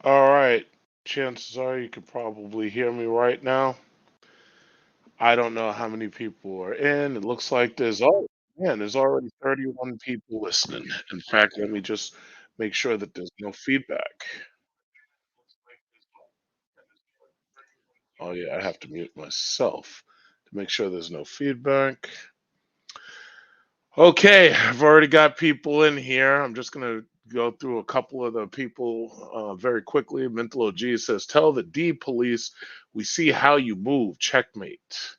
All right. Chances are you could probably hear me right now. I don't know how many people are in. It looks like there's already 31 people listening. In fact, let me just make sure that there's no feedback. Oh yeah, I have to mute myself to make sure there's no feedback. Okay, I've already got people in here. I'm just gonna go through a couple of the people very quickly. Mental OG says, "Tell the D police we see how you move. Checkmate."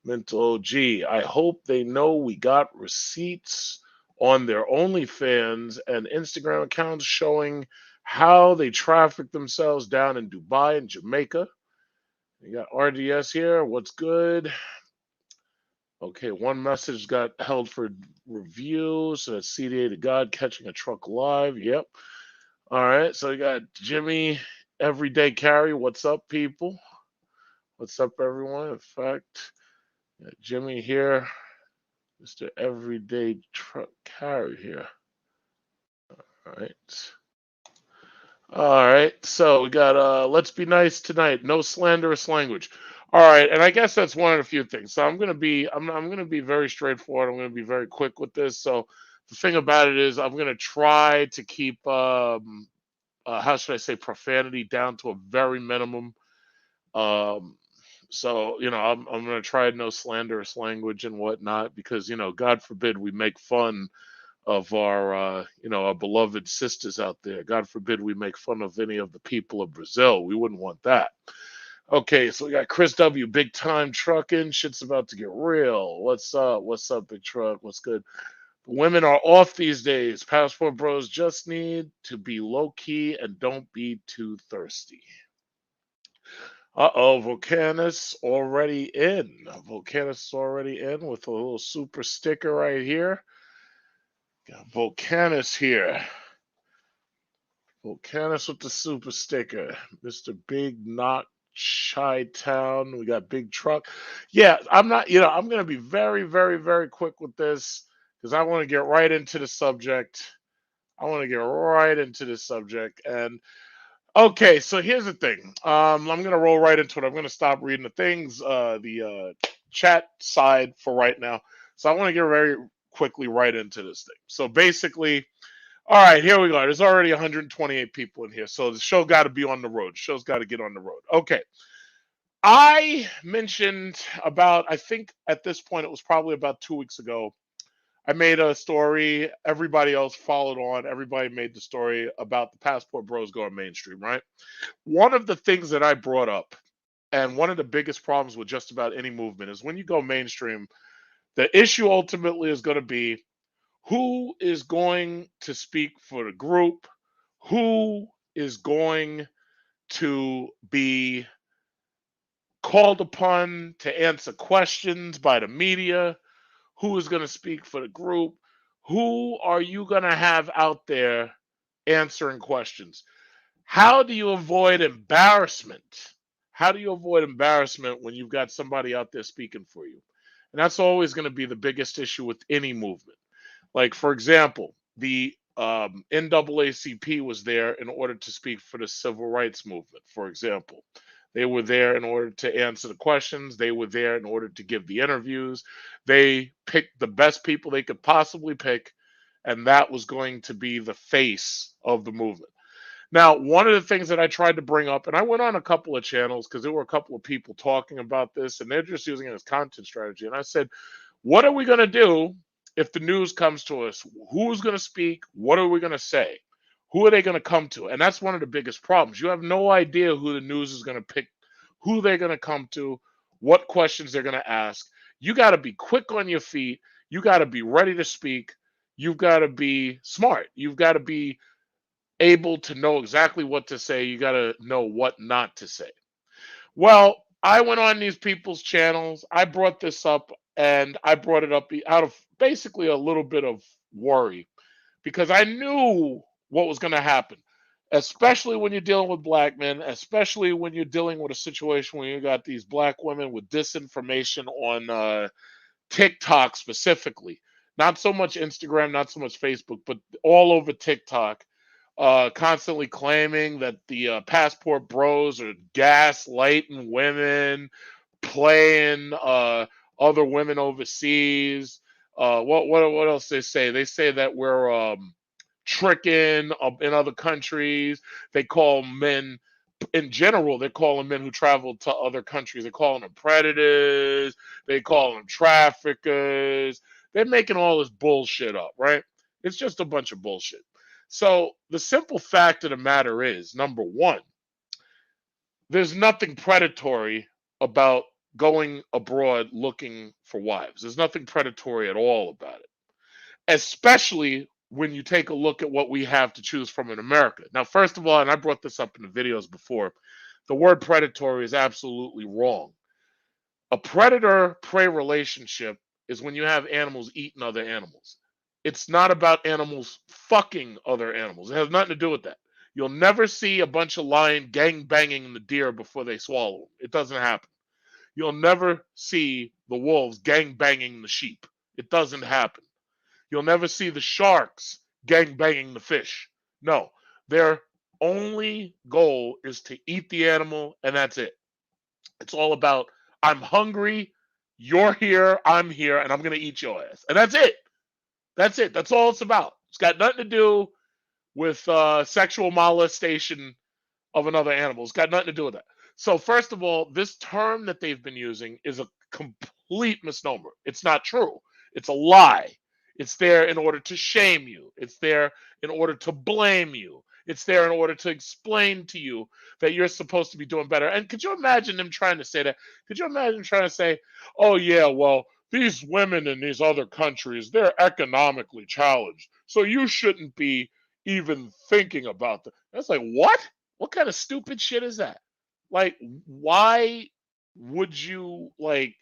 Mental OG, I hope they know we got receipts on their OnlyFans and Instagram accounts showing how they traffic themselves down in Dubai and Jamaica. You got RDS here. What's good? Okay, one message got held for review. So that's CDA to God catching a truck live. Yep. All right. So we got Jimmy, Everyday Carry. What's up, people? What's up, everyone? In fact, got Jimmy here, Mr. Everyday Truck Carry here. All right. All right. So we got let's be nice tonight. No slanderous language. All right, and I guess that's one of the few things. So I'm gonna be very straightforward. I'm gonna be very quick with this. So the thing about it is I'm gonna try to keep how should I say profanity down to a very minimum. Um so I'm gonna try no slanderous language and whatnot because God forbid we make fun of our our beloved sisters out there. God forbid we make fun of any of the people of Brazil. We wouldn't want that. Okay, so we got Chris W. Big time trucking. Shit's about to get real. What's up? What's up, big truck? What's good? Women are off these days. Passport bros just need to be low key and don't be too thirsty. Uh-oh, Volcanus already in. Volcanus is already in with a little super sticker right here. Got Volcanus here. Volcanus with the super sticker. Mr. Big Knock Chi Town. We got Big Truck. Yeah, I'm not, I'm going to be very, very, very quick with this because I want to get right into the subject. I want to get right into the subject. And okay, so here's the thing. I'm going to roll right into it. I'm going to stop reading the things, the chat side for right now. So I want to get very quickly right into this thing. So basically, all right, here we go. There's already 128 people in here, so the show got to be on the road. The show's got to get on the road. Okay. I mentioned about, I think at this point, it was probably about 2 weeks ago. I made a story. Everybody else followed on. Everybody made the story about the Passport Bros going mainstream, right? One of the things that I brought up, and one of the biggest problems with just about any movement, is when you go mainstream, the issue ultimately is going to be who is going to speak for the group, who is going to be called upon to answer questions by the media, who is going to speak for the group, who are you going to have out there answering questions. How do you avoid embarrassment? How do you avoid embarrassment when you've got somebody out there speaking for you? And that's always going to be the biggest issue with any movement. Like, for example, the NAACP was there in order to speak for the civil rights movement, for example. They were there in order to answer the questions. They were there in order to give the interviews. They picked the best people they could possibly pick, and that was going to be the face of the movement. Now, one of the things that I tried to bring up, and I went on a couple of channels because there were a couple of people talking about this, and they're just using it as content strategy. And I said, what are we going to do if the news comes to us? Who's going to speak? What are we going to say? Who are they going to come to? And that's one of the biggest problems. You have no idea who the news is going to pick, who they're going to come to, what questions they're going to ask. You got to be quick on your feet. You got to be ready to speak. You've got to be smart. You've got to be able to know exactly what to say. You got to know what not to say. Well, I went on these people's channels. I brought this up and I brought it up out of basically a little bit of worry because I knew what was going to happen, especially when you're dealing with black men, especially when you're dealing with a situation where you got these black women with disinformation on TikTok specifically. Not so much Instagram, not so much Facebook, but all over TikTok constantly claiming that the passport bros are gaslighting women, playing other women overseas. What else they say? They say that we're tricking in other countries. They call men in general, they're calling men who travel to other countries. They're calling them predators. They call them traffickers. They're making all this bullshit up, right? It's just a bunch of bullshit. So the simple fact of the matter is, number one, there's nothing predatory about going abroad looking for wives. There's nothing predatory at all about it, especially when you take a look at what we have to choose from in America. Now, first of all, and I brought this up in the videos before, the word predatory is absolutely wrong. A predator prey relationship is when you have animals eating other animals. It's not about animals fucking other animals. It has nothing to do with that. You'll never see a bunch of lion gang banging the deer before they swallow them. It doesn't happen. You'll never see the wolves gang banging the sheep. It doesn't happen. You'll never see the sharks gang banging the fish. No, their only goal is to eat the animal, and that's it. It's all about I'm hungry, you're here, I'm here, and I'm gonna eat your ass, and that's it. That's it. That's all it's about. It's got nothing to do with sexual molestation of another animal. It's got nothing to do with that. So first of all, this term that they've been using is a complete misnomer. It's not true. It's a lie. It's there in order to shame you. It's there in order to blame you. It's there in order to explain to you that you're supposed to be doing better. And could you imagine them trying to say that? Could you imagine trying to say, oh, yeah, well, these women in these other countries, they're economically challenged. So you shouldn't be even thinking about that. That's like, what? What kind of stupid shit is that? Like, why would you like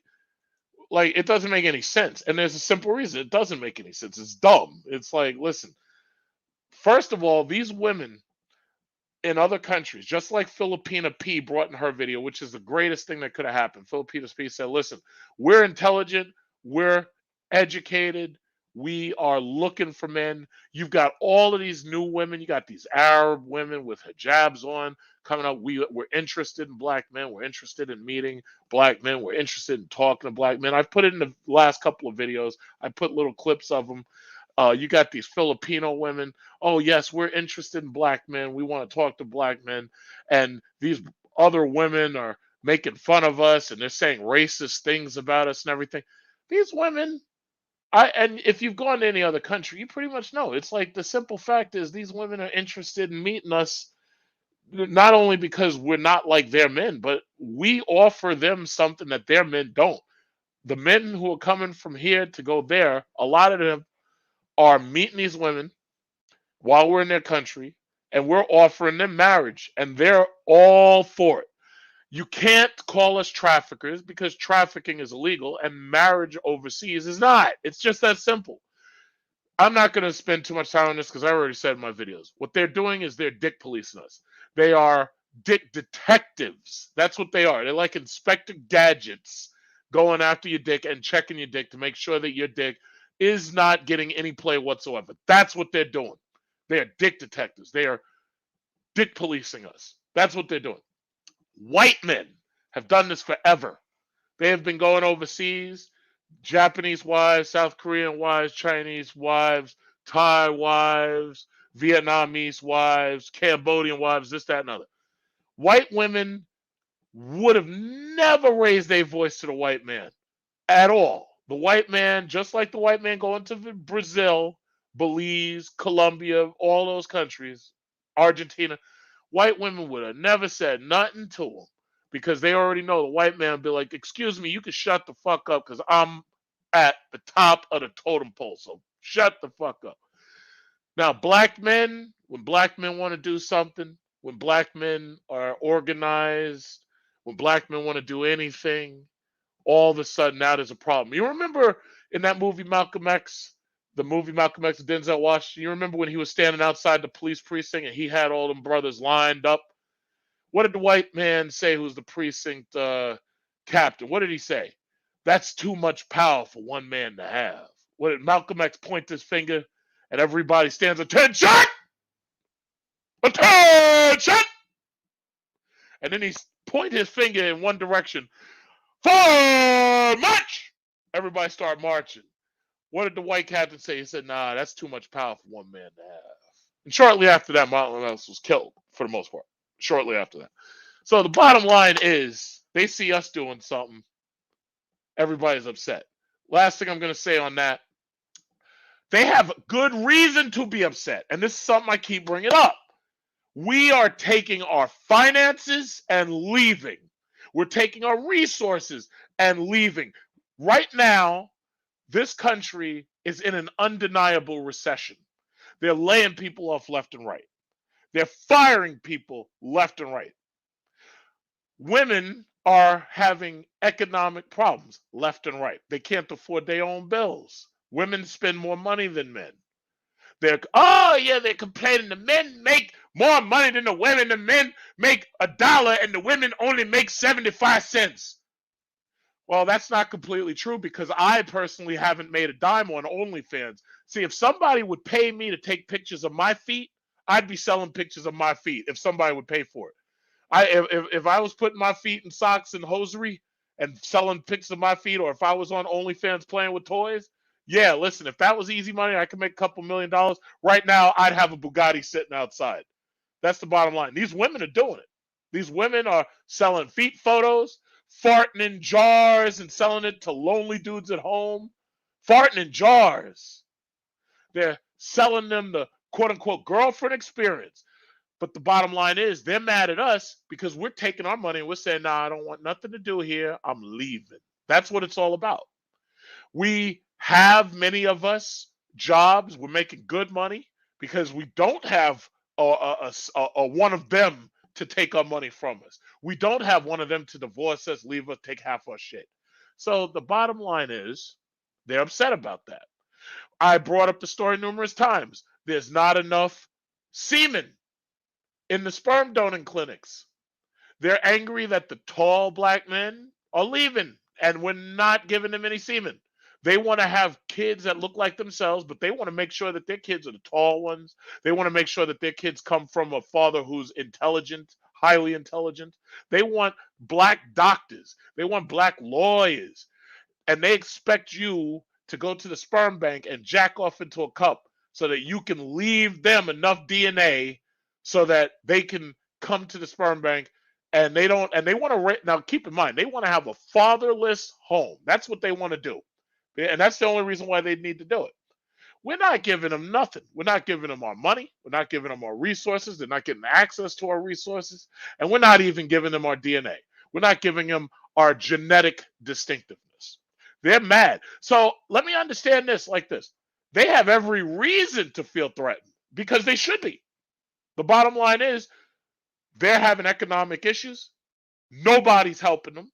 it doesn't make any sense. And there's a simple reason it doesn't make any sense. It's dumb. It's like, listen, first of all, these women in other countries, just like Filipina P brought in her video, which is the greatest thing that could have happened. Filipina P said, listen, we're intelligent, we're educated, we are looking for men. You've got all of these new women, you got these Arab women with hijabs on coming up. We're interested in black men, we're interested in meeting black men, we're interested in talking to black men. I've put it in the last couple of videos, I put little clips of them. You got these Filipino women. Oh, yes, we're interested in black men. We want to talk to black men. And these other women are making fun of us and they're saying racist things about us and everything. These women, and if you've gone to any other country, you pretty much know. It's like the simple fact is these women are interested in meeting us not only because we're not like their men, but we offer them something that their men don't. The men who are coming from here to go there, a lot of them are meeting these women while we're in their country and we're offering them marriage and they're all for it. You can't call us traffickers because trafficking is illegal and marriage overseas is not. It's just that simple. I'm not going to spend too much time on this because I already said in my videos. What they're doing is they're dick policing us. They are dick detectives. That's what they are. They're like Inspector Gadgets going after your dick and checking your dick to make sure that your dick is not getting any play whatsoever. That's what they're doing. They are dick detectives. They are dick policing us. That's what they're doing. White men have done this forever. They have been going overseas, Japanese wives, South Korean wives, Chinese wives, Thai wives, Vietnamese wives, Cambodian wives, this, that, and other. White women would have never raised their voice to the white man at all. The white man, just like the white man going to Brazil, Belize, Colombia, all those countries, Argentina, white women would have never said nothing to them because they already know the white man would be like, excuse me, you can shut the fuck up because I'm at the top of the totem pole. So shut the fuck up. Now, black men, when black men want to do something, when black men are organized, when black men want to do anything, all of a sudden now there's a problem. You remember in that movie Malcolm X, the movie Malcolm X with Denzel Washington, you remember when he was standing outside the police precinct and he had all them brothers lined up? What did the white man say who's the precinct captain? What did he say? That's too much power for one man to have. What did Malcolm X point his finger and everybody stands attention? And then he point his finger in one direction. For march! Everybody start marching. What did the white captain say? He said, nah, that's too much power for one man to have. And shortly after that, Martin Lawrence was killed, for the most part. Shortly after that. So the bottom line is, they see us doing something, everybody's upset. Last thing I'm going to say on that, they have good reason to be upset. And this is something I keep bringing up. We are taking our finances and leaving. We're taking our resources and leaving. Right now, this country is in an undeniable recession. They're laying people off left and right. They're firing people left and right. Women are having economic problems left and right. They can't afford their own bills. Women spend more money than men. They're complaining the men make more money than the women. The men make $1 and the women only make 75 cents. Well, that's not completely true because I personally haven't made a dime on OnlyFans. See, if somebody would pay me to take pictures of my feet, I'd be selling pictures of my feet if somebody would pay for it. If I was putting my feet in socks and hosiery and selling pictures of my feet, or if I was on OnlyFans playing with toys, yeah, listen, if that was easy money, I could make a couple $1 million. Right now, I'd have a Bugatti sitting outside. That's the bottom line. These women are doing it. These women are selling feet photos, farting in jars and selling it to lonely dudes at home. Farting in jars. They're selling them the quote-unquote girlfriend experience. But the bottom line is they're mad at us because we're taking our money and we're saying, nah, I don't want nothing to do here. I'm leaving. That's what it's all about. We have, many of us, jobs. We're making good money because we don't have a one of them to take our money from us. We don't have one of them to divorce us, leave us, take half our shit. So the bottom line is they're upset about that. I brought up the story numerous times. There's not enough semen in the sperm donor clinics. They're angry that the tall black men are leaving and we're not giving them any semen. They want to have kids that look like themselves, but they want to make sure that their kids are the tall ones. They want to make sure that their kids come from a father who's intelligent, highly intelligent. They want black doctors. They want black lawyers. And they expect you to go to the sperm bank and jack off into a cup so that you can leave them enough DNA so that they can come to the sperm bank. And they want to, now keep in mind, they want to have a fatherless home. That's what they want to do. And that's the only reason why they need to do it. We're not giving them nothing. We're not giving them our money. We're not giving them our resources. They're not getting access to our resources. And we're not even giving them our DNA. We're not giving them our genetic distinctiveness. They're mad. So let me understand this like this. They have every reason to feel threatened because they should be. The bottom line is they're having economic issues. Nobody's helping them.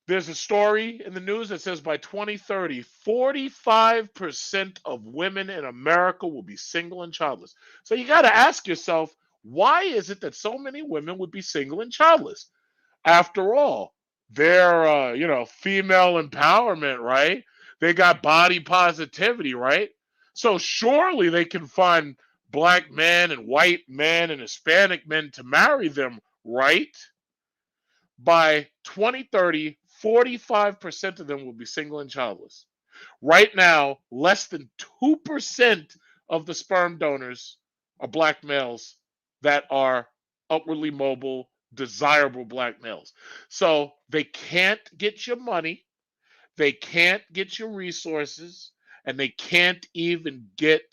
There's a story in the news that says by 2030, 45% of women in America will be single and childless. So you got to ask yourself, why is it that so many women would be single and childless? After all, they're, female empowerment, right? They got body positivity, right? So surely they can find black men and white men and Hispanic men to marry them, right? By 2030, 45% of them will be single and childless. Right now, less than 2% of the sperm donors are black males that are upwardly mobile, desirable black males. So they can't get your money, they can't get your resources, and they can't even get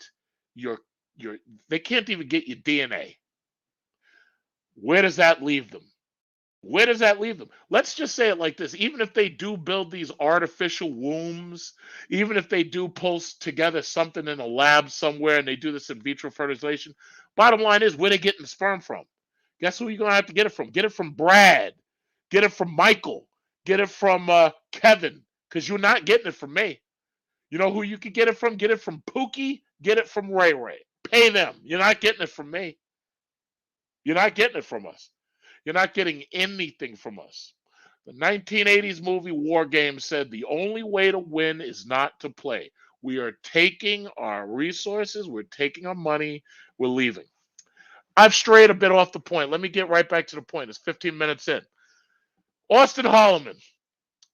your they can't even get your DNA. Where does that leave them? Where does that leave them? Let's just say it like this. Even if they do build these artificial wombs, even if they do pull together something in a lab somewhere and they do this in vitro fertilization, bottom line is where they getting the sperm from. Guess who you're going to have to get it from? Get it from Brad. Get it from Michael. Get it from Kevin, because you're not getting it from me. You know who you could get it from? Get it from Pookie. Get it from Ray Ray. Pay them. You're not getting it from me. You're not getting it from us. You're not getting anything from us. The 1980s movie War Games said the only way to win is not to play. We are taking our resources, we're taking our money, we're leaving. I've strayed a bit off the point. Let me get right back to the point. It's 15 minutes in. Austin Holloman.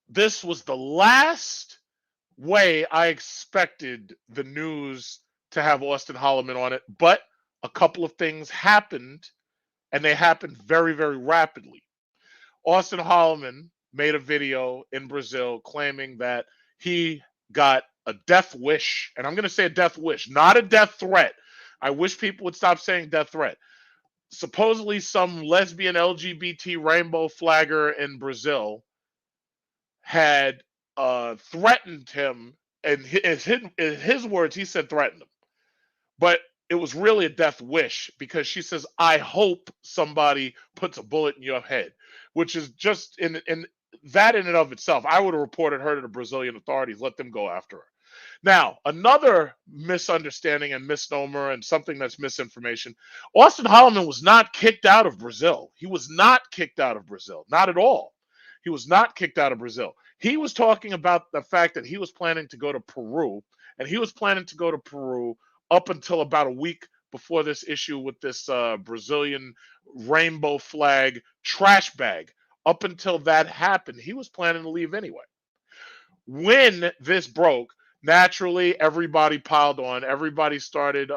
This was the last way I expected the news to have Austin Holloman on it, but a couple of things happened, and they happened very, very rapidly. Austin Holloman made a video in Brazil claiming that he got a death wish, and I'm going to say a death wish, not a death threat. I wish people would stop saying death threat. Supposedly, some lesbian LGBT rainbow flagger in Brazil had threatened him, and in his words, he said threatened him, but it was really a death wish because she says, "I hope somebody puts a bullet in your head," which is just in that in and of itself. I would have reported her to the Brazilian authorities, let them go after her. Now, another misunderstanding and misnomer and something that's misinformation. Austin Holloman was not kicked out of Brazil. He was not kicked out of Brazil. Not at all. He was not kicked out of Brazil. He was talking about the fact that he was planning to go to Peru, and he was planning to go to Peru up until about a week before this issue with this Brazilian rainbow flag trash bag. Up until that happened, he was planning to leave anyway. When this broke, naturally everybody piled on. Everybody started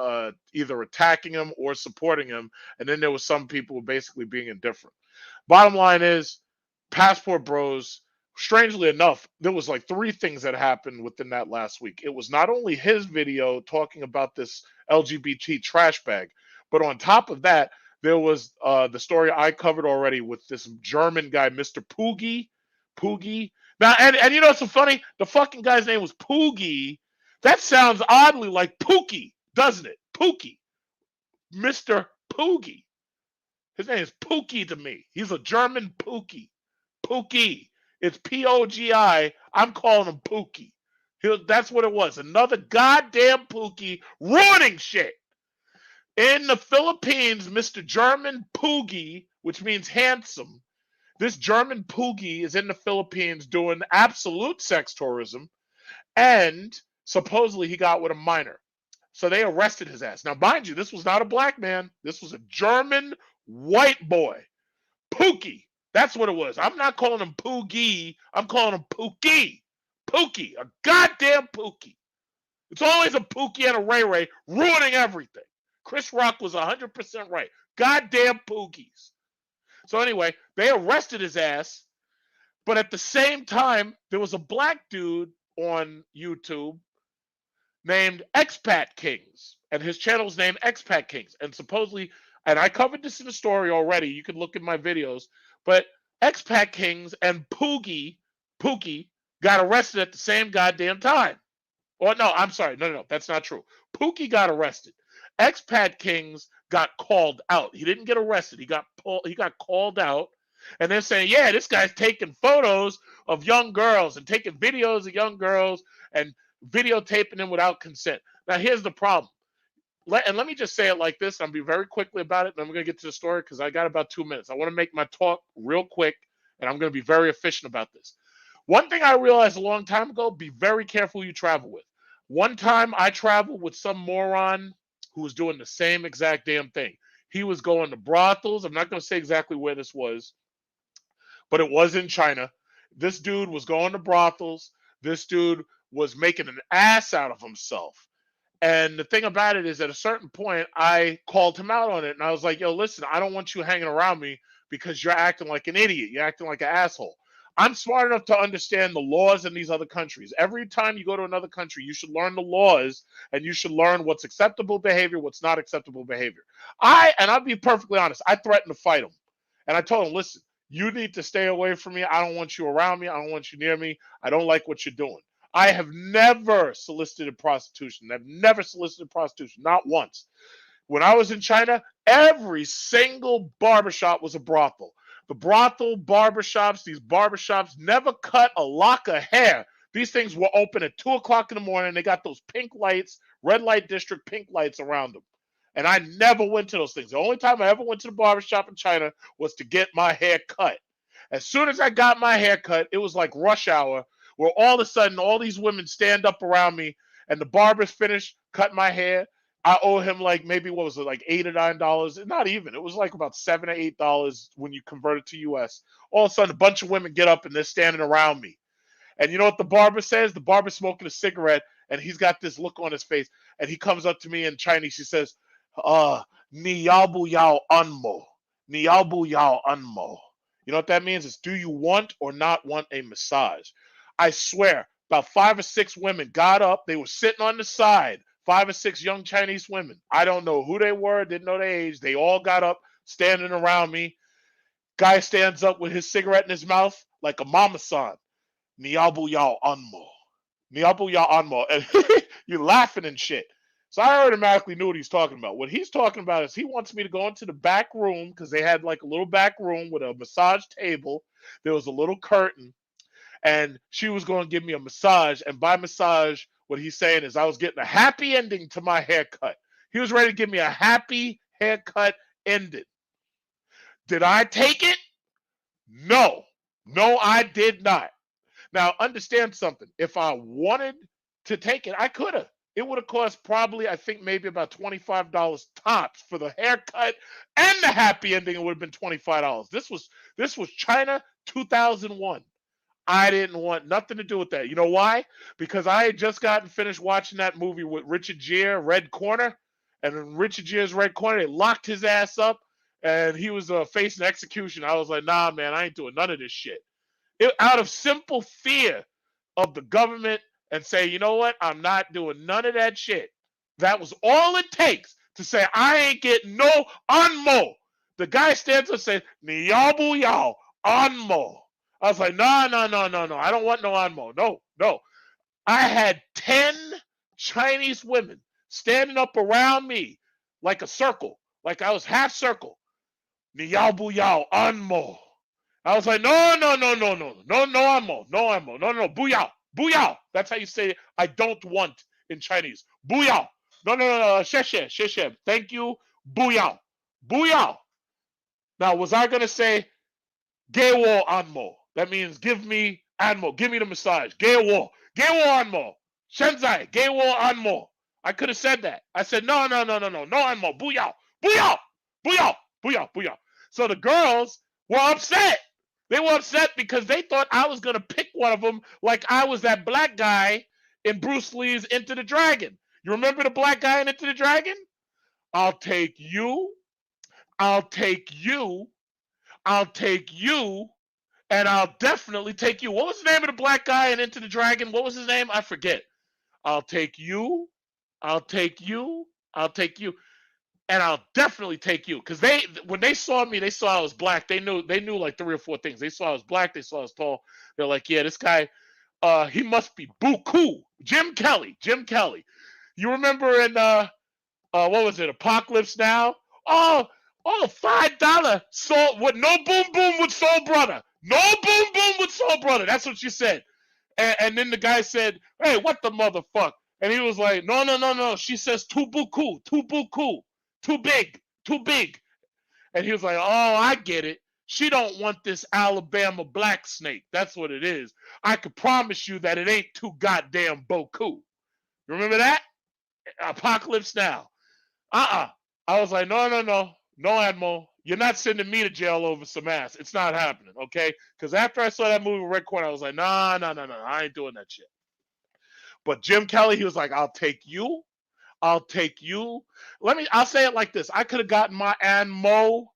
either attacking him or supporting him, and then there was some people basically being indifferent. Bottom line is, Passport Bros, strangely enough, there was like 3 things that happened within that last week. It was not only his video talking about this LGBT trash bag, but on top of that, there was the story I covered already with this German guy, Mr. Poogie. Now, and you know what's so funny? The fucking guy's name was Poogie. That sounds oddly like Pookie, doesn't it? Pookie. Mr. Poogie. His name is Pookie to me. He's a German Pookie. Pookie. It's P-O-G-I. I'm calling him Pookie. That's what it was. Another goddamn Pookie ruining shit. In the Philippines, Mr. German Poogie, which means handsome, this German Poogie is in the Philippines doing absolute sex tourism, and supposedly he got with a minor. So they arrested his ass. Now, mind you, this was not a black man. This was a German white boy. Pookie. That's what it was. I'm not calling him Poogie. I'm calling him Pookie. Pookie. A goddamn Pookie. It's always a Pookie and a Ray Ray ruining everything. Chris Rock was 100% right. Goddamn Pookies. So anyway, they arrested his ass, but at the same time, there was a black dude on YouTube named Expat Kings, and his channel's named Expat Kings, and supposedly, and I covered this in the story already, you can look in my videos, but Expat Kings and Pookie got arrested at the same goddamn time. Or no, I'm sorry, no, that's not true. Pookie got arrested. Expat Kings got called out. He didn't get arrested. He got called out, and they're saying, yeah, this guy's taking photos of young girls and taking videos of young girls and videotaping them without consent. Now, here's the problem. Let me just say it like this. I'll be very quickly about it, and I'm going to get to the story because I got about 2 minutes. I want to make my talk real quick, and I'm going to be very efficient about this. One thing I realized a long time ago, be very careful who you travel with. One time I traveled with some moron who was doing the same exact damn thing. He was going to brothels. I'm not going to say exactly where this was, but it was in China. This dude was going to brothels. This dude was making an ass out of himself. And the thing about it is, at a certain point, I called him out on it. And I was like, yo, listen, I don't want you hanging around me because you're acting like an idiot. You're acting like an asshole. I'm smart enough to understand the laws in these other countries. Every time you go to another country, you should learn the laws and you should learn what's acceptable behavior, what's not acceptable behavior. I'll be perfectly honest, I threatened to fight him. And I told him, listen, you need to stay away from me. I don't want you around me. I don't want you near me. I don't like what you're doing. I have never solicited prostitution. I've never solicited prostitution, not once. When I was in China, every single barbershop was a brothel. The brothel barbershops, these barbershops never cut a lock of hair. These things were open at 2 o'clock in the morning. They got those pink lights, red light district pink lights around them. And I never went to those things. The only time I ever went to the barbershop in China was to get my hair cut. As soon as I got my hair cut, it was like rush hour, where all of a sudden all these women stand up around me and the barber's finished, cut my hair. I owe him like maybe what was it, like $8 or $9? Not even. It was like about $7 or $8 when you convert it to US. All of a sudden, a bunch of women get up and they're standing around me. And you know what the barber says? The barber's smoking a cigarette and he's got this look on his face. And he comes up to me in Chinese. He says, Ni yao bu yao unmo. Ni yao bu yao unmo. You know what that means? It's do you want or not want a massage? I swear, about 5 or 6 women got up. They were sitting on the side. 5 or 6 young Chinese women. I don't know who they were, didn't know their age. They all got up, standing around me. Guy stands up with his cigarette in his mouth like a mama san. Niabu Yao Anmo. Niabu Yao Anmo. And you're laughing and shit. So I automatically knew what he's talking about. What he's talking about is he wants me to go into the back room because they had like a little back room with a massage table. There was a little curtain, and she was going to give me a massage. And by massage, what he's saying is I was getting a happy ending to my haircut. He was ready to give me a happy haircut ending. Did I take it? No. No, I did not. Now, understand something. If I wanted to take it, I could have. It would have cost probably, I think, maybe about $25 tops for the haircut and the happy ending. It would have been $25. This was China 2001. I didn't want nothing to do with that. You know why? Because I had just gotten finished watching that movie with Richard Gere, Red Corner. And in Richard Gere's Red Corner, they locked his ass up and he was facing execution. I was like, nah, man, I ain't doing none of this shit. Out of simple fear of the government and say, you know what? I'm not doing none of that shit. That was all it takes to say, I ain't getting no anmo. The guy stands up and says, Niyabu yao, anmo. I was like, no. I don't want no anmo. No. I had 10 Chinese women standing up around me like a circle, like I was half circle. Niyabu yao, anmo. I was like, no, ammo, no, booyah. That's how you say I don't want in Chinese. Booyah. No, sheshe. Thank you, booyah. Now, was I gonna say gewo anmo? That means give me anmo, give me the massage. Gewo anmo, shenzai, gewo anmo. I could have said that. I said no anmo, booyah. So the girls were upset. They were upset because they thought I was going to pick one of them like I was that black guy in Bruce Lee's Into the Dragon. You remember the black guy in Into the Dragon? I'll take you, and I'll definitely take you. What was the name of the black guy in Into the Dragon? What was his name? I forget. I'll take you, and I'll definitely take you. Because when they saw me, they saw I was black. They knew like 3 or 4 things. They saw I was black. They saw I was tall. They're like, yeah, this guy, he must be buku. Jim Kelly. You remember in what was it? Apocalypse Now? Oh, $5 soul with no boom boom with Soul Brother. No boom boom with Soul Brother. That's what you said. And then the guy said, hey, what the motherfucker? And he was like, no. She says too buku. Too big. And he was like, oh, I get it. She don't want this Alabama black snake. That's what it is. I could promise you that it ain't too goddamn boku. You remember that? Apocalypse Now. I was like, no, Admiral. You're not sending me to jail over some ass. It's not happening, okay? Because after I saw that movie Red Corner, I was like, no, I ain't doing that shit. But Jim Kelly, he was like, I'll take you. I'll say it like this. I could have gotten my Anmo.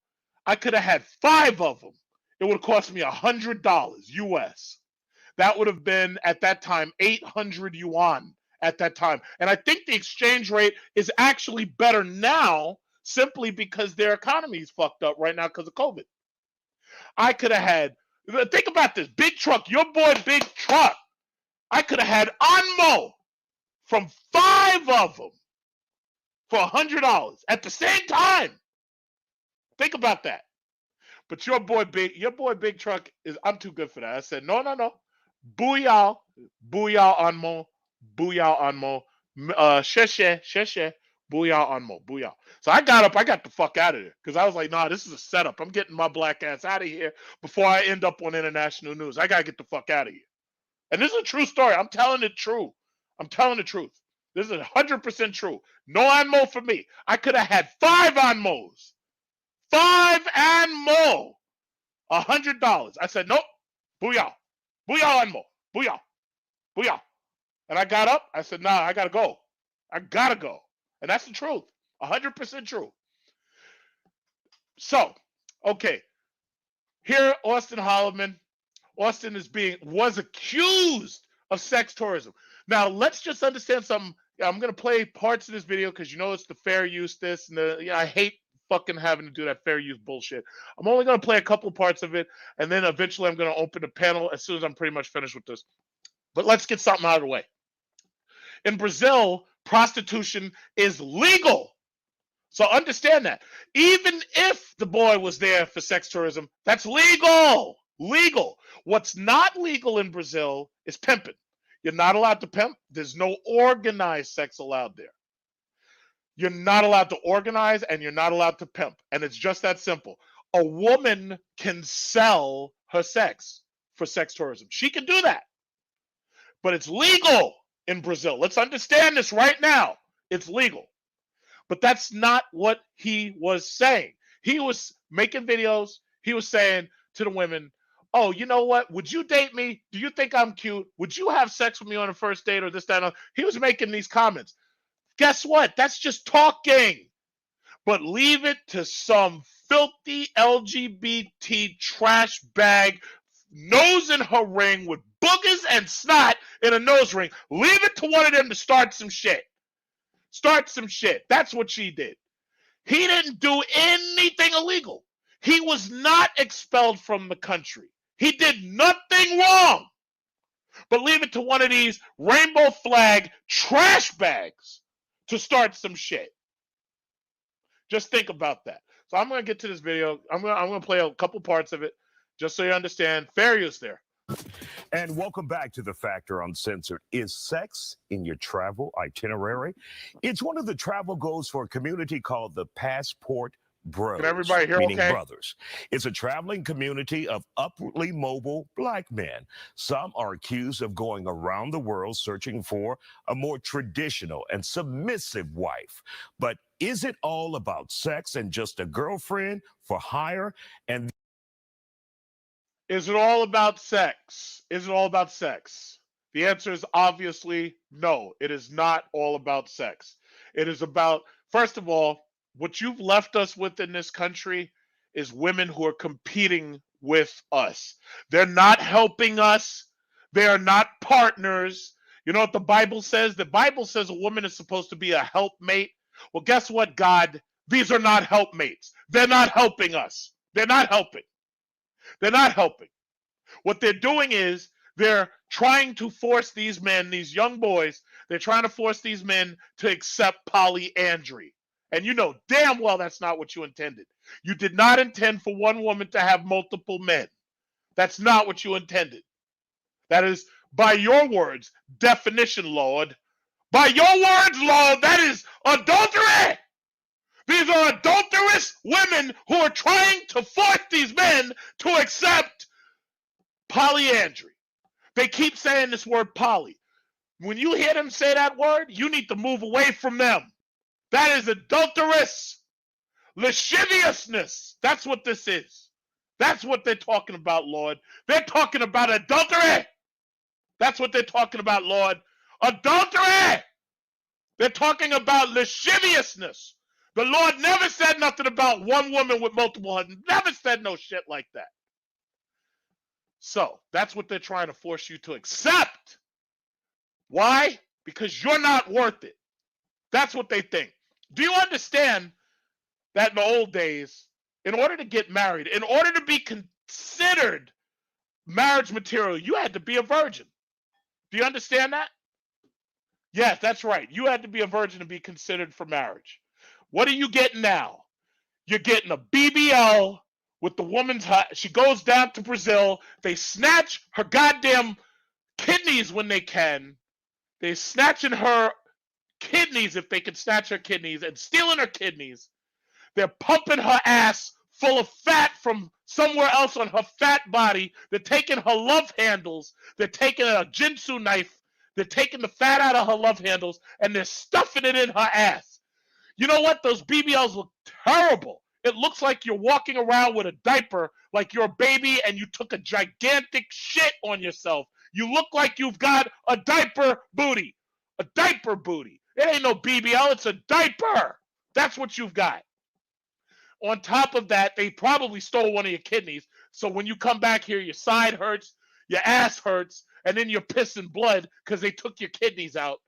I could have had 5 of them. It would have cost me $100 US. That would have been, at that time, 800 yuan at that time. And I think the exchange rate is actually better now simply because their economy is fucked up right now because of COVID. I could have had, think about this, Big Truck, your boy Big Truck. I could have had Anmo from 5 of them for $100 at the same time. Think about that. But your boy Big Truck I'm too good for that. I said, no. Booyah Anmo. Sheshe. Booyah Anmo. So I got up, I got the fuck out of there. Because I was like, nah, this is a setup. I'm getting my black ass out of here before I end up on international news. I gotta get the fuck out of here. And this is a true story. I'm telling the truth. This is 100% true. No Anmo for me. I could have had 5 Anmos. 5 Anmo. $100. I said, nope. Booyah. Booyah Anmo. Booyah. Booyah. And I got up. I said, nah, I got to go. I got to go. And that's the truth. 100% true. So, okay. Here, Austin Holloman. Austin was accused of sex tourism. Now, let's just understand something. I'm going to play parts of this video because you know it's the fair use this and I hate fucking having to do that fair use bullshit. I'm only going to play a couple parts of it, and then eventually I'm going to open the panel as soon as I'm pretty much finished with this. But let's get something out of the way. In Brazil, prostitution is legal. So understand that. Even if the boy was there for sex tourism, that's legal. Legal. What's not legal in Brazil is pimping. You're not allowed to pimp. There's no organized sex allowed there. You're not allowed to organize and you're not allowed to pimp. And it's just that simple. A woman can sell her sex for sex tourism. She can do that. But it's legal in Brazil. Let's understand this right now. It's legal. But that's not what he was saying. He was making videos. He was saying to the women, oh, you know what? Would you date me? Do you think I'm cute? Would you have sex with me on a first date or this, that, and that? He was making these comments. Guess what? That's just talking. But leave it to some filthy LGBT trash bag, nose in her ring with boogers and snot in a nose ring. Leave it to one of them to start some shit. Start some shit. That's what she did. He didn't do anything illegal. He was not expelled from the country. He did nothing wrong. But leave it to one of these rainbow flag trash bags to start some shit. Just think about that. So I'm going to get to this video. I'm going to play a couple parts of it just so you understand. Fair use there. And welcome back to The Factor Uncensored. Is sex in your travel itinerary? It's one of the travel goals for a community called the Passport Bros, Can everybody hear meaning okay? brothers. It's a traveling community of upwardly mobile black men. Some are accused of going around the world searching for a more traditional and submissive wife. But is it all about sex and just a girlfriend for hire? And is it all about sex? Is it all about sex? The answer is obviously no. It is not all about sex. It is about, first of all, what you've left us with in this country is women who are competing with us. They're not helping us. They are not partners. You know what the Bible says? The Bible says a woman is supposed to be a helpmate. Well, guess what, God? These are not helpmates. They're not helping us. They're not helping. They're not helping. What they're doing is they're trying to force these men, these young boys, they're trying to force these men to accept polyandry. And you know damn well that's not what you intended. You did not intend for one woman to have multiple men. That's not what you intended. That is, by your words, definition, Lord. By your words, Lord, that is adultery. These are adulterous women who are trying to force these men to accept polyandry. They keep saying this word poly. When you hear them say that word, you need to move away from them. That is adulterous. Lasciviousness. That's what this is. That's what they're talking about, Lord. They're talking about adultery. That's what they're talking about, Lord. Adultery. They're talking about lasciviousness. The Lord never said nothing about one woman with multiple husbands. Never said no shit like that. So that's what they're trying to force you to accept. Why? Because you're not worth it. That's what they think. Do you understand that in the old days, in order to get married, in order to be considered marriage material, you had to be a virgin? Do you understand that? Yes, that's right. You had to be a virgin to be considered for marriage. What are you getting now? You're getting a BBL with the woman's, she goes down to Brazil. They snatch her goddamn kidneys when they can. They're snatching her kidneys if they can snatch her kidneys and stealing her kidneys. They're pumping her ass full of fat from somewhere else on her fat body. They're taking her love handles. They're taking a Jinsu knife. They're taking the fat out of her love handles and they're stuffing it in her ass. You know what? Those BBLs look terrible. It looks like you're walking around with a diaper like you're a baby and you took a gigantic shit on yourself. You look like you've got a diaper booty. A diaper booty. It ain't no BBL, it's a diaper. That's what you've got. On top of that, they probably stole one of your kidneys. So when you come back here, your side hurts, your ass hurts, and then you're pissing blood because they took your kidneys out.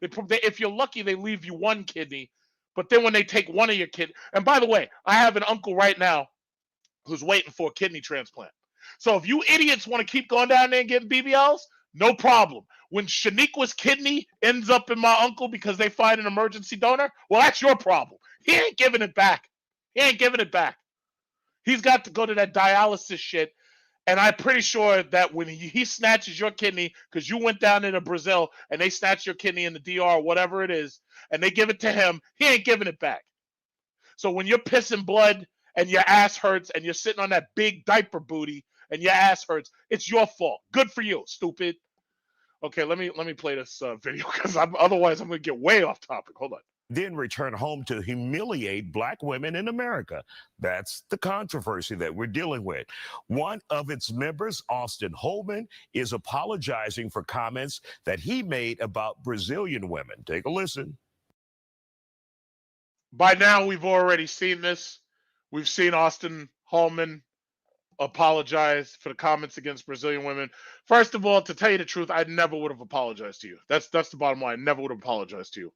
If you're lucky, they leave you one kidney. But then when they take one of your kidneys, and by the way, I have an uncle right now who's waiting for a kidney transplant. So if you idiots want to keep going down there and getting BBLs, no problem. When Shaniqua's kidney ends up in my uncle because they find an emergency donor, well, that's your problem. He ain't giving it back. He ain't giving it back. He's got to go to that dialysis shit. And I'm pretty sure that when he snatches your kidney, because you went down into Brazil and they snatch your kidney in the DR or whatever it is, and they give it to him, he ain't giving it back. So when you're pissing blood and your ass hurts and you're sitting on that big diaper booty and your ass hurts, it's your fault. Good for you, stupid. Okay, let me play this video because otherwise I'm going to get way off topic. Hold on. Then return home to humiliate black women in America. That's the controversy that we're dealing with. One of its members, Austin Holman, is apologizing for comments that he made about Brazilian women. Take a listen. By now, we've already seen this. We've seen Austin Holman apologize for the comments against Brazilian women. First of all, to tell you the truth, I never would have apologized to you. That's the bottom line. I never would have apologized to you.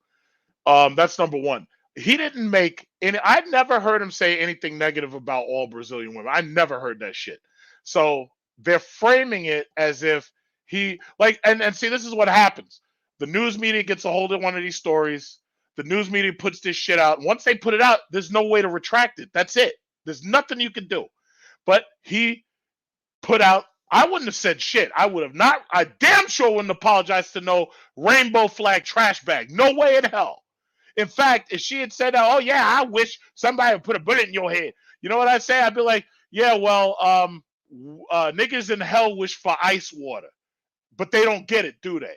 That's number one. He didn't make any. I never heard him say anything negative about all Brazilian women. I never heard that shit. So they're framing it as if he like and see, this is what happens. The news media gets a hold of one of these stories. The news media puts this shit out. Once they put it out, there's no way to retract it. That's it. There's nothing you can do. But he put out. I wouldn't have said shit. I would have not. I damn sure wouldn't apologize to no rainbow flag trash bag. No way in hell. In fact, if she had said, "Oh yeah, I wish somebody would put a bullet in your head," you know what I'd say? I'd be like, "Yeah, well, niggas in hell wish for ice water, but they don't get it, do they?"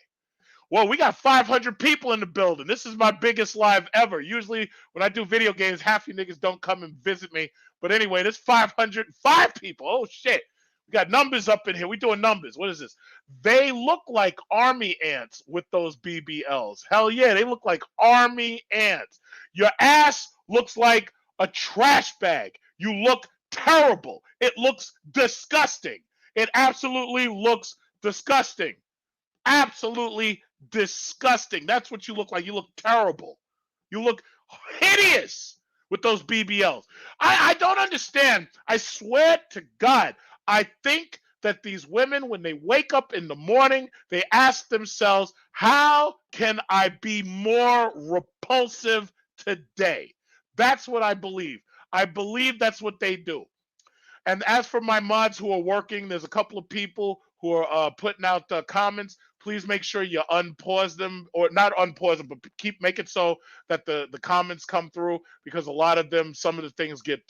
Well, we got 500 people in the building. This is my biggest live ever. Usually, when I do video games, half you niggas don't come and visit me. But anyway, there's 505 people. Oh shit. We got numbers up in here. We doing numbers. What is this? They look like army ants with those BBLs. Hell yeah, they look like army ants. Your ass looks like a trash bag. You look terrible. It looks disgusting. It absolutely looks disgusting. Absolutely disgusting. That's what you look like. You look terrible. You look hideous with those BBLs. I don't understand. I swear to God, I think that these women, when they wake up in the morning, they ask themselves, how can I be more repulsive today? That's what I believe. I believe that's what they do. And as for my mods who are working, there's a couple of people who are putting out comments. Please make sure you unpause them, or not unpause them, but make it so that the comments come through, because a lot of them, some of the things get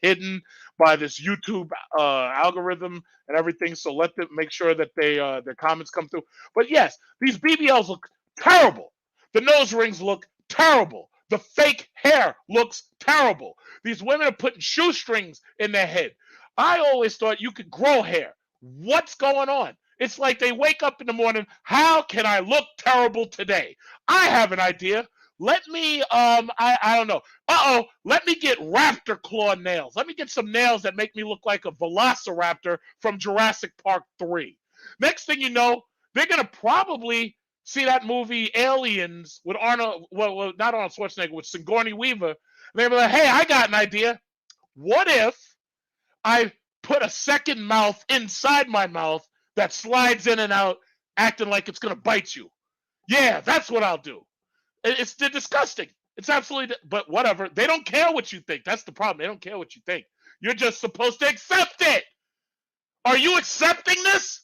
hidden by this YouTube algorithm and everything. So let them make sure that their comments come through. But yes, these BBLs look terrible. The nose rings look terrible. The fake hair looks terrible. These women are putting shoestrings in their head. I always thought you could grow hair. What's going on? It's like they wake up in the morning. How can I look terrible today? I have an idea. Let me, I don't know. Let me get raptor claw nails. Let me get some nails that make me look like a velociraptor from Jurassic Park 3. Next thing you know, they're going to probably see that movie Aliens with Arnold, well, not Arnold Schwarzenegger, with Sigourney Weaver. And they'll be like, hey, I got an idea. What if I put a second mouth inside my mouth that slides in and out, acting like it's going to bite you? Yeah, that's what I'll do. They're disgusting. It's absolutely, but whatever. They don't care what you think. That's the problem. They don't care what you think. You're just supposed to accept it. Are you accepting this?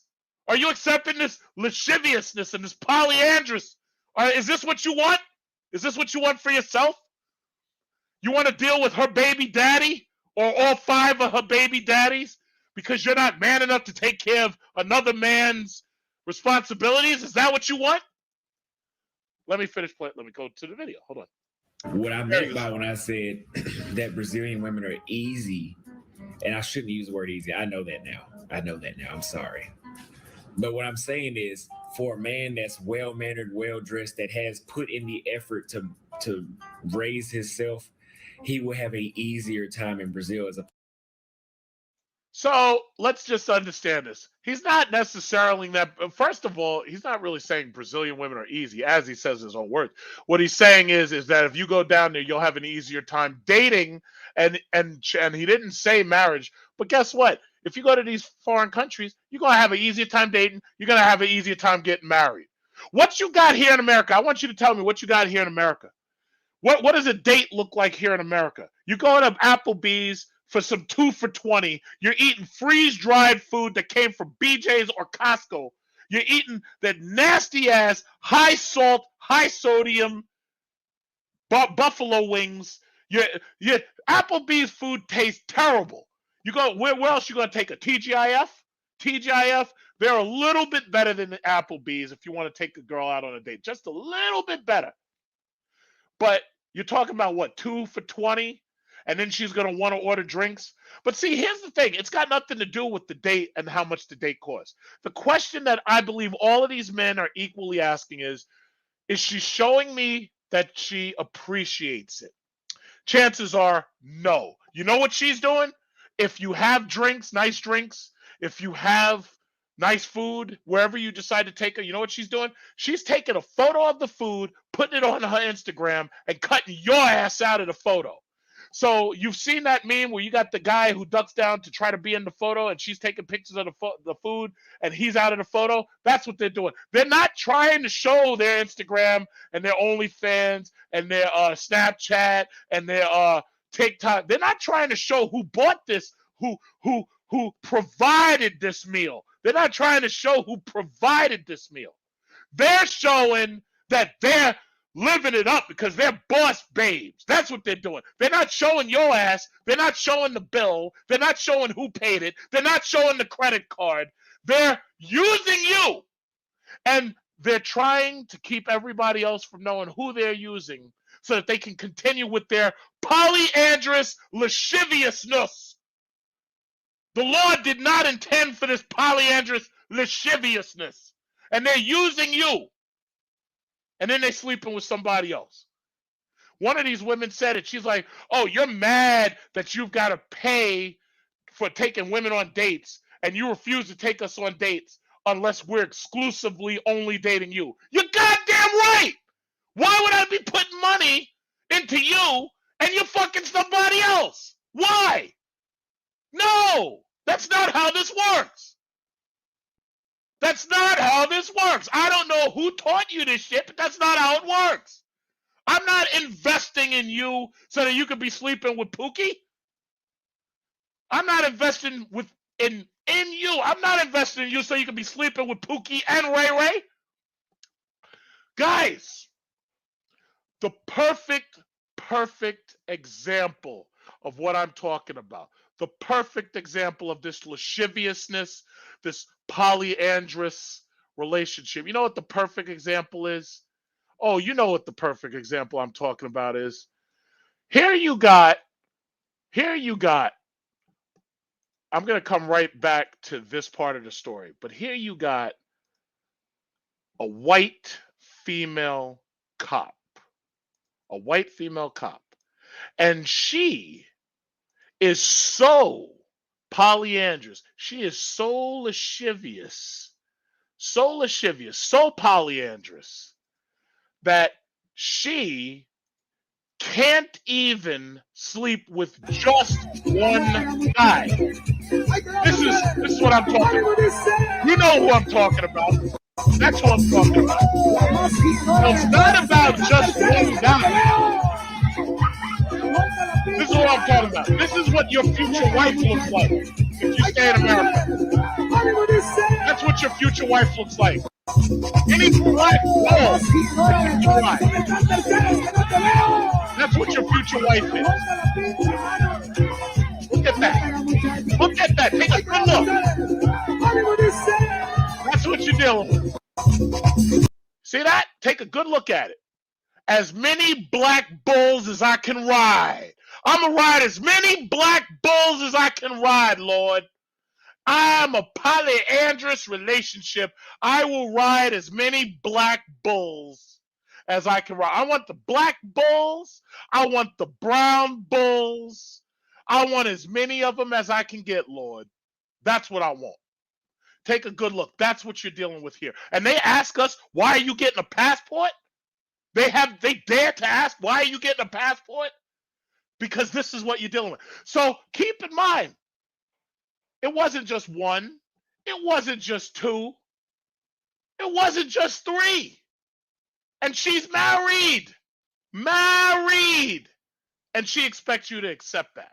Are you accepting this lasciviousness and this polyandrous? Is this what you want? Is this what you want for yourself? You want to deal with her baby daddy or all 5 of her baby daddies because you're not man enough to take care of another man's responsibilities? Is that what you want? Let me finish playing. Let me go to the video. Hold on. What I meant by when I said that Brazilian women are easy, and I shouldn't use the word easy. I know that now. I'm sorry. But what I'm saying is, for a man that's well-mannered, well-dressed, that has put in the effort to raise himself, he will have an easier time in Brazil as a. So let's just understand this. He's not necessarily that. First of all, he's not really saying Brazilian women are easy, as he says his own words. What he's saying is that if you go down there, you'll have an easier time dating, and he didn't say marriage. But guess what? If you go to these foreign countries, you're gonna have an easier time dating. You're gonna have an easier time getting married. What you got here in America? I want you to tell me what you got here in America. What does a date look like here in America? You go to Applebee's for some 2 for $20. You're eating freeze-dried food that came from BJ's or Costco. You're eating that nasty-ass, high-salt, high-sodium buffalo wings. Applebee's food tastes terrible. You go, where else you going to take a TGIF? TGIF, they're a little bit better than the Applebee's if you want to take a girl out on a date. Just a little bit better. But you're talking about what, 2 for $20? And then she's going to want to order drinks. But see, here's the thing. It's got nothing to do with the date and how much the date costs. The question that I believe all of these men are equally asking is she showing me that she appreciates it? Chances are no. You know what she's doing? If you have drinks, nice drinks, if you have nice food, wherever you decide to take her, you know what she's doing? She's taking a photo of the food, putting it on her Instagram, and cutting your ass out of the photo. So you've seen that meme where you got the guy who ducks down to try to be in the photo, and she's taking pictures of the food, and he's out of the photo. That's what they're doing. They're not trying to show their Instagram and their OnlyFans and their Snapchat and their TikTok. They're not trying to show who bought this, who provided this meal. They're not trying to show who provided this meal. They're showing that they're living it up because they're boss babes. That's what they're doing. They're not showing your ass. They're not showing the bill. They're not showing who paid it. They're not showing the credit card. They're using you. And they're trying to keep everybody else from knowing who they're using so that they can continue with their polyandrous lasciviousness. The Lord did not intend for this polyandrous lasciviousness. And they're using you. And then they're sleeping with somebody else. One of these women said it. She's like, oh, you're mad that you've got to pay for taking women on dates, and you refuse to take us on dates unless we're exclusively only dating you. You're goddamn right. Why would I be putting money into you and you're fucking somebody else? Why? No, that's not how this works. That's not how this works. I don't know who taught you this shit, but that's not how it works. I'm not investing in you so that you can be sleeping with Pookie. I'm not investing in you. I'm not investing in you so you can be sleeping with Pookie and Ray Ray. Guys, the perfect example of what I'm talking about. The perfect example of this lasciviousness, this polyandrous relationship. You know what the perfect example is? Oh, you know what the perfect example I'm talking about is. Here you got, I'm going to come right back to this part of the story, but here you got a white female cop. A white female cop. And she is so polyandrous. She is so lascivious, so polyandrous that she can't even sleep with just one guy. This is what I'm talking about. You know who I'm talking about. That's what I'm talking about. So it's not about just one guy. This is what I'm talking about. This is what your future wife looks like if you stay in America. That's what your future wife looks like. Any black girl that you try. That's what your future wife is. Look at that. Look at that. Take a good look. That's what you're dealing dealing with. See that? Take a good look at it. As many black bulls as I can ride. I'm going to ride as many black bulls as I can ride, Lord. I'm a polyandrous relationship. I will ride as many black bulls as I can ride. I want the black bulls. I want the brown bulls. I want as many of them as I can get, Lord. That's what I want. Take a good look. That's what you're dealing with here. And they ask us, why are you getting a passport? They dare to ask, why are you getting a passport? Because this is what you're dealing with. So keep in mind, it wasn't just one. It wasn't just two. It wasn't just three. And she's married. Married. And she expects you to accept that.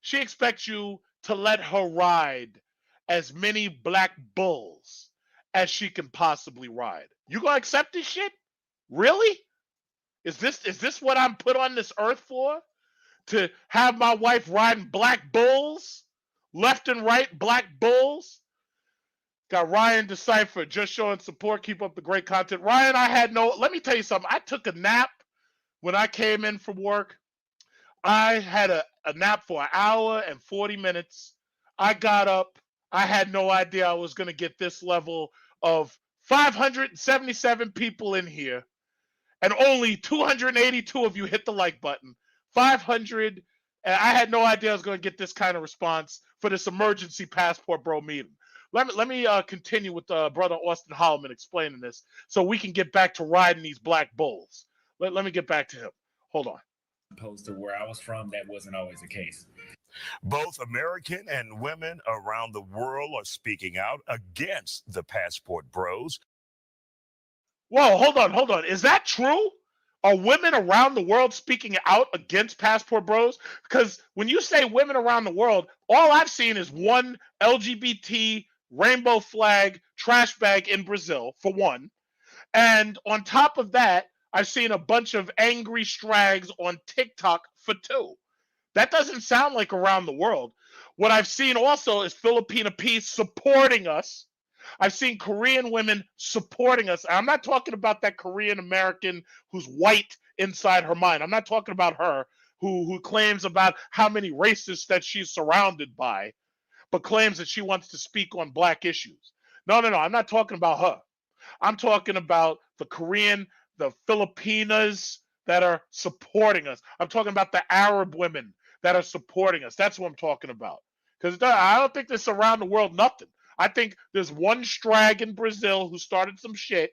She expects you to let her ride as many black bulls as she can possibly ride. You gonna accept this shit? Really? Is this what I'm put on this earth for? To have my wife riding black bulls? Left and right, black bulls? Got Ryan Decipher just showing support. Keep up the great content. Ryan, let me tell you something. I took a nap when I came in from work. I had a nap for an hour and 40 minutes. I got up. I had no idea I was going to get this level of 577 people in here, and only 282 of you hit the like button. 500, and I had no idea I was going to get this kind of response for this emergency passport bro meeting. Let me continue with brother Austin Holloman explaining this so we can get back to riding these black bulls. Let me get back to him. Hold on. Opposed to where I was from, that wasn't always the case. Both American and women around the world are speaking out against the passport bros. Whoa, hold on. Is that true? Are women around the world speaking out against passport bros? Because when you say women around the world, all I've seen is one LGBT rainbow flag trash bag in Brazil, for one. And on top of that, I've seen a bunch of angry strags on TikTok for two. That doesn't sound like around the world. What I've seen also is Filipina Peace supporting us. I've seen Korean women supporting us. I'm not talking about that Korean American who's white inside her mind. I'm not talking about her who claims about how many racists that she's surrounded by, but claims that she wants to speak on black issues. No. I'm not talking about her. I'm talking about the Korean, the Filipinas that are supporting us. I'm talking about the Arab women that are supporting us. That's what I'm talking about. Because I don't think this around the world nothing. I think there's one strag in Brazil who started some shit,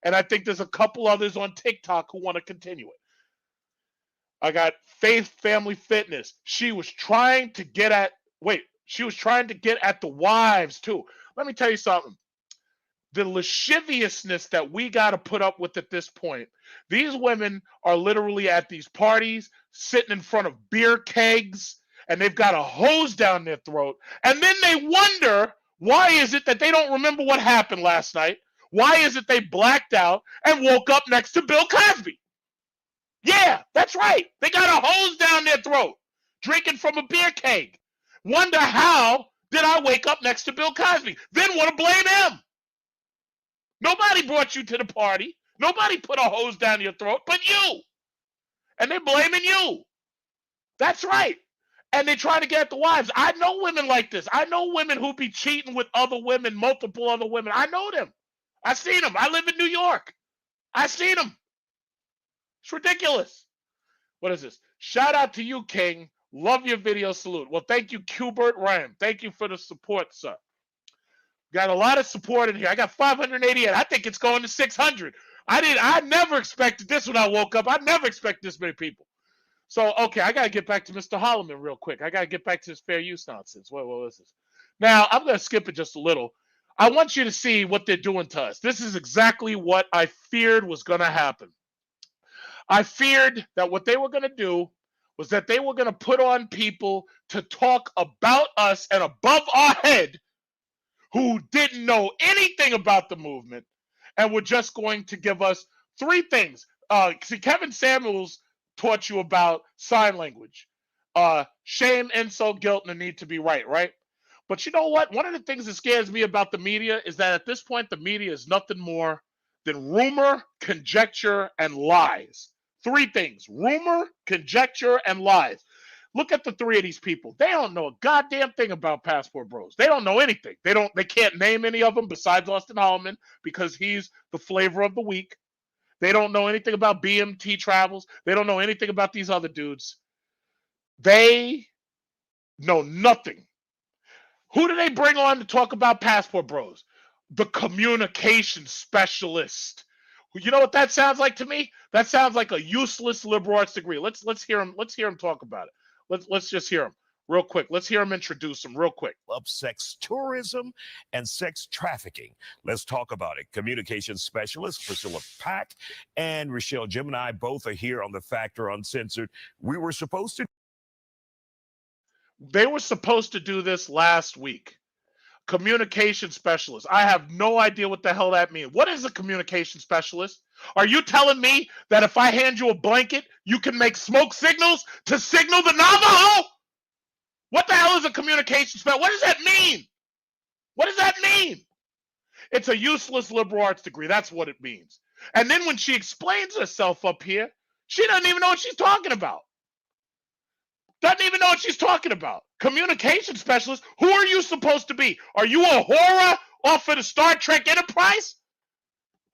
and I think there's a couple others on TikTok who want to continue it. I got Faith Family Fitness. She was trying to get at the wives too. Let me tell you something. The lasciviousness that we got to put up with at this point. These women are literally at these parties, sitting in front of beer kegs, and they've got a hose down their throat. And then they wonder, why is it that they don't remember what happened last night? Why is it they blacked out and woke up next to Bill Cosby? Yeah, that's right. They got a hose down their throat, drinking from a beer keg. Wonder how did I wake up next to Bill Cosby? Then want to blame him. Nobody brought you to the party. Nobody put a hose down your throat but you. And they're blaming you. That's right. And they try to get at the wives. I know women like this. I know women who be cheating with other women, multiple other women. I know them. I've seen them. I live in New York. I've seen them. It's ridiculous. What is this? Shout out to you, King. Love your video. Salute. Well, thank you, Qbert Ryan. Thank you for the support, sir. Got a lot of support in here. I got 588. I think it's going to 600. I never expected this when I woke up. I never expected this many people. So, okay, I got to get back to Mr. Holloman real quick. I got to get back to this fair use nonsense. What is this? Now, I'm going to skip it just a little. I want you to see what they're doing to us. This is exactly what I feared was going to happen. I feared that what they were going to do was that they were going to put on people to talk about us and above our head who didn't know anything about the movement and were just going to give us three things. See, Kevin Samuels taught you about sign language. Shame, insult, guilt, and the need to be right, right? But you know what? One of the things that scares me about the media is that at this point, the media is nothing more than rumor, conjecture, and lies. Three things: rumor, conjecture, and lies. Look at the three of these people. They don't know a goddamn thing about Passport Bros. They don't know anything. They can't name any of them besides Austin Holloman because he's the flavor of the week. They don't know anything about BMT Travels. They don't know anything about these other dudes. They know nothing. Who do they bring on to talk about Passport Bros? The communication specialist. You know what that sounds like to me? That sounds like a useless liberal arts degree. Let's hear him. Let's hear him talk about it. Let's just hear him real quick. Let's hear him introduce him real quick. Of sex tourism and sex trafficking. Let's talk about it. Communication specialist Priscilla Pack and Rochelle Gemini both are here on the Factor Uncensored. They were supposed to do this last week. Communication specialist. I have no idea what the hell that means. What is a communication specialist? Are you telling me that if I hand you a blanket, you can make smoke signals to signal the Navajo? What the hell is a communication specialist? What does that mean? What does that mean? It's a useless liberal arts degree. That's what it means. And then when she explains herself up here, she doesn't even know what she's talking about. Doesn't even know what she's talking about. Communication specialist? Who are you supposed to be? Are you a horror off of the Star Trek Enterprise?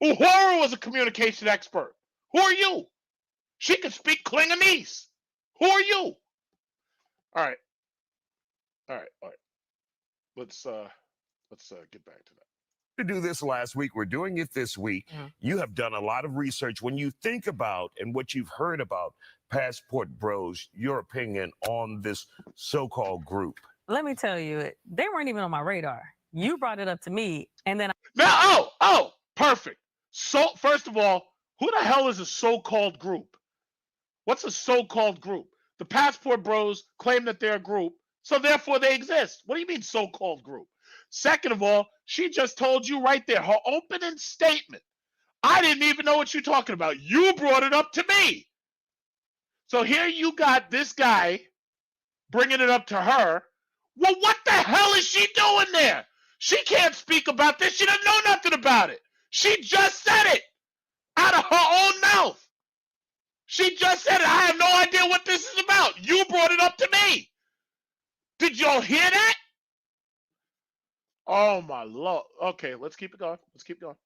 Uhura was a communication expert. Who are you? She could speak Klingonese. Who are you? All right. Let's get back to that. To do this last week. We're doing it this week. You have done a lot of research. When you think about and what you've heard about Passport Bros, your opinion on this so-called group. Let me tell you, they weren't even on my radar. You brought it up to me, and then perfect. So first of all, who the hell is a so-called group? What's a so-called group? The Passport Bros claim that they're a group, so therefore they exist. What do you mean so-called group? Second of all, she just told you right there, her opening statement. I didn't even know what you're talking about. You brought it up to me. So here you got this guy bringing it up to her. Well, what the hell is she doing there? She can't speak about this. She doesn't know nothing about it. She just said it out of her own mouth. She just said it. I have no idea what this is about. You brought it up to me. Did y'all hear that? Oh, my Lord. Okay, let's keep it going.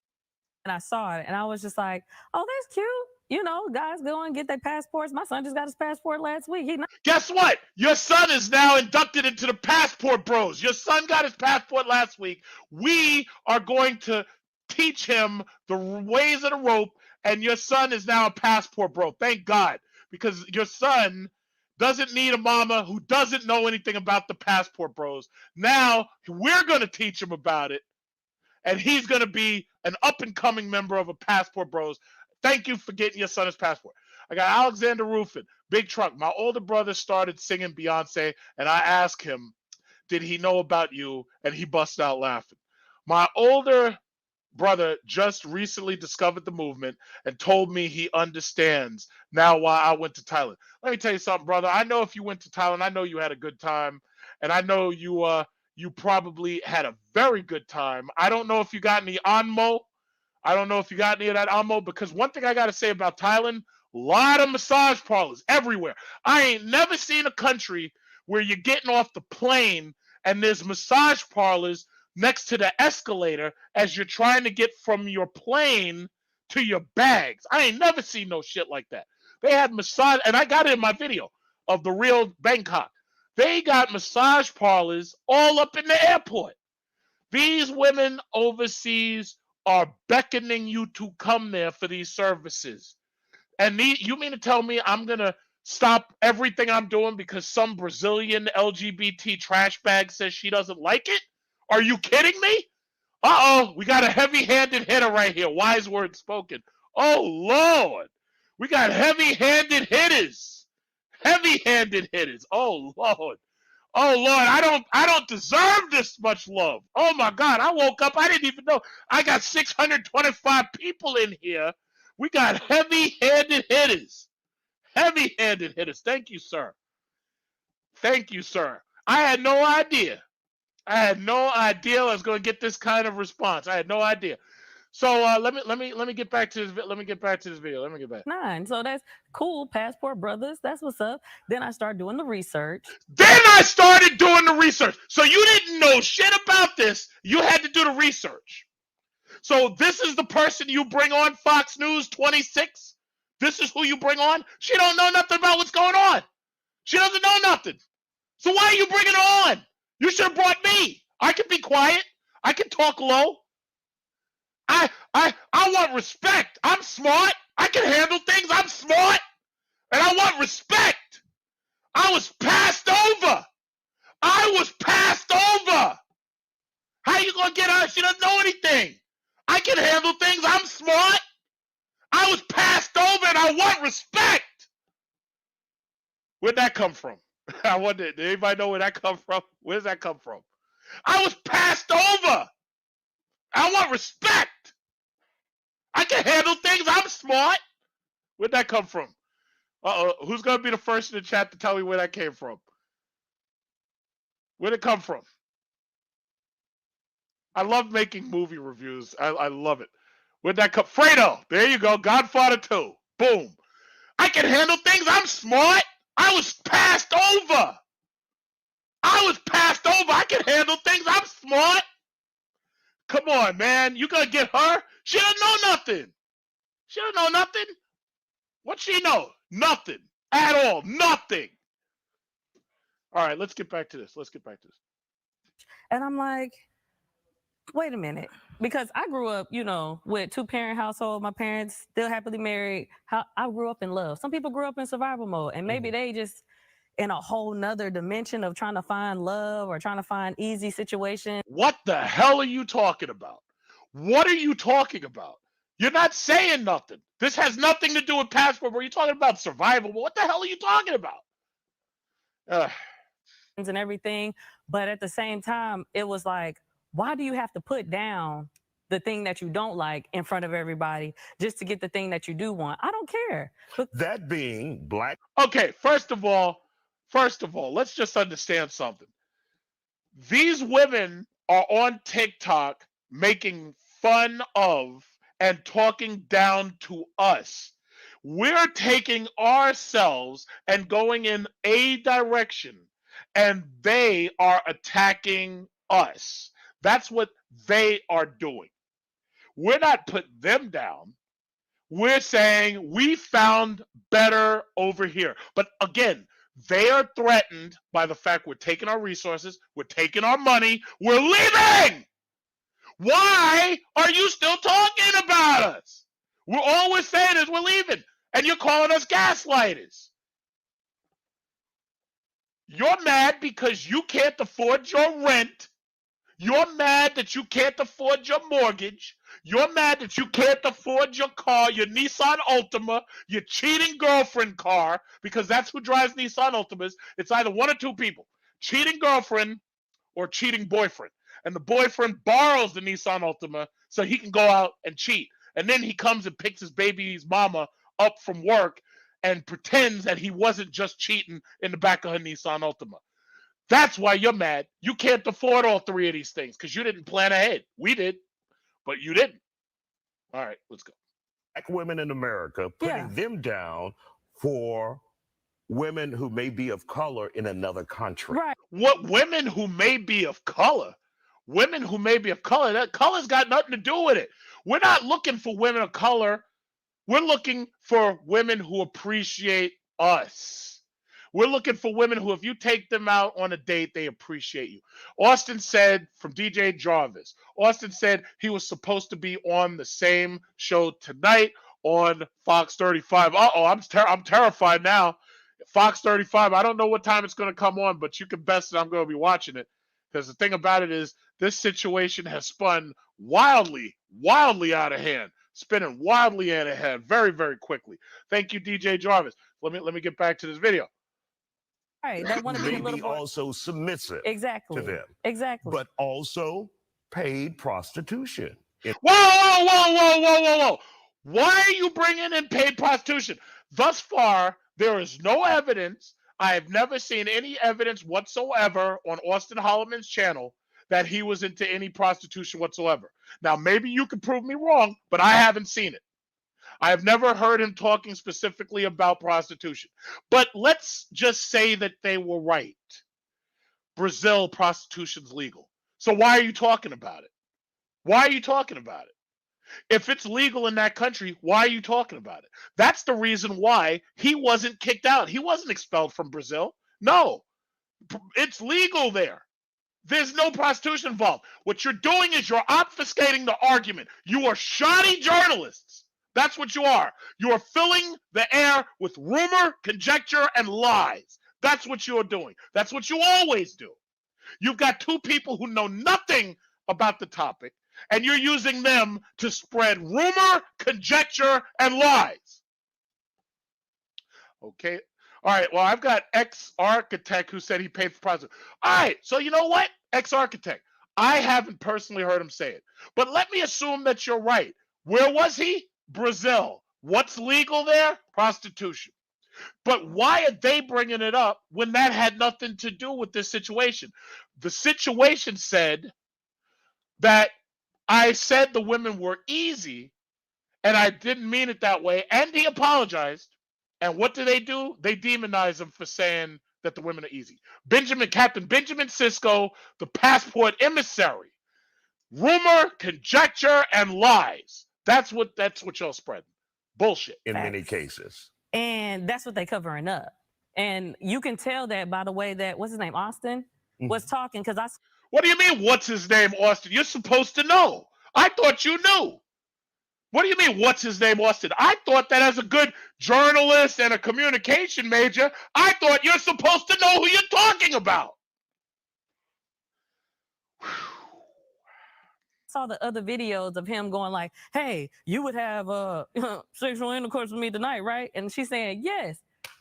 and I saw it, and I was just like, oh, that's cute. You know, guys go and get their passports. My son just got his passport last week. Guess what? Your son is now inducted into the Passport Bros. Your son got his passport last week. We are going to teach him the ways of the rope, and your son is now a Passport Bro. Thank God, because your son doesn't need a mama who doesn't know anything about the Passport Bros. Now we're going to teach him about it, and he's going to be an up-and-coming member of a Passport Bros. Thank you for getting your son his passport. I got Alexander Rufin, Big Truck. My older brother started singing Beyonce, and I asked him, did he know about you? And he busted out laughing. My older brother just recently discovered the movement and told me he understands now why I went to Thailand. Let me tell you something, brother. I know if you went to Thailand, I know you had a good time, and I know you probably had a very good time. I don't know if you got any Anmo. I don't know if you got any of that Anmo, because one thing I got to say about Thailand, a lot of massage parlors everywhere. I ain't never seen a country where you're getting off the plane and there's massage parlors next to the escalator as you're trying to get from your plane to your bags. I ain't never seen no shit like that. They had massage, and I got it in my video of the real Bangkok. They got massage parlors all up in the airport. These women overseas are beckoning you to come there for these services. And you mean to tell me I'm going to stop everything I'm doing because some Brazilian LGBT trash bag says she doesn't like it? Are you kidding me? Uh-oh, we got a heavy-handed hitter right here. Wise words spoken. Oh, Lord. We got heavy-handed hitters. Heavy-handed hitters. Oh, Lord. Oh, Lord, I don't deserve this much love. Oh, my God, I woke up. I didn't even know. I got 625 people in here. We got heavy-handed hitters. Heavy-handed hitters. Thank you, sir. Thank you, sir. I had no idea. I had no idea I was going to get this kind of response. I had no idea. So let me get back to this. Let me get back to this video. Let me get back. 9. So that's cool. Passport brothers. That's what's up. Then I start doing the research. Then I started doing the research. So you didn't know shit about this. You had to do the research. So this is the person you bring on Fox News 26. This is who you bring on. She don't know nothing about what's going on. She doesn't know nothing. So why are you bringing her on? You should have brought me. I can be quiet. I can talk low. I want respect. I'm smart. I can handle things. I'm smart. And I want respect. I was passed over. I was passed over. How you gonna get her? She doesn't know anything. I can handle things. I'm smart. I was passed over and I want respect. Where'd that come from? I wonder, did anybody know where that come from? Where does that come from? I was passed over. I want respect. I can handle things. I'm smart. Where'd that come from? Uh-oh. Who's going to be the first in the chat to tell me where that came from? Where'd it come from? I love making movie reviews. I love it. Where'd that come? Fredo. There you go. Godfather 2. Boom. I can handle things. I'm smart. I was passed over. I was passed over. I can handle things. I'm smart. Come on, man. You gonna get her? She doesn't know nothing. She doesn't know nothing. What she know? Nothing. At all. Nothing. All right, let's get back to this. And I'm like, wait a minute. Because I grew up, with 2-parent household. My parents still happily married. I grew up in love. Some people grew up in survival mode, and maybe they just in a whole nother dimension of trying to find love or trying to find easy situation. What the hell are you talking about? What are you talking about? You're not saying nothing. This has nothing to do with passport. Where you're talking about survival. What the hell are you talking about? And everything. But at the same time, it was like, why do you have to put down the thing that you don't like in front of everybody just to get the thing that you do want? I don't care. That being black. Okay, first of all, let's just understand something. These women are on TikTok making fun of and talking down to us. We're taking ourselves and going in a direction, and they are attacking us. That's what they are doing. We're not putting them down. We're saying we found better over here. But again, they are threatened by the fact we're taking our resources, we're taking our money, we're leaving. Why are you still talking about us? All we're saying is we're leaving, and you're calling us gaslighters. You're mad because you can't afford your rent. You're mad that you can't afford your mortgage. You're mad that you can't afford your car, your Nissan Altima, your cheating girlfriend car, because that's who drives Nissan Altimas. It's either one or two people, cheating girlfriend or cheating boyfriend. And the boyfriend borrows the Nissan Altima so he can go out and cheat. And then he comes and picks his baby's mama up from work and pretends that he wasn't just cheating in the back of her Nissan Altima. That's why you're mad. You can't afford all three of these things because you didn't plan ahead. We did, but you didn't. All right, let's go. Black women in America, putting them down for women who may be of color in another country. Right. What women who may be of color? Women who may be of color. That color's got nothing to do with it. We're not looking for women of color. We're looking for women who appreciate us. We're looking for women who, if you take them out on a date, they appreciate you. Austin said, from DJ Jarvis, Austin said he was supposed to be on the same show tonight on Fox 35. Uh-oh, I'm terrified now. Fox 35, I don't know what time it's going to come on, but you can bet that I'm going to be watching it. Because the thing about it is, this situation has spun wildly out of hand. Spinning wildly out of hand very, very quickly. Thank you, DJ Jarvis. Let me get back to this video. Right, that want to be a little more also submissive to them. Exactly. But also paid prostitution. Whoa. Why are you bringing in paid prostitution? Thus far, there is no evidence. I have never seen any evidence whatsoever on Austin Holloman's channel that he was into any prostitution whatsoever. Now, maybe you could prove me wrong, but I haven't seen it. I have never heard him talking specifically about prostitution. But let's just say that they were right. Brazil, prostitution's legal. So why are you talking about it? Why are you talking about it? If it's legal in that country, why are you talking about it? That's the reason why he wasn't kicked out. He wasn't expelled from Brazil. No, it's legal there. There's no prostitution involved. What you're doing is you're obfuscating the argument. You are shoddy journalists. That's what you are. You are filling the air with rumor, conjecture, and lies. That's what you're doing. That's what you always do. You've got two people who know nothing about the topic, and you're using them to spread rumor, conjecture, and lies. Okay. All right. Well, I've got ex-architect who said he paid for prostitution. All right. So you know what? Ex-architect. I haven't personally heard him say it. But let me assume that you're right. Where was he? Brazil. What's legal there? Prostitution. But why are they bringing it up when that had nothing to do with this situation? The situation said that I said the women were easy, and I didn't mean it that way, and he apologized. And what do? They demonize him for saying that the women are easy. Captain Benjamin Sisko, the passport emissary. Rumor, conjecture, and lies. That's what y'all spreading. Bullshit. In many cases. And that's what they're covering up. And you can tell that by the way that, what's his name, Austin, was talking. Because What do you mean, what's his name, Austin? You're supposed to know. I thought you knew. What do you mean, what's his name, Austin? I thought that as a good journalist and a communication major, I thought you're supposed to know who you're talking about. saw the other videos of him going like, hey, you would have sexual intercourse with me tonight, right? And she's saying, yes.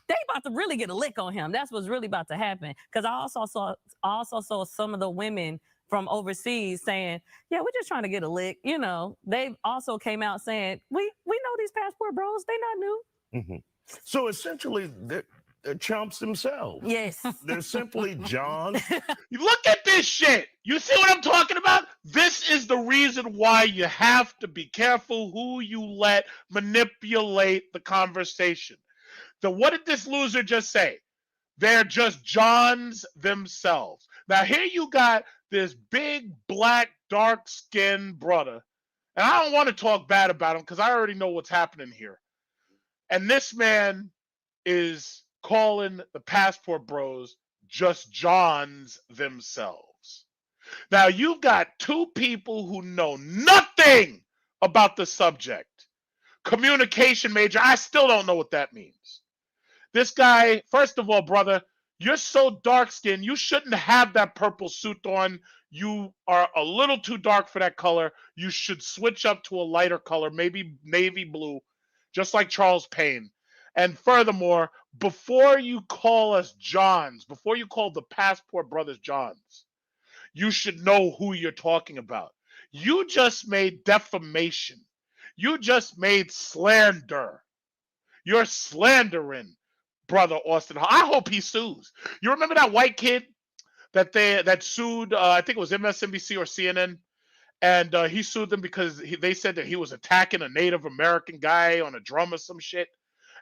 They about to really get a lick on him. That's what's really about to happen. Because I also saw some of the women from overseas saying, yeah, we're just trying to get a lick. You know, they also came out saying, we know these passport bros. They not new. So essentially, they're chumps themselves. Yes. They're simply John. Look at this shit. You see what I'm talking about? This is the reason why you have to be careful who you let manipulate the conversation. So what did this loser just say? They're just Johns themselves. Now here you got this big, black, dark-skinned brother. And I don't want to talk bad about him because I already know what's happening here. And this man is calling the passport bros just Johns themselves. Now you've got two people who know nothing about the subject. Communication major, I still don't know what that means. This guy, first of all, brother, you're so dark-skinned, you shouldn't have that purple suit on. You are a little too dark for that color. You should switch up to a lighter color, maybe navy blue, just like Charles Payne. And furthermore, before you call us Johns, before you call the passport brothers Johns, you should know who you're talking about. You just made defamation. You just made slander. You're slandering brother Austin. I hope he sues. You remember that white kid that sued, I think it was MSNBC or CNN, and he sued them because they said that he was attacking a Native American guy on a drum or some shit,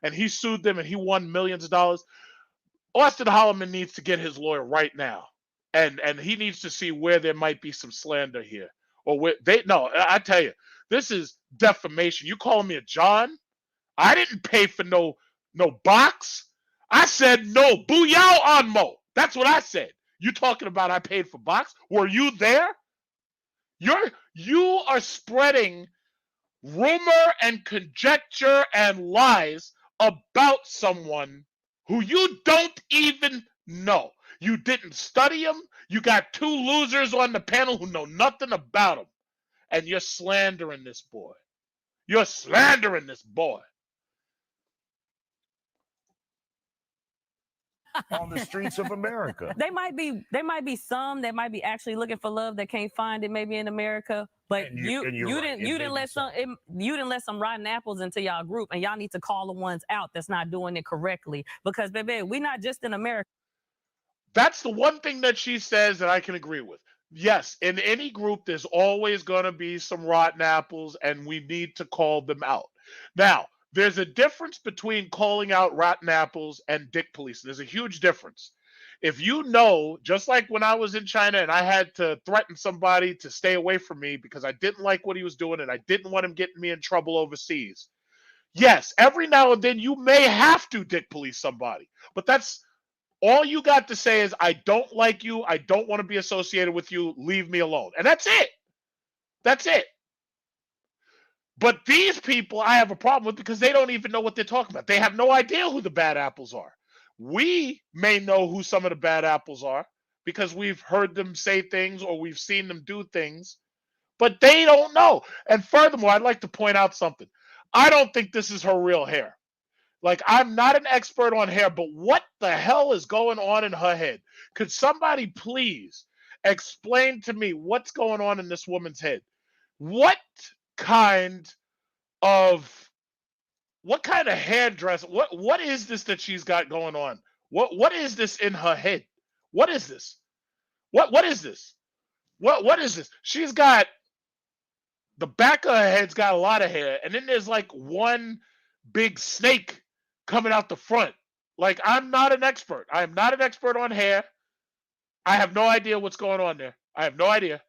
and he sued them and he won millions of dollars. Austin Holloman needs to get his lawyer right now, and he needs to see where there might be some slander here, or where I tell you, this is defamation. You calling me a John? I didn't pay for no box. I said no, booyah on mo. That's what I said. You talking about I paid for box? Were you there? You are spreading rumor and conjecture and lies about someone who you don't even know. You didn't study him. You got two losers on the panel who know nothing about him. And you're slandering this boy. You're slandering this boy. On the streets of America. There might be some that might be actually looking for love that can't find it maybe in America, but you didn't let some rotten apples into y'all group, and y'all need to call the ones out that's not doing it correctly, because baby, we're not just in America. That's the one thing that she says that I can agree with. Yes, in any group, there's always going to be some rotten apples, and we need to call them out. Now, there's a difference between calling out rotten apples and dick police. There's a huge difference. If you know, just like when I was in China and I had to threaten somebody to stay away from me because I didn't like what he was doing and I didn't want him getting me in trouble overseas. Yes, every now and then you may have to dick police somebody, but that's all you got to say is, I don't like you. I don't want to be associated with you. Leave me alone. And that's it. That's it. But these people I have a problem with because they don't even know what they're talking about. They have no idea who the bad apples are. We may know who some of the bad apples are because we've heard them say things or we've seen them do things, but they don't know. And furthermore, I'd like to point out something. I don't think this is her real hair. Like, I'm not an expert on hair, but what the hell is going on in her head? Could somebody please explain to me what's going on in this woman's head? What kind of hairdress? What is this that she's got going on? What is this in her head? What is this? What is this? What is this? She's got the back of her head's got a lot of hair, and then there's like one big snake coming out the front. Like, I'm not an expert. I am not an expert on hair. I have no idea what's going on there. I have no idea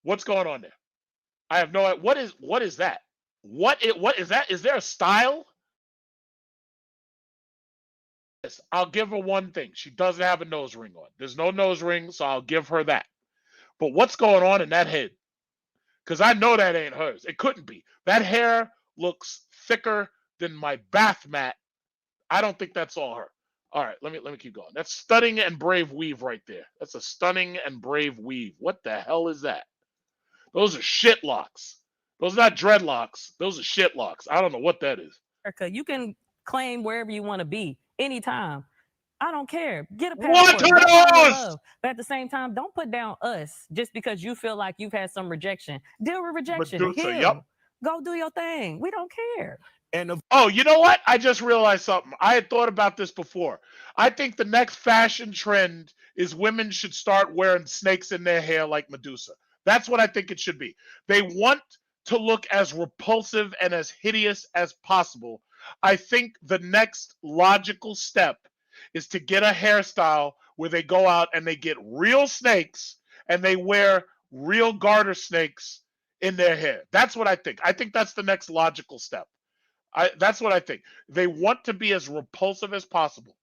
what's going on there. I have no idea. What is that? What is that? Is there a style? Yes, I'll give her one thing. She doesn't have a nose ring on. There's no nose ring, so I'll give her that. But what's going on in that head? Because I know that ain't hers. It couldn't be. That hair looks thicker than my bath mat. I don't think that's all her. All right, let me keep going. That's stunning and brave weave right there. That's a stunning and brave weave. What the hell is that? Those are shit locks. Those are not dreadlocks. Those are shit locks. I don't know what that is. America, you can claim wherever you want to be anytime. I don't care. Get a What passport. are Go find your those? love. But at the same time, don't put down us just because you feel like you've had some rejection. Deal with rejection. Medusa, Heal. yep. Go do your thing. We don't care. And of Oh, you know what? I just realized something. I had thought about this before. I think the next fashion trend is women should start wearing snakes in their hair like Medusa. That's what I think it should be. They want to look as repulsive and as hideous as possible. I think the next logical step is to get a hairstyle where they go out and they get real snakes and they wear real garter snakes in their hair. That's what I think. I think that's the next logical step. That's what I think. They want to be as repulsive as possible.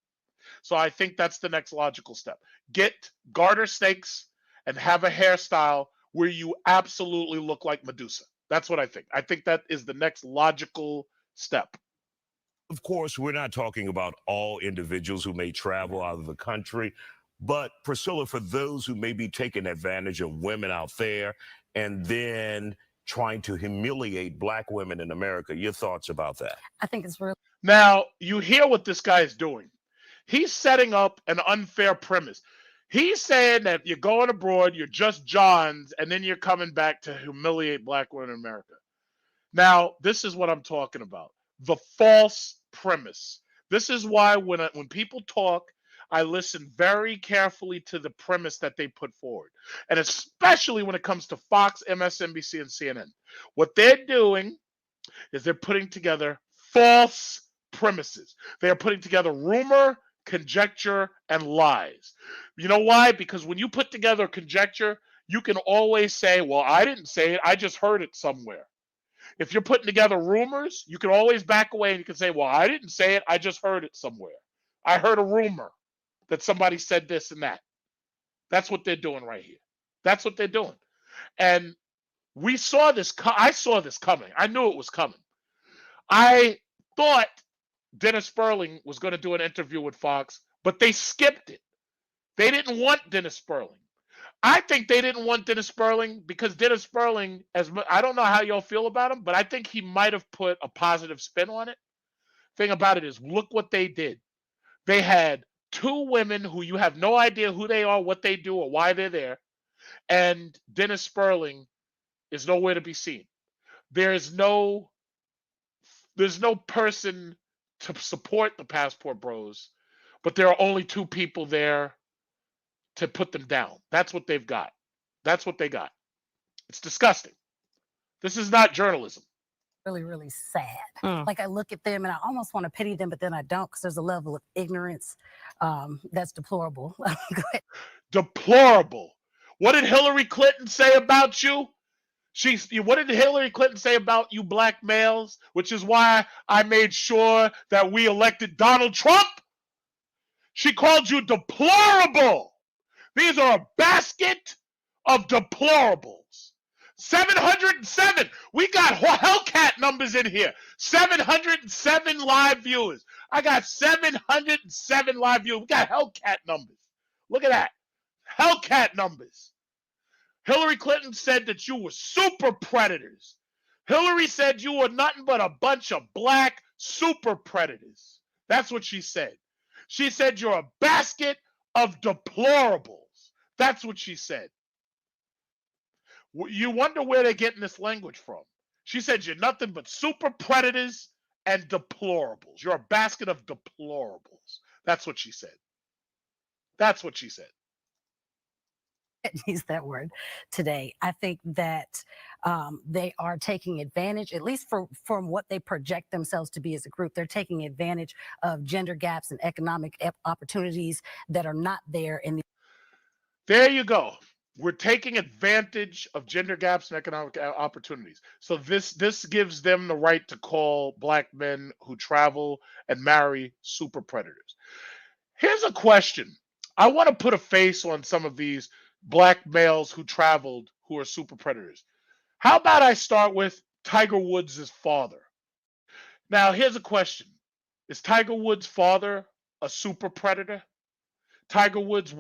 So I think that's the next logical step. Get garter snakes and have a hairstyle where you absolutely look like Medusa. That's what I think. I think that is the next logical step. Of course, we're not talking about all individuals who may travel out of the country, but Priscilla, for those who may be taking advantage of women out there and then trying to humiliate Black women in America, your thoughts about that? I think it's really Now, you hear what this guy is doing. He's setting up an unfair premise. He's saying that you're going abroad, you're just Johns, and then you're coming back to humiliate Black women in America. Now, this is what I'm talking about. The false premise. This is why when people talk, I listen very carefully to the premise that they put forward. And especially when it comes to Fox, MSNBC, and CNN. What they're doing is they're putting together false premises. They are putting together rumor, conjecture, and lies. You know why? Because when you put together conjecture, you can always say, well, I didn't say it, I just heard it somewhere. If you're putting together rumors, you can always back away and you can say, well, I didn't say it, I just heard it somewhere. I heard a rumor that somebody said this and that. That's what they're doing right here. That's what they're doing. And we saw this. I saw this coming. I knew it was coming. I thought Dennis Sperling was going to do an interview with Fox, but they skipped it. They didn't want Dennis Sperling. I think they didn't want Dennis Sperling because Dennis Sperling, I don't know how y'all feel about him, but I think he might have put a positive spin on it. Thing about it is, look what they did. They had two women who you have no idea who they are, what they do, or why they're there, and Dennis Sperling is nowhere to be seen. There's no person to support the Passport Bros, but there are only two people there to put them down. That's what they've got. That's what they got. It's disgusting. This is not journalism. Really, really sad. Mm. Like I look at them and I almost want to pity them, but then I don't because there's a level of ignorance that's deplorable. Go ahead. Deplorable. What did Hillary Clinton say about you? What did Hillary Clinton say about you black males? Which is why I made sure that we elected Donald Trump. She called you deplorable. These are a basket of deplorables. 707. We got Hellcat numbers in here. 707 live viewers. I got 707 live viewers. We got Hellcat numbers. Look at that. Hellcat numbers. Hillary Clinton said that you were super predators. Hillary said you were nothing but a bunch of black super predators. That's what she said. She said you're a basket of deplorables. That's what she said. You wonder where they're getting this language from. She said you're nothing but super predators and deplorables. You're a basket of deplorables. That's what she said. That's what she said. Use that word today. I think that they are taking advantage, at least from what they project themselves to be as a group. They're taking advantage of gender gaps and economic opportunities that are not there in the. There you go. We're taking advantage of gender gaps and economic opportunities. So this gives them the right to call black men who travel and marry super predators. Here's a question. I want to put a face on some of these black males who traveled who are super predators. How about I start with Tiger Woods' father? Now, here's a question. Is Tiger Woods' father a super predator? Tiger Woods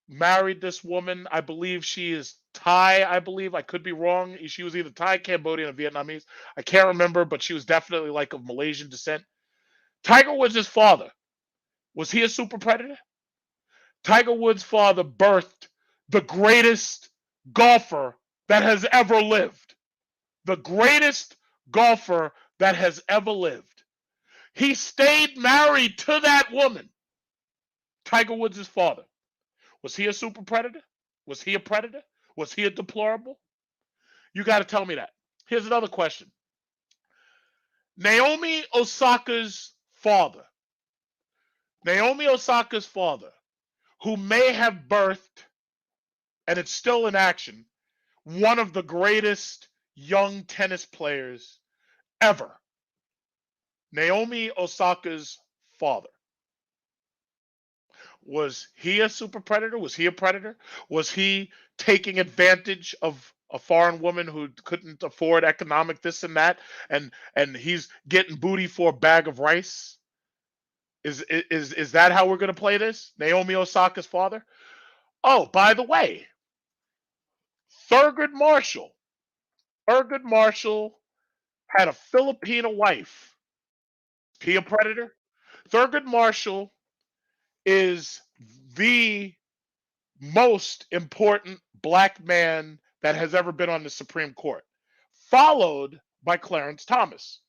married this woman. I believe she is Thai, I believe. I could be wrong. She was either Thai, Cambodian, or Vietnamese. I can't remember, but she was definitely like of Malaysian descent. Tiger Woods' father, was he a super predator? Tiger Woods' father birthed the greatest golfer that has ever lived. The greatest golfer that has ever lived. He stayed married to that woman. Tiger Woods' father. Was he a super predator? Was he a predator? Was he a deplorable? You got to tell me that. Here's another question. Naomi Osaka's father. Naomi Osaka's father, who may have birthed, and it's still in action, one of the greatest young tennis players ever. Naomi Osaka's father. Was he a super predator? Was he a predator? Was he taking advantage of a foreign woman who couldn't afford economic this and that, and he's getting booty for a bag of rice? Is that how we're going to play this? Naomi Osaka's father? Oh, by the way, Thurgood Marshall. Thurgood Marshall had a Filipino wife. Is he a predator? Thurgood Marshall is the most important black man that has ever been on the Supreme Court, followed by Clarence Thomas.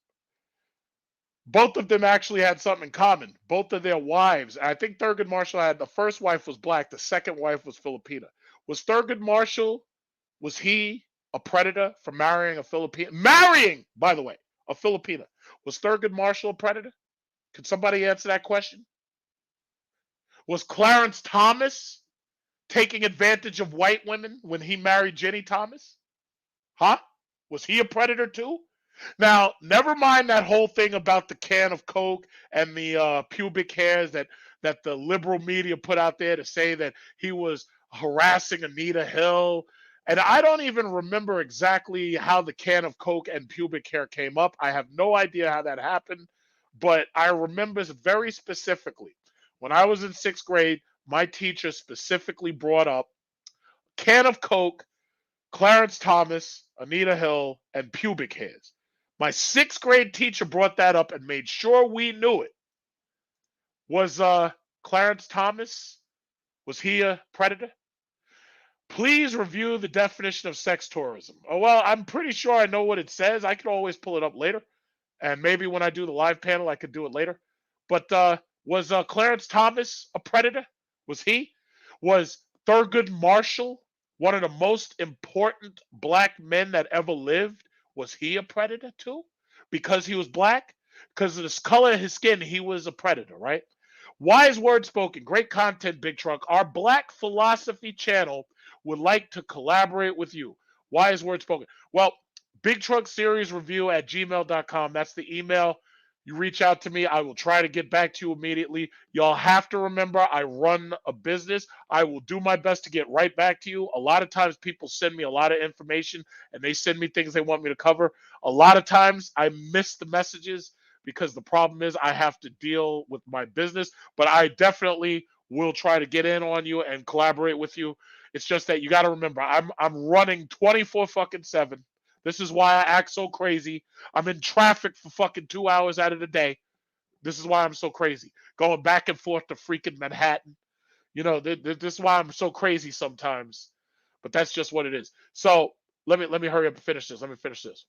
Both of them actually had something in common. Both of their wives, I think Thurgood Marshall had, the first wife was black, the second wife was Filipina. Was Thurgood Marshall, was he a predator for marrying a Filipina? Marrying, by the way, a Filipina. Was Thurgood Marshall a predator? Could somebody answer that question? Was Clarence Thomas taking advantage of white women when he married Jenny Thomas? Huh? Was he a predator too? Now, never mind that whole thing about the can of Coke and the pubic hairs that the liberal media put out there to say that he was harassing Anita Hill. And I don't even remember exactly how the can of Coke and pubic hair came up. I have no idea how that happened, but I remember very specifically when I was in 6th grade, my teacher specifically brought up can of Coke, Clarence Thomas, Anita Hill, and pubic hairs. My 6th grade teacher brought that up and made sure we knew it. Was Clarence Thomas, was he a predator? Please review the definition of sex tourism. Oh, well, I'm pretty sure I know what it says. I can always pull it up later. And maybe when I do the live panel, I could do it later. But was Clarence Thomas a predator? Was he? Was Thurgood Marshall one of the most important black men that ever lived, was he a predator too? Because he was black? Because of the color of his skin, he was a predator, right? Wise word spoken. Great content, Big Truck. Our Black Philosophy channel would like to collaborate with you. Wise word spoken. Well, Big Truck Series Review at gmail.com. That's the email. You reach out to me. I will try to get back to you immediately. Y'all have to remember, I run a business. I will do my best to get right back to you. A lot of times people send me a lot of information and they send me things they want me to cover. A lot of times I miss the messages because the problem is I have to deal with my business, but I definitely will try to get in on you and collaborate with you. It's just that you got to remember, I'm running 24 fucking 7. This is why I act so crazy. I'm in traffic for fucking 2 hours out of the day. This is why I'm so crazy. Going back and forth to freaking Manhattan. You know, this is why I'm so crazy sometimes. But that's just what it is. So let me hurry up and finish this. Let me finish this.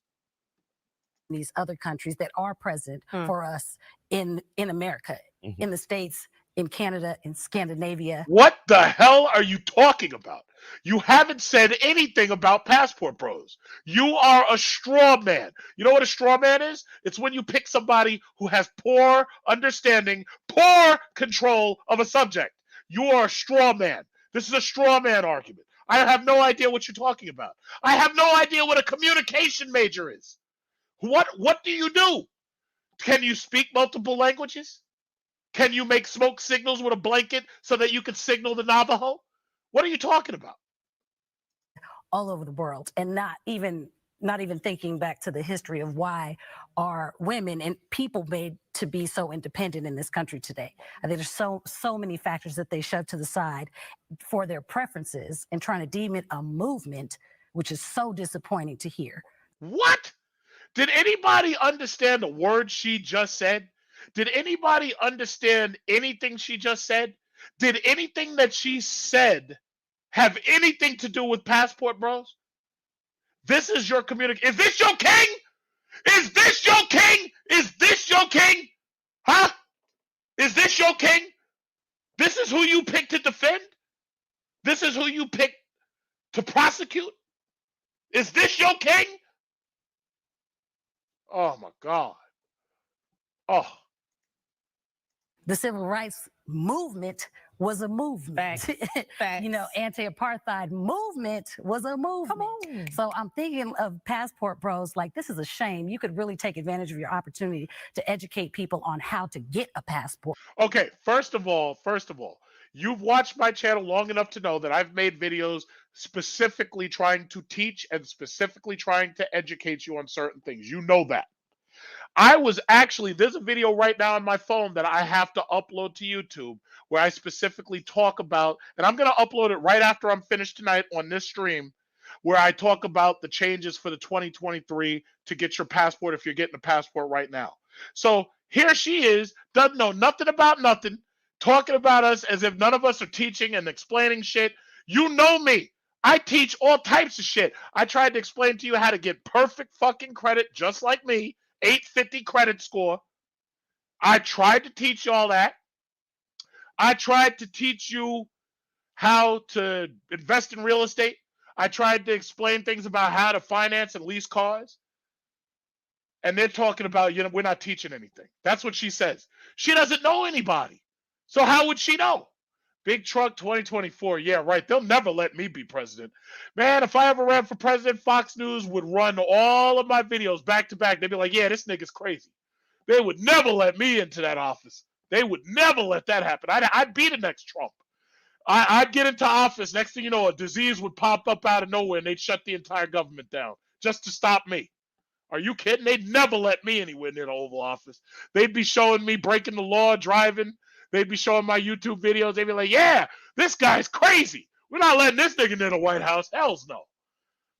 These other countries that are present for us in America, in the States, in Canada, in Scandinavia. What the hell are you talking about? You haven't said anything about Passport Bros. You are a straw man. You know what a straw man is? It's when you pick somebody who has poor understanding, poor control of a subject. You are a straw man. This is a straw man argument. I have no idea what you're talking about. I have no idea what a communication major is. What do you do? Can you speak multiple languages? Can you make smoke signals with a blanket so that you can signal the Navajo? What are you talking about? All over the world, and not even thinking back to the history of why are women and people made to be so independent in this country today. I think there's so many factors that they shove to the side for their preferences and trying to deem it a movement, which is so disappointing to hear. What? Did anybody understand the word she just said? Did anybody understand anything she just said? Did anything that she said have anything to do with Passport Bros? This is your communication. Is this your king? Is this your king? Is this your king? Huh? Is this your king? This is who you picked to defend? This is who you picked to prosecute? Is this your king? Oh my God. Oh. The civil rights movement was a movement. Facts. You know, anti-apartheid movement was a movement. Come on. So I'm thinking of Passport Bros like, this is a shame. You could really take advantage of your opportunity to educate people on how to get a passport. Okay, first of all, you've watched my channel long enough to know that I've made videos specifically trying to teach and specifically trying to educate you on certain things. You know that. There's a video right now on my phone that I have to upload to YouTube where I specifically talk about, and I'm going to upload it right after I'm finished tonight on this stream, where I talk about the changes for the 2023 to get your passport if you're getting a passport right now. So here she is, doesn't know nothing about nothing, talking about us as if none of us are teaching and explaining shit. You know me. I teach all types of shit. I tried to explain to you how to get perfect fucking credit just like me. 850 credit score. I tried to teach you all that. I tried to teach you how to invest in real estate. I tried to explain things about how to finance and lease cars. And they're talking about, we're not teaching anything. That's what she says. She doesn't know anybody. So how would she know? Big Truck 2024. Yeah, right. They'll never let me be president. Man, if I ever ran for president, Fox News would run all of my videos back to back. They'd be like, yeah, this nigga's crazy. They would never let me into that office. They would never let that happen. I'd be the next Trump. I'd get into office. Next thing you know, a disease would pop up out of nowhere and they'd shut the entire government down just to stop me. Are you kidding? They'd never let me anywhere near the Oval Office. They'd be showing me breaking the law, driving. They'd be showing my YouTube videos. They'd be like, yeah, this guy's crazy. We're not letting this nigga near the White House. Hells no.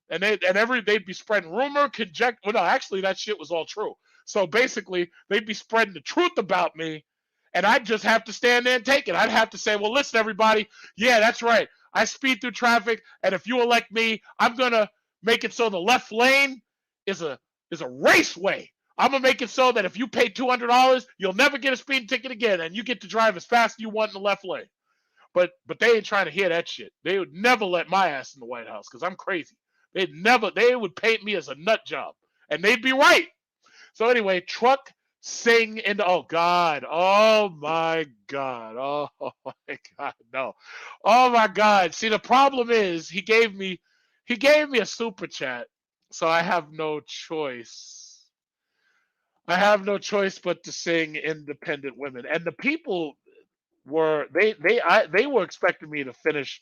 And they'd be spreading rumor, conjecture. Well, no, actually, that shit was all true. So basically, they'd be spreading the truth about me, and I'd just have to stand there and take it. I'd have to say, well, listen, everybody. Yeah, that's right. I speed through traffic, and if you elect me, I'm going to make it so the left lane is a raceway. I'm going to make it so that if you pay $200, you'll never get a speeding ticket again, and you get to drive as fast as you want in the left lane. But they ain't trying to hear that shit. They would never let my ass in the White House because I'm crazy. They would paint me as a nut job. And they'd be right. So anyway, truck sing into, oh my God, no, oh my God. See, the problem is he gave me a super chat, so I have no choice. I have no choice but to sing Independent Women, and the people were they were expecting me to finish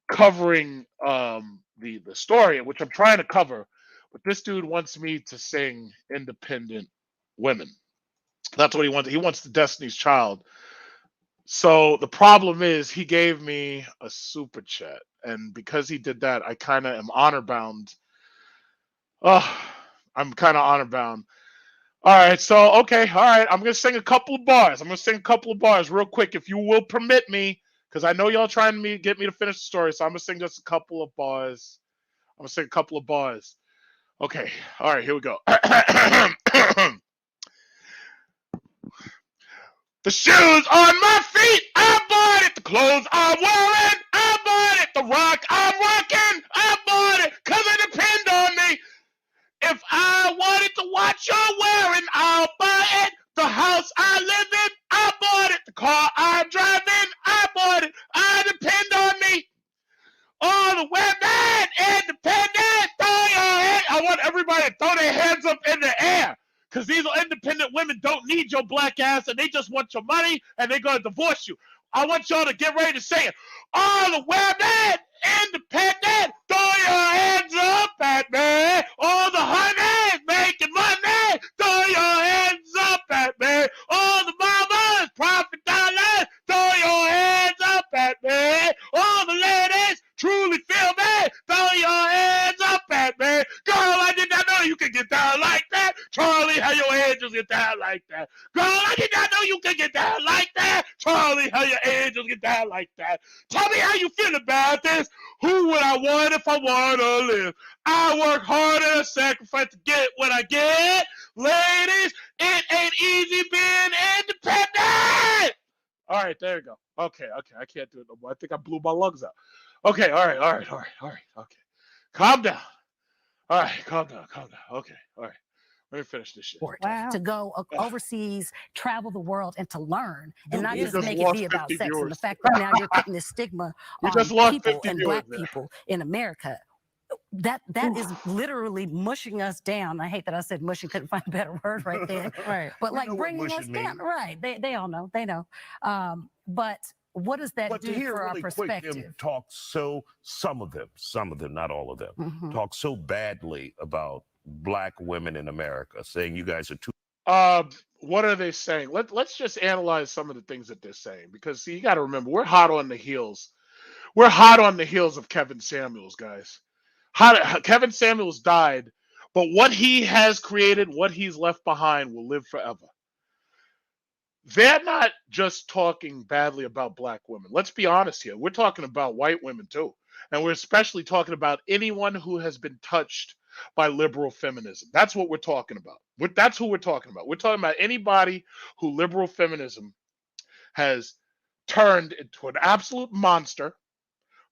covering the story, which I'm trying to cover, but this dude wants me to sing Independent Women. That's what he wants. He wants the Destiny's Child. So the problem is he gave me a super chat, and because he did that, I kind of am honor bound. Oh, I'm kind of honor bound. All right, so okay, all right. I'm gonna sing a couple of bars. I'm gonna sing a couple of bars real quick, if you will permit me, because I know y'all trying to get me to finish the story. So I'm gonna sing just a couple of bars. I'm gonna sing a couple of bars. Okay, all right, here we go. The shoes on my feet, I bought it. The clothes I'm wearing, I bought it. The rock I'm rocking, I bought it. Cause it depend on me. If I wanted to watch you're wearing, I'll buy it. The house I live in, I bought it. The car I'm driving, I bought it. I depend on me. All the women independent, throw your head. I want everybody to throw their hands up in the air. Because these independent women don't need your black ass and they just want your money and they're going to divorce you. I want y'all to get ready to say it. All the women independent, throw your hands up at me. All the honeys making money, throw your hands up at me. All the mamas, profit dollars, throw your hands up at me. All the ladies truly feel me, throw your hands up at me. Girl, I did not know you could get down like that. Charlie, how your angels get down like that. Girl, I did not know you could get down like that. Charlie, how your angels get down like that. Tell me how you feel about this. Who would I want if I want to live? I work hard and I sacrifice to get what I get. Ladies, it ain't easy being independent. All right, there you go. Okay, I can't do it no more. I think I blew my lungs out. Okay, all right, okay. Calm down. All right, calm down. Okay, all right. Let me finish this shit. Wow. To go overseas, travel the world, and to learn, and not You just just make it lost be about 50 sex. And the viewers. fact that now you're putting this stigma You on just lost people 50 and viewers black there. people in America. That is literally mushing us down. I hate that I said mushing, couldn't find a better word right then. Right. But We like know what bringing mushing us down. means. Right. They all know. They know. But what does that But to do hear for our really quick perspective? them talk some of them, not all of them, Mhm. talk so badly about black women in America, saying you guys are too. What are they saying? Let's just analyze some of the things that they're saying, because see, you got to remember, we're hot on the heels. We're hot on the heels of Kevin Samuels, guys. Kevin Samuels died, but what he has created, what he's left behind, will live forever. They're not just talking badly about black women. Let's be honest here. We're talking about white women too. And we're especially talking about anyone who has been touched by liberal feminism. That's what we're talking about. That's who we're talking about. We're talking about anybody who liberal feminism has turned into an absolute monster,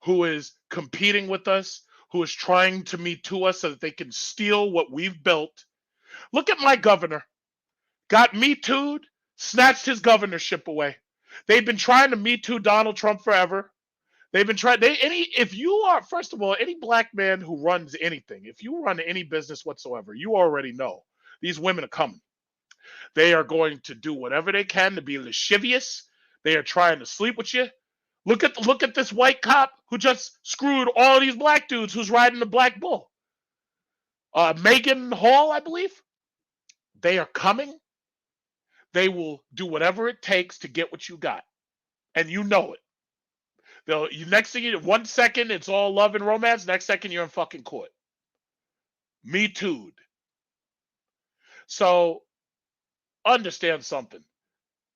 who is competing with us, who is trying to me to us so that they can steal what we've built. Look at my governor. Got me too'd, snatched his governorship away. They've been trying to me too Donald Trump forever. They've been trying. If you are, first of all, any black man who runs anything, if you run any business whatsoever, you already know these women are coming. They are going to do whatever they can to be lascivious. They are trying to sleep with you. Look at this white cop who just screwed all these black dudes who's riding the black bull. Megan Hall, I believe. They are coming. They will do whatever it takes to get what you got, and you know it. Next thing you, 1 second it's all love and romance. Next second you're in fucking court. Me too'd. So understand something.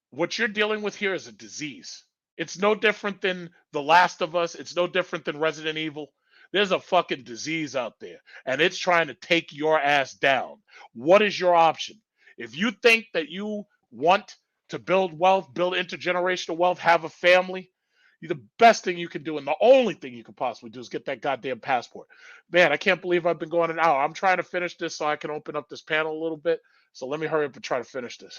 What you're dealing with here is a disease. It's no different than The Last of Us. It's no different than Resident Evil. There's a fucking disease out there, and it's trying to take your ass down. What is your option? If you think that you want to build wealth, build intergenerational wealth, have a family, The best thing you can do, and the only thing you can possibly do, is get that goddamn passport. Man, I can't believe I've been going an hour. I'm trying to finish this so I can open up this panel a little bit. So let me hurry up and try to finish this.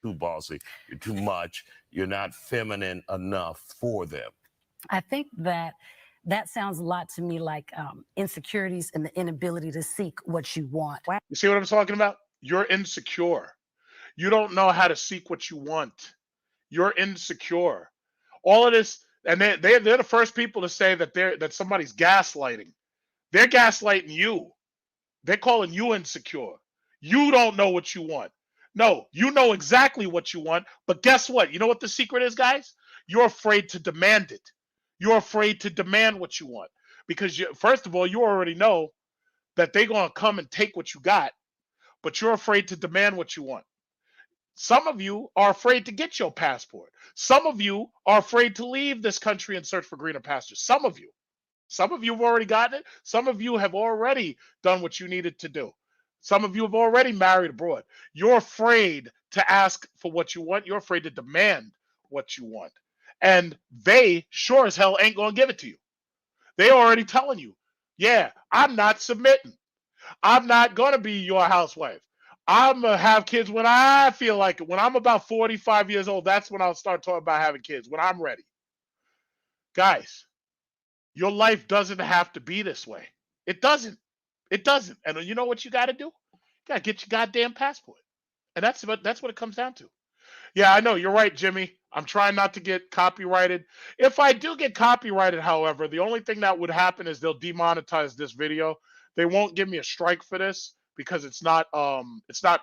Too bossy. You're too much. You're not feminine enough for them. I think that sounds a lot to me like insecurities and the inability to seek what you want. You see what I'm talking about? You're insecure. You don't know how to seek what you want. You're insecure. All of this, and they're the first people to say that somebody's gaslighting. They're gaslighting you. They're calling you insecure. You don't know what you want. No, you know exactly what you want, but guess what? You know what the secret is, guys? You're afraid to demand it. You're afraid to demand what you want because first of all, you already know that they're going to come and take what you got, but you're afraid to demand what you want. Some of you are afraid to get your passport. Some of you are afraid to leave this country and search for greener pastures. Some of you have already gotten it. Some of you have already done what you needed to do. Some of you have already married abroad. You're afraid to ask for what you want. You're afraid to demand what you want. And they sure as hell ain't going to give it to you. They're already telling you, yeah, I'm not submitting. I'm not going to be your housewife. I'm going to have kids when I feel like it. When I'm about 45 years old, that's when I'll start talking about having kids, when I'm ready. Guys, your life doesn't have to be this way. It doesn't. It doesn't. And you know what you got to do? You got to get your goddamn passport. And that's what it comes down to. Yeah, I know. You're right, Jimmy. I'm trying not to get copyrighted. If I do get copyrighted, however, the only thing that would happen is they'll demonetize this video. They won't give me a strike for this because it's not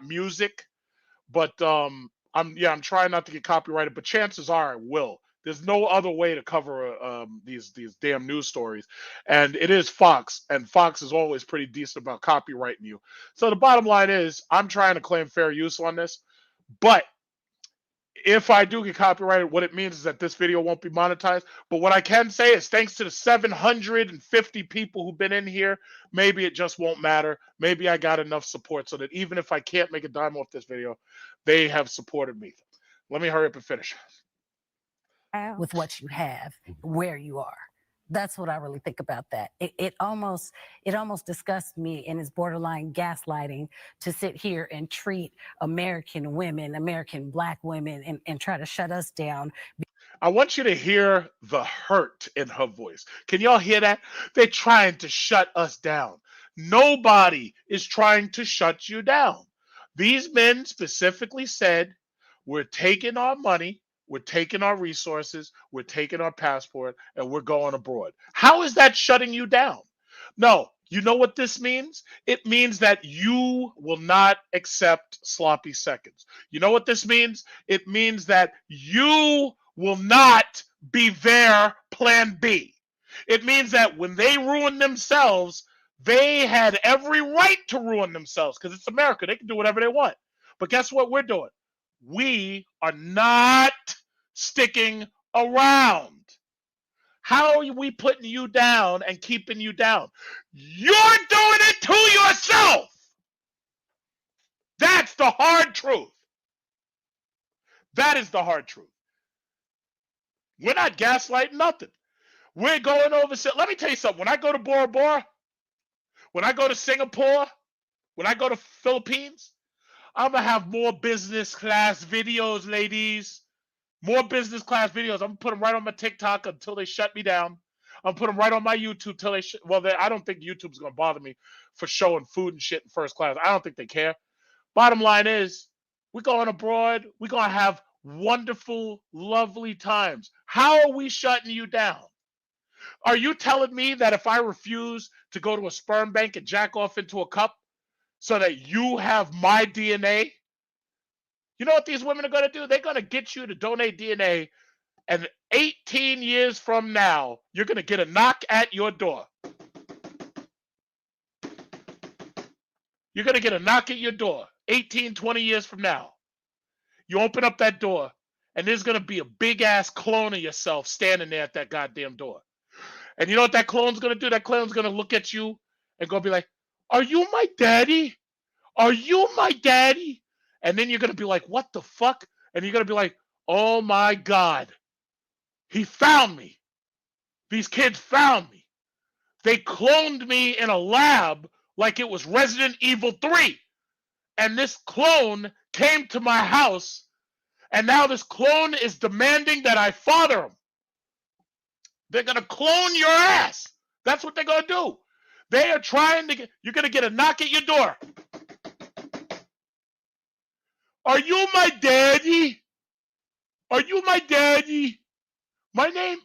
music. But I'm trying not to get copyrighted, but chances are I will. There's no other way to cover these damn news stories, and it is Fox, and Fox is always pretty decent about copyrighting you. So the bottom line is, I'm trying to claim fair use on this, but if I do get copyrighted, what it means is that this video won't be monetized. But what I can say is thanks to the 750 people who've been in here, maybe it just won't matter. Maybe I got enough support so that even if I can't make a dime off this video, they have supported me. Let me hurry up and finish. With what you have, where you are. That's what I really think about that. It almost disgusts me and is borderline gaslighting to sit here and treat American women, American Black women, and try to shut us down. I want you to hear the hurt in her voice. Can y'all hear that? They're trying to shut us down. Nobody is trying to shut you down. These men specifically said, we're taking our money, we're taking our resources, we're taking our passport, and we're going abroad. How is that shutting you down? No, you know what this means? It means that you will not accept sloppy seconds. You know what this means? It means that you will not be their plan B. It means that when they ruin themselves, they had every right to ruin themselves because it's America. They can do whatever they want. But guess what we're doing? We are not sticking around. How are we putting you down and keeping you down? You're doing it to yourself. That's the hard truth. That is the hard truth. We're not gaslighting nothing. We're going over. Let me tell you something. When I go to Bora Bora, when I go to Singapore, when I go to Philippines, I'm going to have more business class videos, ladies. More business class videos. I'm going to put them right on my TikTok until they shut me down. I'm going to put them right on my YouTube till they I don't think YouTube's going to bother me for showing food and shit in first class. I don't think they care. Bottom line is, we're going abroad. We're going to have wonderful, lovely times. How are we shutting you down? Are you telling me that if I refuse to go to a sperm bank and jack off into a cup so that you have my DNA? You know what these women are going to do? They're going to get you to donate DNA, and 18 years from now, you're going to get a knock at your door. You're going to get a knock at your door 18, 20 years from now. You open up that door, and there's going to be a big-ass clone of yourself standing there at that goddamn door. And you know what that clone's going to do? That clone's going to look at you and go be like, are you my daddy? Are you my daddy? And then you're going to be like, what the fuck? And you're going to be like, oh my God. He found me. These kids found me. They cloned me in a lab like it was Resident Evil 3. And this clone came to my house, and now this clone is demanding that I father him. They're going to clone your ass. That's what they're going to do. They are trying to get, you're going to get a knock at your door. Are you my daddy? Are you my daddy? My name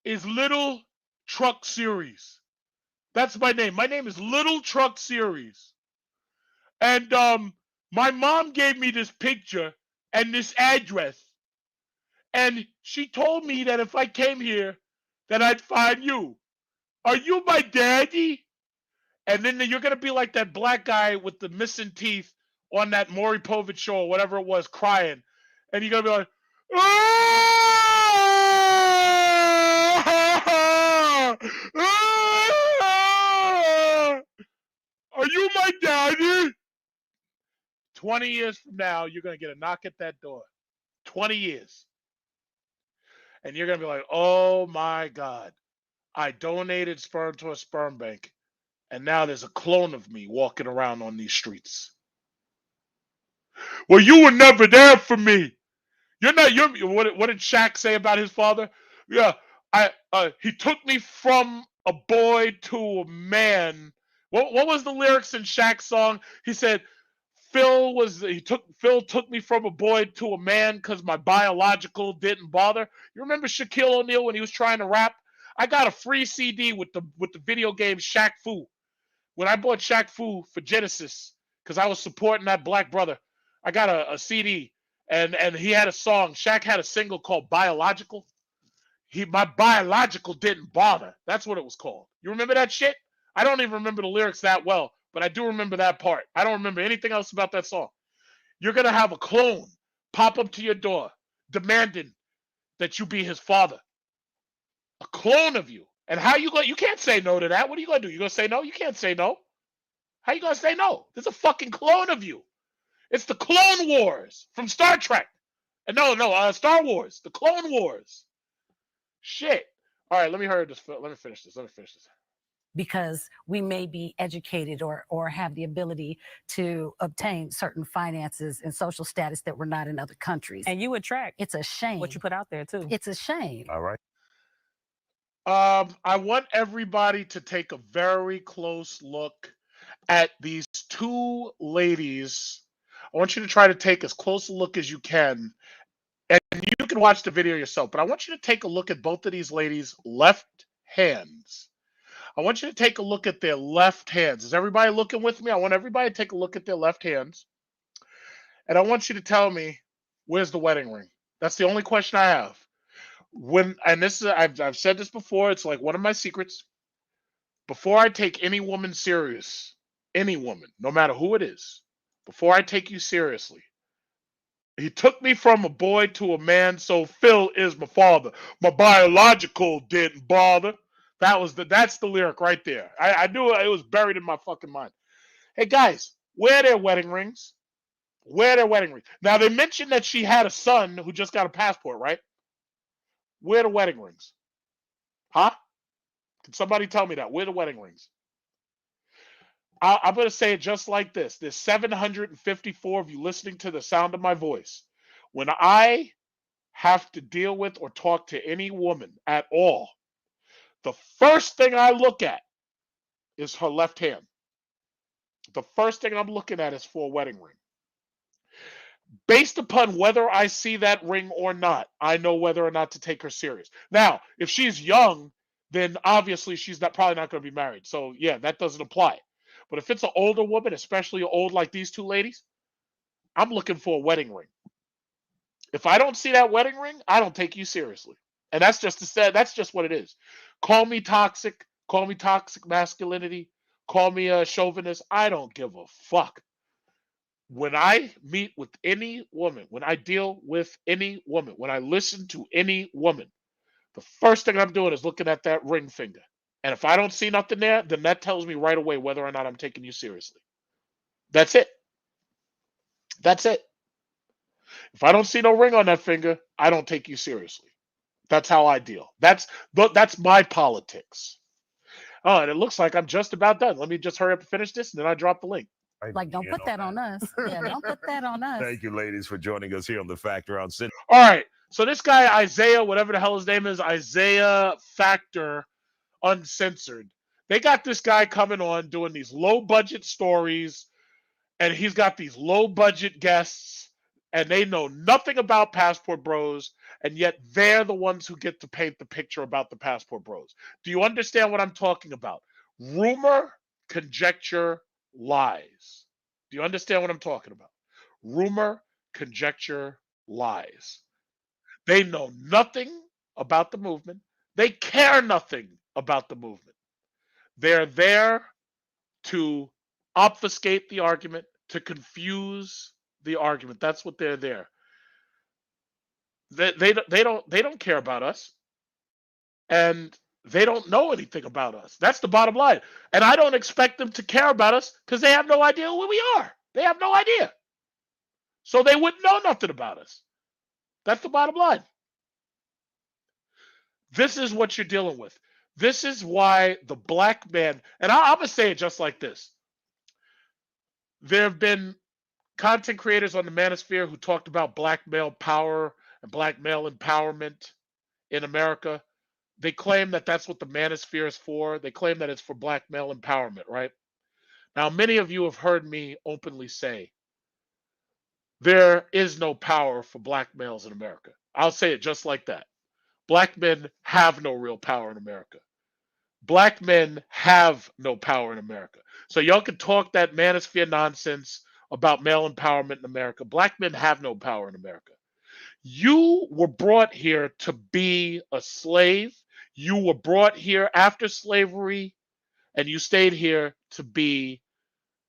is Little Truck Series. That's my name. My name is Little Truck Series. And my mom gave me this picture and this address. And she told me that if I came here, that I'd find you. Are you my daddy? And then you're going to be like that black guy with the missing teeth on that Maury Povich show or whatever it was, crying. And you're going to be like, "Ah! Ah! Are you my daddy?" 20 years from now, you're going to get a knock at that door. 20 years. And you're going to be like, oh my God, I donated sperm to a sperm bank. And now there's a clone of me walking around on these streets. Well, you were never there for me. What did Shaq say about his father? Yeah, he took me from a boy to a man. What was the lyrics in Shaq's song? He said, Phil took me from a boy to a man because my biological didn't bother. You remember Shaquille O'Neal when he was trying to rap? I got a free CD with the video game Shaq Fu. When I bought Shaq Fu for Genesis, because I was supporting that black brother, I got a CD and he had a song. Shaq had a single called Biological. My biological didn't bother. That's what it was called. You remember that shit? I don't even remember the lyrics that well, but I do remember that part. I don't remember anything else about that song. You're going to have a clone pop up to your door demanding that you be his father. A clone of you. And how you can't say no to that. What are you going to do? You going to say no? You can't say no. How you going to say no? There's a fucking clone of you. It's the Clone Wars from Star Trek. Star Wars. The Clone Wars. Shit. All right, let me finish this. Because we may be educated or have the ability to obtain certain finances and social status that we're not in other countries. And you attract It's a shame. what you put out there too. It's a shame. All right. I want everybody to take a very close look at these two ladies. I want you to try to take as close a look as you can. And you can watch the video yourself, but I want you to take a look at both of these ladies' left hands. I want you to take a look at their left hands. Is everybody looking with me? I want everybody to take a look at their left hands. And I want you to tell me, where's the wedding ring? That's the only question I have. I've said this before, it's like one of my secrets. Before I take any woman serious, any woman, no matter who it is, before I take you seriously, he took me from a boy to a man, so Phil is my father. My biological didn't bother. That's the lyric right there. I knew it was buried in my fucking mind. Hey guys, wear their wedding rings. Wear their wedding rings. Now they mentioned that she had a son who just got a passport, right? Wear the wedding rings. Huh? Can somebody tell me that? Wear the wedding rings. I'm going to say it just like this. There's 754 of you listening to the sound of my voice. When I have to deal with or talk to any woman at all, the first thing I look at is her left hand. The first thing I'm looking at is for a wedding ring. Based upon whether I see that ring or not, I know whether or not to take her serious. Now, if she's young, then obviously she's probably not going to be married. So yeah, that doesn't apply. But if it's an older woman, especially old like these two ladies, I'm looking for a wedding ring. If I don't see that wedding ring, I don't take you seriously. And that's just what it is. Call me toxic masculinity, call me a chauvinist. I don't give a fuck. When I meet with any woman, when I deal with any woman, when I listen to any woman, the first thing I'm doing is looking at that ring finger. And if I don't see nothing there, then that tells me right away whether or not I'm taking you seriously. That's it. That's it. If I don't see no ring on that finger, I don't take you seriously. That's how I deal. That's my politics. Oh, and it looks like I'm just about done. Let me just hurry up and finish this, and then I drop the link. Like, don't put that on us. Yeah, don't put that on us. Thank you, ladies, for joining us here on the Factor on Sin. All right. So this guy, Isaiah, whatever the hell his name is, Isaiah Factor Uncensored. They got this guy coming on doing these low budget stories, and he's got these low budget guests, and they know nothing about Passport Bros, and yet they're the ones who get to paint the picture about the Passport Bros. Do you understand what I'm talking about? Rumor, conjecture, lies. Do you understand what I'm talking about? Rumor, conjecture, lies. They know nothing about the movement. They care nothing about the movement. They're there to obfuscate the argument, to confuse the argument. That's what they're there. They don't care about us, and they don't know anything about us. That's the bottom line. And I don't expect them to care about us because they have no idea who we are. They have no idea. So they wouldn't know nothing about us. That's the bottom line. This is what you're dealing with. This is why the black man, and I'm going to say it just like this. There have been content creators on the Manosphere who talked about black male power and black male empowerment in America. They claim that that's what the Manosphere is for. They claim that it's for black male empowerment, right? Now, many of you have heard me openly say there is no power for black males in America. I'll say it just like that. Black men have no real power in America. Black men have no power in America. So y'all can talk that Manosphere nonsense about male empowerment in America. Black men have no power in America. You were brought here to be a slave. You were brought here after slavery, and you stayed here to be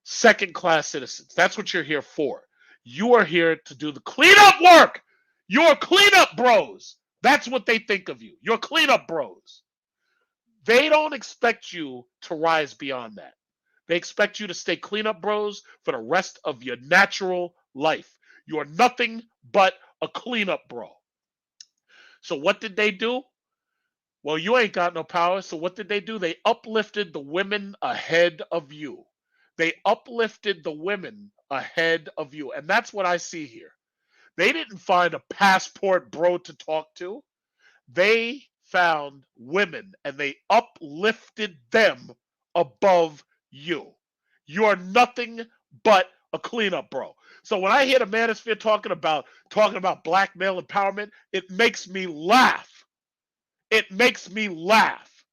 second-class citizens. That's what you're here for. You are here to do the cleanup work. You're cleanup bros. That's what they think of you. You're cleanup bros. They don't expect you to rise beyond that. They expect you to stay cleanup bros for the rest of your natural life. You are nothing but a cleanup bro. So what did they do? Well, you ain't got no power. So what did they do? They uplifted the women ahead of you. They uplifted the women ahead of you. And that's what I see here. They didn't find a passport bro to talk to. They found women and they uplifted them above you. You're nothing but a cleanup bro. So when I hear the Manosphere talking about black male empowerment, it makes me laugh. It makes me laugh.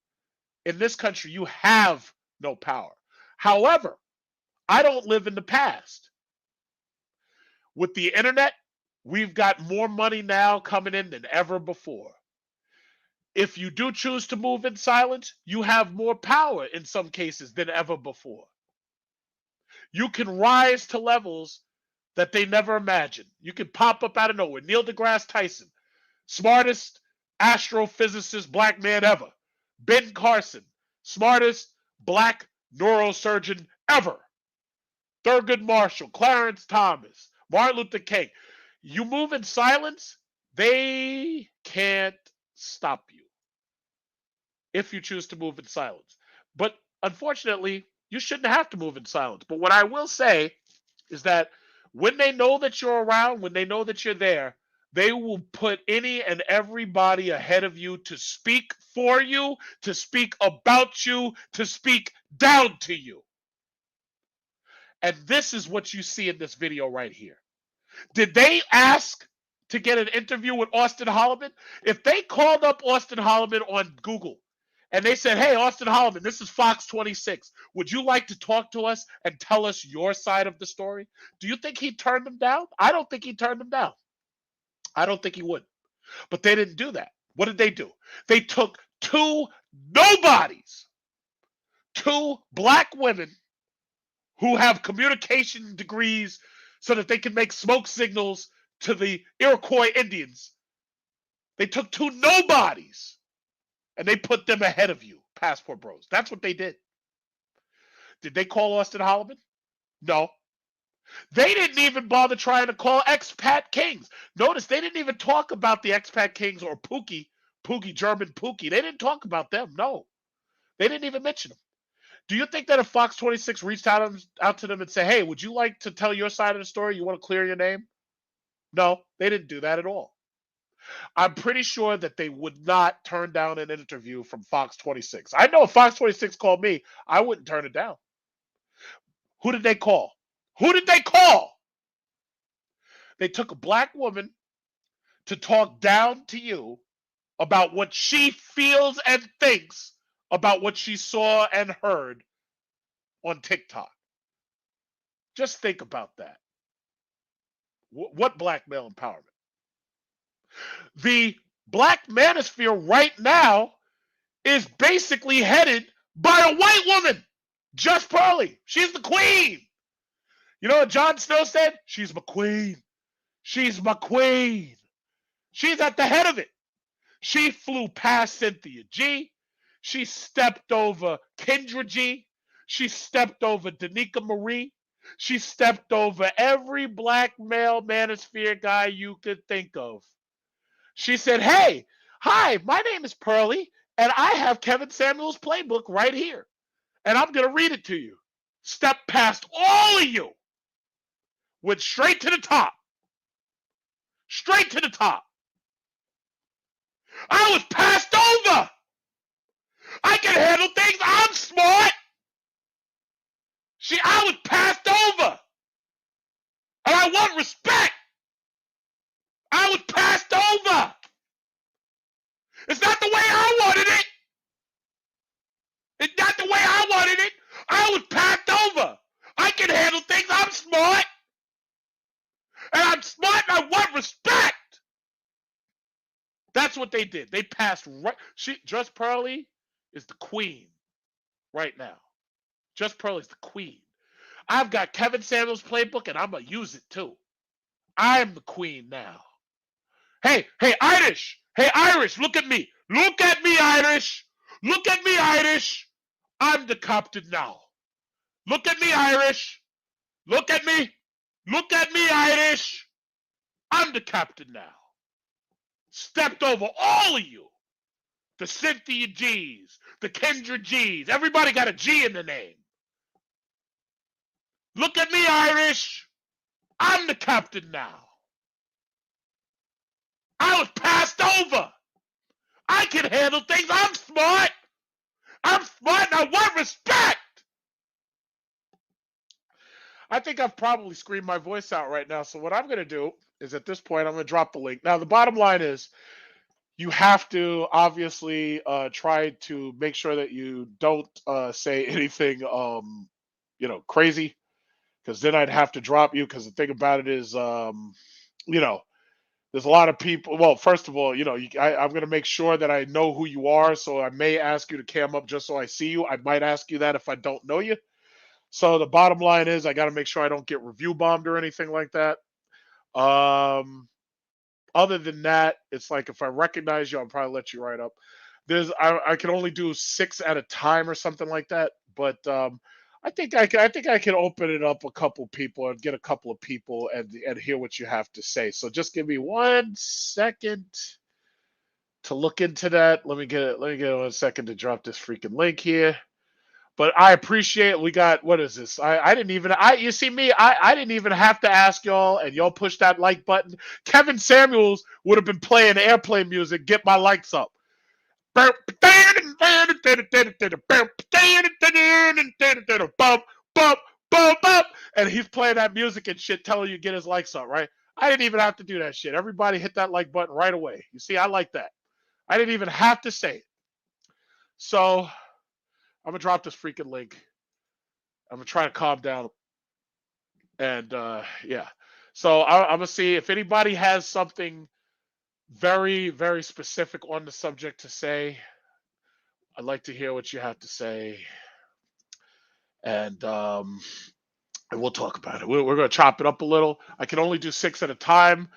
In this country, you have no power. However, I don't live in the past. With the internet, we've got more money now coming in than ever before. If you do choose to move in silence, you have more power in some cases than ever before. You can rise to levels that they never imagined. You can pop up out of nowhere. Neil deGrasse Tyson, smartest astrophysicist black man ever. Ben Carson, smartest black neurosurgeon ever. Thurgood Marshall, Clarence Thomas, Martin Luther King. You move in silence, they can't stop you if you choose to move in silence. But unfortunately, you shouldn't have to move in silence. But what I will say is that when they know that you're around, when they know that you're there, they will put any and everybody ahead of you to speak for you, to speak about you, to speak down to you. And this is what you see in this video right here. Did they ask to get an interview with Austin Holloman? If they called up Austin Holloman on Google and they said, hey, Austin Holloman, this is Fox 26. Would you like to talk to us and tell us your side of the story? Do you think he turned them down? I don't think he turned them down. I don't think he would. But they didn't do that. What did they do? They took two nobodies, two black women who have communication degrees so that they can make smoke signals to the Iroquois Indians. They took two nobodies and they put them ahead of you, Passport Bros. That's what they did. Did they call Austin Holloman? No. They didn't even bother trying to call expat kings. Notice they didn't even talk about the expat kings or Pookie, German Pookie. They didn't talk about them. No, they didn't even mention them. Do you think that if Fox 26 reached out to them and said, hey, would you like to tell your side of the story? You want to clear your name? No, they didn't do that at all. I'm pretty sure that they would not turn down an interview from Fox 26. I know if Fox 26 called me, I wouldn't turn it down. Who did they call? Who did they call? They took a black woman to talk down to you about what she feels and thinks about what she saw and heard on TikTok. Just think about that. What black male empowerment? The black manosphere right now is basically headed by a white woman, Just Pearly. She's the queen. You know what Jon Snow said? She's my queen. She's my queen. She's at the head of it. She flew past Cynthia G. She stepped over Kendra G. She stepped over Danica Marie. She stepped over every black male manosphere guy you could think of. She said, hey, hi, my name is Pearly, and I have Kevin Samuels' playbook right here. And I'm going to read it to you. Step past all of you. Went straight to the top. Straight to the top. I was passed over. I can handle things. I'm smart. I was passed over. And I want respect. I was passed over. It's not the way I wanted it. It's not the way I wanted it. I was passed over. I can handle things. I'm smart. And I'm smart and I want respect. That's what they did. They passed right. Just Pearly is the queen right now. Just Pearly is the queen. I've got Kevin Samuels' playbook and I'm going to use it too. I'm the queen now. Hey, Irish. Hey, Irish, look at me. Look at me, Irish. Look at me, Irish. I'm the captain now. Look at me, Irish. Look at me. Look at me, Irish. I'm the captain now. Stepped over all of you. The Cynthia G's, the Kendra G's. Everybody got a G in the name. Look at me, Irish. I'm the captain now. I was passed over. I can handle things. I'm smart. I'm smart and I want respect. I think I've probably screamed my voice out right now. So what I'm going to do is at this point, I'm going to drop the link. Now, the bottom line is you have to obviously try to make sure that you don't say anything, crazy, because then I'd have to drop you. Because the thing about it is, there's a lot of people. Well, first of all, I'm going to make sure that I know who you are. So I may ask you to cam up just so I see you. I might ask you that if I don't know you. So the bottom line is I got to make sure I don't get review bombed or anything like that. Other than that, it's like if I recognize you, I'll probably let you right up. I can only do 6 at a time or something like that. But I think I can open it up a couple people and get a couple of people and hear what you have to say. So just give me 1 second to look into that. Let me get 1 second to drop this freaking link here. But I appreciate we got, what is this? I didn't even, you see me, I didn't even have to ask y'all, and y'all push that like button. Kevin Samuels would have been playing airplane music, get my likes up. And he's playing that music and shit, telling you to get his likes up, right? I didn't even have to do that shit. Everybody hit that like button right away. You see, I like that. I didn't even have to say it. So I'm gonna drop this freaking link. I'm gonna try to calm down. And yeah. So I'm gonna see if anybody has something very, very specific on the subject to say. I'd like to hear what you have to say. And we'll talk about it. We're gonna chop it up a little. I can only do 6 at a time.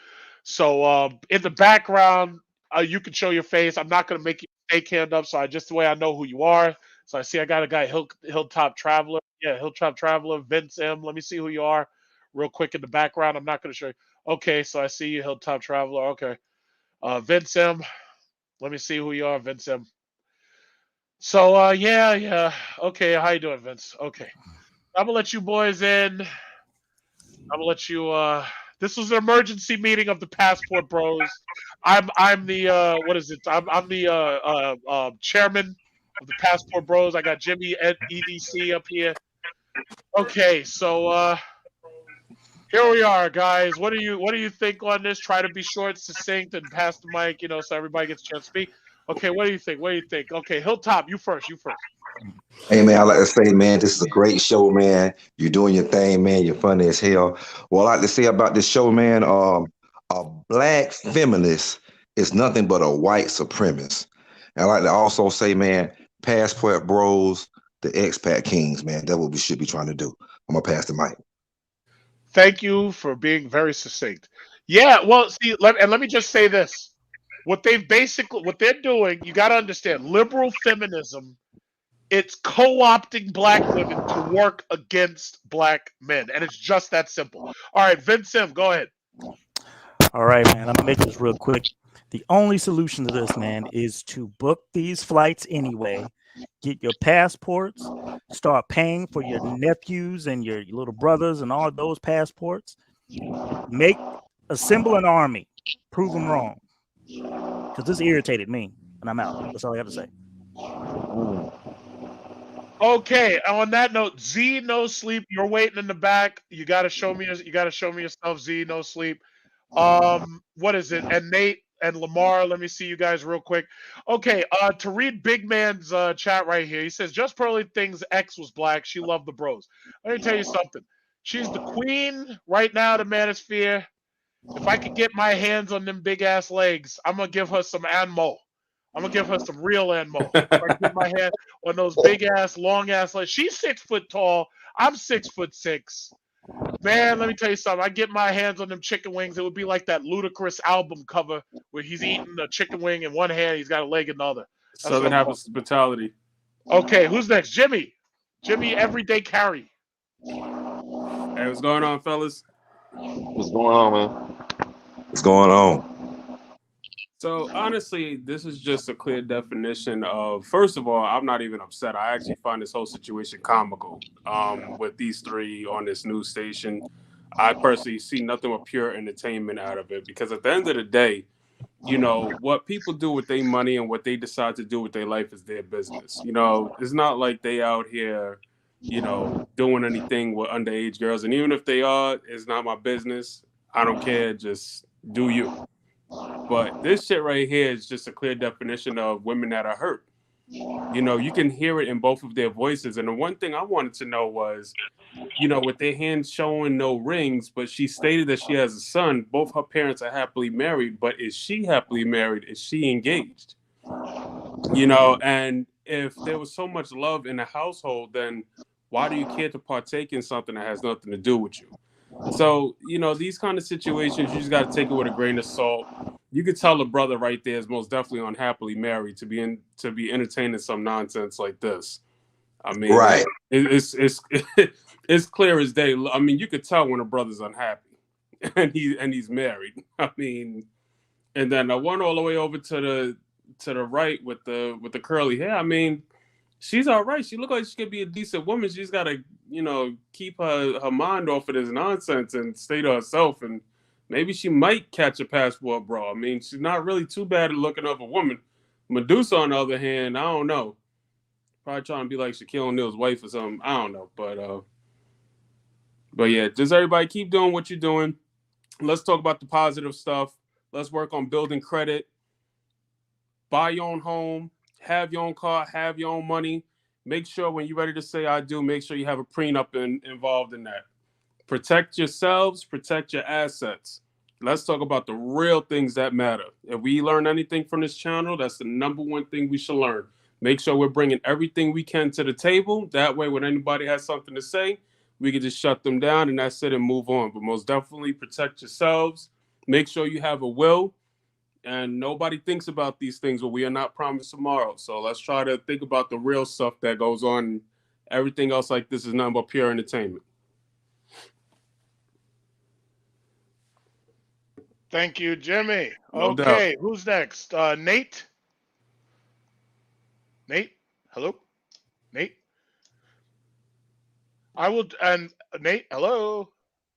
So in the background, you can show your face. I'm not gonna make you fake hand up, so just the way I know who you are. So I see I got a guy, Hilltop Traveler. Yeah, Hilltop Traveler, Vince M. Let me see who you are. real quick in the background. I'm not going to show you. Okay, so I see you, Hilltop Traveler. Okay. Vince M. Let me see who you are, Vince M. So, yeah. Okay, how you doing, Vince? Okay. I'm going to let you boys in. I'm gonna let you. This was an emergency meeting of the Passport Bros. I'm the what is it? I'm the chairman of the Passport Bros. I got Jimmy at EDC up here. Okay, so here we are, guys. What do you think on this? Try to be short, succinct, and pass the mic, so everybody gets a chance to speak. Okay, what do you think? What do you think? Okay, Hilltop, you first. You first. Hey man, I like to say, man, this is a great show, man. You're doing your thing, man. You're funny as hell. What I like to say about this show, man, a black feminist is nothing but a white supremacist. And I like to also say, man, Passport Bros, the expat kings, man. That's what we should be trying to do. I'm gonna pass the mic. Thank you for being very succinct. Yeah, well, see, let me just say this. What they're doing, you got to understand, liberal feminism, it's co-opting black women to work against black men, and it's just that simple. All right, Vince Sim, go ahead. All right, man. I'm gonna make this real quick. The only solution to this, man, is to book these flights anyway. Get your passports. Start paying for your nephews and your little brothers and all those passports. Assemble an army. Prove them wrong. Because this irritated me, and I'm out. That's all I have to say. Okay, on that note, Z no sleep. You're waiting in the back. You got to show me. You got to show me yourself. Z no sleep. What is it? And Nate and Lamar. Let me see you guys real quick. Okay. To read Big Man's chat right here. He says just Pearly thinks X was black. She loved the bros. Let me tell you something. She's the queen right now. The Manosphere. If I could get my hands on them big ass legs, I'm gonna give her some Anmo. I'm gonna give her some real Anmo. If I get my hand on those big ass, long ass legs. She's 6 foot tall. I'm 6'6". Man, let me tell you something. I get my hands on them chicken wings. It would be like that Ludacris album cover where he's eating a chicken wing in one hand, he's got a leg in the other. That's Southern hospitality. Okay, who's next? Jimmy. Jimmy, everyday carry. Hey, what's going on, fellas? What's going on, man? What's going on? So honestly, this is just a clear definition of, first of all, I'm not even upset. I actually find this whole situation comical with these three on this news station. I personally see nothing but pure entertainment out of it, because at the end of the day, what people do with their money and what they decide to do with their life is their business. It's not like they out here, doing anything with underage girls. And even if they are, it's not my business. I don't care. Just do you. But this shit right here is just a clear definition of women that are hurt. You can hear it in both of their voices. And the one thing I wanted to know was, with their hands showing no rings, but she stated that she has a son. Both her parents are happily married, but is she happily married? Is she engaged? And if there was so much love in the household, then why do you care to partake in something that has nothing to do with you? So, these kind of situations, you just got to take it with a grain of salt. You could tell a brother right there is most definitely unhappily married to be entertaining some nonsense like this. I mean, Right. It's clear as day. I mean, you could tell when a brother's unhappy and he's married. I mean, and then the one all the way over to the right with the curly hair. I mean, she's all right. She look like she could be a decent woman. She's got to, keep her mind off of this nonsense and stay to herself. And maybe she might catch a passport bro. I mean, she's not really too bad at looking of a woman. Medusa, on the other hand, I don't know. Probably trying to be like Shaquille O'Neal's wife or something. I don't know. But yeah, just everybody keep doing what you're doing. Let's talk about the positive stuff. Let's work on building credit. Buy your own home. Have your own car. Have your own money. Make sure when you're ready to say I do, make sure you have a prenup involved in that. Protect yourselves. Protect your assets. Let's talk about the real things that matter. If we learn anything from this channel, that's the number one thing we should learn. Make sure we're bringing everything we can to the table. That way, when anybody has something to say, we can just shut them down and that's it and move on. But most definitely protect yourselves. Make sure you have a will. And nobody thinks about these things, but we are not promised tomorrow. So let's try to think about the real stuff that goes on. Everything else like this is nothing but pure entertainment. Thank you, Jimmy. No doubt. Okay, who's next? Nate? Nate? Hello? Nate? I will, and Nate, hello?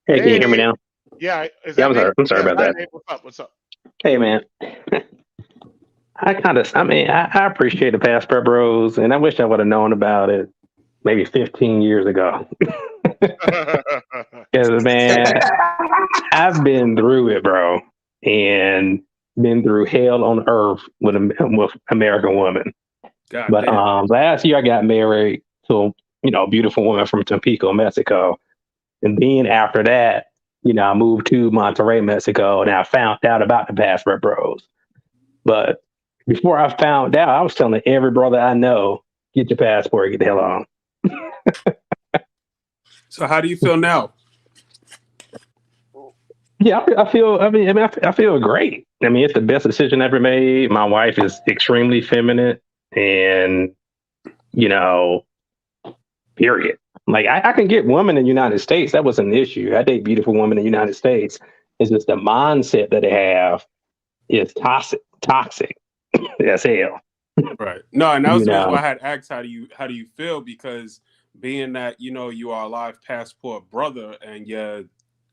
Hey, can you hear me Hey. now? Yeah, is Yeah, that Nate? I'm sorry Yeah, about hi, that. Nate. What's up? What's up? Hey, man. I appreciate the Passport Bros, and I wish I would have known about it maybe 15 years ago. Because, man, I've been through it, bro, and been through hell on earth with American woman. God But damn. last year I got married to a beautiful woman from Tampico, Mexico, and then after that, I moved to Monterrey, Mexico, and I found out about the Passport Bros. But before I found out, I was telling every brother I know, get your passport, get the hell on. So how do you feel now? Yeah, I feel great. I mean, it's the best decision I ever made. My wife is extremely feminine, and period. Like I can get women in the United States. That was an issue. I date beautiful women in the United States. It's just the mindset that they have is toxic as hell. Right. No, and that was You the reason why know, I had asked how do you feel, because being that you are a live passport brother and you're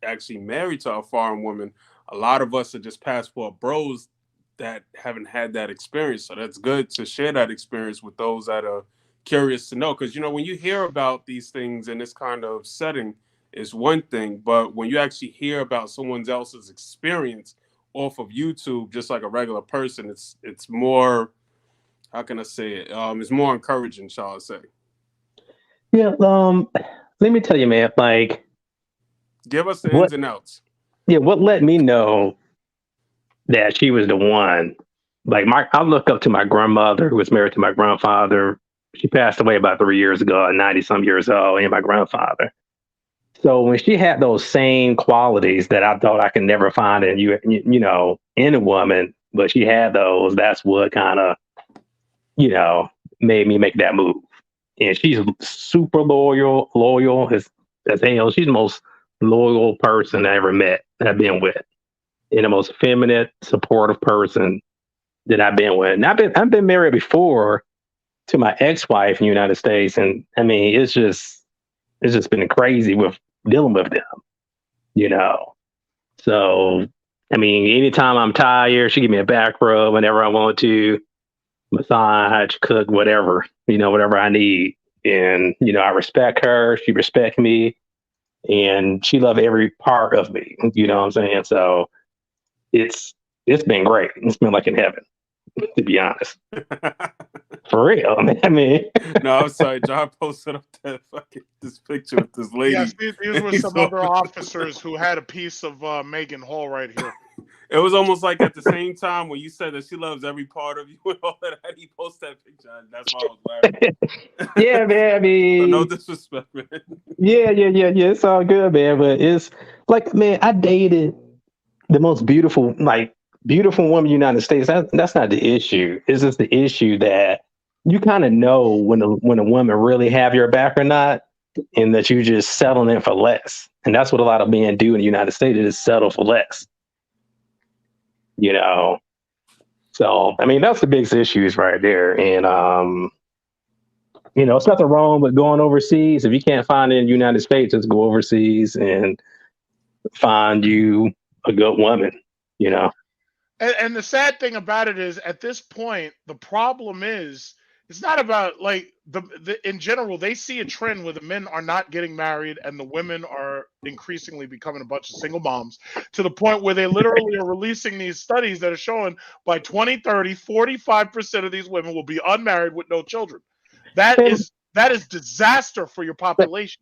actually married to a foreign woman, a lot of us are just passport bros that haven't had that experience. So that's good to share that experience with those that are curious to know. Because when you hear about these things in this kind of setting, is one thing, but when you actually hear about someone else's experience off of YouTube, just like a regular person, it's more, how can I say it? It's more encouraging, shall I say? yeah. Let me tell you, man. Like, Give us the what? ins and outs. Yeah, what let me know that she was the one? Like, I look up to my grandmother, who was married to my grandfather. She passed away about 3 years ago, at 90 some years old, and my grandfather. So when she had those same qualities that I thought I could never find in a woman, but she had those, that's what kind of, you know, made me make that move. And she's super loyal as hell. She's the most loyal person I ever met that I've been with. And the most feminine, supportive person that I've been with. And I've been married before to my ex-wife in the United States. And I mean, it's just been crazy with dealing with them, you know. So I mean, anytime I'm tired, she give me a back rub whenever I want to, massage, cook, whatever, whatever I need. And, I respect her, she respect me, and she love every part of me. You know what I'm saying? So it's been great. It's been like in heaven, to be honest. For real. I mean, No, I'm sorry. John posted up this picture with this lady. Yes, these were some other officers who had a piece of Megan Hall right here. It was almost like at the same time when you said that she loves every part of you and all that, he posted that picture. And that's why I was laughing. yeah, man. I mean, so no disrespect, man. Yeah. It's all good, man. But it's like, man, I dated the most beautiful woman in the United States. That's not the issue. It's just the issue that you kind of know when a woman really have your back or not, and that you just settling in for less. And that's what a lot of men do in the United States, is settle for less. So I mean, that's the biggest issues right there. And it's nothing wrong with going overseas. If you can't find it in the United States, just go overseas and find you a good woman, you know. And the sad thing about it is, at this point, the problem is it's not about like the in general. They see a trend where the men are not getting married and the women are increasingly becoming a bunch of single moms, to the point where they literally are releasing these studies that are showing by 2030, 45% of these women will be unmarried with no children. That is disaster for your population.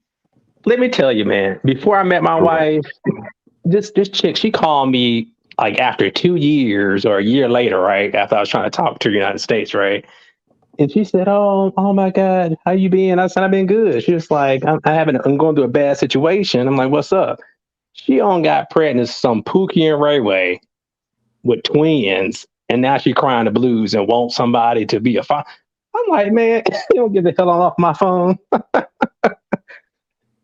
Let me tell you, man, before I met my wife, this chick, she called me like after 2 years or a year later, right? After I was trying to talk to the United States, right? And she said, "Oh my God, how you been?" I said, "I've been good." She was like, I'm going through a bad situation." I'm like, "What's up?" She got pregnant with some Pookie and Ray Way with twins, and now she crying the blues and wants somebody to be a father. I'm like, man, you don't get the hell off my phone.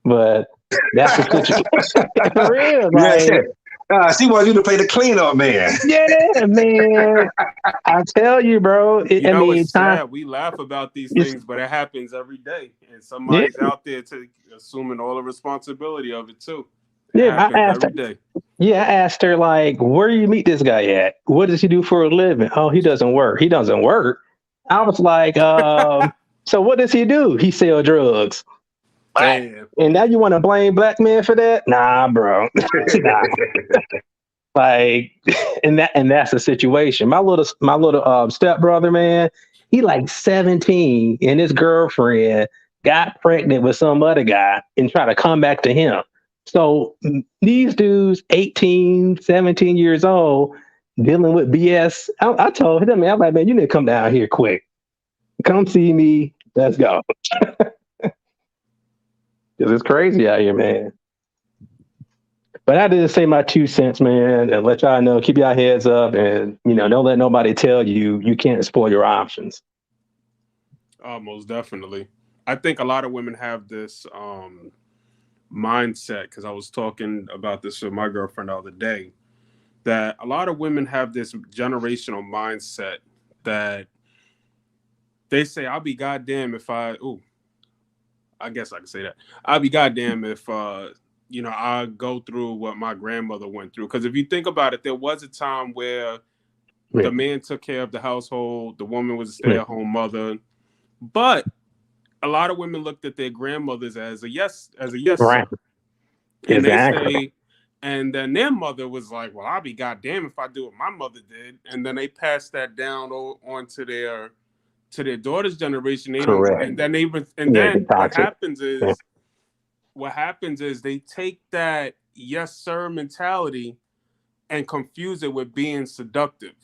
But that's the situation. For real, like, She wants you to play the cleanup man. Yeah, man. I tell you, bro. You I know, mean, it's time. sad. We laugh about these It's, things, but it happens every day, and yeah, somebody's out there to assuming all the responsibility of it too. It yeah. I happens asked her. every day. Yeah, I asked her like, where do you meet this guy at? What does he do for a living? Oh, he doesn't work. He doesn't work. I was like, so what does he do? He sell drugs. Damn. And now you want to blame black men for that? Nah, bro. Nah. Like, and that's the situation. My little stepbrother, man, he like 17, and his girlfriend got pregnant with some other guy and try to come back to him. So these dudes, 18, 17 years old, dealing with BS. I told him, man, I'm like, man, you need to come down here quick. Come see me. Let's go. Because it's crazy out here, man. But I did say my 2 cents, man, and let y'all know, keep your heads up, and don't let nobody tell you you can't explore your options. Most definitely. I think a lot of women have this mindset, because I was talking about this with my girlfriend the other day, that a lot of women have this generational mindset that they say, I'll be goddamn if I guess I can say that. I'll be goddamn if I go through what my grandmother went through. Because if you think about it, there was a time where the man took care of the household, the woman was a stay-at-home mother, but a lot of women looked at their grandmothers as a yes Right. sir. And Exactly. they say, and then their mother was like, well, I'll be goddamn if I do what my mother did. And then they passed that down on to their daughter's generation. They don't, Correct. and then Get what toxic. happens is they take that yes sir mentality and confuse it with being seductive,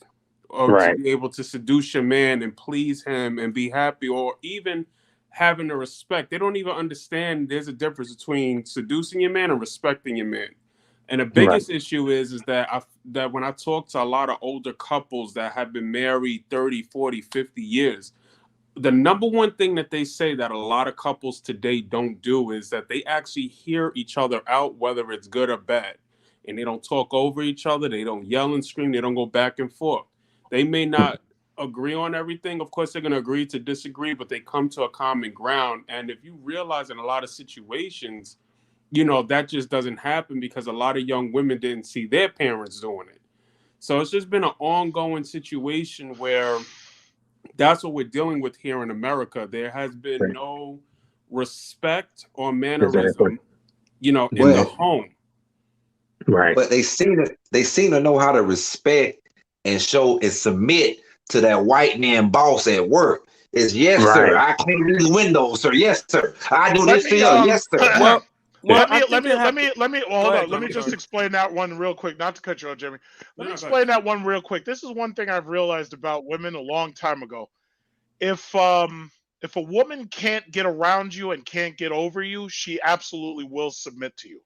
or to be able to seduce your man and please him and be happy, or even having the respect. They don't even understand there's a difference between seducing your man and respecting your man. And the biggest issue is that that when I talk to a lot of older couples that have been married 30, 40, 50 years, the number one thing that they say that a lot of couples today don't do is that they actually hear each other out, whether it's good or bad. And they don't talk over each other. They don't yell and scream. They don't go back and forth. They may not agree on everything. Of course, they're going to agree to disagree, but they come to a common ground. And if you realize in a lot of situations, that just doesn't happen because a lot of young women didn't see their parents doing it. So it's just been an ongoing situation where that's what we're dealing with here in America. There has been no respect or mannerism, in the home. Right. But they seem to know how to respect and show and submit to that white man boss at work. It's yes, sir. I clean these windows, sir. Yes, sir. I do this for you. Yes, sir. Well, let me just explain that one real quick. Not to cut you off, Jimmy. Let me explain that one real quick. This is one thing I've realized about women a long time ago. If a woman can't get around you and can't get over you, she absolutely will submit to you.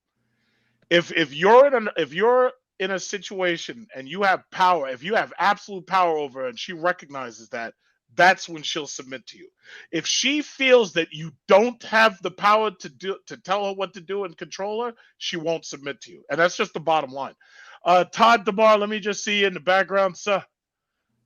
If you're in a situation and you have power, if you have absolute power over her and she recognizes that, that's when she'll submit to you. If she feels that you don't have the power to tell her what to do and control her, she won't submit to you. And that's just the bottom line. Todd DeMar, let me just see you in the background, sir.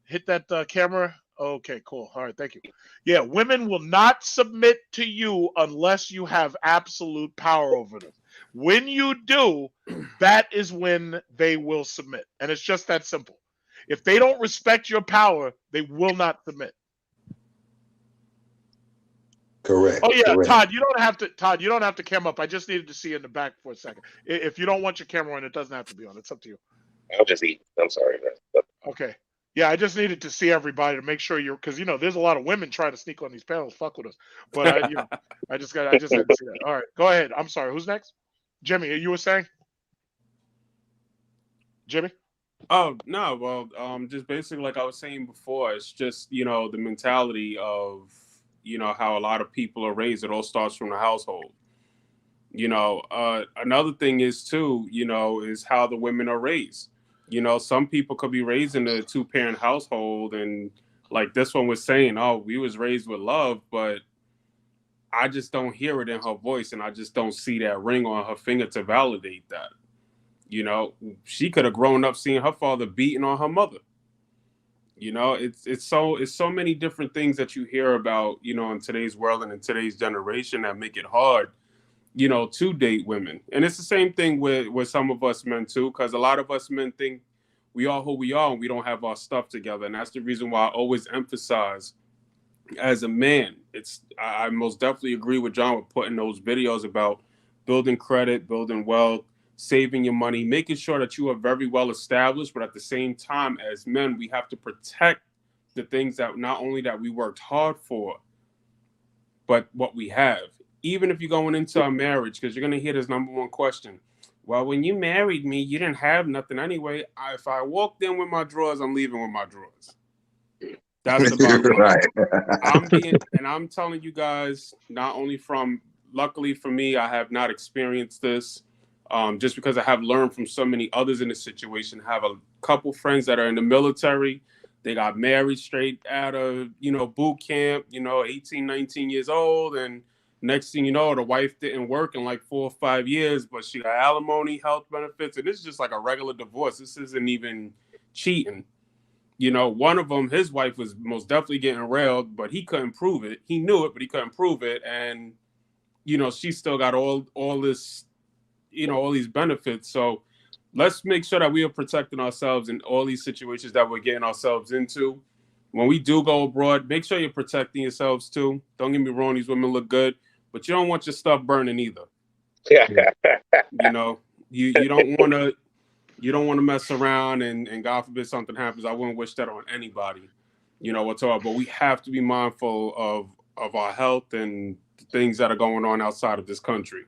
Hit that camera. Okay, cool. All right, thank you. Yeah, women will not submit to you unless you have absolute power over them. When you do, that is when they will submit. And it's just that simple. If they don't respect your power, they will not submit. Correct. Oh yeah, correct. Todd, you don't have to cam up. I just needed to see you in the back for a second. If you don't want your camera on, it doesn't have to be on. It's up to you. I'll just eat. I'm sorry, man. Okay. Yeah, I just needed to see everybody to make sure because there's a lot of women trying to sneak on these panels, fuck with us. But I just had to see that. All right, go ahead. I'm sorry. Who's next? Jimmy, you were saying? Jimmy? Oh no, well, just basically like I was saying before, it's just the mentality of how a lot of people are raised. It all starts from the household. Another thing is too, is how the women are raised. Some people could be raised in a 2-parent household, and like this one was saying, oh, we was raised with love, but I just don't hear it in her voice, and I just don't see that ring on her finger to validate that. You know, she could have grown up seeing her father beating on her mother. You know, it's so many different things that you hear about, you know, in today's world and in today's generation that make it hard, you know, to date women. And it's the same thing with some of us men too, because a lot of us men think we are who we are and we don't have our stuff together. And that's the reason why I always emphasize, as a man, I most definitely agree with John with putting those videos about building credit, building wealth, saving your money, making sure that you are very well established. But at the same time, as men, we have to protect the things that not only that we worked hard for, but what we have. Even if you're going into a marriage, because you're going to hear this number one question. Well, when you married me, you didn't have nothing anyway. If I walked in with my drawers, I'm leaving with my drawers. That's the bottom line. Right. I'm telling you guys, not only from, luckily for me, I have not experienced this. Just because I have learned from so many others in this situation. I have a couple friends that are in the military. They got married straight out of, you know, boot camp, you know, 18, 19 years old. And next thing you know, the wife didn't work in like 4 or 5 years, but she got alimony, health benefits. And this is just like a regular divorce. This isn't even cheating. You know, one of them, his wife was most definitely getting railed, but he couldn't prove it. He knew it, but he couldn't prove it. And, you know, she still got all this, you know, all these benefits. So let's make sure that we are protecting ourselves in all these situations that we're getting ourselves into. When we do go abroad, make sure you're protecting yourselves too. Don't get me wrong, these women look good, but you don't want your stuff burning either. You know, you don't want to mess around and God forbid something happens. I wouldn't wish that on anybody, you know, whatsoever. But we have to be mindful of our health and things that are going on outside of this country.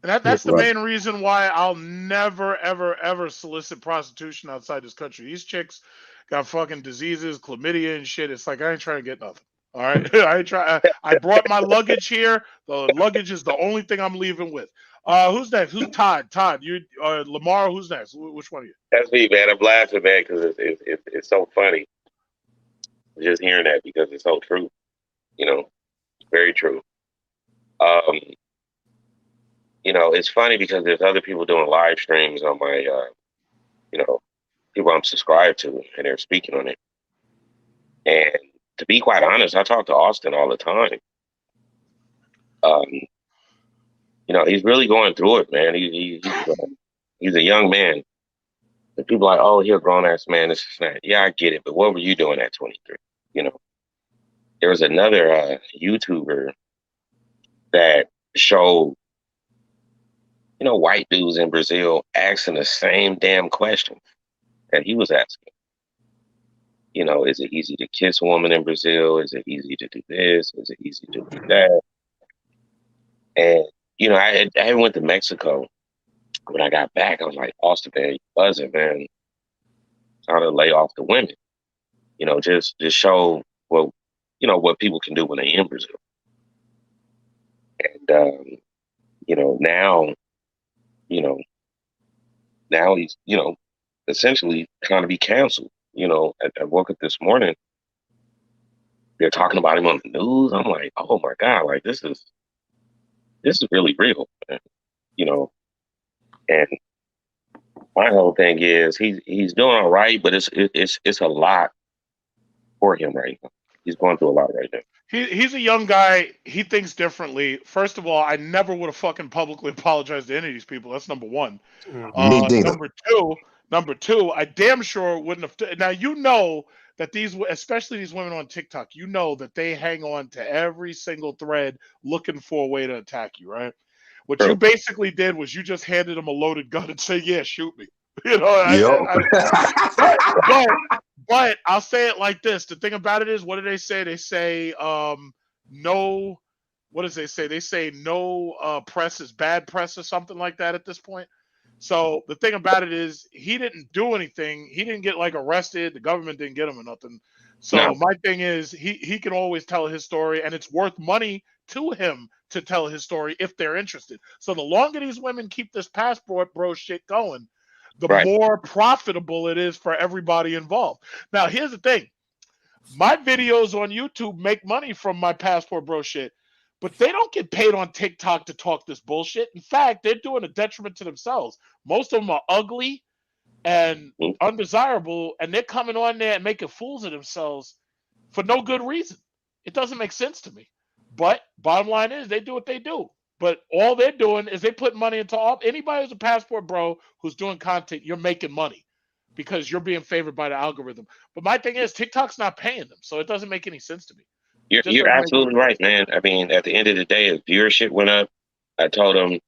And that's the Right. main reason why I'll never, ever, ever solicit prostitution outside this country. These chicks got fucking diseases, chlamydia and shit. It's like I ain't trying to get nothing. All right, I ain't try. I brought my luggage here. The luggage is the only thing I'm leaving with. Who's next? Who's Todd? Todd, you, Lamar. Who's next? Which one of you? That's me, man. I'm laughing, man, because it's so funny just hearing that because it's so true. You know, very true. Um, you know, it's funny because there's other people doing live streams on my, you know, people I'm subscribed to, and they're speaking on it. And to be quite honest, I talk to Austin all the time. You know, he's really going through it, man. He's a young man. And people are like, oh, he's a grown ass man. This is that. Yeah, I get it. But what were you doing at 23? You know, there was another YouTuber that showed, you know, white dudes in Brazil asking the same damn question that he was asking. You know, is it easy to kiss a woman in Brazil? Is it easy to do this? Is it easy to do that? And, you know, I went to Mexico. When I got back, I was like, Austin, man, you buzzing, man. Trying to lay off the women. You know, just show what, you know, what people can do when they're in Brazil. And, you know, now he's, you know, essentially trying to be canceled. You know, I woke up this morning, they're talking about him on the news. I'm like, oh my God, like this is really real, man. You know, and my whole thing is he's doing all right, but it's a lot for him right now. He's going through a lot right now. He's a young guy. He thinks differently. First of all, I never would have fucking publicly apologized to any of these people. That's number one. Me neither. Number two, I damn sure wouldn't have. Now you know that these, especially these women on TikTok, you know that they hang on to every single thread looking for a way to attack you, right? What you basically did was you just handed them a loaded gun and say, "Yeah, shoot me." You know, but I'll say it like this. The thing about it is, what do they say? They say, no. What does they say? They say no press is bad press or something like that at this point. So the thing about it is, he didn't do anything. He didn't get like arrested. The government didn't get him or nothing. So my thing is, he can always tell his story, and it's worth money to him to tell his story if they're interested. So the longer these women keep this passport bro shit going, the more profitable it is for everybody involved. Now, here's the thing. My videos on YouTube make money from my passport bro shit. But they don't get paid on TikTok to talk this bullshit. In fact, they're doing a detriment to themselves. Most of them are ugly and undesirable, and they're coming on there and making fools of themselves for no good reason. It doesn't make sense to me. But bottom line is, they do what they do. But all they're doing is they put money into anybody who's a passport bro who's doing content. You're making money because you're being favored by the algorithm. But my thing is, TikTok's not paying them, so it doesn't make any sense to me. You're absolutely right, man. I mean, at the end of the day, if viewership went up, I told them,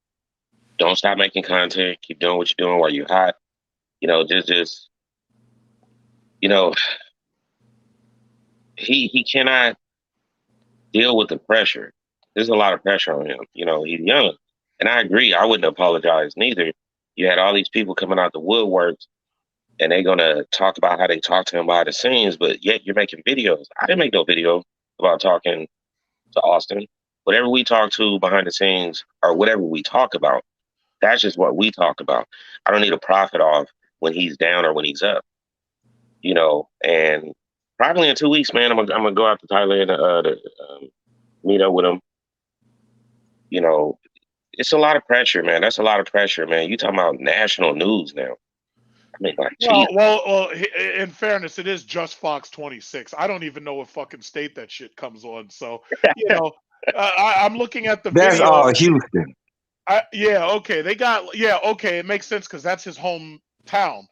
don't stop making content. Keep doing what you're doing while you're hot. You know, just you know, he cannot deal with the pressure. There's a lot of pressure on him. You know, he's young. And I agree. I wouldn't apologize neither. You had all these people coming out the woodworks and they're going to talk about how they talk to him behind the scenes, but yet you're making videos. I didn't make no video about talking to Austin. Whatever we talk to behind the scenes or whatever we talk about, that's just what we talk about. I don't need a profit off when he's down or when he's up, you know. And probably in 2 weeks, man, I'm gonna go out to Thailand to meet up with him. You know, it's a lot of pressure, man. That's a lot of pressure, man. You talking about national news now. I mean, like, well, in fairness, it is just Fox 26. I don't even know what fucking state that shit comes on. So, you know, I'm looking at the That's video. Houston. Okay, it makes sense because that's his hometown.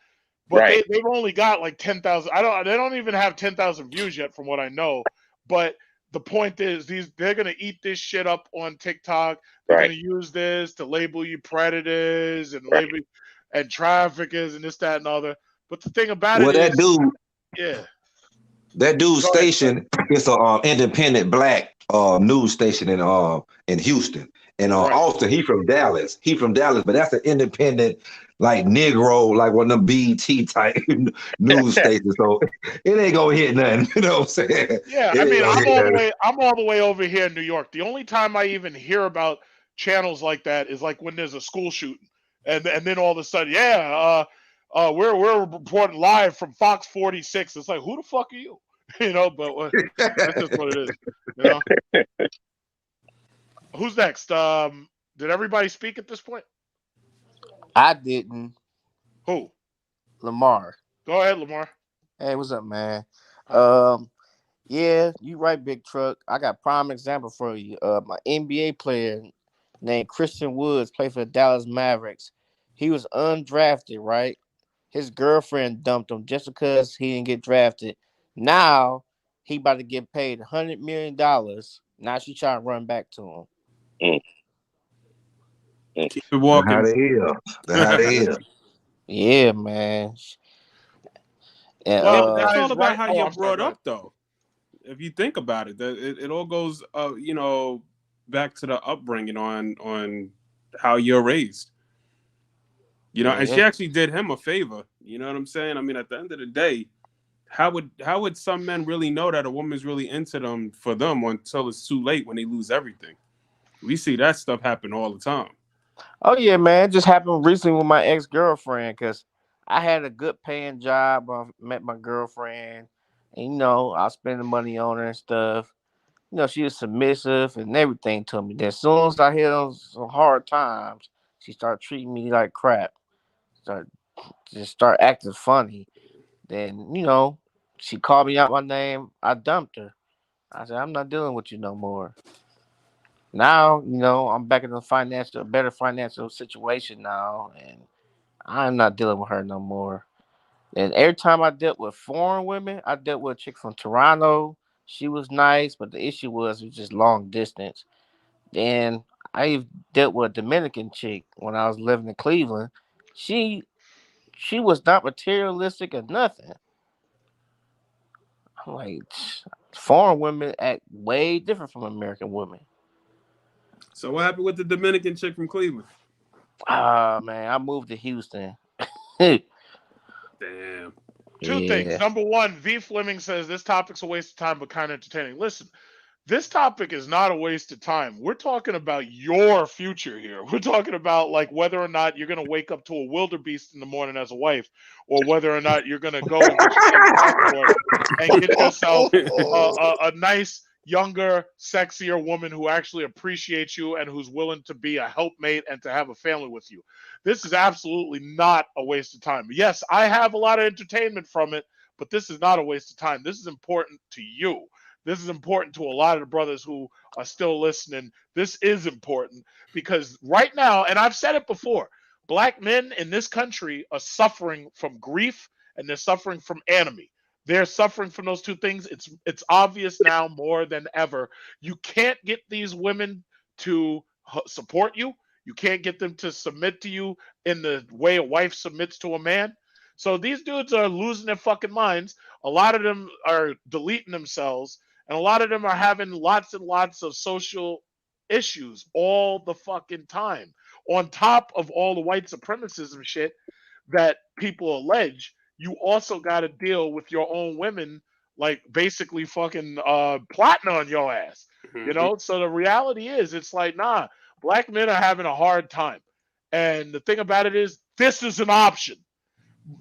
But right. they've only got like 10,000. They don't even have 10,000 views yet, from what I know. But the point is, they're gonna eat this shit up on TikTok. They're gonna use this to label you predators and label and traffickers and this, that, and other. But the thing about it is, that dude's station is a independent black news station in Houston. And Austin, he from Dallas. But that's an independent, like Negro, like one of them BET type news stations. So it ain't gonna hit nothing. You know what I'm saying? Yeah, I mean, I'm all the way over here in New York. The only time I even hear about channels like that is like when there's a school shooting, and then all of a sudden, we're reporting live from Fox 46. It's like, who the fuck are you? You know, but that's just what it is. You know. Who's next? Did everybody speak at this point? I didn't. Who? Lamar. Go ahead, Lamar. Hey, what's up, man? Yeah, you right, Big Truck. I got prime example for you. My NBA player named Christian Woods played for the Dallas Mavericks. He was undrafted, right? His girlfriend dumped him just because he didn't get drafted. Now he about to get paid $100 million. Now she trying to run back to him. Keep it walking. How they is. Yeah, man. And, it's all about how you're brought up, though. If you think about it, it all goes, back to the upbringing on how you're raised. You know, and she actually did him a favor. You know what I'm saying? I mean, at the end of the day, how would some men really know that a woman's really into them for them until it's too late when they lose everything? We see that stuff happen all the time. Oh, yeah, man. It just happened recently with my ex-girlfriend because I had a good paying job. I met my girlfriend. And, you know, I was spending money on her and stuff. You know, she was submissive and everything to me. Then as soon as I hit on some hard times, she started treating me like crap. Start acting funny. Then, you know, she called me out my name. I dumped her. I said, I'm not dealing with you no more. Now, you know, I'm back in a better financial situation now, and I'm not dealing with her no more. And every time I dealt with foreign women, I dealt with a chick from Toronto. She was nice, but the issue was just long distance. Then I dealt with a Dominican chick when I was living in Cleveland. She was not materialistic or nothing. I'm like, foreign women act way different from American women. So what happened with the Dominican chick from Cleveland? Man, I moved to Houston. Damn. Two things. Number one, V Fleming says this topic's a waste of time, but kind of entertaining. Listen, this topic is not a waste of time. We're talking about your future here. We're talking about like whether or not you're going to wake up to a wildebeest in the morning as a wife, or whether or not you're going to go and get yourself a passport and get yourself a nice younger, sexier woman who actually appreciates you and who's willing to be a helpmate and to have a family with you. This is absolutely not a waste of time. Yes, I have a lot of entertainment from it, but this is not a waste of time. This is important to you. This is important to a lot of the brothers who are still listening. This is important because right now, and I've said it before, black men in this country are suffering from grief and they're suffering from enemy. They're suffering from those two things. It's obvious now more than ever. You can't get these women to support you. You can't get them to submit to you in the way a wife submits to a man. So these dudes are losing their fucking minds. A lot of them are deleting themselves, and a lot of them are having lots and lots of social issues all the fucking time. On top of all the white supremacism shit that people allege, you also got to deal with your own women, like basically fucking plotting on your ass. You know, so the reality is, it's like, nah, black men are having a hard time. And the thing about it is, this is an option.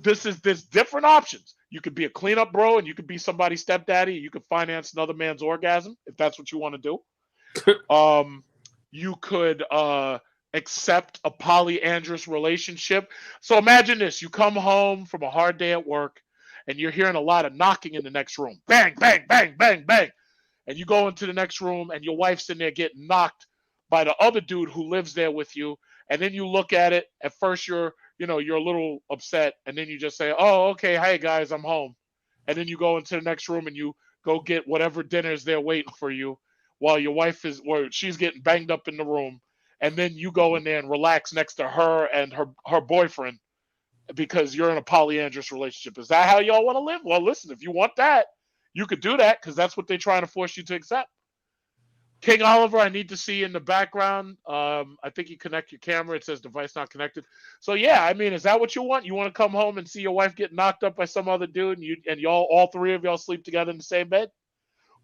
There's different options. You could be a cleanup bro and you could be somebody's stepdaddy. You could finance another man's orgasm if that's what you want to do. You could accept a polyandrous relationship. So imagine this: you come home from a hard day at work and you're hearing a lot of knocking in the next room. Bang, bang, bang, bang, bang. And you go into the next room and your wife's in there getting knocked by the other dude who lives there with you. And then you look at it. At first you're a little upset, and then you just say, "Oh, okay, hey guys, I'm home." And then you go into the next room and you go get whatever dinner is there waiting for you while your wife is, or she's getting banged up in the room. And then you go in there and relax next to her and her boyfriend because you're in a polyandrous relationship. Is that how y'all want to live? Well, listen, if you want that, you could do that because that's what they're trying to force you to accept. King Oliver, I need to see in the background. I think you connect your camera. It says device not connected. So yeah, I mean, is that what you want? You want to come home and see your wife get knocked up by some other dude, and y'all, all three of y'all, sleep together in the same bed,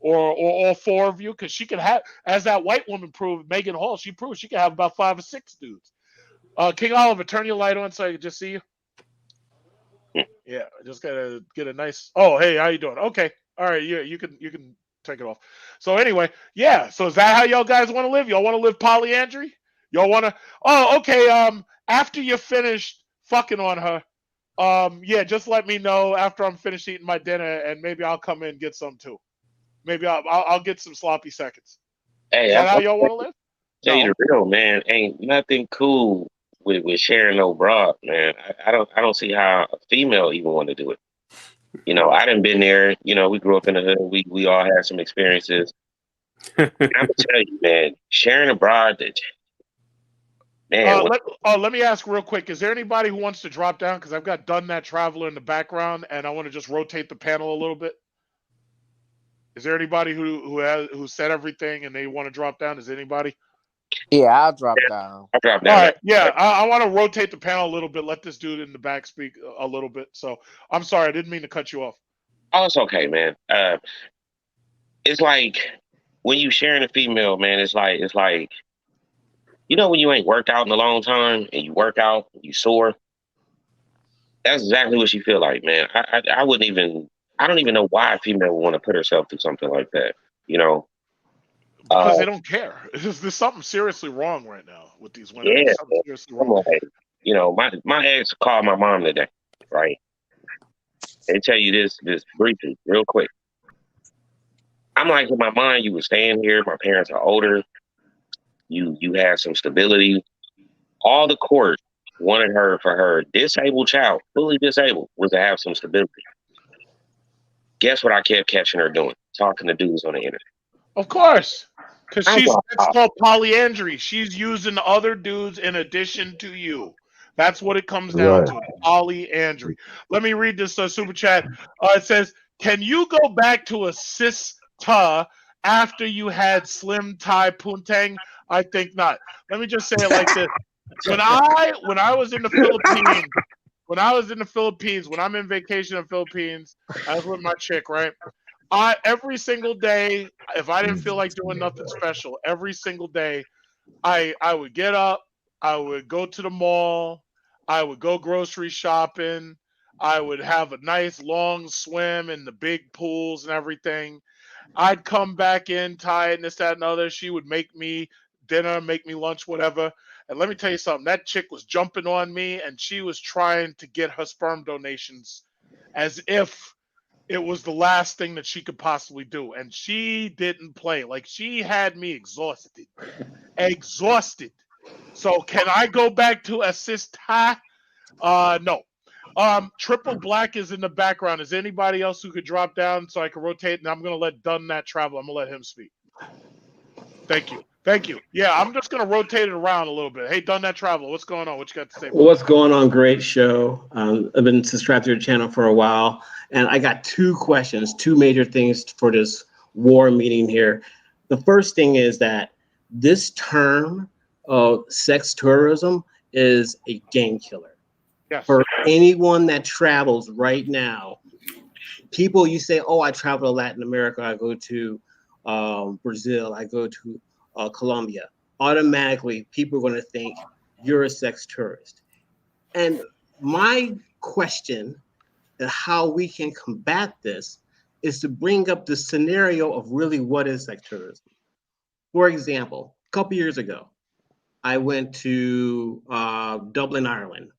or all four of you? Because she could have, as that white woman proved, Megan Hall, she proved she could have about 5 or 6 dudes. King Oliver, turn your light on so I can just see you. Yeah, I just gotta get a nice. Oh, hey, how you doing? Okay, all right, yeah, you can take it off. So anyway, yeah. So is that how y'all guys want to live? Y'all want to live polyandry? Y'all want to? Oh, okay. After you're finished fucking on her, yeah, just let me know after I'm finished eating my dinner, and maybe I'll come in and get some too. Maybe I'll get some sloppy seconds. Hey, Is that how y'all want to live? tell you No. the real, man. Ain't nothing cool with sharing no broad, man. I don't see how a female even want to do it. You know, I done been there. You know, we grew up in the hood. We all had some experiences. I'm gonna tell you, man, sharing abroad, that man. Let me ask real quick. Is there anybody who wants to drop down? Because I've got Done That Traveler in the background, and I want to just rotate the panel a little bit. Is there anybody who said everything and they want to drop down? Is anybody? Yeah, I'll drop down. I dropped All down. right, yeah, I want to rotate the panel a little bit. Let this dude in the back speak a little bit. So I'm sorry, I didn't mean to cut you off. Oh, it's okay, man. It's like when you sharing a female, man. It's like you know when you ain't worked out in a long time and you work out, you sore. That's exactly what she feel like, man. I wouldn't even. I don't even know why a female would want to put herself through something like that. You know. Because they don't care. There's something seriously wrong right now with these women. Yeah. There's something seriously I'm wrong. like, you know, my ex called my mom today, right? They tell you this briefly, real quick. I'm like, in my mind, you were staying here. My parents are older. You had some stability. All the court wanted her for her disabled child, fully disabled, was to have some stability. Guess what I kept catching her doing? Talking to dudes on the internet. Of course. Because I'm like, it's called polyandry. She's using other dudes in addition to you. That's what it comes down Right. to. Polyandry. Let me read this super chat. It says, "Can you go back to a sister after you had slim tie poontang?" I think not. Let me just say it like this. When I was in the Philippines, when I'm in vacation in the Philippines, I was with my chick, right? Every single day, if I didn't feel like doing nothing special, every single day, I would get up, I would go to the mall, I would go grocery shopping, I would have a nice long swim in the big pools and everything, I'd come back in tired and this, that, and other. She would make me dinner, make me lunch, whatever. And let me tell you something, that chick was jumping on me and she was trying to get her sperm donations as if it was the last thing that she could possibly do. And she didn't play. Like, she had me exhausted. Exhausted. So can I go back to assist her? No. Triple Black is in the background. Is anybody else who could drop down so I can rotate? And I'm gonna let Dunnat travel. I'm gonna let him speak. Thank you. Thank you. Yeah, I'm just gonna rotate it around a little bit. Hey, Dunnat Traveler, what's going on? What you got to say? What's going on? Great show. I've been subscribed to your channel for a while, and I got two questions, two major things for this war meeting here. The first thing is that this term of sex tourism is a game killer. Yes. For anyone that travels right now, people, you say, oh, I travel to Latin America, I go to Brazil, I go to Colombia. Automatically, people are going to think you're a sex tourist. And my question and how we can combat this is to bring up the scenario of really what is sex tourism. For example, a couple years ago, I went to Dublin, Ireland.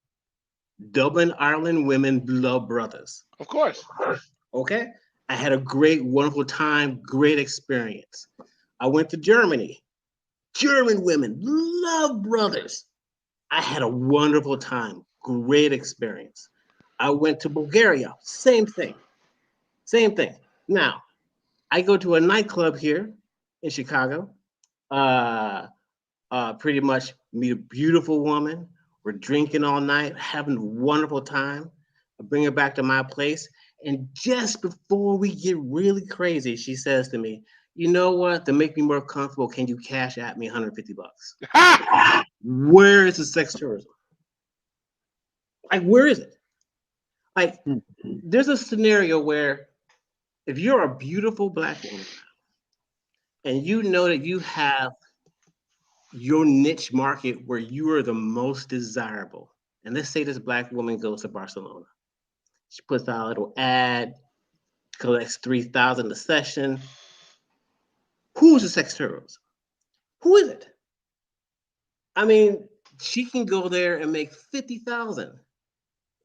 Dublin, Ireland women love brothers. Of course. Okay. I had a great, wonderful time, great experience. I went to Germany. German women love brothers. I had a wonderful time, great experience. I went to Bulgaria, same thing. Same thing. Now, I go to a nightclub here in Chicago, pretty much meet a beautiful woman. We're drinking all night, having a wonderful time. I bring her back to my place. And just before we get really crazy, she says to me, you know what? To make me more comfortable, can you cash at me $150? Where is the sex tourism? Like, where is it? Like, there's a scenario where if you're a beautiful Black woman and you know that you have your niche market where you are the most desirable, and let's say this Black woman goes to Barcelona. She puts out a little ad, collects 3,000 a session. Who's the sex tourism? Who is it? I mean, she can go there and make 50,000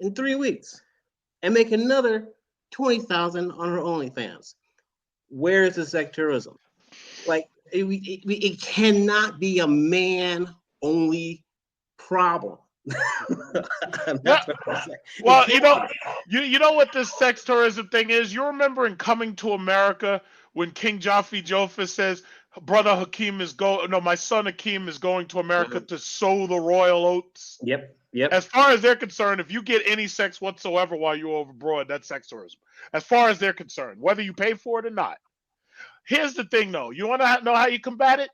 in 3 weeks and make another 20,000 on her OnlyFans. Where is the sex tourism? Like, it cannot be a man-only problem. That's what I'm saying. Well, you know what this sex tourism thing is? You remember in Coming to America when King Jaffe Joffa says, brother Hakeem is my son Hakeem is going to America to sow the royal oats? Yep. As far as they're concerned, if you get any sex whatsoever while you're over abroad, that's sex tourism. As far as they're concerned, whether you pay for it or not. Here's the thing, though. You want to know how you combat it?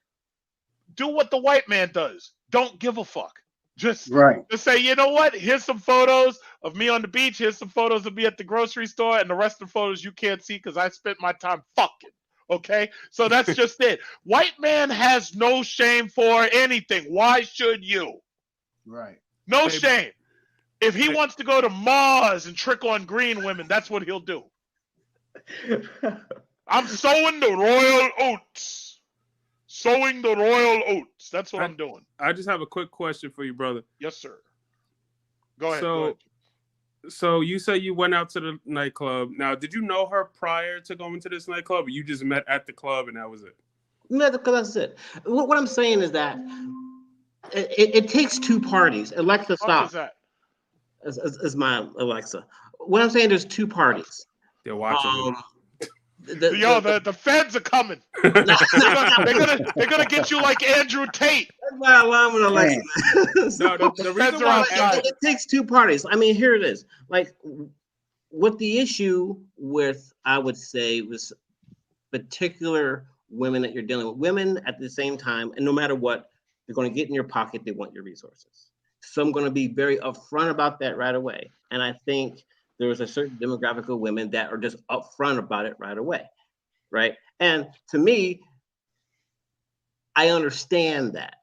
Do what the white man does. Don't give a fuck. Just say, you know what? Here's some photos of me on the beach. Here's some photos of me at the grocery store. And the rest of the photos you can't see because I spent my time fucking. Okay? So that's just it. White man has no shame for anything. Why should you? Right. No shame. If he wants to go to Mars and trick on green women, that's what he'll do. I'm sowing the royal oats. Sowing the royal oats. That's what I'm doing. I just have a quick question for you, brother. Yes, sir. Go ahead. So you say you went out to the nightclub. Now, did you know her prior to going to this nightclub, or you just met at the club and that was it? No, that's it. What I'm saying is that it takes two parties. Alexa, stop. What is that? Is my Alexa. What I'm saying, there's two parties. They're watching. The feds are coming. they're gonna get you like Andrew Tate. That's my alarm with Alexa. The feds are outside. It takes two parties. I mean, here it is. Like, what the issue with, I would say, was particular women that you're dealing with. Women at the same time, and no matter what, they're going to get in your pocket. They want your resources. So I'm going to be very upfront about that right away. And I think there's a certain demographic of women that are just upfront about it right away, right? And to me, I understand that.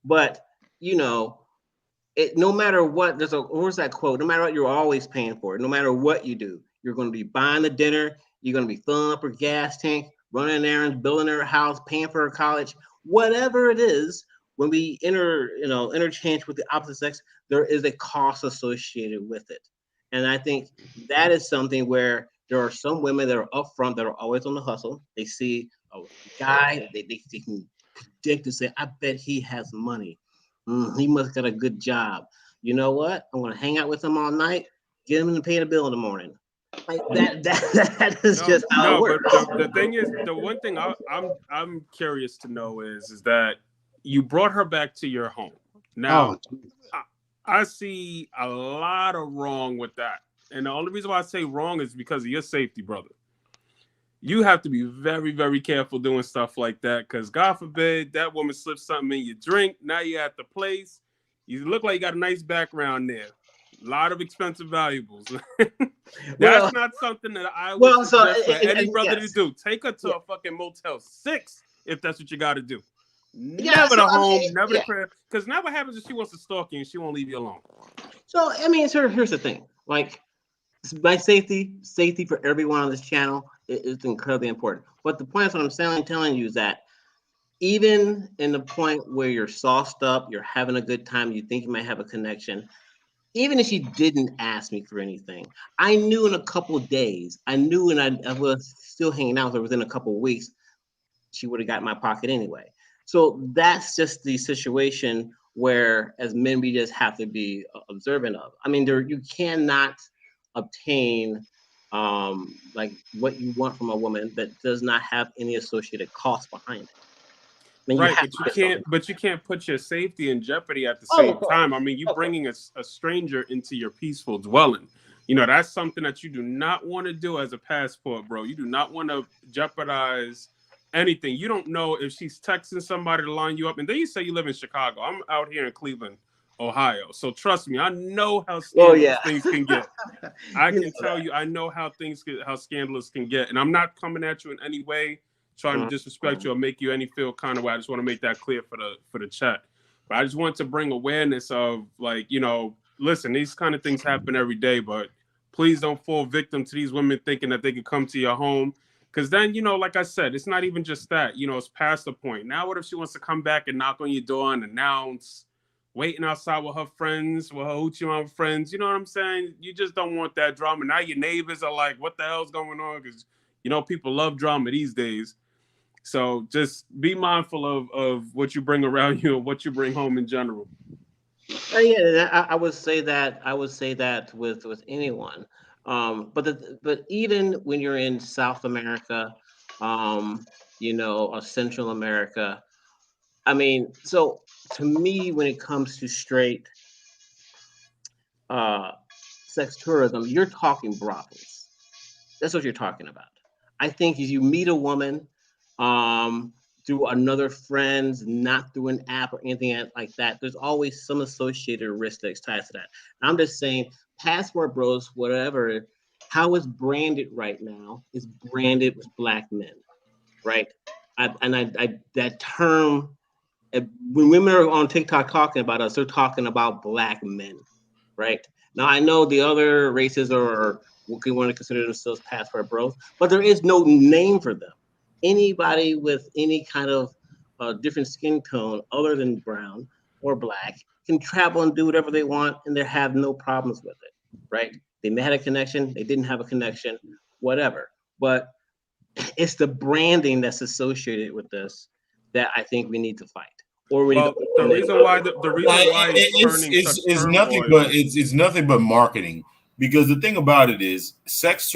But, no matter what, where's that quote? No matter what, you're always paying for it. No matter what you do, you're going to be buying the dinner. You're going to be filling up your gas tank. running errands, building her house, paying for her college, whatever it is. When we interchange with the opposite sex, there is a cost associated with it. And I think that is something where there are some women that are upfront, that are always on the hustle. They see a guy, they can predict and say, I bet he has money. He must got a good job. You know what? I'm going to hang out with him all night, get him to pay the bill in the morning. Like that is just how it works. But the thing is, the one thing I'm curious to know is that you brought her back to your home. Now, I see a lot of wrong with that. And the only reason why I say wrong is because of your safety, brother. You have to be very, very careful doing stuff like that, because God forbid that woman slips something in your drink. Now you're at the place. You look like you got a nice background there. A lot of expensive valuables. That's not something that I would suggest for any brother to do. Take her to a fucking Motel 6 if that's what you got to do. Never the home, never the crib. Because now what happens if she wants to stalk you and she won't leave you alone? So, I mean, sir, here's the thing. Like, my safety for everyone on this channel is incredibly important. But the point is what I'm telling you is that even in the point where you're sauced up, you're having a good time, you think you might have a connection, even if she didn't ask me for anything, I knew in a couple of days, I was still hanging out with her within a couple of weeks, she would have got in my pocket anyway. So that's just the situation where, as men, we just have to be observant of. I mean, you cannot obtain like what you want from a woman that does not have any associated cost behind it. I mean, right, but you can't put your safety in jeopardy at the same time. I mean, you bringing a stranger into your peaceful dwelling. You know, that's something that you do not want to do as a passport, bro. You do not want to jeopardize anything. You don't know if she's texting somebody to line you up. And then you say you live in Chicago. I'm out here in Cleveland, Ohio. So trust me, I know how scandalous things can get. I can tell you, I know how scandalous can get. And I'm not coming at you in any way trying to disrespect you or make you any feel kind of way. I just want to make that clear for the chat. But I just want to bring awareness of, like, you know, listen, these kind of things happen every day, but please don't fall victim to these women thinking that they can come to your home. Because then, you know, like I said, it's not even just that, you know, it's past the point. Now, what if she wants to come back and knock on your door and announce, waiting outside with her friends, with her hoochie mama friends? You know what I'm saying? You just don't want that drama. Now your neighbors are like, what the hell's going on? Because, you know, people love drama these days. So just be mindful of what you bring around you and what you bring home in general. I would say that with anyone. But even when you're in South America, you know, or Central America, I mean, so to me, when it comes to straight sex tourism, you're talking brothels. That's what you're talking about. I think if you meet a woman through another friend, not through an app or anything like that, there's always some associated risk that's tied to that. I'm just saying, passport bros, whatever, how it's branded right now is branded with Black men, right? That term, when women are on TikTok talking about us, they're talking about Black men, right? Now, I know the other races are what we want to consider themselves passport bros, but there is no name for them. Anybody with any kind of different skin tone other than brown or Black can travel and do whatever they want, and they have no problems with it, right? They may have a connection, they didn't have a connection, whatever. But it's the branding that's associated with this that I think we need to fight. Or we need to the reason why it's nothing but marketing, because the thing about it is sex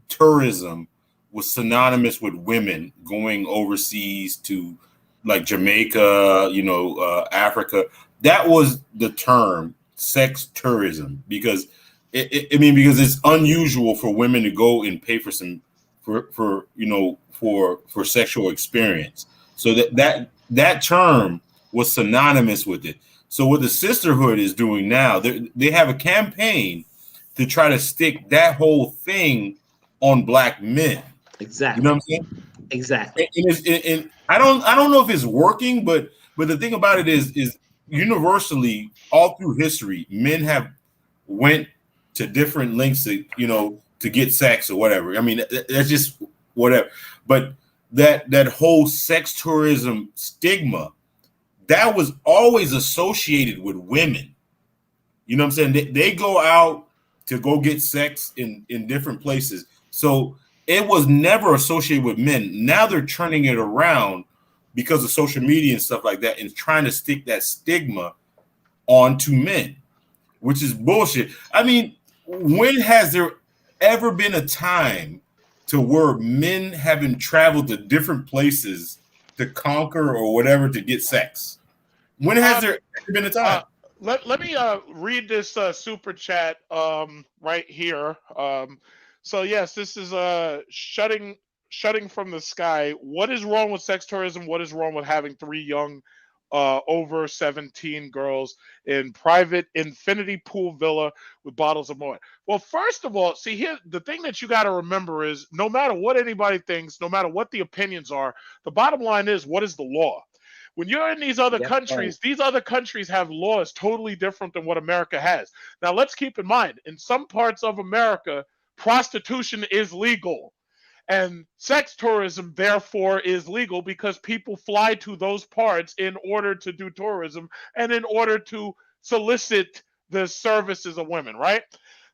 tourism was synonymous with women going overseas to, like, Jamaica, you know, Africa. That was the term, sex tourism, because because it's unusual for women to go and pay for for sexual experience. So that term was synonymous with it. So what the sisterhood is doing now, they have a campaign to try to stick that whole thing on Black men. Exactly. You know what I'm saying? Exactly. And I don't know if it's working, but the thing about it is universally all through history, men have went to different lengths to get sex or whatever. I mean, that's just whatever. But that whole sex tourism stigma, that was always associated with women. You know what I'm saying? They go out to go get sex in different places. So it was never associated with men. Now they're turning it around because of social media and stuff like that and trying to stick that stigma onto men, which is bullshit. I mean, when has there ever been a time to where men haven't traveled to different places to conquer or whatever to get sex? When has there ever been a time? Let me read this super chat right here. So yes, this is shutting from the sky. What is wrong with sex tourism? What is wrong with having 3 young over 17 girls in private infinity pool villa with bottles of Moet? Well, first of all, see here, the thing that you got to remember is no matter what anybody thinks, no matter what the opinions are, the bottom line is what is the law? When you're in these other countries, these other countries have laws totally different than what America has. Now, let's keep in mind, in some parts of America, prostitution is legal. And sex tourism, therefore, is legal because people fly to those parts in order to do tourism and in order to solicit the services of women, right?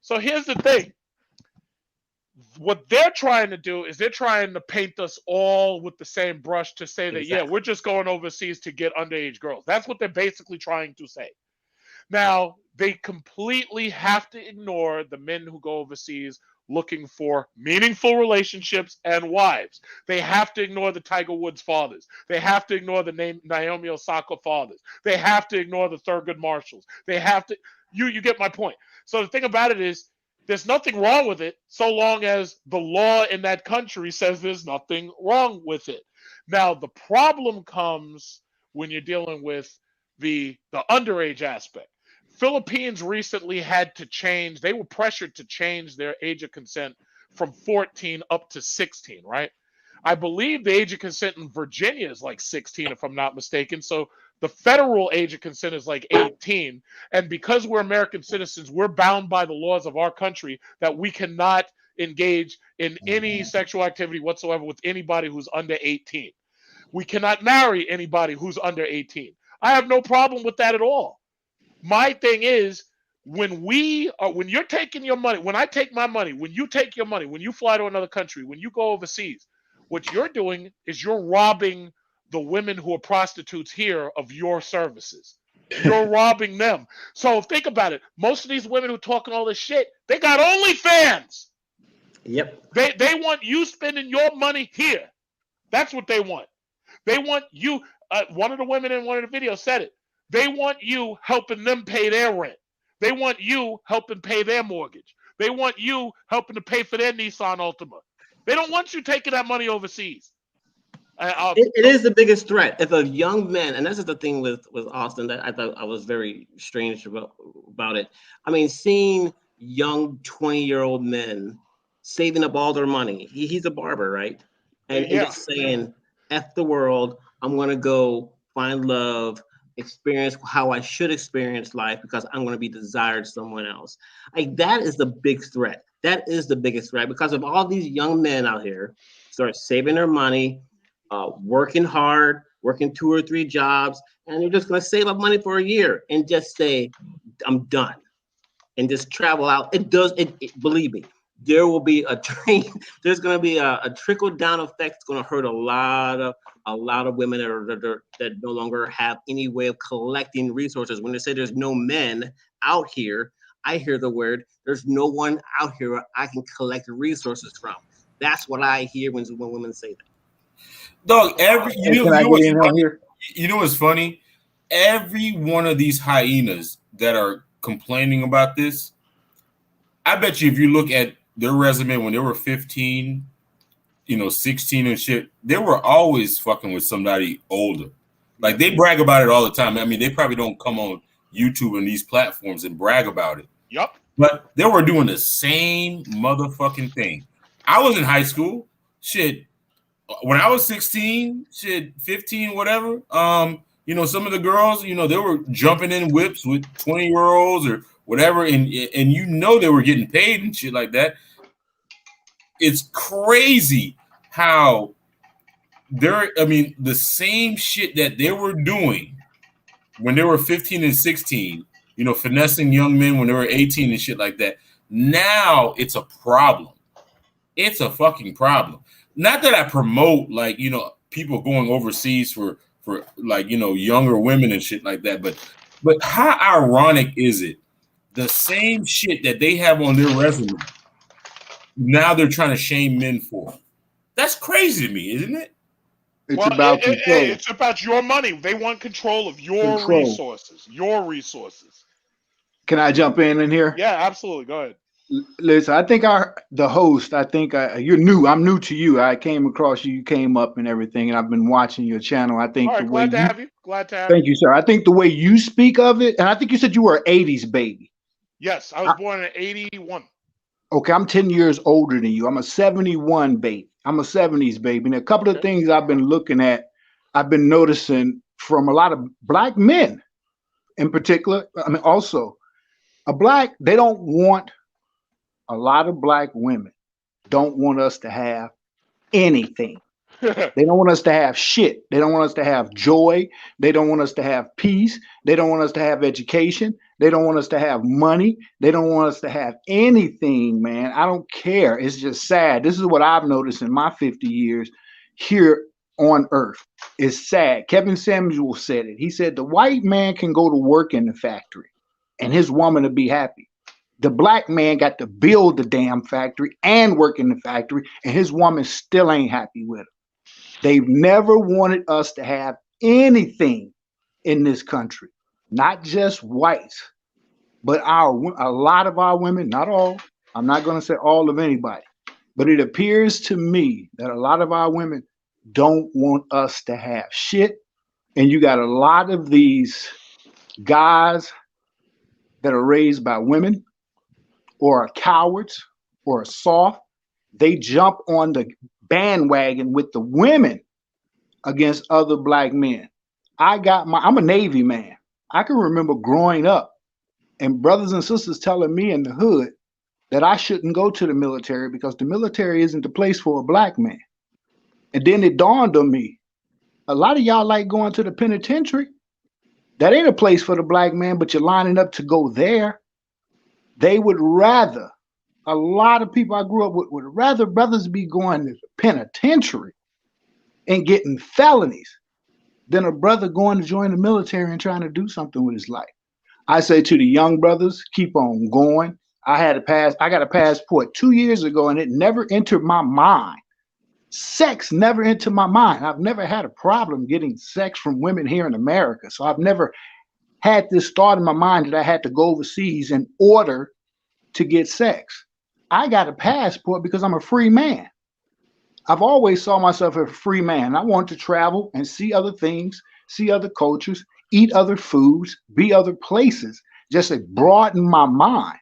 So here's the thing. What they're trying to do is they're trying to paint us all with the same brush to say that, yeah, we're just going overseas to get underage girls. That's what they're basically trying to say. Now, they completely have to ignore the men who go overseas looking for meaningful relationships and wives. They have to ignore the Tiger Woods fathers. They have to ignore the Naomi Osaka fathers. They have to ignore the Thurgood Marshalls. They have to, you get my point. So the thing about it is, there's nothing wrong with it so long as the law in that country says there's nothing wrong with it. Now, the problem comes when you're dealing with the underage aspect. Philippines recently had to change. They were pressured to change their age of consent from 14 up to 16, right? I believe the age of consent in Virginia is like 16, if I'm not mistaken. So the federal age of consent is like 18. And because we're American citizens, we're bound by the laws of our country that we cannot engage in any sexual activity whatsoever with anybody who's under 18. We cannot marry anybody who's under 18. I have no problem with that at all. My thing is, when you're taking your money, when I take my money, when you take your money, when you fly to another country, when you go overseas, what you're doing is you're robbing the women who are prostitutes here of your services. You're robbing them. So think about it. Most of these women who talking all this shit, they got OnlyFans. Yep. They want you spending your money here. That's what they want. They want you. One of the women in one of the videos said it. They want you helping them pay their rent. They want you helping pay their mortgage. They want you helping to pay for their Nissan Altima. They don't want you taking that money overseas. It is the biggest threat. If a young man, and this is the thing with Austin that I thought I was very strange about it. I mean, seeing young 20-year-old men saving up all their money. He's a barber, right? And just saying, F the world, I'm going to go find love, experience how I should experience life because I'm going to be desired someone else. Like, that is the big threat. That is the biggest threat because of all these young men out here start saving their money, working hard, working 2 or 3 jobs, and they're just going to save up money for a year and just say, I'm done, and just travel out. Believe me, there will be a train. There's going to be a trickle down effect. It's going to hurt a lot of women that no longer have any way of collecting resources. When they say there's no men out here, I hear the word, there's no one out here I can collect resources from. That's what I hear when women say that. Dog, you know what's funny? Every one of these hyenas that are complaining about this, I bet you if you look at their resume when they were 15, 16 and shit, they were always fucking with somebody older. Like, they brag about it all the time. I mean, they probably don't come on YouTube and these platforms and brag about it. Yep. But they were doing the same motherfucking thing. I was in high school. Shit. When I was 16, 15, whatever, some of the girls, they were jumping in whips with 20-year-olds or whatever, and they were getting paid and shit like that. It's crazy how the same shit that they were doing when they were 15 and 16, finessing young men when they were 18 and shit like that. Now it's a problem. It's a fucking problem. Not that I promote people going overseas for younger women and shit like that, but how ironic is it? The same shit that they have on their resume, now they're trying to shame men for. That's crazy to me, isn't it? It's about control. It's about your money. They want control of your resources. Your resources. Can I jump in here? Yeah, absolutely. Go ahead. Listen, I think the host. I think you're new. I'm new to you. I came across you. You came up and everything, and I've been watching your channel. I think the way glad to have you. Glad to have Thank you, sir. I think the way you speak of it, and I think you said you were an '80s baby. Yes, I was born in '81. Okay, I'm 10 years older than you. I'm a 71 baby. I'm a 70s baby. And a couple of things I've been looking at, I've been noticing from a lot of black men in particular. I mean, also, they don't want, a lot of black women don't want us to have anything. They don't want us to have shit. They don't want us to have joy. They don't want us to have peace. They don't want us to have education. They don't want us to have money. They don't want us to have anything, man. I don't care. It's just sad. This is what I've noticed in my 50 years here on earth. It's sad. Kevin Samuel said it. He said the white man can go to work in the factory and his woman will be happy. The black man got to build the damn factory and work in the factory, and his woman still ain't happy with him. They've never wanted us to have anything in this country, not just whites, but a lot of our women, not all. I'm not going to say all of anybody, but it appears to me that a lot of our women don't want us to have shit. And you got a lot of these guys that are raised by women or are cowards or are soft. They jump on the bandwagon with the women against other black men. I'm a Navy man. I can remember growing up and brothers and sisters telling me in the hood that I shouldn't go to the military because the military isn't the place for a black man. And then it dawned on me, a lot of y'all like going to the penitentiary. That ain't a place for the black man, but you're lining up to go there. They would rather, a lot of people I grew up with would rather brothers be going to the penitentiary and getting felonies than a brother going to join the military and trying to do something with his life. I say to the young brothers, keep on going. I got a passport 2 years ago and it never entered my mind. Sex never entered my mind. I've never had a problem getting sex from women here in America. So I've never had this thought in my mind that I had to go overseas in order to get sex. I got a passport because I'm a free man. I've always saw myself as a free man. I want to travel and see other things, see other cultures, eat other foods, be other places, just to broaden my mind.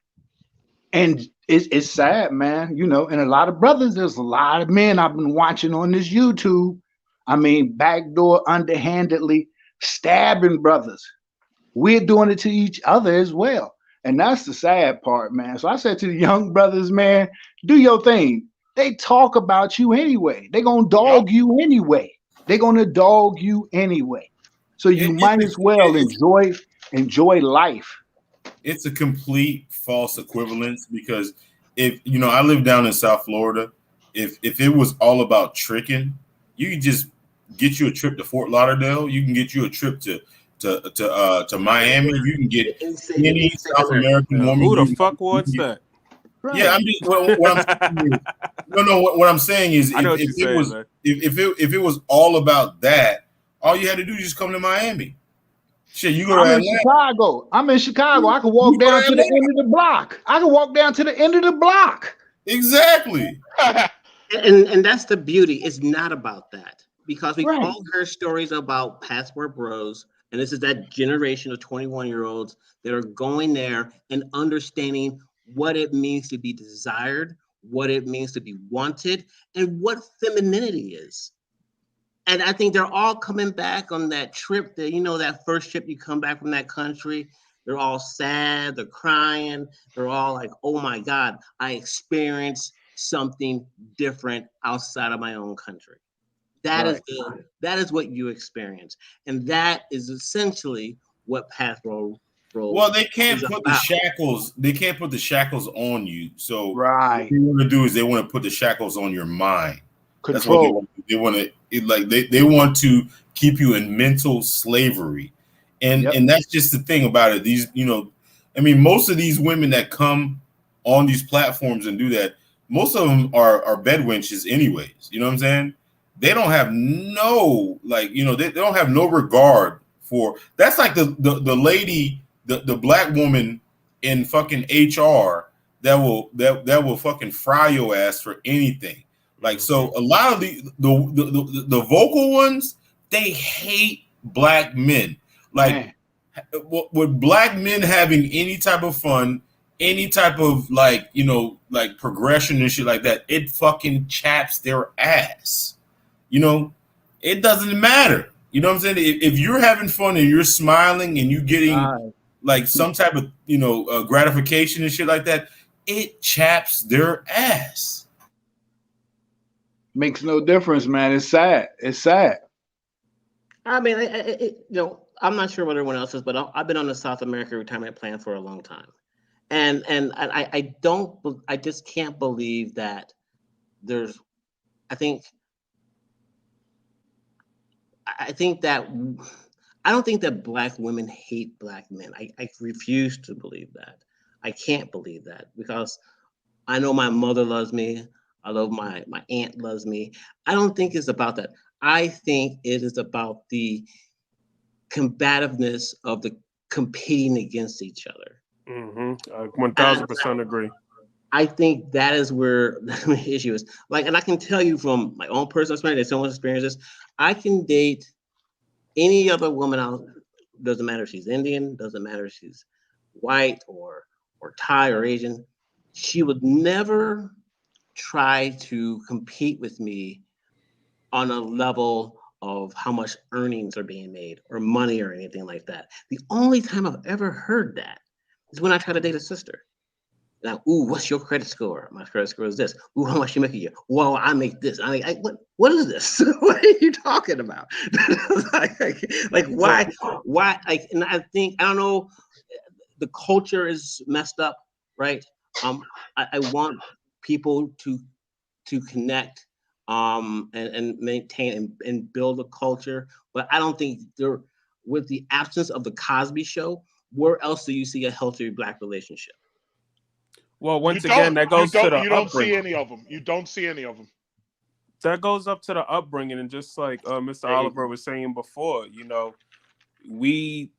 And it's sad, man, and a lot of brothers, there's a lot of men I've been watching on this YouTube. I mean, backdoor, underhandedly stabbing brothers. We're doing it to each other as well. And that's the sad part, man. So I said to the young brothers, man, do your thing. They talk about you anyway. They're going to dog you anyway. They're going to dog you anyway. So you might as well enjoy life. It's a complete false equivalence because if I live down in South Florida, if it was all about tricking, you can just get you a trip to Fort Lauderdale. You can get you a trip to Miami. You can get any South American woman. Who the fuck wants that? Yeah, I'm just what I'm saying is if it was all about that, all you had to do is just come to Miami. Shit, you go to Chicago. I'm in Chicago. I can walk down to the end of the block. Exactly. and that's the beauty. It's not about that because we all heard stories about passport bros, and this is that generation of 21-year-olds that are going there and understanding what it means to be desired, what it means to be wanted, and what femininity is. And I think they're all coming back on that trip that, that first trip you come back from that country, they're all sad, they're crying, they're all like, oh my God, I experienced something different outside of my own country. That Right. is what you experience, and that is essentially what pastoral Well, they can't is put the about. shackles. They can't put the shackles on you. So what Right. they want to do is they want to put the shackles on your mind. That's what Control. they want to they want to keep you in mental slavery, and Yep. that's just the thing about it. These, I mean, most of these women that come on these platforms and do that, most of them are bed wenches, anyways. You know what I'm saying? They don't have no they don't have no regard for. That's like the lady, the black woman in fucking HR that will fucking fry your ass for anything. Like, so a lot of the vocal ones, they hate black men. Like, Man. with black men having any type of fun, any type of like progression and shit like that, it fucking chaps their ass. It doesn't matter. You know what I'm saying? If you're having fun and you're smiling and you're getting like some type of gratification and shit like that, it chaps their ass. Makes no difference, man. It's sad. It's sad. I mean, I'm not sure what everyone else is, but I've been on the South America retirement plan for a long time, and I just can't believe that there's. I think that I don't think that black women hate black men. I refuse to believe that. I can't believe that because I know my mother loves me. I love my aunt loves me. I don't think it's about that. I think it is about the combativeness of the competing against each other. 1000% agree. I think that is where the issue is. Like, and I can tell you from my own personal experience, someone's experiences, I can date any other woman out. Doesn't matter if she's Indian, doesn't matter if she's white or Thai or Asian. She would never try to compete with me on a level of how much earnings are being made or money or anything like that. The only time I've ever heard that is when I try to date a sister. Now, ooh, what's your credit score? My credit score is this. Ooh, how much you make a year? Well, I make this. I mean, what is this? What are you talking about? like why? Like, and I don't know. The culture is messed up, right? I want people to connect, and maintain and build a culture, but I don't think there, with the absence of the Cosby Show, where else do you see a healthy black relationship? Well, once again, that goes to the you don't see upbringing. any of them. You don't see any of them. That goes up to the upbringing, and just like Mr. Oliver was saying before, we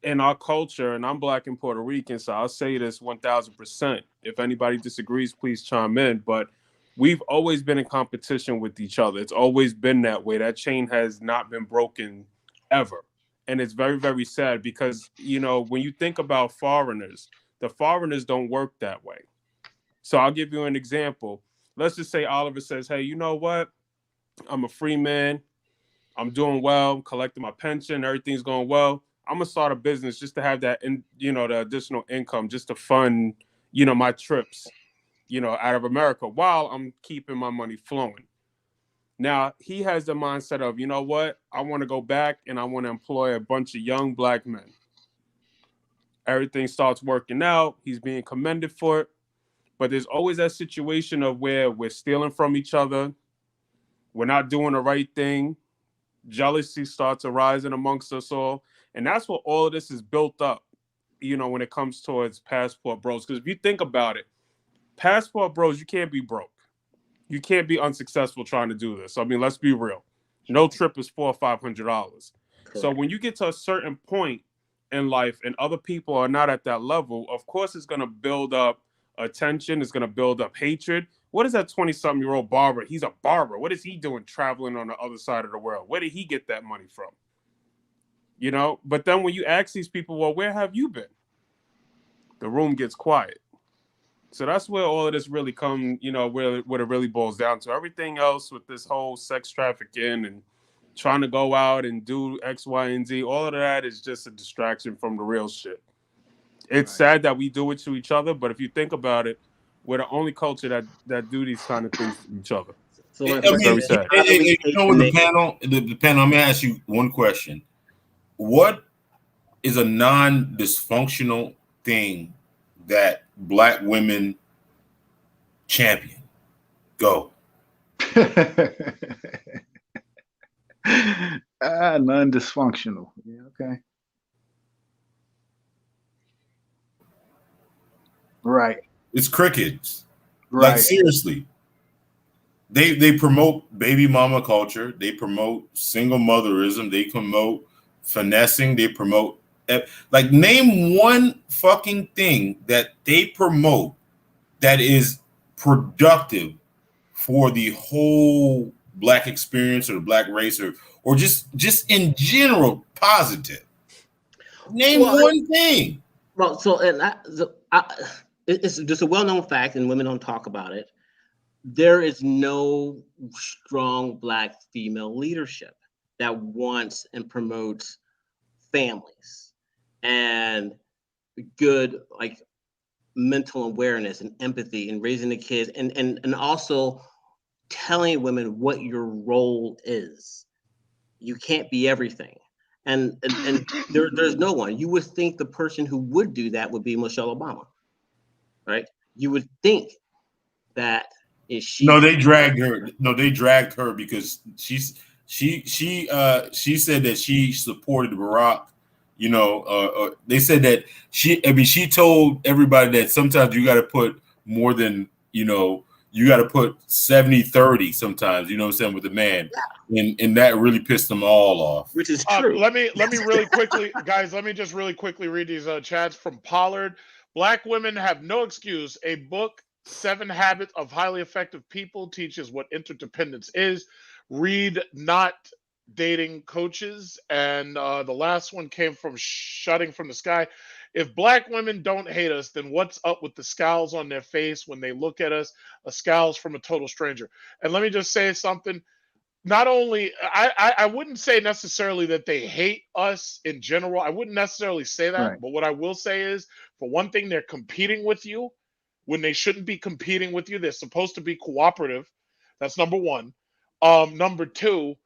in our culture, and I'm black and Puerto Rican, so I'll say this 1000%. If anybody disagrees, please chime in. But we've always been in competition with each other. It's always been that way. That chain has not been broken ever. And it's very, very sad because, when you think about foreigners, the foreigners don't work that way. So I'll give you an example. Let's just say Oliver says, hey, you know what? I'm a free man. I'm doing well, I'm collecting my pension, everything's going well. I'm gonna start a business just to have that, the additional income, just to fund, my trips, out of America while I'm keeping my money flowing. Now he has the mindset of, you know what? I want to go back and I want to employ a bunch of young black men. Everything starts working out. He's being commended for it. But there's always that situation of where we're stealing from each other. We're not doing the right thing. Jealousy starts arising amongst us all. And that's what all of this is built up, when it comes towards passport bros. Because if you think about it, passport bros, you can't be broke. You can't be unsuccessful trying to do this. I mean, let's be real. No trip is $400 or $500. So when you get to a certain point in life and other people are not at that level, of course it's going to build up attention. It's going to build up hatred. What is that 20-something-year-old barber? He's a barber. What is he doing traveling on the other side of the world? Where did he get that money from? But then when you ask these people, well, where have you been? The room gets quiet. So that's where all of this really comes, where it really boils down to. Everything else with this whole sex trafficking and trying to go out and do X, Y, and Z, all of that is just a distraction from the real shit. It's sad that we do it to each other, but if you think about it, we're the only culture that do these kind of things to each other. So my I question mean, is, how do we you take know, the with the negative? panel, the panel. I'm gonna ask you one question: what is a non-dysfunctional thing that Black women champion? Go. Non-dysfunctional. Yeah, okay. Right. It's crickets. Like Right. seriously, they promote baby mama culture. They promote single motherism. They promote finessing. They promote like name one fucking thing that they promote that is productive for the whole Black experience or the Black race or just in general positive. Name Well, one thing. well, it's just a well-known fact, and women don't talk about it. There is no strong Black female leadership that wants and promotes families and good, like, mental awareness and empathy and raising the kids, and also telling women what your role is. You can't be everything. And there's no one. You would think the person who would do that would be Michelle Obama, right? You would think that if she No, they had dragged her. No, they dragged her because she said that she supported Barack. You know, they said that she told everybody that sometimes you got to put more than, you know, you got to put 70-30 sometimes, you know what I'm saying, with the man. And that really pissed them all off. which is true. Let me really quickly, guys. Let me just really quickly read these chats from Pollard. Black women have no excuse. A book, 7 Habits of Highly Effective People, teaches what interdependence is. Read Not Dating Coaches. And the last one came from Shutting from the Sky. If Black women don't hate us, then what's up with the scowls on their face when they look at us? A scowls from a total stranger. And let me just say something. Not only I wouldn't say necessarily that they hate us in general. I wouldn't necessarily say that, Right. but what I will say is, for one thing, they're competing with you when they shouldn't be competing with you. They're supposed to be cooperative. That's number one. Number two,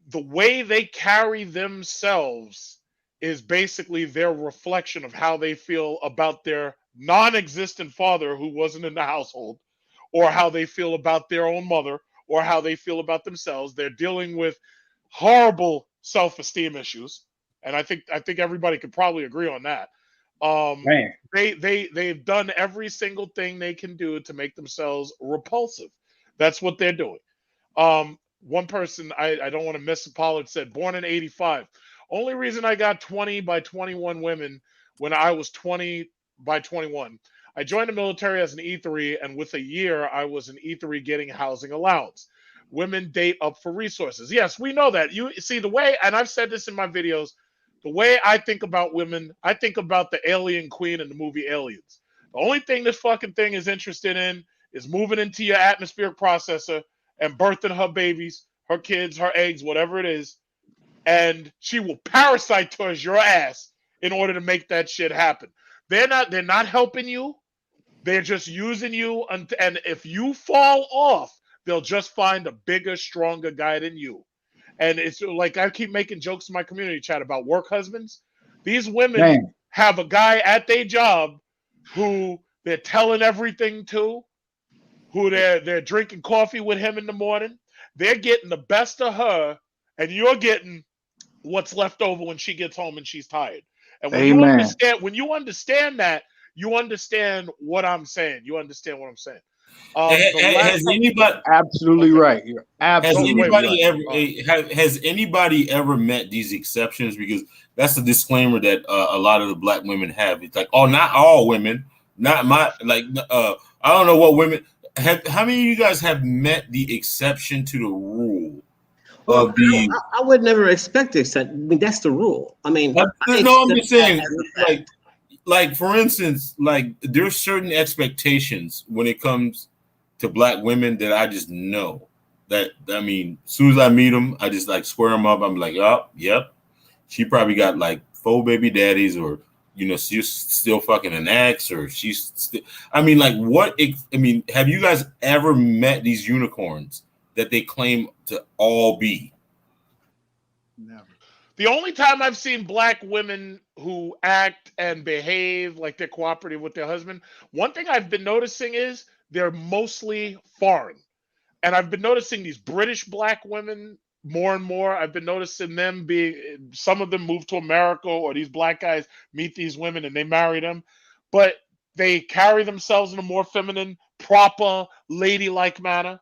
the way they carry themselves is basically their reflection of how they feel about their non-existent father who wasn't in the household, or how they feel about their own mother, or how they feel about themselves. They're dealing with horrible self-esteem issues, and I think everybody could probably agree on that. Man. They've done every single thing they can do to make themselves repulsive. That's what they're doing. One person, I don't want to miss Pollard, said, born in 85. Only reason I got 20 by 21 women when I was 20 by 21. I joined the military as an E3, and with a year, I was an E3 getting housing allowance. Women date up for resources. Yes, we know that. You see, the way, and I've said this in my videos, the way I think about women, I think about the alien queen in the movie Aliens. The only thing this fucking thing is interested in is moving into your atmospheric processor and birthing her babies, her kids, her eggs, whatever it is, and she will parasite towards your ass in order to make that shit happen. They're not helping you. They're just using you, and if you fall off, they'll just find a bigger, stronger guy than you. And it's like I keep making jokes in my community chat about work husbands. These women Man. have a guy at their job who they're telling everything to, who they're drinking coffee with him in the morning. They're getting the best of her, and you're getting what's left over when she gets home and she's tired. And Amen. when you understand that, you understand what I'm saying. You understand what I'm saying. Has anybody Absolutely okay. right. You're has absolutely right. has anybody ever met these exceptions? Because that's the disclaimer that a lot of the Black women have. It's like, oh, not all women, not my like. I don't know what women have. How many of you guys have met the exception to the rule Well, of the? I would never expect it. I mean, that's the rule. I mean, No, I I'm accept just that saying, as a fact. like for instance, like there's certain expectations when it comes to Black women that I just know that, I mean, as soon as I meet them, I just like square them up. I'm like, oh, yep, she probably got like 4 baby daddies, or you know, she's still fucking an ex, or she's still. I mean, like, what? I mean, have you guys ever met these unicorns that they claim to all be. Never. The only time I've seen black women who act and behave like they're cooperative with their husband, one thing I've been noticing is they're mostly foreign. And I've been noticing these British black women more and more. I've been noticing them being, some of them move to America, or these black guys meet these women and they marry them. But they carry themselves in a more feminine, proper, ladylike manner.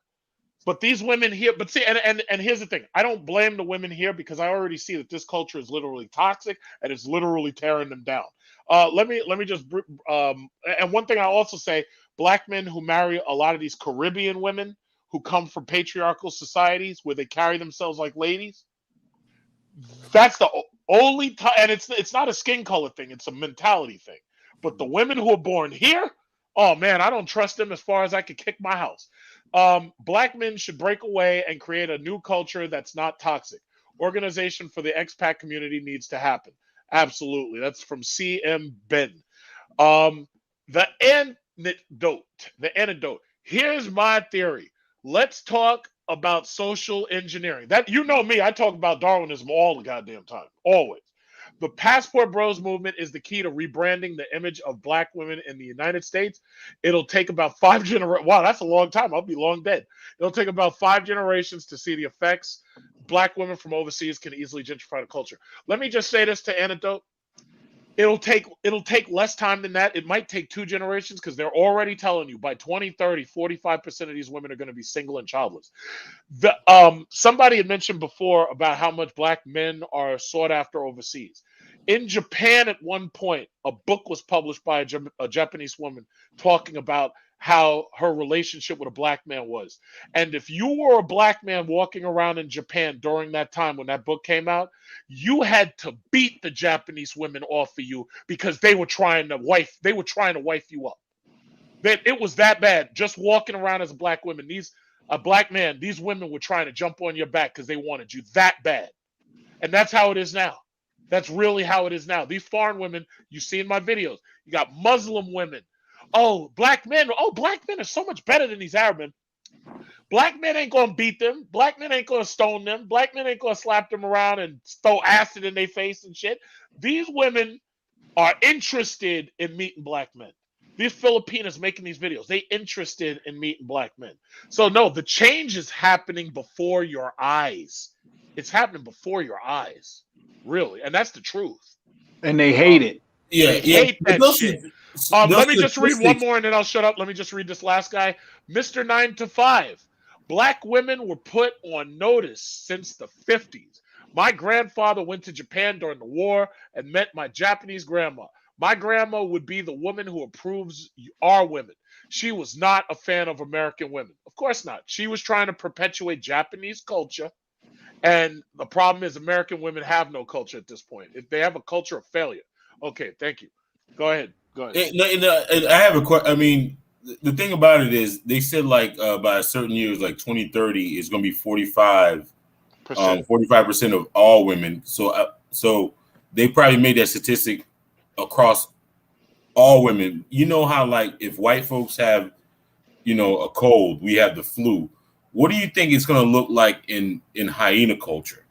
But these women here, but see, and here's the thing: I don't blame the women here because I already see that this culture is literally toxic and it's literally tearing them down. Let me just, and one thing I also say: black men who marry a lot of these Caribbean women who come from patriarchal societies where they carry themselves like ladies. That's the only time, and it's not a skin color thing; it's a mentality thing. But the women who are born here, oh man, I don't trust them as far as I could kick my house. Black men should break away and create a new culture that's not toxic. Organization for the expat community needs to happen. Absolutely. That's from CM Ben. The antidote. The antidote. Here's my theory. Let's talk about social engineering. That, you know me, I talk about Darwinism all the goddamn time. Always. The Passport Bros movement is the key to rebranding the image of black women in the United States. It'll take about 5 generations. Wow, that's a long time. I'll be long dead. It'll take about 5 generations to see the effects. Black women from overseas can easily gentrify the culture. Let me just say this to Antidote. It'll take less time than that. It might take 2 generations because they're already telling you by 2030, 45% of these women are going to be single and childless. Somebody had mentioned before about how much black men are sought after overseas. In Japan, at one point, a book was published by a Japanese woman talking about how her relationship with a black man was. And if you were a black man walking around in Japan during that time when that book came out, you had to beat the Japanese women off of you because they were trying to wife you up. That it was that bad. Just walking around as a black woman, a black man, these women were trying to jump on your back because they wanted you that bad. And that's how it is now. That's really how it is now. These foreign women, you see in my videos, you got Muslim women. Oh, black men. Oh, black men are so much better than these Arab men. Black men ain't gonna beat them. Black men ain't gonna stone them. Black men ain't gonna slap them around and throw acid in their face and shit. These women are interested in meeting black men. These Filipinos making these videos, they interested in meeting black men. So no, the change is happening before your eyes. It's happening before your eyes, really, and that's the truth. And they hate it. They hate that shit. Let me just read one more and then I'll shut up. Let me just read this last guy. Mr. 9 to 5. Black women were put on notice since the 50s. My grandfather went to Japan during the war and met my Japanese grandma. My grandma would be the woman who approves our women. She was not a fan of American women. Of course not. She was trying to perpetuate Japanese culture. And the problem is American women have no culture at this point. If they have a culture of failure. Okay, thank you. Go ahead. And I have a question. I mean, the thing about it is they said like by a certain years, like 2030, is going to be 45% of all women. So they probably made that statistic across all women. You know how like if white folks have, a cold, we have the flu. What do you think it's going to look like in hyena culture?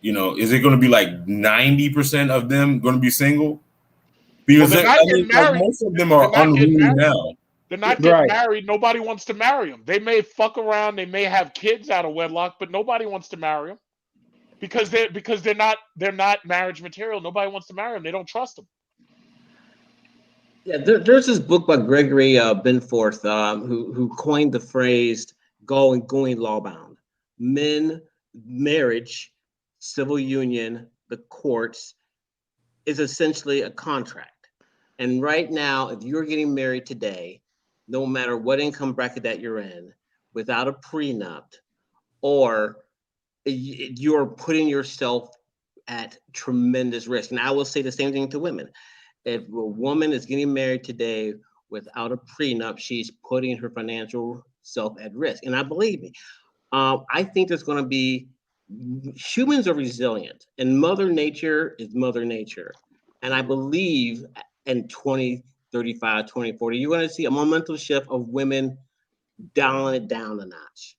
Is it going to be like 90% of them going to be single? Because like most of them are unruly now. They're not getting married. Nobody wants to marry them. They may fuck around. They may have kids out of wedlock, but nobody wants to marry them because they're not marriage material. Nobody wants to marry them. They don't trust them. Yeah, there's this book by Gregory Benforth who coined the phrase going lawbound. Men, marriage, civil union, the courts is essentially a contract. And right now, if you're getting married today, no matter what income bracket that you're in, without a prenup, or you're putting yourself at tremendous risk. And I will say the same thing to women. If a woman is getting married today without a prenup, she's putting her financial self at risk. And I believe me, I think there's going to be, humans are resilient, and Mother Nature is Mother Nature. And I believe in 2035, 2040, you're going to see a momental shift of women dialing it down a notch.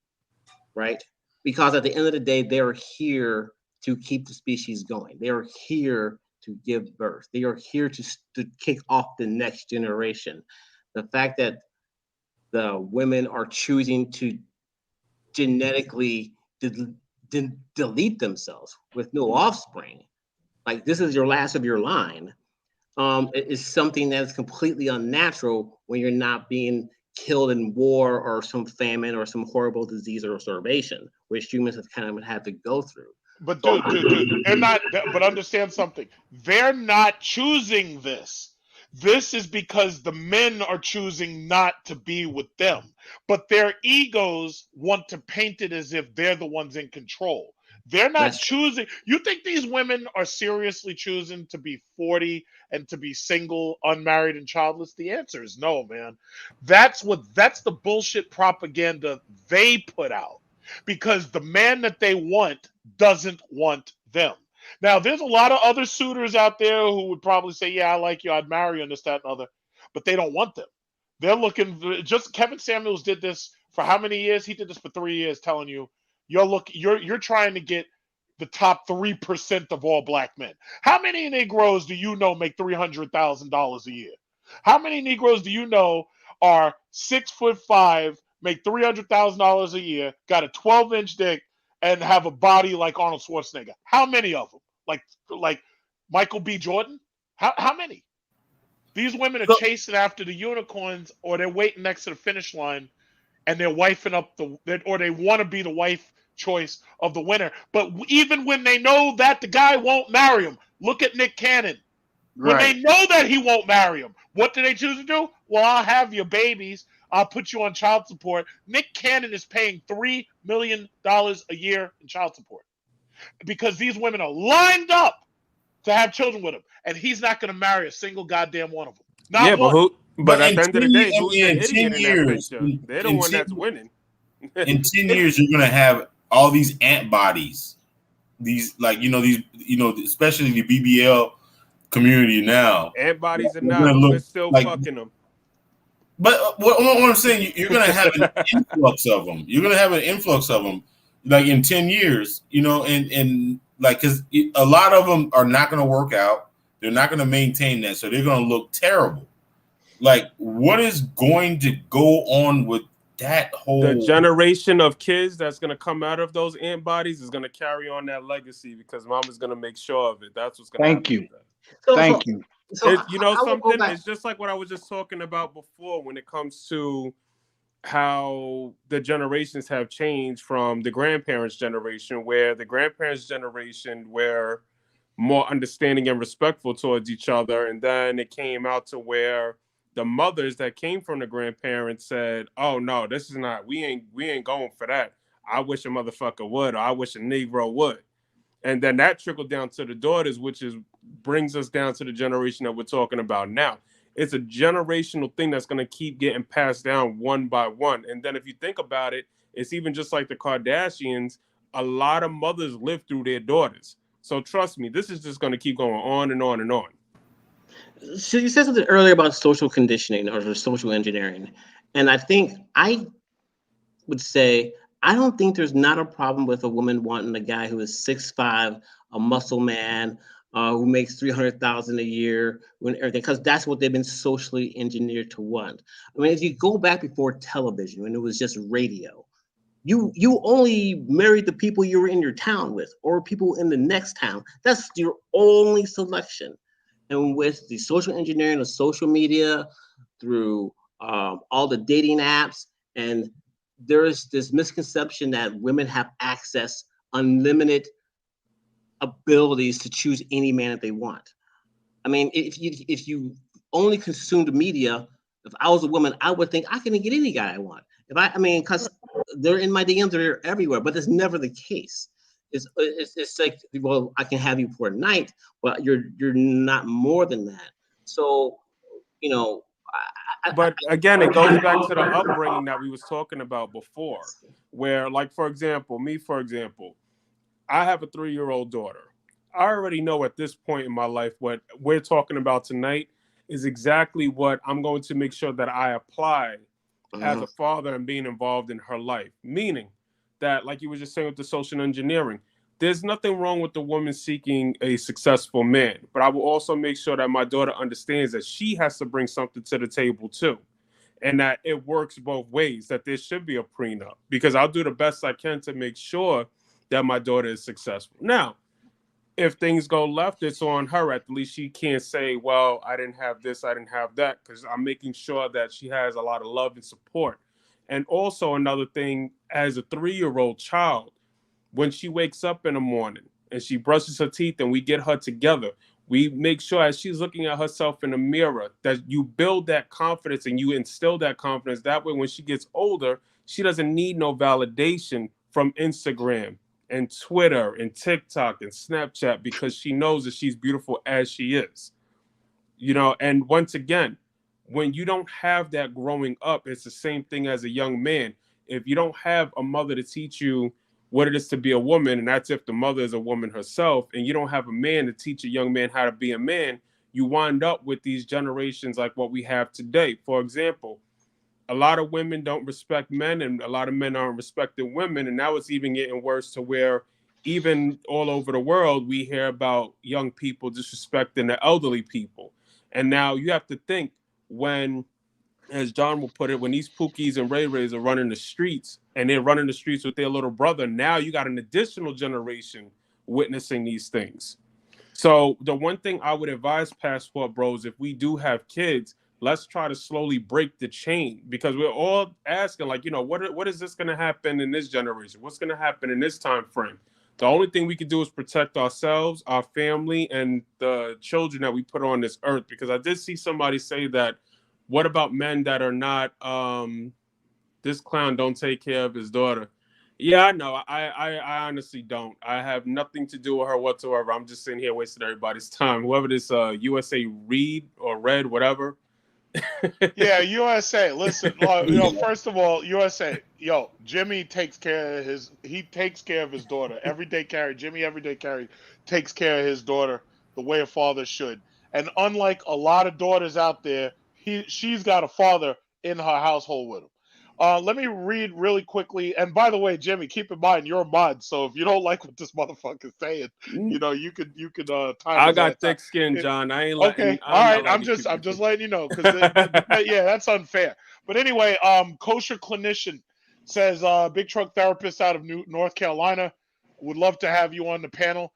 right? Because at the end of the day, they're here to keep the species going. They are here to give birth. They are here to kick off the next generation. The fact that the women are choosing to genetically delete themselves with no offspring, like this is your last of your line, it is something that is completely unnatural when you're not being killed in war or some famine or some horrible disease or starvation, which humans have kind of had to go through. But dude, they're not. But understand something. They're not choosing this. This is because the men are choosing not to be with them. But their egos want to paint it as if they're the ones in control. They're not That's true. choosing. You think these women are seriously choosing to be 40 and to be single, unmarried, and childless? The answer is no, man. That's the bullshit propaganda they put out because the man that they want doesn't want them. Now, there's a lot of other suitors out there who would probably say, "Yeah, I like you, I'd marry you," and this, that, and other, but they don't want them. They're looking. Just Kevin Samuels did this for how many years? He did this for 3 years, telling you you're trying to get the top 3% of all black men. How many Negroes do you know make $300,000 a year? How many Negroes do you know are 6'5", make $300,000 a year, got a 12-inch dick, and have a body like Arnold Schwarzenegger? How many of them? Like Michael B. Jordan? How many? These women are chasing after the unicorns, or they're waiting next to the finish line, and they're wifing up or they want to be the wife choice of the winner. But even when they know that the guy won't marry him, look at Nick Cannon. When they Right. know that he won't marry him, what do they choose to do? Well, I'll have your babies. I'll put you on child support. Nick Cannon is paying $3 million a year in child support because these women are lined up to have children with him, and he's not going to marry a single goddamn one of them. Yeah, Not one. but at in the end of the 10 day, I who's mean, the in 10 idiot in that years, picture? They're the in one 10 that's winning. in 10 years, you're gonna have all these antibodies. These especially the BBL community now. Antibodies or They're not, gonna we're look still like. fucking them. But what I'm saying, you're gonna have an influx of them. You're gonna have an influx of them, like in 10 years, and like because a lot of them are not gonna work out. They're not gonna maintain that, so they're gonna look terrible. Like, what is going to go on with that The whole? generation of kids that's going to come out of those antibodies is going to carry on that legacy because mama's going to make sure of it. That's what's going to Thank happen you. with that. Thank you. So You know I will go something? back. It's just like what I was just talking about before when it comes to how the generations have changed from the grandparents' generation, where the grandparents' generation were more understanding and respectful towards each other. And then it came out to where the mothers that came from the grandparents said, "Oh no, this is not, we ain't going for that. I wish a motherfucker would, or I wish a Negro would." And then that trickled down to the daughters, which brings us down to the generation that we're talking about now. It's a generational thing that's going to keep getting passed down one by one. And then if you think about it, it's even just like the Kardashians. A lot of mothers live through their daughters. So trust me, this is just going to keep going on and on and on. So you said something earlier about social conditioning or social engineering, and I would say I don't think there's not a problem with a woman wanting a guy who is 6'5", a muscle man, who makes 300,000 a year, when everything, because that's what they've been socially engineered to want. I mean, if you go back before television, when it was just radio, you only married the people you were in your town with, or people in the next town. That's your only selection. And with the social engineering of social media, through all the dating apps, and there is this misconception that women have access, unlimited abilities to choose any man that they want. I mean, if you only consumed media, if I was a woman, I would think I can get any guy I want. I mean, because they're in my DMs, they're everywhere, but that's never the case. It's like, well, I can have you for a night, but you're not more than that. So, you know, But again, it goes back to the upbringing that we was talking about before, where, like, for example, I have a 3-year-old daughter. I already know at this point in my life what we're talking about tonight is exactly what I'm going to make sure that I apply as a father and being involved in her life. Meaning, that, like you were just saying with the social engineering, there's nothing wrong with the woman seeking a successful man. But I will also make sure that my daughter understands that she has to bring something to the table too. And that it works both ways, that there should be a prenup, because I'll do the best I can to make sure that my daughter is successful. Now, if things go left, it's on her. At least she can't say, well, I didn't have this, I didn't have that, because I'm making sure that she has a lot of love and support. And also another thing, as a 3-year-old child, when she wakes up in the morning and she brushes her teeth and we get her together, we make sure as she's looking at herself in the mirror that you build that confidence and you instill that confidence. That way, when she gets older, she doesn't need no validation from Instagram and Twitter and TikTok and Snapchat, because she knows that she's beautiful as she is. You know, and once again, when you don't have that growing up, it's the same thing as a young man. If you don't have a mother to teach you what it is to be a woman, and that's if the mother is a woman herself, and you don't have a man to teach a young man how to be a man, you wind up with these generations like what we have today. For example, a lot of women don't respect men, and a lot of men aren't respecting women, and now it's even getting worse to where even all over the world we hear about young people disrespecting the elderly people. And now you have to think, when, as John will put it, when these Pookies and Ray Rays are running the streets and they're running the streets with their little brother, now you got an additional generation witnessing these things. So the one thing I would advise Passport Bros, if we do have kids, let's try to slowly break the chain, because we're all asking, like, you know, what is this going to happen in this generation? What's going to happen in this time frame? The only thing we can do is protect ourselves, our family, and the children that we put on this earth. Because I did see somebody say that, what about men that are not, this clown don't take care of his daughter? Yeah, I know. I honestly don't. I have nothing to do with her whatsoever. I'm just sitting here wasting everybody's time. Whoever this USA Read or Red, whatever. Yeah, USA. Listen, first of all, USA. Yo, Jimmy takes care of his daughter. Everyday carry. Jimmy everyday carry takes care of his daughter the way a father should. And unlike a lot of daughters out there, she's got a father in her household with him. Let me read really quickly. And by the way, Jimmy, keep in mind you're a mod, so if you don't like what this motherfucker's saying, you could time. I got thick skin, John. I ain't letting. Okay, all right. I'm just letting you know, because yeah, that's unfair. But anyway, kosher clinician says, big truck therapist out of North Carolina, would love to have you on the panel.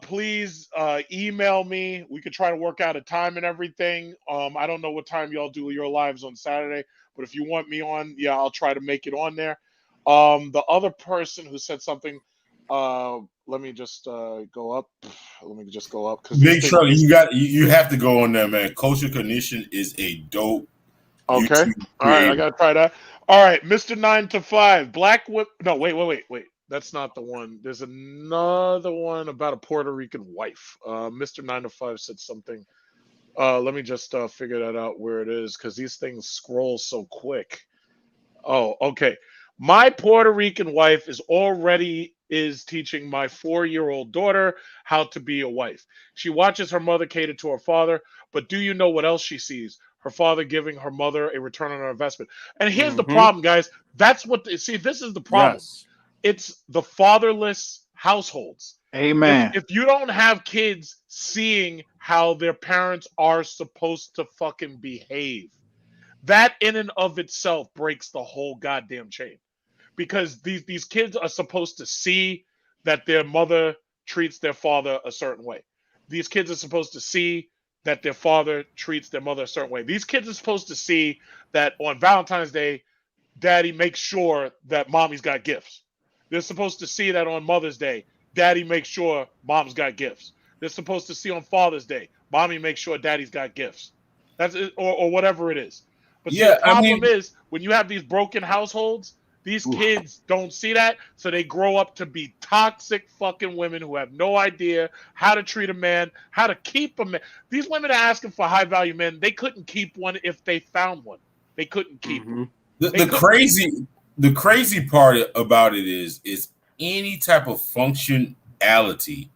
Please email me. We could try to work out a time and everything. I don't know what time y'all do your lives on Saturday, but if you want me on, yeah, I'll try to make it on there. The other person who said something, let me just go up. Let me just go up, because Big Truck, you have to go on there, man. Kosher Cognition is a dope. Okay. YouTube All right, I creator. gotta try that. All right, Mr. 9 to 5. Black whip. No, wait. That's not the one. There's another one about a Puerto Rican wife. Mr. 9 to 5 said something. Let me just figure that out where it is, because these things scroll so quick. Oh, okay. My Puerto Rican wife is teaching my 4-year-old daughter how to be a wife. She watches her mother cater to her father, but do you know what else she sees? Her father giving her mother a return on her investment. And here's the problem, guys. This is the problem. Yes. It's the fatherless households. Amen. If you don't have kids seeing how their parents are supposed to fucking behave, that in and of itself breaks the whole goddamn chain. Because these kids are supposed to see that their mother treats their father a certain way. These kids are supposed to see that their father treats their mother a certain way. These kids are supposed to see that on Valentine's Day, daddy makes sure that mommy's got gifts. They're supposed to see that on Mother's Day, daddy makes sure mom's got gifts. They're supposed to see on Father's Day, mommy makes sure daddy's got gifts. That's it, or whatever it is. But see, the problem is when you have these broken households, these kids don't see that, so they grow up to be toxic fucking women who have no idea how to treat a man, how to keep a man. These women are asking for high value men. They couldn't keep one if they found one. They couldn't keep one. The crazy part about it is any type of functionality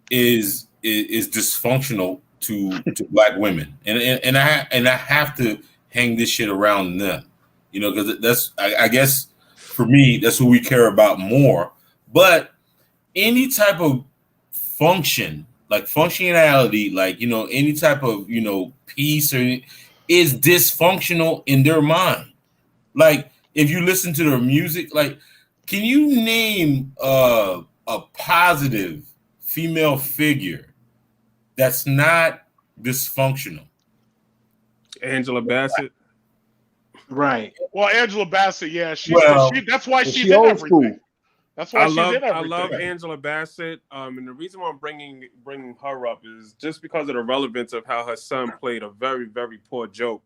is dysfunctional to black women, and I have to hang this shit around them, because that's I guess For me, that's what we care about more. But any type of function, like functionality, like, you know, any type of, you know, piece or is dysfunctional in their mind. Like, if you listen to their music, like, can you name a positive female figure that's not dysfunctional? Angela Bassett. Right. Well, Angela Bassett, yeah, Well, that's why But she's she in old school. everything. That's why she's in I everything. love Angela Bassett. And the reason why I'm bringing her up is just because of the relevance of how her son played a very, very poor joke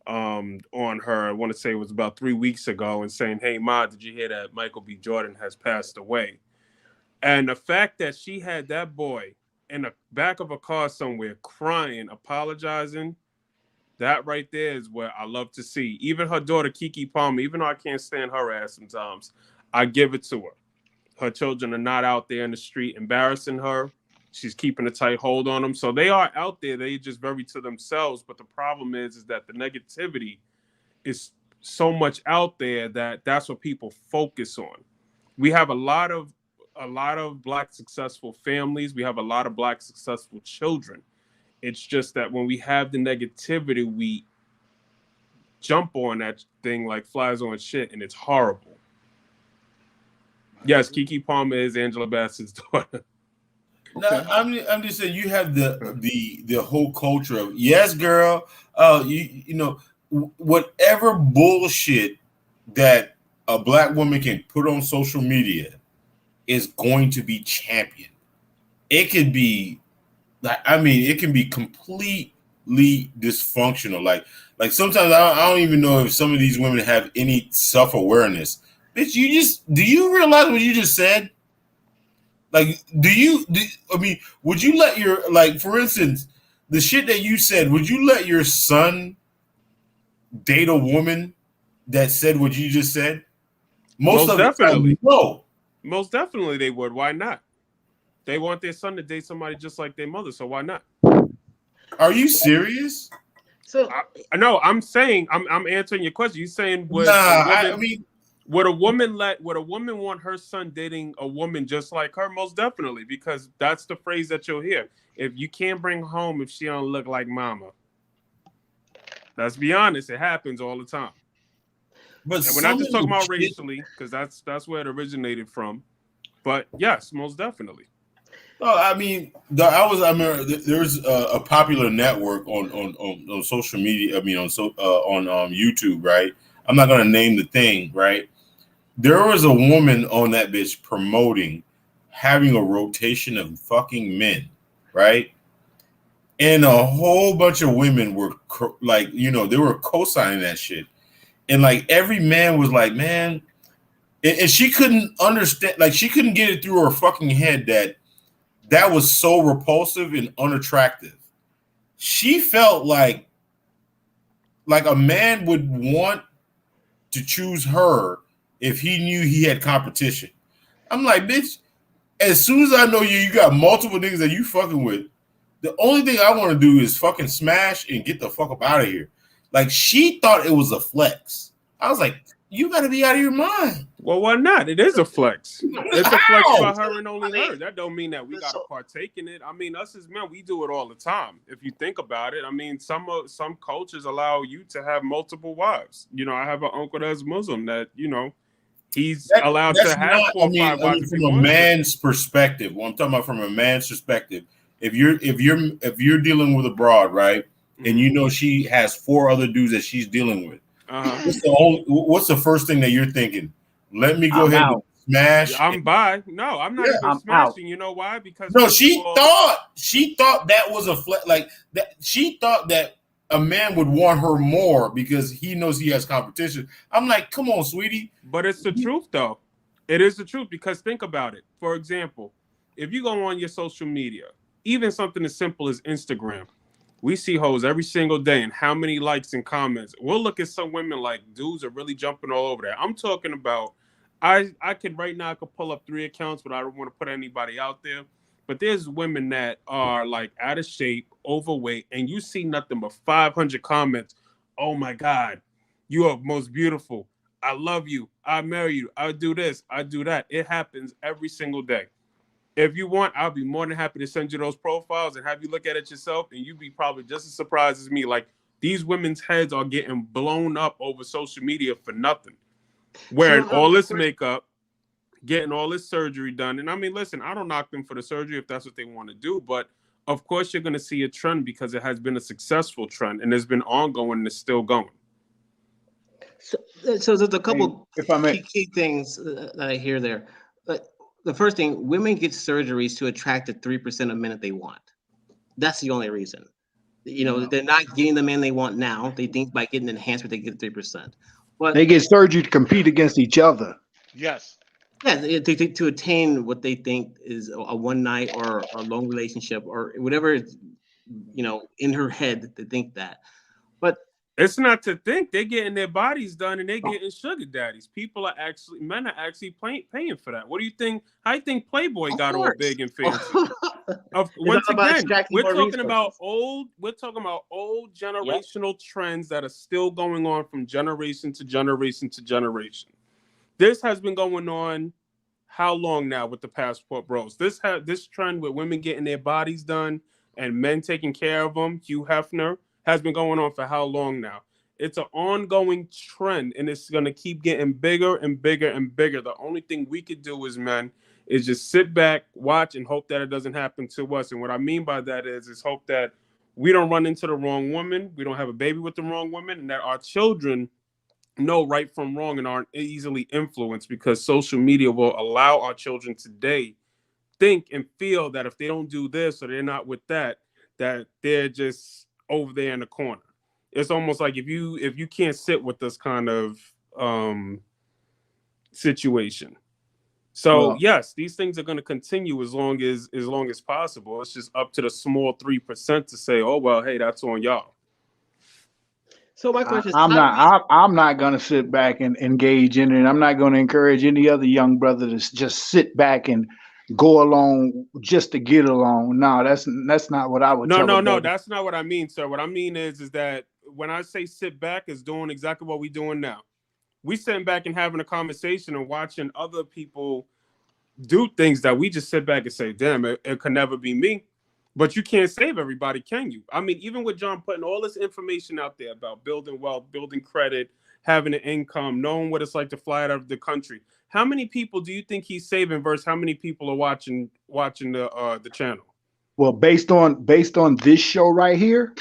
on her. I want to say it was about 3 weeks ago, and saying, "Hey, Ma, did you hear that Michael B. Jordan has passed away?" And the fact that she had that boy in the back of a car somewhere crying, apologizing, that right there is what I love to see. Even her daughter, Kiki Palmer, even though I can't stand her ass sometimes, I give it to her. Her children are not out there in the street embarrassing her. She's keeping a tight hold on them. So they are out there. They just very to themselves. But the problem is that the negativity is so much out there that that's what people focus on. We have a lot of Black successful families. We have a lot of Black successful children. It's just that when we have the negativity, we jump on that thing like flies on shit, and it's horrible. Yes, Kiki Palmer is Angela Bassett's daughter. No, I'm just saying you have the whole culture of yes, girl. You know, whatever bullshit that a Black woman can put on social media is going to be championed. It could be like, I mean, it can be completely dysfunctional. Like sometimes I don't even know if some of these women have any self-awareness. Bitch, do you realize what you just said? Like, I mean, would you let your, like, for instance, the shit that you said, would you let your son date a woman that said what you just said? Most definitely. No. Most definitely they would. Why not? They want their son to date somebody just like their mother, so why not? Are you serious? So no, I'm saying I'm answering your question. You're saying would a woman want her son dating a woman just like her? Most definitely, because that's the phrase that you'll hear. If you can't bring home if she don't look like mama. Let's be honest, it happens all the time. But and we're not just talking about racially, because that's where it originated from. But yes, most definitely. Oh, I mean, there's a popular network on social media. I mean, on YouTube, right? I'm not gonna name the thing, right? There was a woman on that bitch promoting having a rotation of fucking men, right? And a whole bunch of women were like, you know, they were co-signing that shit, and like every man was like, man, and she couldn't understand, like she couldn't get it through her fucking head that was so repulsive and unattractive. She felt like a man would want to choose her if he knew he had competition. I'm like, bitch, as soon as I know you got multiple niggas that you fucking with, the only thing I want to do is fucking smash and get the fuck up out of here. Like, she thought it was a flex. I was like, you got to be out of your mind. Well, why not? It is a flex. It's a flex for her and only her. That don't mean that we got to partake in it. I mean, us as men, we do it all the time. If you think about it, I mean, some cultures allow you to have multiple wives. You know, I have an uncle that's Muslim that, you know, he's allowed to have 4 or 5 wives. From a man's perspective, well, I'm talking about from a man's perspective. If you're dealing with a broad, right, and you know she has 4 other dudes that she's dealing with, what's the first thing that you're thinking? Let me go ahead and smash. I'm by. No, I'm not even smashing. Out. You know why? Because no, she thought that was a like that. She thought that a man would want her more because he knows he has competition. I'm like, come on, sweetie. But it's the truth, though. It is the truth, because think about it. For example, if you go on your social media, even something as simple as Instagram, we see hoes every single day, and how many likes and comments. We'll look at some women like dudes are really jumping all over there. I'm talking about, I could right now, I could pull up 3 accounts, but I don't want to put anybody out there. But there's women that are like out of shape, overweight, and you see nothing but 500 comments. Oh my God, you are most beautiful. I love you. I marry you. I do this. I do that. It happens every single day. If you want, I'll be more than happy to send you those profiles and have you look at it yourself, and you'd be probably just as surprised as me. Like, these women's heads are getting blown up over social media for nothing. Wearing all this makeup, getting all this surgery done. And I mean, listen, I don't knock them for the surgery if that's what they want to do, but of course you're going to see a trend because it has been a successful trend and it's been ongoing and it's still going. So there's a couple key things that I hear there. But the first thing, women get surgeries to attract the 3% of men that they want. That's the only reason. You know, they're not getting the man they want now. They think by getting enhancement, they get 3%. But they get surgery to compete against each other. Yes. Yeah, to attain what they think is a one night or a long relationship or whatever, you know, in her head to think that. But it's not to think. They're getting their bodies done and they're getting sugar daddies. Men are actually paying for that. What do you think? How do you think Playboy got all big and fancy? Once again, we're talking about old generational trends that are still going on from generation to generation to generation. This has been going on how long now with the Passport Bros? This trend with women getting their bodies done and men taking care of them, Hugh Hefner, has been going on for how long now? It's an ongoing trend, and it's going to keep getting bigger and bigger and bigger. The only thing we could do as men is just sit back, watch, and hope that it doesn't happen to us. And what I mean by that is hope that we don't run into the wrong woman, we don't have a baby with the wrong woman, and that our children know right from wrong and aren't easily influenced, because social media will allow our children today think and feel that if they don't do this or they're not with that they're just over there in the corner. It's almost like if you can't sit with this kind of situation. So yes, these things are going to continue as long as possible. It's just up to the small 3% to say, oh well, hey, that's on y'all. So my question is, I'm not going to sit back and engage in it. I'm not going to encourage any other young brother to just sit back and go along just to get along. No, that's not what I would. No, that's not what I mean, sir. What I mean is that when I say sit back, is doing exactly what we're doing now. We sitting back and having a conversation and watching other people do things that we just sit back and say, damn, it could never be me. But you can't save everybody, can you? I mean, even with John putting all this information out there about building wealth, building credit, having an income, knowing what it's like to fly out of the country, how many people do you think he's saving versus how many people are watching the channel? Well, based on this show right here,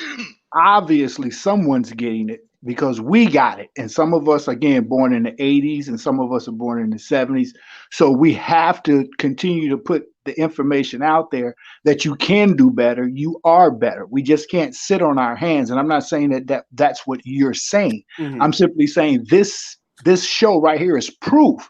obviously someone's getting it because we got it. And some of us, again, born in the 80s and some of us are born in the 70s. So we have to continue to put the information out there that you can do better. You are better. We just can't sit on our hands. And I'm not saying that's what you're saying. Mm-hmm. I'm simply saying this show right here is proof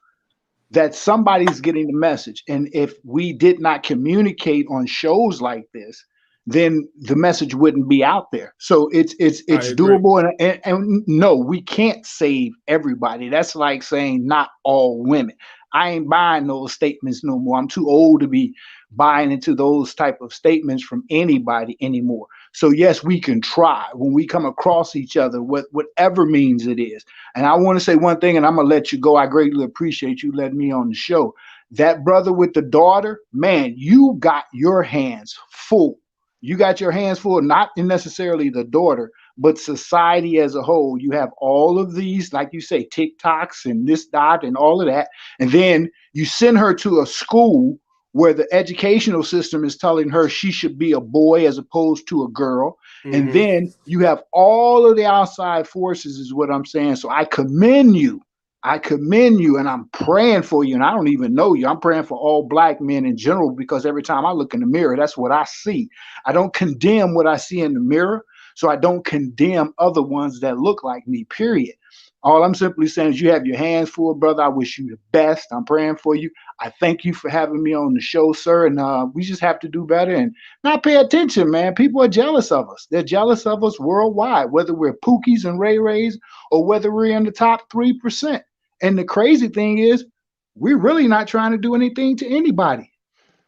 that somebody's getting the message. And if we did not communicate on shows like this, then the message wouldn't be out there. So it's doable. And no, we can't save everybody. That's like saying not all women. I ain't buying those statements no more. I'm too old to be buying into those type of statements from anybody anymore. So yes, we can try when we come across each other, whatever means it is. And I want to say one thing, and I'm gonna let you go. I greatly appreciate you letting me on the show. That brother with the daughter, man, you got your hands full. You got your hands full, not necessarily the daughter, but society as a whole. You have all of these, like you say, TikToks and this, that, and all of that. And then you send her to a school where the educational system is telling her she should be a boy as opposed to a girl. Mm-hmm. And then you have all of the outside forces is what I'm saying. So I commend you. And I'm praying for you. And I don't even know you. I'm praying for all black men in general, because every time I look in the mirror, that's what I see. I don't condemn what I see in the mirror. So I don't condemn other ones that look like me, period. All I'm simply saying is you have your hands full, brother. I wish you the best. I'm praying for you. I thank you for having me on the show, sir. And we just have to do better and not pay attention, man. People are jealous of us. They're jealous of us worldwide, whether we're Pookies and Ray Rays or whether we're in the top 3%. And the crazy thing is, we're really not trying to do anything to anybody.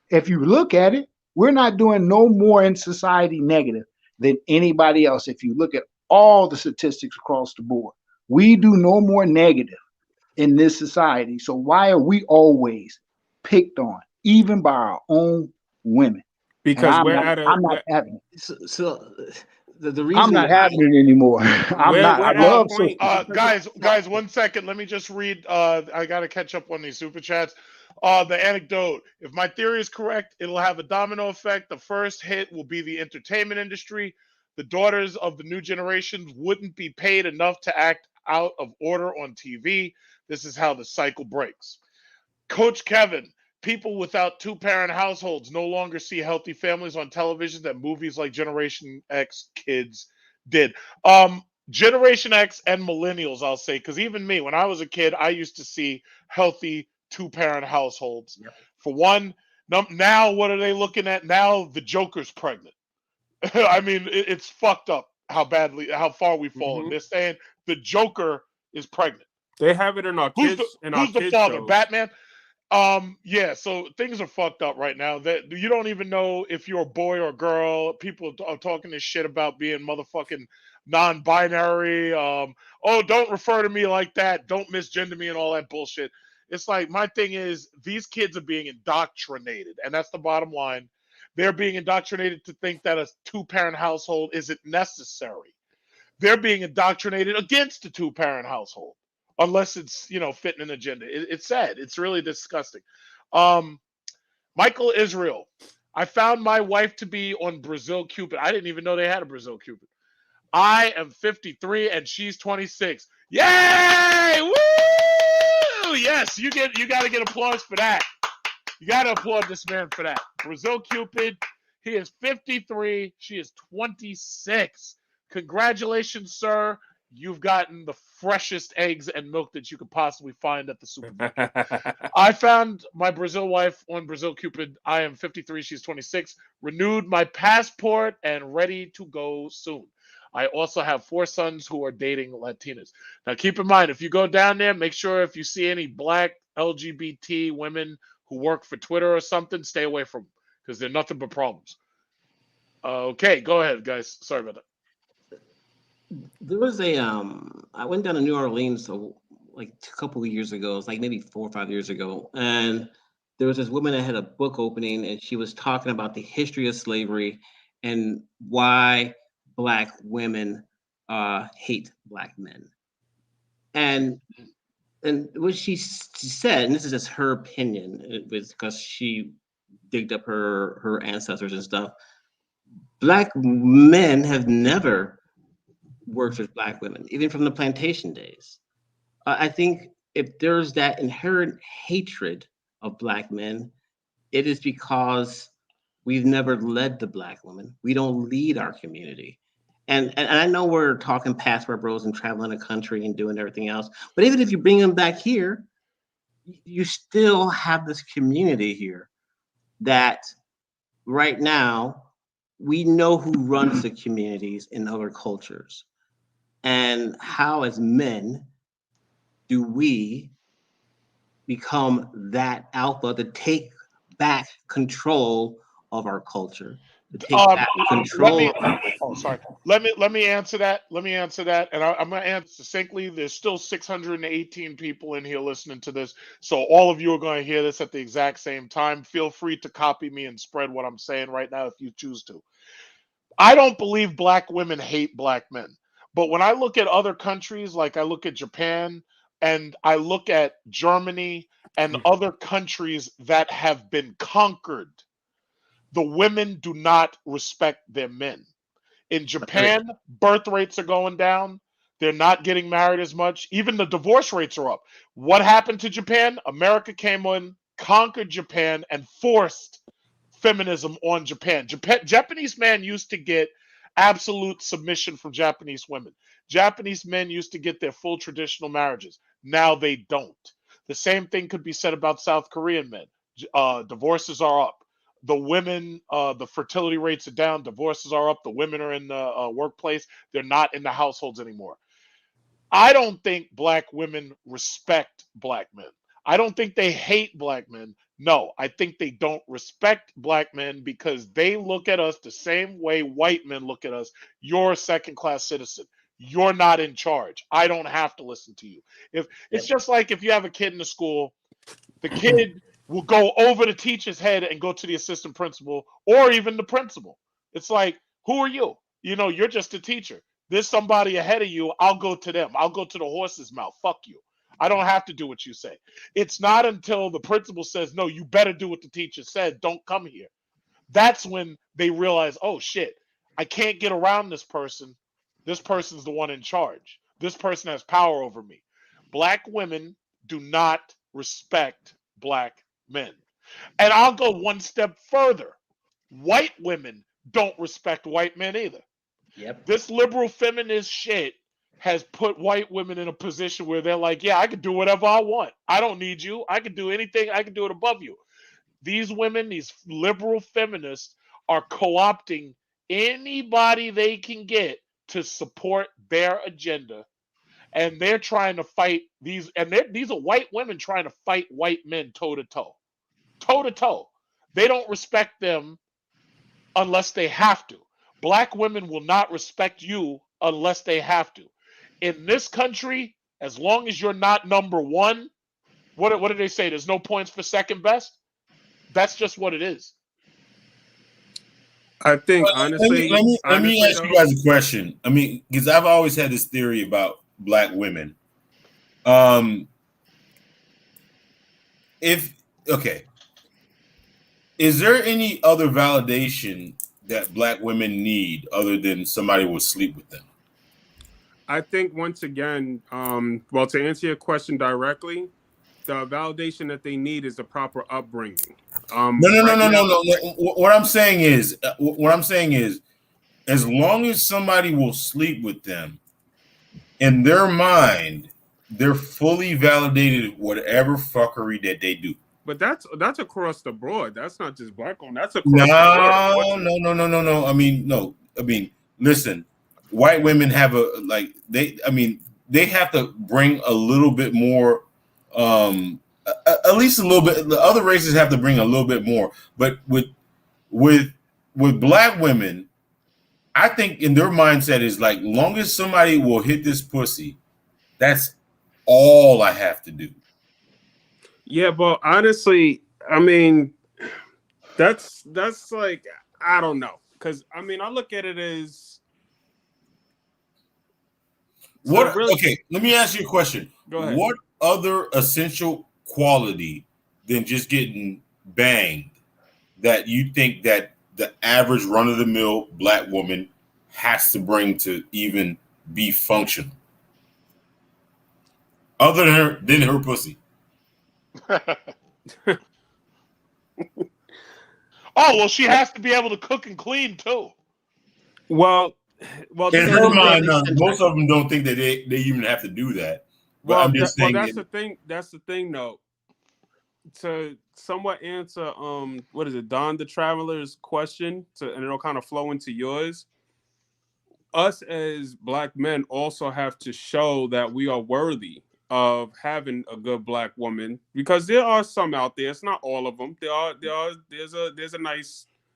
If you look at it, we're not doing no more in society negative than anybody else. If you look at all the statistics across the board, we do no more negative in this society. So why are we always picked on, even by our own women? And Because we're at a I'm not having it. So the I'm reason not why having it anymore. I'm not. I we're at a love point. sisters. Guys, 1 second. Let me just read. I got to catch up on these super chats. The anecdote. If my theory is correct, it'll have a domino effect. The first hit will be the entertainment industry. The daughters of the new generation wouldn't be paid enough to act out of order on TV. This is how the cycle breaks. Coach Kevin, people without two-parent households no longer see healthy families on television that movies like Generation X kids did. Generation X and millennials, I'll say, because even me, when I was a kid, I used to see healthy two-parent households. Yep. For one, now what are they looking at? Now the Joker's pregnant. I mean, it's fucked up how far we've fallen. They're saying the Joker is pregnant. They have it in our Who's kids who's the father? shows. Batman? Yeah, so things are fucked up right now. That you don't even know if you're a boy or a girl. People are talking this shit about being motherfucking non-binary. Oh, don't refer to me like that. Don't misgender me and all that bullshit. It's like my thing is these kids are being indoctrinated, and that's the bottom line. They're being indoctrinated to think that a two-parent household isn't necessary. They're being indoctrinated against a two-parent household unless it's fitting an agenda. It's sad. It's really disgusting. Michael Israel, I found my wife to be on Brazil Cupid. I didn't even know they had a Brazil Cupid. I am 53 and she's 26. Yay! Woo! Yes, you got to get applause for that. You got to applaud this man for that. Brazil Cupid, he is 53. She is 26. Congratulations, sir. You've gotten the freshest eggs and milk that you could possibly find at the supermarket. I found my Brazil wife on Brazil Cupid. I am 53. She's 26. Renewed my passport and ready to go soon. I also have 4 sons who are dating Latinas. Now, keep in mind, if you go down there, make sure if you see any black LGBT women who work for Twitter or something, stay away from them because they're nothing but problems. Okay, go ahead, guys. Sorry about that. There was I went down to New Orleans like a couple of years ago. It was like maybe 4 or 5 years ago, and there was this woman that had a book opening, and she was talking about the history of slavery and why Black women hate Black men. And what she said, and this is just her opinion, it was because she digged up her ancestors and stuff. Black men have never works with Black women, even from the plantation days. I think if there's that inherent hatred of Black men, it is because we've never led the Black woman. We don't lead our community. And I know we're talking passport bros and traveling the country and doing everything else, but even if you bring them back here, you still have this community here that right now we know who runs the communities in other cultures. And how, as men, do we become that alpha to take back control of our culture, to take back control? Let me answer that. And I'm going to answer succinctly. There's still 618 people in here listening to this, so all of you are going to hear this at the exact same time. Feel free to copy me and spread what I'm saying right now if you choose to. I don't believe Black women hate Black men. But when I look at other countries, like I look at Japan and I look at Germany and other countries that have been conquered, the women do not respect their men. In Japan, birth rates are going down. They're not getting married as much. Even the divorce rates are up. What happened to Japan? America came in, conquered Japan, and forced feminism on Japan. Japanese men used to get absolute submission from Japanese women. Japanese men used to get their full traditional marriages. Now they don't. The same thing could be said about South Korean men. Divorces are up. The women, the fertility rates are down. Divorces are up. The women are in the workplace. They're not in the households anymore. I don't think Black women respect Black men. I don't think they hate Black men. No, I think they don't respect Black men because they look at us the same way white men look at us. You're a second-class citizen. you're not in charge. I don't have to listen to you. If it's just like if you have a kid in the school, the kid will go over the teacher's head and go to the assistant principal or even the principal. It's like, who are you? You know, you're just a teacher. There's somebody ahead of you. I'll go to them. I'll go to the horse's mouth. Fuck you. I don't have to do what you say. It's not until the principal says, no, you better do what the teacher said. Don't come here. That's when they realize, oh shit, I can't get around this person. This person's the one in charge. This person has power over me. Black women do not respect black men. And I'll go one step further. White women don't respect white men either. Yep. This liberal feminist shit has put white women in a position where they're like, yeah, I can do whatever I want. I don't need you. I can do anything. I can do it above you. These women, these liberal feminists, are co-opting anybody they can get to support their agenda. And they're trying to fight these, and these are white women trying to fight white men toe to toe. Toe to toe. They don't respect them unless they have to. Black women will not respect you unless they have to. In this country, as long as you're not number one, what do they say? There's no points for second best? That's just what it is. I think honestly, let me ask you guys a question. I mean, because I've always had this theory about black women. Is there any other validation that black women need other than somebody will sleep with them? I think once again, well, to answer your question directly, the validation that they need is the proper upbringing. No. What I'm saying is, as long as somebody will sleep with them, in their mind, they're fully validated whatever fuckery that they do. But that's across the board. That's not just black on. That's across the board. No. I mean, listen. White women have they have to bring a little bit more, at least a little bit. The other races have to bring a little bit more, but with black women, I think in their mindset is like, long as somebody will hit this pussy, that's all I have to do. Yeah, but honestly, I mean, that's like, I don't know, because I mean, I look at it as what. Really, okay, let me ask you a question. Go ahead. What other essential quality than just getting banged that you think that the average run-of-the-mill black woman has to bring to even be functional, other than her pussy? Oh, well, she has to be able to cook and clean too. Well, in her mind, most of them don't think that they even have to do that. But well, I'm just saying. Well, that's the thing. That's the thing, though. To somewhat answer, what is it, Don the Traveler's question, and it'll kind of flow into yours. Us as black men also have to show that we are worthy of having a good black woman, because there are some out there. It's not all of them. There's a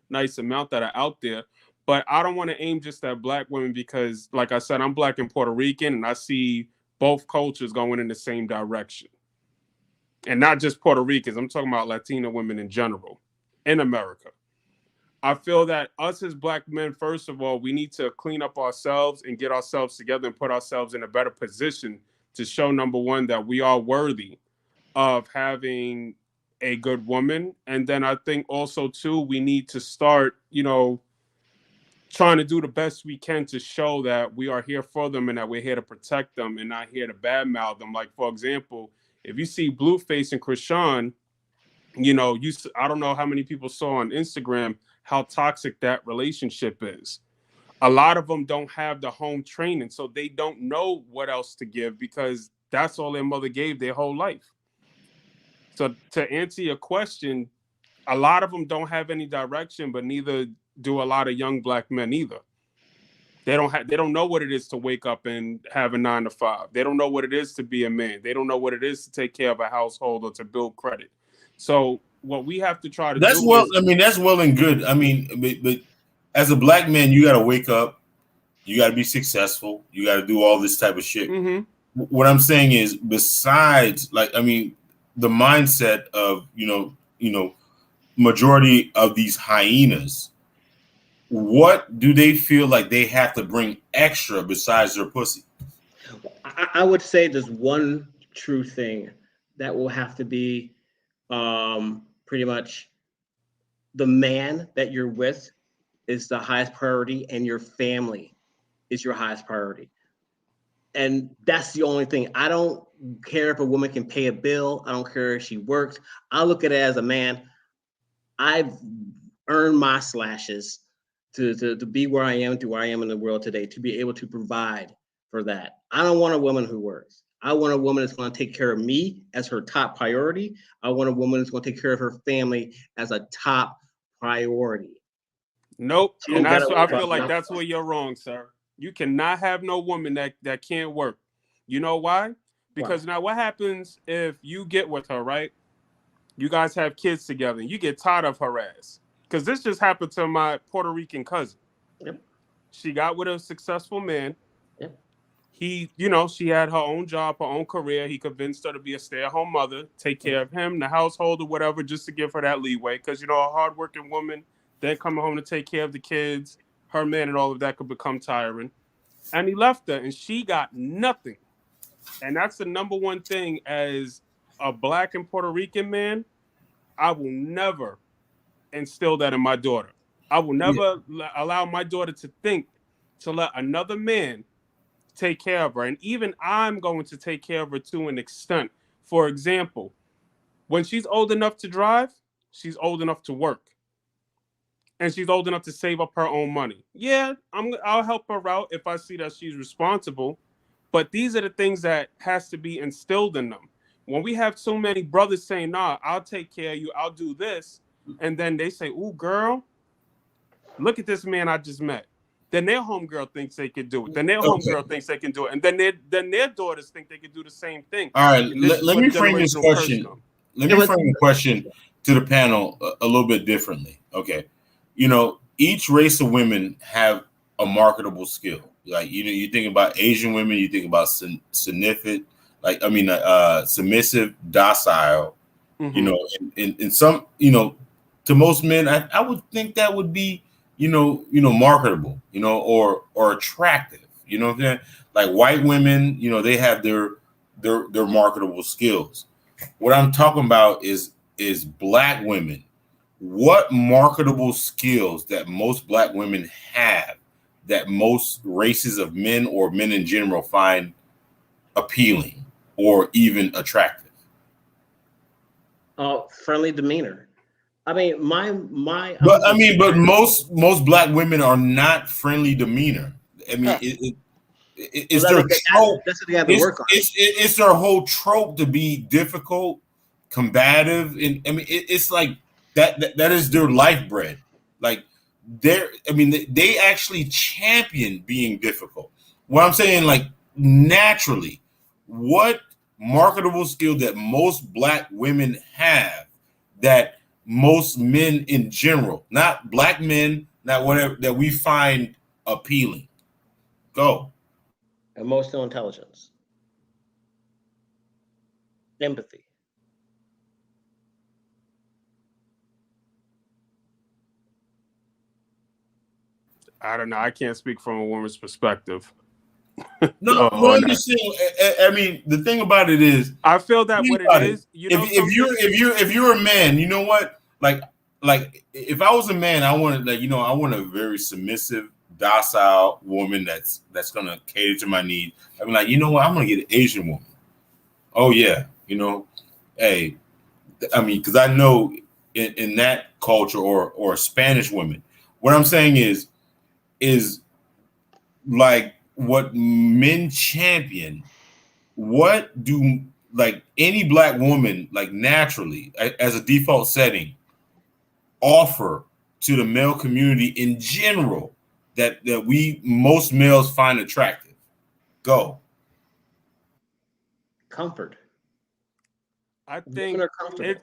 nice amount that are out there. But I don't want to aim just at black women because, like I said, I'm black and Puerto Rican, and I see both cultures going in the same direction. And not just Puerto Ricans. I'm talking about Latina women in general in America. I feel that us as black men, first of all, we need to clean up ourselves and get ourselves together and put ourselves in a better position to show, number one, that we are worthy of having a good woman. And then I think also, too, we need to start, trying to do the best we can to show that we are here for them and that we're here to protect them and not here to badmouth them. Like, for example, if you see Blueface and Krishan, I don't know how many people saw on Instagram how toxic that relationship is. A lot of them don't have the home training, so they don't know what else to give because that's all their mother gave their whole life. So to answer your question, a lot of them don't have any direction, but neither do a lot of young black men either. They don't know what it is to wake up and have a 9 to 5. They don't know what it is to be a man. They don't know what it is to take care of a household or to build credit. So what we have to try to that's do well and good. I mean, but as a black man, you got to wake up You got to be successful. You got to do all this type of shit. Mm-hmm. What I'm saying is, besides, like, I mean, the mindset of majority of these hyenas, what do they feel like they have to bring extra besides their pussy? I would say there's one true thing that will have to be pretty much the man that you're with is the highest priority, and your family is your highest priority. And that's the only thing. I don't care if a woman can pay a bill. I don't care if she works. I look at it as a man. I've earned my slashes to be where I am, to where I am in the world today, to be able to provide for that. I don't want a woman who works. I want a woman that's going to take care of me as her top priority. I want a woman that's going to take care of her family as a top priority. Nope. She And don't that's gotta I work feel like out. that's where you're wrong, sir. You cannot have no woman that can't work. You know why? Because now what happens if you get with her, right? You guys have kids together and you get tired of her ass. Because this just happened to my Puerto Rican cousin. Yep. She got with a successful man. Yep. He, she had her own job, her own career. He convinced her to be a stay-at-home mother, take care of him, the household, or whatever, just to give her that leeway. Because, a hardworking woman, then coming home to take care of the kids, her man and all of that could become tiring. And he left her, and she got nothing. And that's the number one thing as a Black and Puerto Rican man. I will never instill that in my daughter. I will never allow my daughter to think to let another man take care of her. And even I'm going to take care of her to an extent. For example, when she's old enough to drive, she's old enough to work. And she's old enough to save up her own money. Yeah, I'll help her out if I see that she's responsible. But these are the things that has to be instilled in them. When we have so many brothers saying, nah, I'll take care of you, I'll do this. And then they say, ooh, girl, look at this man I just met. Then their homegirl thinks they can do it. Then their homegirl thinks they can do it. And then their daughters think they can do the same thing. All right, And this is let where me the frame this generational question. curse comes. Let me frame the question to the panel a little bit differently. Okay. Each race of women have a marketable skill. Like, you think about Asian women, you think about submissive, docile, and some, to most men, I would think that would be, marketable, or attractive. You know what I'm saying? Like white women, they have their marketable skills. What I'm talking about is Black women. What marketable skills that most Black women have that most races of men or men in general find appealing or even attractive? Friendly demeanor. I mean, but most Black women are not friendly demeanor. I mean, it's their trope. That's what they have to work on. It's their whole trope to be difficult, combative, and I mean, it's like that is their life bread. Like they actually champion being difficult. What I'm saying, like, naturally, what marketable skill that most Black women have that most men in general, not Black men, not whatever, that we find appealing? Go. Emotional intelligence. Empathy. I don't know. I can't speak from a woman's perspective. No, I'm just saying. I mean, the thing about it is, I feel that what it is. If you're a man, you know what? Like if I was a man, I wanted I want a very submissive, docile woman that's gonna cater to my needs. I'm like, you know what? I'm gonna get an Asian woman. Oh yeah, hey, I mean, because I know in that culture or a Spanish woman, what I'm saying is like what men champion. What do like any Black woman, like, naturally as a default setting, offer to the male community in general that we most males find attractive? Go. Comfort. I think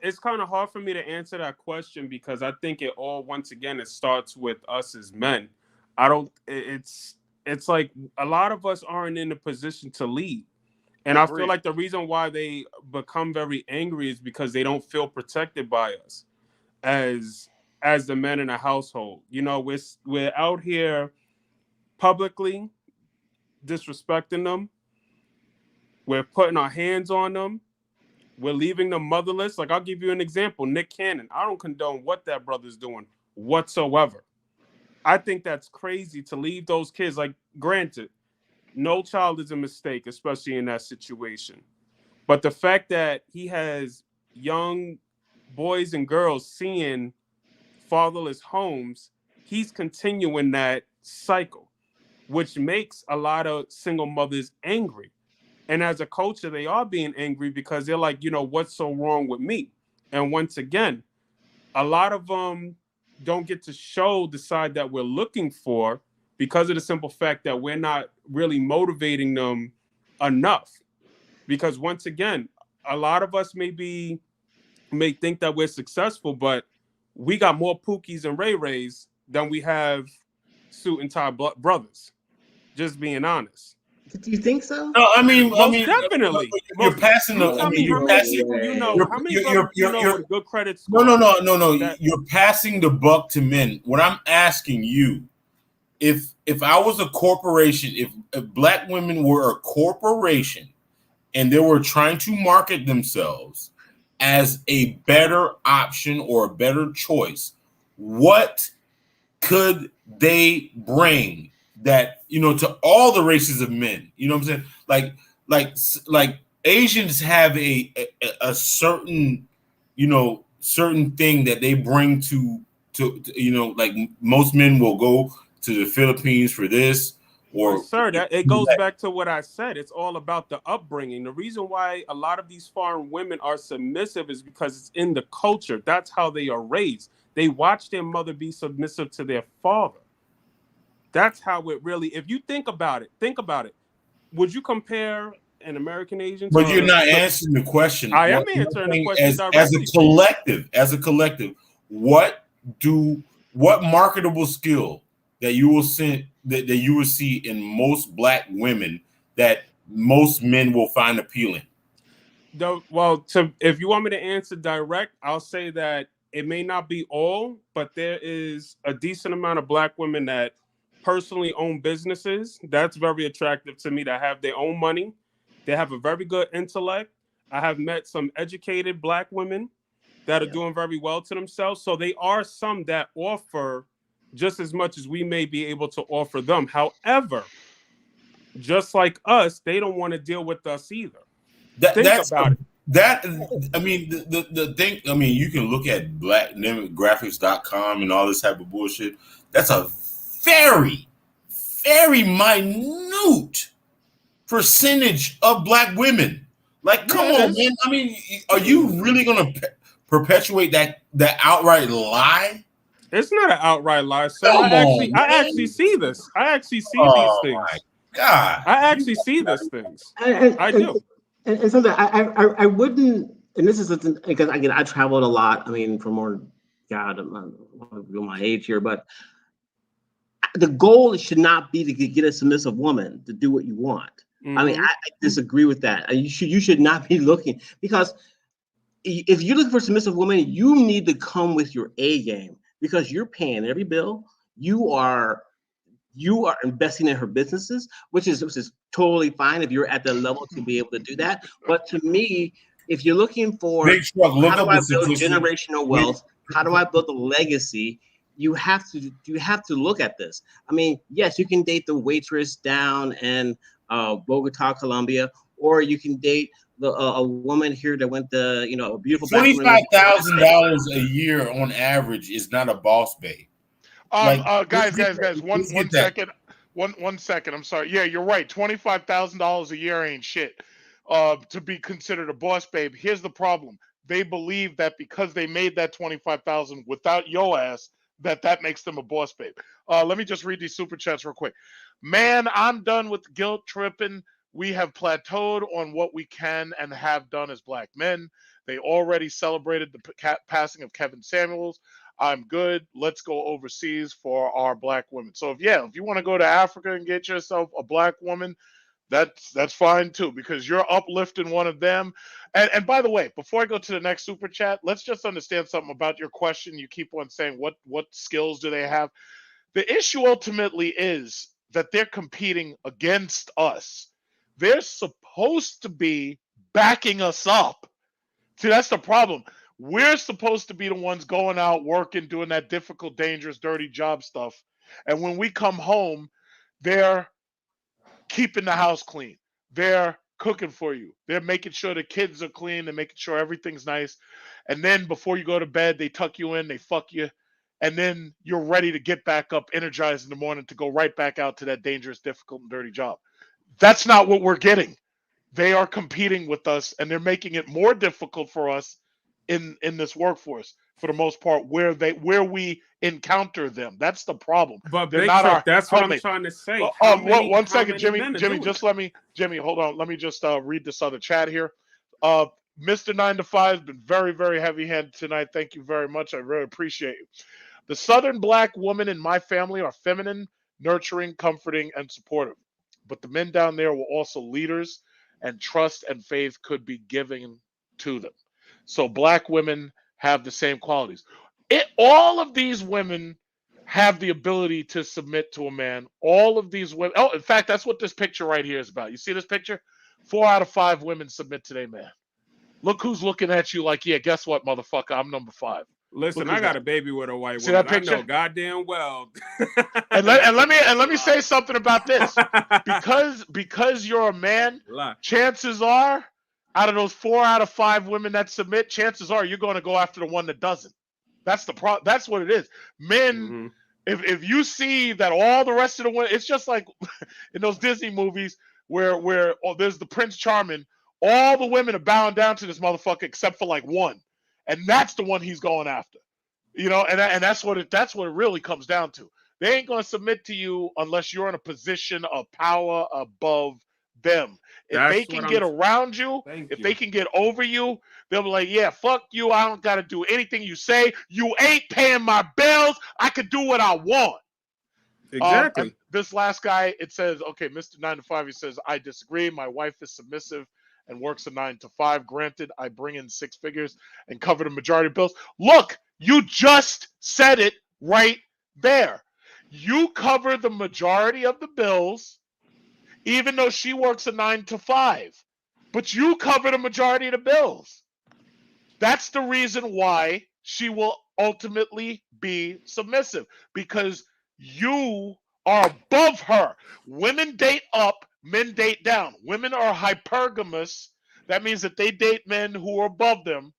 it's kind of hard for me to answer that question because I think it all, once again, it starts with us as men. it's like a lot of us aren't in a position to lead. And I feel Agreed. like the reason why they become very angry is because they don't feel protected by us as the men in the household. You know, we're out here publicly disrespecting them. We're putting our hands on them. We're leaving them motherless. Like, I'll give you an example. Nick Cannon. I don't condone what that brother's doing whatsoever. I think that's crazy to leave those kids. Like, granted, no child is a mistake, especially in that situation. But the fact that he has young boys and girls seeing fatherless homes, he's continuing that cycle, which makes a lot of single mothers angry. And as a culture, they are being angry because they're like, you know, what's so wrong with me? And once again, a lot of them don't get to show the side that we're looking for because of the simple fact that we're not really motivating them enough. Because once again, a lot of us may think that we're successful, but we got more Pookies and Ray Rays than we have suit and tie brothers. Just being honest. Do you think so? No, Most definitely. You're passing the. Tell me how many people you know. How many brothers you know with a good credit score? No. You're passing the buck to men. What I'm asking you, if I was a corporation, if black women were a corporation, and they were trying to market themselves as a better option or a better choice, what could they bring that, you know, to all the races of men? You know what I'm saying? Like Asians have a certain, you know, certain thing that they bring to you know, like most men will go to the Philippines for this. Or sir, that it goes back to what I said. It's all about the upbringing. The reason why a lot of these foreign women are submissive is because it's in the culture. That's how they are raised. They watch their mother be submissive to their father. That's how it really. If you think about it. Would you compare an American Asian? But you're not answering the question. I am answering the question directly. As a collective, what marketable skill that you will see in most black women that most men will find appealing? If you want me to answer direct, I'll say that it may not be all, but there is a decent amount of black women that personally own businesses. That's very attractive to me, that have their own money. They have a very good intellect. I have met some educated black women that are doing very well to themselves. So they are some that offer just as much as we may be able to offer them. However, just like us, they don't want to deal with us either. Think about it. That, I mean, the thing, I mean, you can look at blackdemographics.com and all this type of bullshit. That's a very, very minute percentage of black women. Like, come on, man. I mean, are you really going to perpetuate that outright lie? It's not an outright lie, sir. I actually see this. I actually see these things. My God. I actually see these things. I do. And something I wouldn't, and this is because again, I traveled a lot. I mean, for more, God, I'm my age here, but the goal should not be to get a submissive woman to do what you want. Mm-hmm. I mean, I disagree with that. You should not be looking, because if you're looking for a submissive woman, you need to come with your A game, because you're paying every bill. You are investing in her businesses, which is totally fine if you're at the level to be able to do that. But to me, if you're looking for how do I build generational wealth, how do I build a legacy, you have to look at this. I mean, yes, you can date the waitress down in Bogota, Colombia, or you can date a woman here that went to, you know, a beautiful $25,000 a year on average is not a boss babe. Guys, one second. One second. I'm sorry. Yeah, you're right. $25,000 a year ain't shit to be considered a boss babe. Here's the problem. They believe that because they made that $25,000 without your ass, that makes them a boss babe. Let me just read these super chats real quick. Man, I'm done with guilt tripping. We have plateaued on what we can and have done as black men. They already celebrated the passing of Kevin Samuels. I'm good. Let's go overseas for our black women. So if you want to go to Africa and get yourself a black woman, that's fine too, because you're uplifting one of them. And by the way, before I go to the next super chat, let's just understand something about your question. You keep on saying what skills do they have? The issue ultimately is that they're competing against us. They're supposed to be backing us up. See, that's the problem. We're supposed to be the ones going out, working, doing that difficult, dangerous, dirty job stuff. And when we come home, they're keeping the house clean. They're cooking for you. They're making sure the kids are clean and making sure everything's nice. And then before you go to bed, they tuck you in, they fuck you. And then you're ready to get back up, energized in the morning to go right back out to that dangerous, difficult, and dirty job. That's not what we're getting. They are competing with us, and they're making it more difficult for us in this workforce for the most part, where we encounter them. That's the problem. But They're Big not Truck, our that's what I'm helpmates. trying to say. How One how second, many Jimmy. men are Jimmy, doing just that? Jimmy, hold on. Let me just read this other chat here. Mr. 9 to 5 has been very, very heavy-handed tonight. Thank you very much. I really appreciate it. The Southern black women in my family are feminine, nurturing, comforting, and supportive. But the men down there were also leaders, and trust and faith could be given to them. So black women have the same qualities. All of these women have the ability to submit to a man. All of these women. Oh, in fact, that's what this picture right here is about. You see this picture? 4 out of 5 women submit to their man. Look who's looking at you like, yeah, guess what, motherfucker? I'm number 5. Listen, I got a baby with a white See woman. that I picture? know goddamn well. And let me say something about this. Because you're a man, chances are, out of those 4 out of 5 women that submit, chances are you're going to go after the one that doesn't. That's the problem. That's what it is. Men, if you see that all the rest of the women, it's just like in those Disney movies where there's the Prince Charming, all the women are bowing down to this motherfucker except for like one, and that's the one he's going after. And that's what it really comes down to. They ain't gonna submit to you unless you're in a position of power above them. If they can get around you, if they can get over you, they'll be like, yeah, fuck you. I don't gotta do anything you say. You ain't paying my bills. I can do what I want. Exactly. And this last guy, it says, okay, Mr. 9 to 5, he says, I disagree. My wife is submissive and works a 9 to 5. Granted, I bring in 6 figures and cover the majority of bills. Look, you just said it right there. You cover the majority of the bills, even though she works a 9 to 5. But you cover the majority of the bills. That's the reason why she will ultimately be submissive, because you are above her. Women date up, men date down. Women are hypergamous. That means that they date men who are above them.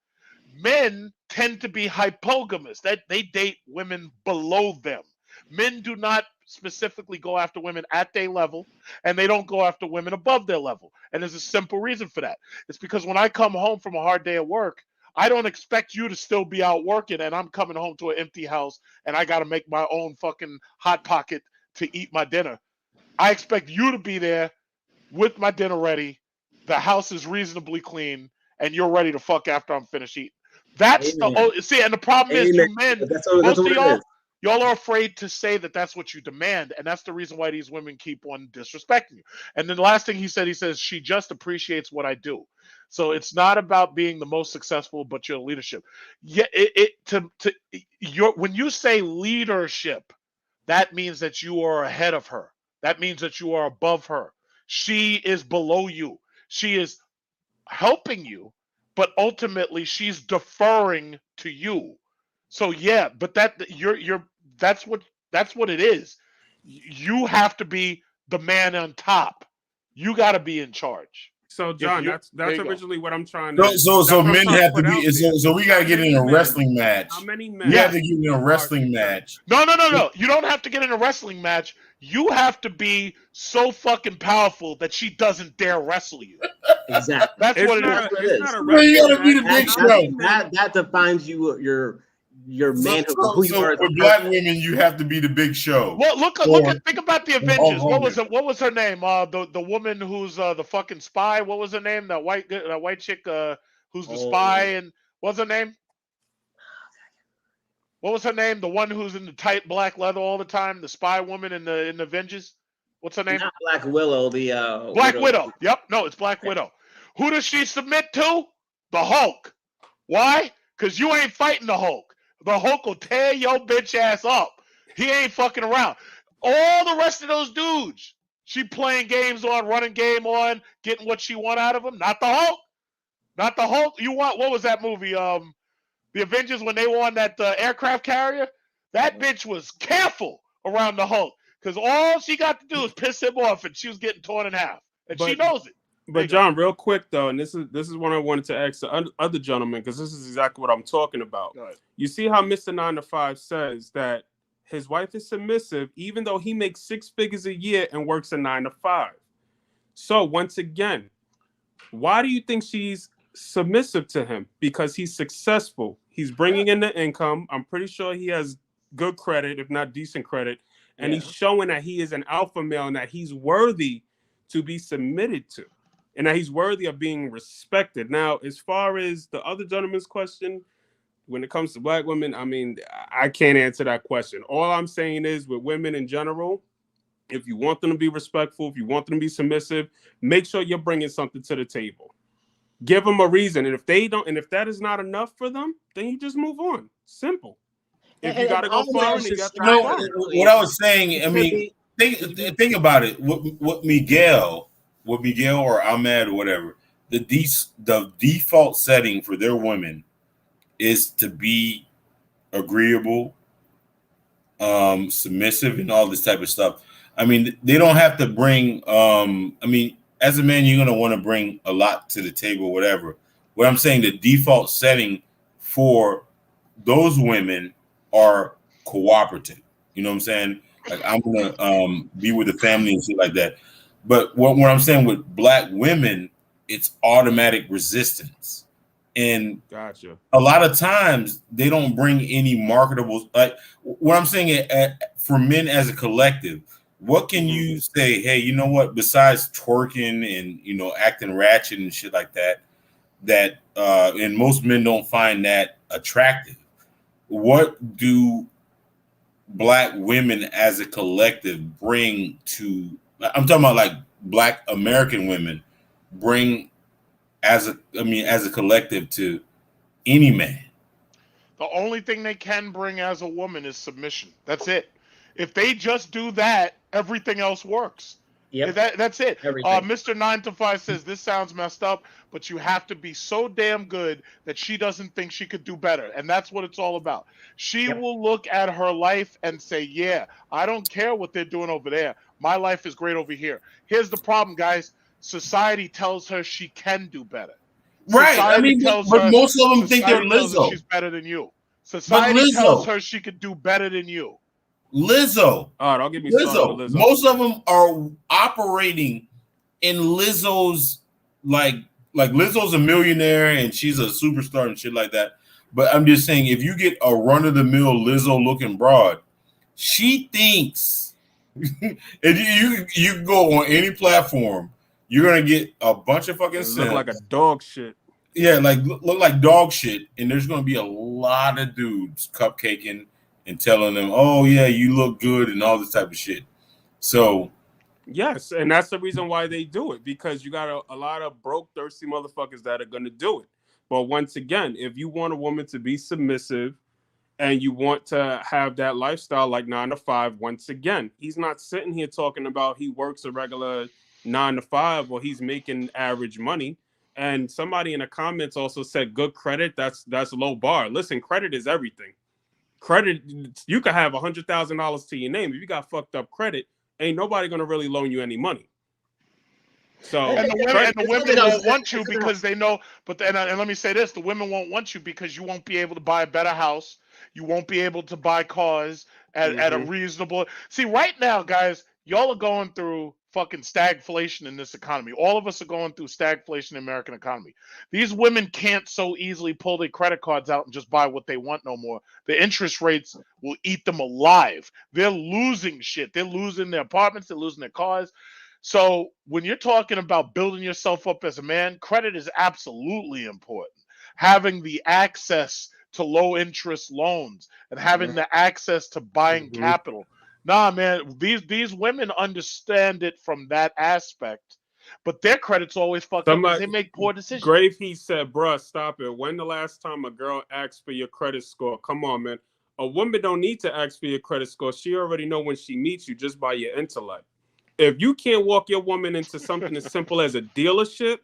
Men tend to be hypogamous, that they date women below them. Men do not specifically go after women at their level, and they don't go after women above their level. And there's a simple reason for that. It's because when I come home from a hard day at work, I don't expect you to still be out working, and I'm coming home to an empty house and I got to make my own fucking hot pocket to eat my dinner. I expect you to be there with my dinner ready. The house is reasonably clean, and you're ready to fuck after I'm finished eating. That's see, and the problem is, you men, most of y'all are afraid to say that that's what you demand, and that's the reason why these women keep on disrespecting you. And then the last thing he says, she just appreciates what I do. So it's not about being the most successful, but your leadership. Yeah, when you say leadership, that means that you are ahead of her. That means that you are above her. She is below you. She is helping you, but ultimately she's deferring to you. So yeah, but that's what it is. You have to be the man on top. You got to be in charge. So John, that's originally what I'm trying to. So men have to be. So we got to get in a wrestling match. How many men? We have to get in a wrestling match. No. You don't have to get in a wrestling match. You have to be so fucking powerful that she doesn't dare wrestle you. Exactly. That's what it is. It's not a wrestling you gotta be the big show. That defines your manhood. Who you are. For black women, you have to be the big show. Well, think about the Avengers. What was her name? The woman who's the fucking spy. What was her name? That white chick who's the spy, and what's her name? What was her name? The one who's in the tight black leather all the time, the spy woman in the Avengers. What's her name? Not Black Willow, the Black Widow. Yep. No, it's Black Widow. Who does she submit to? The Hulk. Why? Because you ain't fighting the Hulk. The Hulk will tear your bitch ass up. He ain't fucking around. All the rest of those dudes, she playing games on, running game on, getting what she want out of them. Not the Hulk. Not the Hulk. You want, what was that movie? The Avengers, when they were on that aircraft carrier, that bitch was careful around the Hulk because all she got to do is piss him off, and she was getting torn in half, and she knows it. But John, real quick though, and this is what I wanted to ask the other gentleman, because this is exactly what I'm talking about. Right. You see how Mr. 9 to 5 says that his wife is submissive, even though he makes 6 figures a year and works a 9 to 5. So once again, why do you think she's submissive to him? Because he's successful. He's bringing in the income. I'm pretty sure he has good credit, if not decent credit, and he's showing that he is an alpha male and that he's worthy to be submitted to, and that he's worthy of being respected. Now, as far as the other gentleman's question, when it comes to black women, I mean, I can't answer that question. All I'm saying is, with women in general, if you want them to be respectful, if you want them to be submissive, make sure you're bringing something to the table. Give them a reason, and if they don't, and if that is not enough for them, then you just move on. Simple. If you got to go far, then you got to go far. What I was saying, I mean, think about it. What Miguel or Ahmed or whatever, the default setting for their women is to be agreeable, submissive, and all this type of stuff. I mean, they don't have to bring. I mean, as a man, you're gonna want to bring a lot to the table, whatever. What I'm saying, the default setting for those women are cooperative. You know what I'm saying? Like, I'm gonna be with the family and shit like that. But what I'm saying with black women, it's automatic resistance. And gotcha. A lot of times they don't bring any marketable. Like, what I'm saying for men as a collective, what can you say? Hey, you know what? Besides twerking and acting ratchet and shit like that, and most men don't find that attractive. What do black women as a collective bring to? I'm talking about like black American women bring as a collective to any man. The only thing they can bring as a woman is submission. That's it. If they just do that, everything else works. Yep. That's it. Everything. Mr. 9 to 5 says this sounds messed up, but you have to be so damn good that she doesn't think she could do better. And that's what it's all about. She will look at her life and say, yeah, I don't care what they're doing over there. My life is great over here. Here's the problem, guys. Society tells her she can do better. Right. Society I mean, but most of them think they're Lizzo. She's better than you. Society tells her she could do better than you. Lizzo. All right, I'll give you Lizzo. Most of them are operating in Lizzo's like Lizzo's a millionaire and she's a superstar and shit like that. But I'm just saying, if you get a run-of-the-mill Lizzo looking broad, she thinks if you go on any platform, you're gonna get a bunch of fucking look like a dog shit. Yeah, like look like dog shit, and there's gonna be a lot of dudes cupcaking and telling them, "Oh yeah, you look good," and all this type of shit. So, yes, and that's the reason why they do it, because you got a lot of broke, thirsty motherfuckers that are gonna do it. But once again, if you want a woman to be submissive and you want to have that lifestyle like 9 to 5, once again, he's not sitting here talking about he works a regular 9 to 5 or he's making average money. And somebody in the comments also said good credit, that's low bar. Listen, credit is everything. Credit, you could have $100,000 to your name. If you got fucked up credit, ain't nobody gonna really loan you any money. So and the women won't want you because they know. But and let me say this: the women won't want you because you won't be able to buy a better house. You won't be able to buy cars at a reasonable. See, right now, guys, y'all are going through fucking stagflation in this economy. All of us are going through stagflation in the American economy. These women can't so easily pull their credit cards out and just buy what they want no more. The interest rates will eat them alive. They're losing shit. They're losing their apartments. They're losing their cars. So when you're talking about building yourself up as a man, credit is absolutely important. Having the access to low interest loans and having the access to buying capital. Nah, man, these women understand it from that aspect, but their credit's always fucked up because Somebody, they make poor decisions. Grave, he said, bruh, stop it. When the last time a girl asked for your credit score? Come on, man. A woman don't need to ask for your credit score. She already know when she meets you just by your intellect. If you can't walk your woman into something as simple as a dealership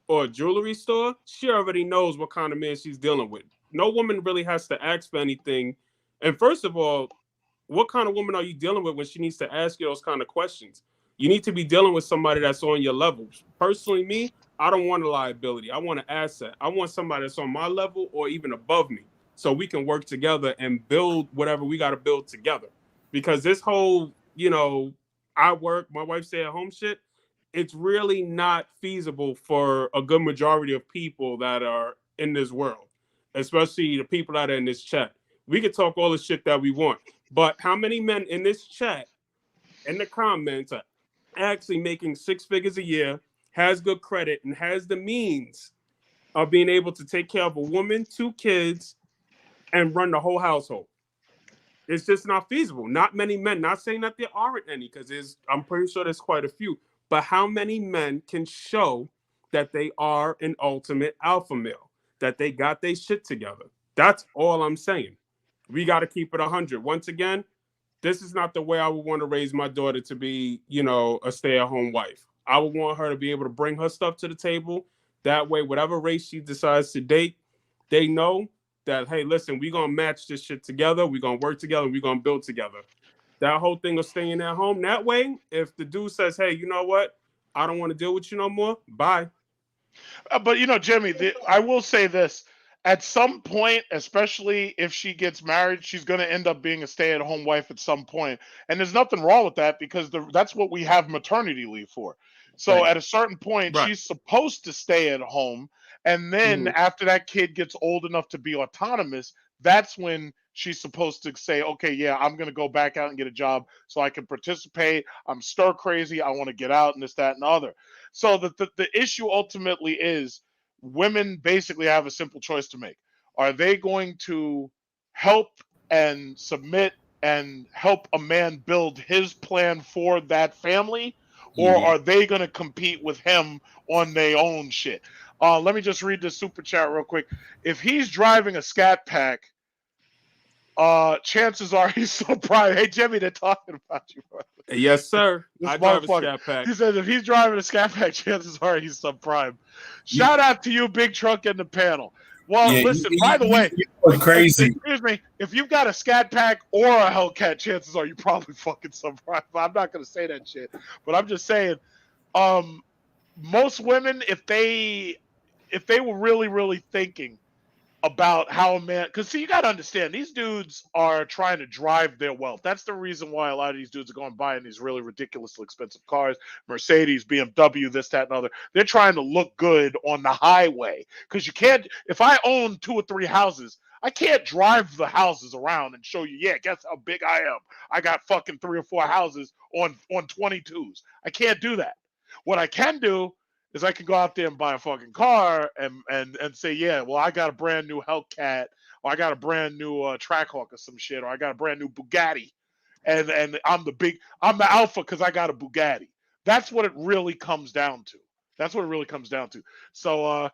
or a jewelry store, she already knows what kind of man she's dealing with. No woman really has to ask for anything. And first of all, what kind of woman are you dealing with when she needs to ask you those kind of questions? You need to be dealing with somebody that's on your level. Personally, me, I don't want a liability. I want an asset. I want somebody that's on my level or even above me, so we can work together and build whatever we got to build together. Because this whole, I work, my wife stay at home shit, it's really not feasible for a good majority of people that are in this world, especially the people that are in this chat. We can talk all the shit that we want, but how many men in this chat, in the comments, are actually making 6 figures a year, has good credit, and has the means of being able to take care of a woman, 2 kids, and run the whole household? It's just not feasible. Not many men, not saying that there aren't any, because I'm pretty sure there's quite a few, but how many men can show that they are an ultimate alpha male, that they got their shit together? That's all I'm saying. We got to keep it 100. Once again, this is not the way I would want to raise my daughter to be, a stay-at-home wife. I would want her to be able to bring her stuff to the table. That way, whatever race she decides to date, they know that, hey, listen, we're going to match this shit together. We're going to work together. We're going to build together. That whole thing of staying at home, that way, if the dude says, hey, you know what? I don't want to deal with you no more. Bye. But Jimmy, I will say this: at some point, especially if she gets married, she's going to end up being a stay-at-home wife at some point, and there's nothing wrong with that because that's what we have maternity leave for. So Right. at a certain point, Right. she's supposed to stay at home, and then after that kid gets old enough to be autonomous, that's when she's supposed to say, okay, yeah, I'm going to go back out and get a job so I can participate. I'm stir crazy. I want to get out and this, that, and the other. So the issue ultimately is women basically have a simple choice to make. Are they going to help and submit and help a man build his plan for that family? Or are they going to compete with him on their own shit? Let me just read this super chat real quick. If he's driving a scat pack, chances are he's so proud. Hey, Jimmy, they're talking about you, bro. Yes, sir. This I drive a motherfucker. scat pack. He says if he's driving a scat pack, chances are he's subprime. Shout out to you, Big Truck in the panel. Well, listen, by the way, crazy. Excuse me, if you've got a scat pack or a Hellcat, chances are you probably fucking subprime. I'm not gonna say that shit, but I'm just saying, most women, if they were really, really thinking about how a man, because see, you got to understand, these dudes are trying to drive their wealth. That's the reason why a lot of these dudes are going buying these really ridiculously expensive cars, Mercedes, BMW, this, that, and other. They're trying to look good on the highway, because you can't, if I own 2 or 3 houses, I can't drive the houses around and show you, yeah, guess how big I am. I got fucking 3 or 4 houses on 22s. I can't do that. What I can do is I can go out there and buy a fucking car and say, yeah, well, I got a brand new Hellcat, or I got a brand new Trackhawk or some shit, or I got a brand new Bugatti, and I'm the alpha because I got a Bugatti. That's what it really comes down to. That's what it really comes down to. So,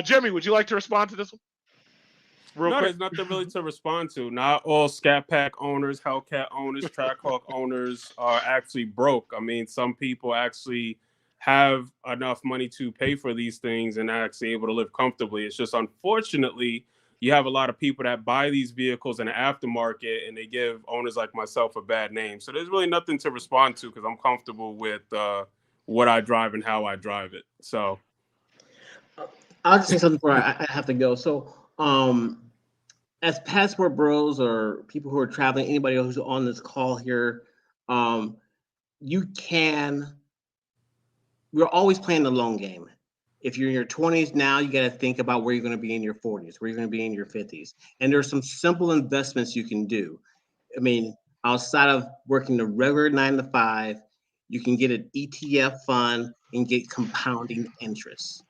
Jimmy, would you like to respond to this one? No, there's nothing really to respond to. Not all Scat Pack owners, Hellcat owners, Trackhawk owners are actually broke. I mean, some people actually have enough money to pay for these things and actually able to live comfortably. It's just unfortunately, you have a lot of people that buy these vehicles in the aftermarket and they give owners like myself a bad name. So there's really nothing to respond to because I'm comfortable with what I drive and how I drive it. So I'll just say something before I have to go. So, as passport bros or people who are traveling, anybody who's on this call here, we're always playing the long game. If you're in your 20s now, you got to think about where you're going to be in your 40s, where you're going to be in your 50s. And there's some simple investments you can do. I mean, outside of working the regular 9 to 5, you can get an ETF fund and get compounding interest.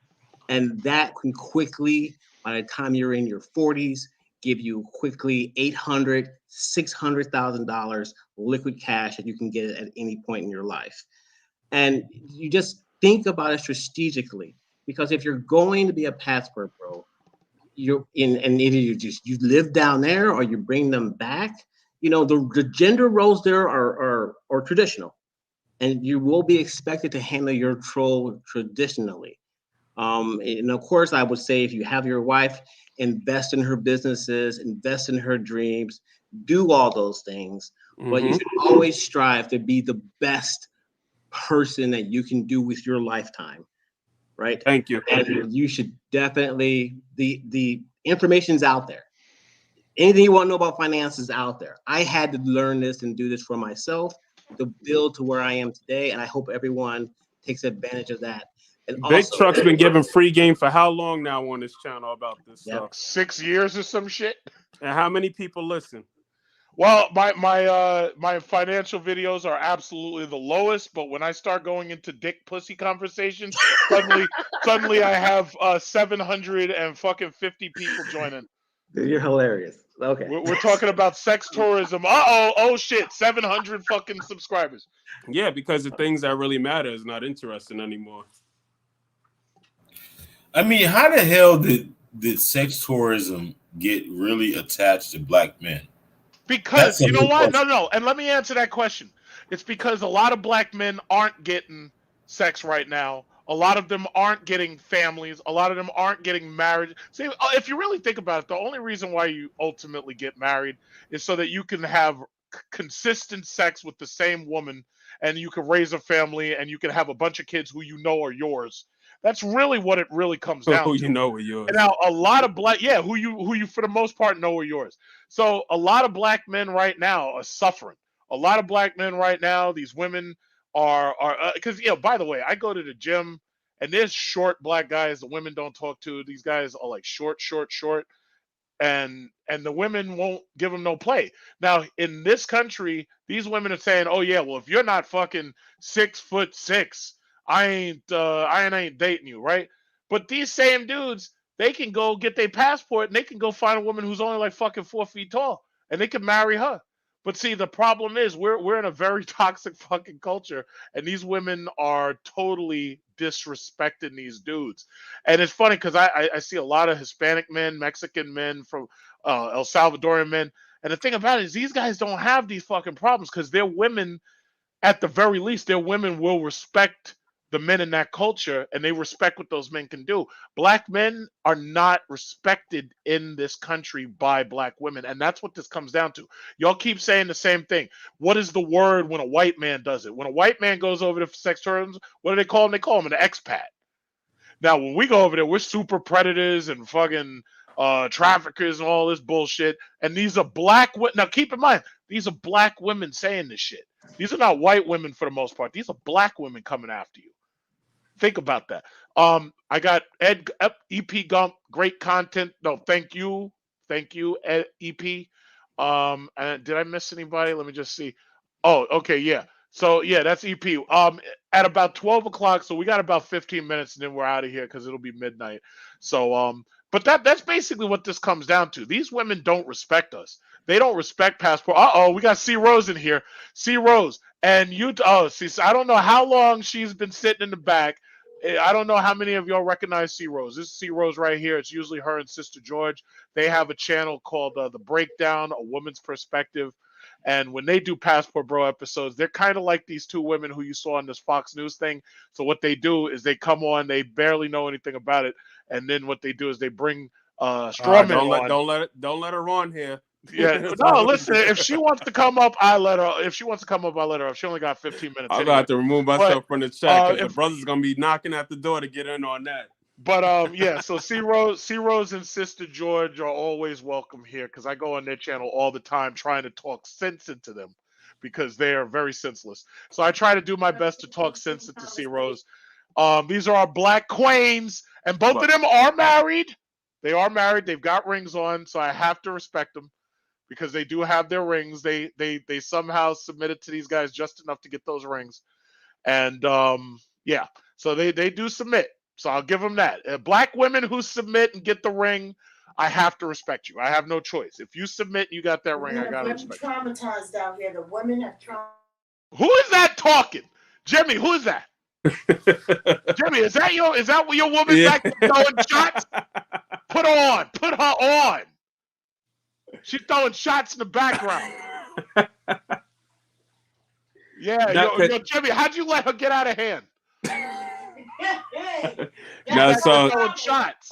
And that can quickly, by the time you're in your 40s, give you quickly $800,000, $600,000 liquid cash that you can get at any point in your life. And you just think about it strategically, because if you're going to be a passport bro, you're in, and either you live down there or you bring them back. You know, the gender roles there are traditional, and you will be expected to handle your troll traditionally. And of course, I would say if you have your wife, invest in her businesses, invest in her dreams, do all those things. But you should always strive to be the best person that you can do with your lifetime, right? Thank you. And you should definitely, the information's out there. Anything you want to know about finance is out there. I had to learn this and do this for myself to build to where I am today, and I hope everyone takes advantage of that. And Big also, Truck's been giving free game for how long now on this channel about this stuff? 6 years or some shit. And how many people listen? Well, my financial videos are absolutely the lowest, but when I start going into dick pussy conversations, suddenly I have 750 people joining. Dude, you're hilarious. Okay. We're talking about sex tourism. Oh shit, 700 fucking subscribers. Yeah, because the things that really matter is not interesting anymore. I mean, how the hell did sex tourism get really attached to black men? Because you know what? No. And let me answer that question. It's because a lot of black men aren't getting sex right now. A lot of them aren't getting families. A lot of them aren't getting married. See, if you really think about it, the only reason why you ultimately get married is so that you can have consistent sex with the same woman, and you can raise a family, and you can have a bunch of kids who you know are yours. That's really what it really comes down to. Who you know are yours. And now a lot of black, who you for the most part know are yours. So a lot of black men right now are suffering. A lot of black men right now, these women are because by the way, I go to the gym and there's short black guys the women don't talk to. These guys are like short, and the women won't give them no play. Now in this country, these women are saying, "Oh yeah, well if you're not fucking 6'6", I ain't dating you," right? But these same dudes, they can go get their passport and they can go find a woman who's only like fucking 4 feet tall and they can marry her. But see, the problem is we're in a very toxic fucking culture, and these women are totally disrespecting these dudes. And it's funny because I see a lot of Hispanic men, Mexican men, from El Salvadorian men, and the thing about it is these guys don't have these fucking problems because their women, at the very least, their women will respect the men in that culture, and they respect what those men can do. Black men are not respected in this country by black women, and that's what this comes down to. Y'all keep saying the same thing. What is the word when a white man does it? When a white man goes over to sex tourism, what do they call him? They call him an expat. Now, when we go over there, we're super predators and fucking traffickers and all this bullshit. And these are black women. Now, keep in mind, these are black women saying this shit. These are not white women for the most part. These are black women coming after you. Think about that. I got EP Gump, great content. No, thank you, EP. And did I miss anybody? Let me just see. Oh, okay, yeah. So yeah, that's EP. At about 12 o'clock, so we got about 15 minutes, and then we're out of here because it'll be midnight. So but that's basically what this comes down to. These women don't respect us. They don't respect passport. We got C Rose in here. C Rose. And so I don't know how long she's been sitting in the back. I don't know how many of y'all recognize C Rose. This is C Rose right here. It's usually her and Sister George. They have a channel called The Breakdown, A Woman's Perspective. And when they do Passport Bro episodes, they're kind of like these two women who you saw on this Fox News thing. So what they do is they come on, they barely know anything about it, and then what they do is they bring Strawman on. Don't let her on here. Yeah, no, listen, if she wants to come up, I let her. If she wants to come up, I let her up. She only got 15 minutes. I'm going to have to remove myself from the chat because the brother's going to be knocking at the door to get in on that. But yeah, so C Rose and Sister George are always welcome here because I go on their channel all the time trying to talk sense into them because they are very senseless. So I try to do my best to talk sense into C Rose. These are our black queens, and both of them are married. They are married. They've got rings on, so I have to respect them because they do have their rings. They somehow submitted to these guys just enough to get those rings, and yeah, so they do submit. So I'll give them that. Black women who submit and get the ring, I have to respect you. I have no choice. If you submit, you got that ring. I gotta respect you. Traumatized out here. The women have traumatized. Who is that talking? Jimmy, who is that? Jimmy, is that your woman Yeah. back there throwing shots? Put her on. She's throwing shots in the background. Yeah, yo, Jimmy, how'd you let her get out of hand? Now, so throwing shots.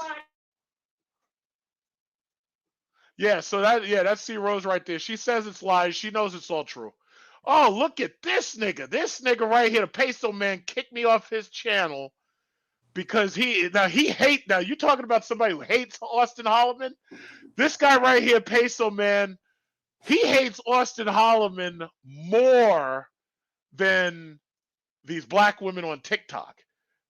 Yeah, so that's C Rose right there. She says it's lies. She knows it's all true. Oh, look at this nigga. This nigga right here, the Peso Man, kicked me off his channel because he hate. Now you talking about somebody who hates Austin Holloman? This guy right here, Peso Man, he hates Austin Holloman more than these black women on TikTok.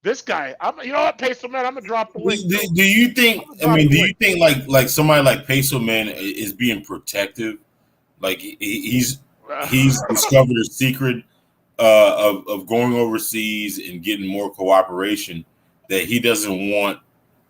This guy, you know what, Peso Man, I'm gonna drop the link. Do you think? I mean, do you think like somebody like Peso Man is being protective? Like he's discovered a secret of going overseas and getting more cooperation that he doesn't want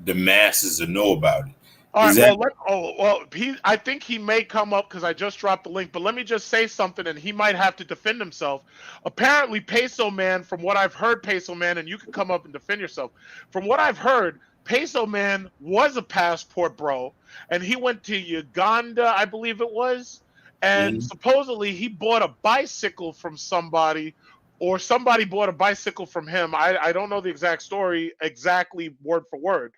the masses to know about it. All right, I think he may come up because I just dropped the link, but let me just say something and he might have to defend himself. Apparently, Peso Man, from what I've heard, Peso Man, and you can come up and defend yourself. From what I've heard, Peso Man was a passport bro, and he went to Uganda, I believe it was, and supposedly he bought a bicycle from somebody, or somebody bought a bicycle from him. I don't know the exact story, exactly word for word.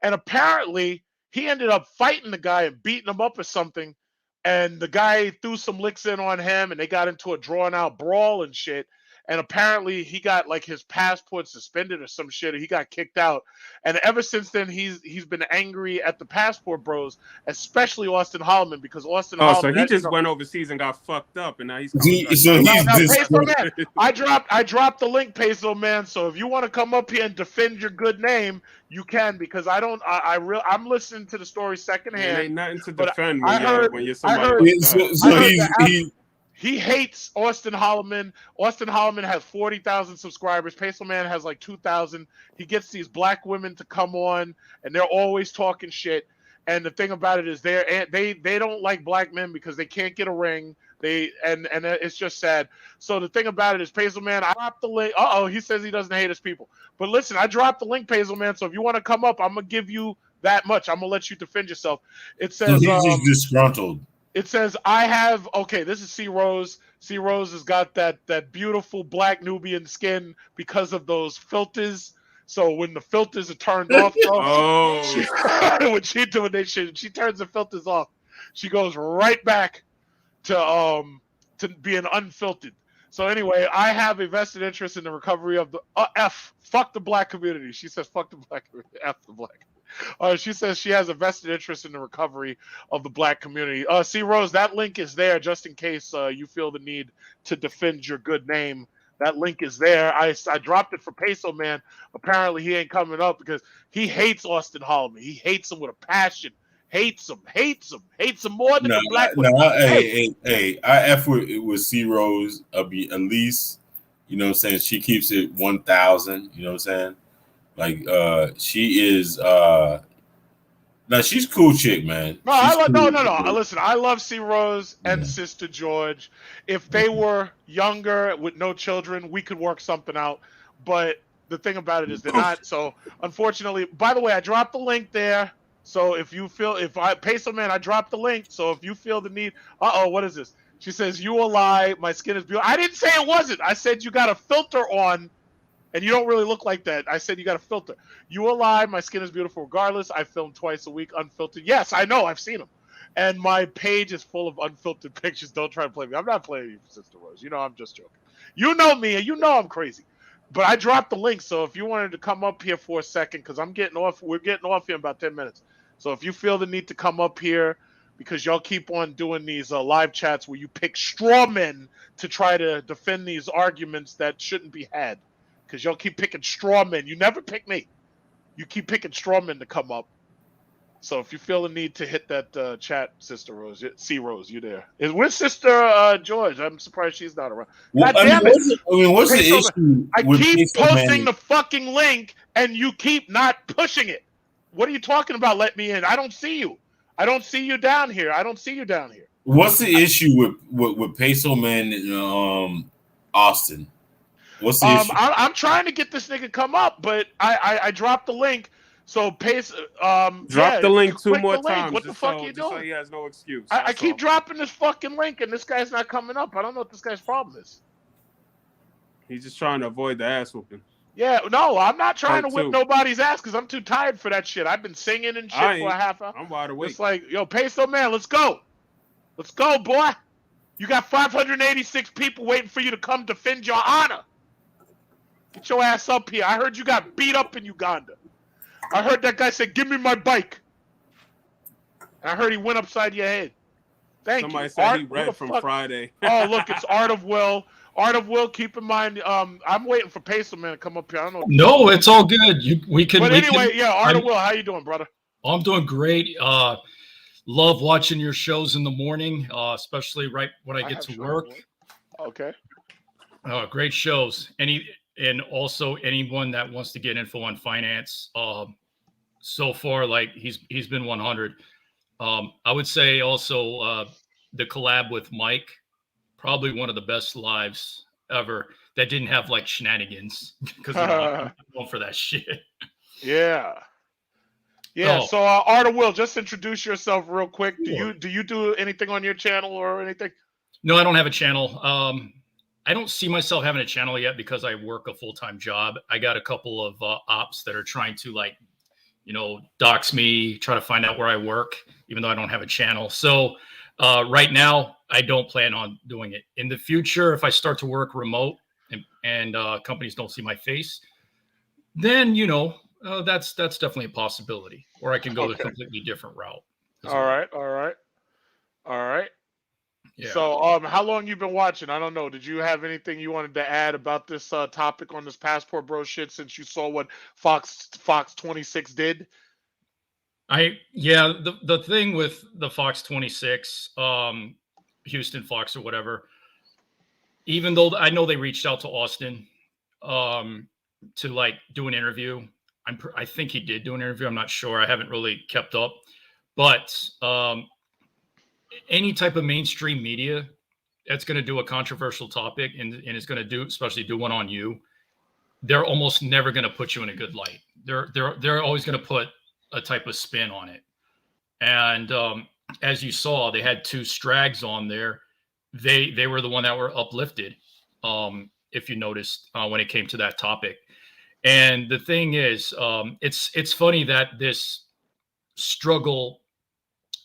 And apparently, he ended up fighting the guy and beating him up or something. And the guy threw some licks in on him and they got into a drawn out brawl and shit. And apparently he got like his passport suspended or some shit. He got kicked out. And ever since then, he's been angry at the passport bros, especially Austin Holloman, because Austin Holloman. So he just went overseas and got fucked up, and now he's. Peso Man, I dropped the link, Peso Man. So if you want to come up here and defend your good name, you can, because I'm listening to the story secondhand. Ain't nothing to defend when you're somebody. He hates Austin Holloman. Austin Holloman has 40,000 subscribers. Peso Man has like 2,000. He gets these black women to come on, and they're always talking shit. And the thing about it is, they don't like black men because they can't get a ring. And it's just sad. So the thing about it is, Peso Man, I dropped the link. He says he doesn't hate his people. But listen, I dropped the link, Peso Man. So if you want to come up, I'm gonna give you that much. I'm gonna let you defend yourself. It says he's just disgruntled. It says, this is C Rose. C Rose has got that beautiful black Nubian skin because of those filters. So when the filters are turned off, when she turns the filters off, she goes right back to being unfiltered. So anyway, I have a vested interest in the recovery of the fuck the black community. She says fuck the black community. F the black. She says she has a vested interest in the recovery of the black community. C Rose, that link is there just in case you feel the need to defend your good name. That link is there. I dropped it for Peso Man. Apparently he ain't coming up because he hates Austin Holloman. He hates him with a passion. Hates him more than the black one. I F with C Rose at least, you know what I'm saying? She keeps it 1,000, you know what I'm saying? Like she is she's cool chick, man. No. Listen, I love C Rose and Sister George. If they were younger with no children, we could work something out. But the thing about it is they're not. So unfortunately, by the way, I dropped the link there. So if you feel, Peso Man, I dropped the link. So if you feel the need, what is this? She says, you a lie. My skin is beautiful. I didn't say it wasn't. I said you got a filter on, and you don't really look like that. I said you got a filter. You a lie. My skin is beautiful regardless. I film twice a week, unfiltered. Yes, I know. I've seen them. And my page is full of unfiltered pictures. Don't try to play me. I'm not playing you, Sister Rose. You know I'm just joking. You know me, and you know I'm crazy. But I dropped the link, so if you wanted to come up here for a second, because we're getting off here in about 10 minutes. So if you feel the need to come up here, because y'all keep on doing these live chats where you pick straw men to try to defend these arguments that shouldn't be had, because y'all keep picking straw men. You never pick me. You keep picking straw men to come up. So if you feel the need to hit that chat, Sister Rose, C Rose, you there? Where's Sister George? I'm surprised she's not around. God damn it! What's the issue? I keep posting the fucking link, and you keep not pushing it. What are you talking about? Let me in. I don't see you. I don't see you down here. I don't see you down here. What's the issue with Peso Man and Austin? What's the issue? I'm trying to get this nigga come up, but I dropped the link. So Drop the link two click more the link. times. What the fuck you just so doing? he has no excuse. I keep dropping this fucking link, and this guy's not coming up. I don't know what this guy's problem is. He's just trying to avoid the ass whooping. Yeah, no, I'm not trying to whip 2. nobody's ass because I'm too tired for that shit. I've been singing and shit for a half hour. I'm wide awake. It's like, yo, Peso Man, let's go. Let's go, boy. You got 586 people waiting for you to come defend your honor. Get your ass up here. I heard you got beat up in Uganda. I heard that guy say, give me my bike. And I heard he went upside your head. Somebody said he read from Friday. Oh, look, it's Art of Will. Art of Will, keep in mind, I'm waiting for Peso Man to come up here. I don't know. No, it's all good. We can. But anyway, yeah, Art of Will, how you doing, brother? I'm doing great. Love watching your shows in the morning, especially right when I get to work. Okay. Great shows. And also anyone that wants to get info on finance. So far, like he's been 100. I would say also the collab with Mike, probably one of the best lives ever that didn't have like shenanigans because I'm going for that shit. Yeah. Yeah. Oh. So Art of Will, just introduce yourself real quick. Sure. Do you do anything on your channel or anything? No, I don't have a channel. I don't see myself having a channel yet because I work a full-time job. I got a couple of ops that are trying to dox me, try to find out where I work, even though I don't have a channel. So right now, I don't plan on doing it. In the future, if I start to work remote and companies don't see my face, then, that's definitely a possibility. Or I can go a completely different route. All right. Yeah. So how long you been watching? I don't know. Did you have anything you wanted to add about this topic on this passport bro shit since you saw what Fox 26 did? The thing with the Fox 26, Houston Fox or whatever, even though I know they reached out to Austin to like do an interview. I think he did do an interview. I'm not sure. I haven't really kept up, but any type of mainstream media that's going to do a controversial topic and is going to especially do one on you, they're almost never going to put you in a good light. They're always going to put a type of spin on it. And as you saw, they had 2 strags on there. They were the one that were uplifted, if you noticed, when it came to that topic. And the thing is, it's funny that this struggle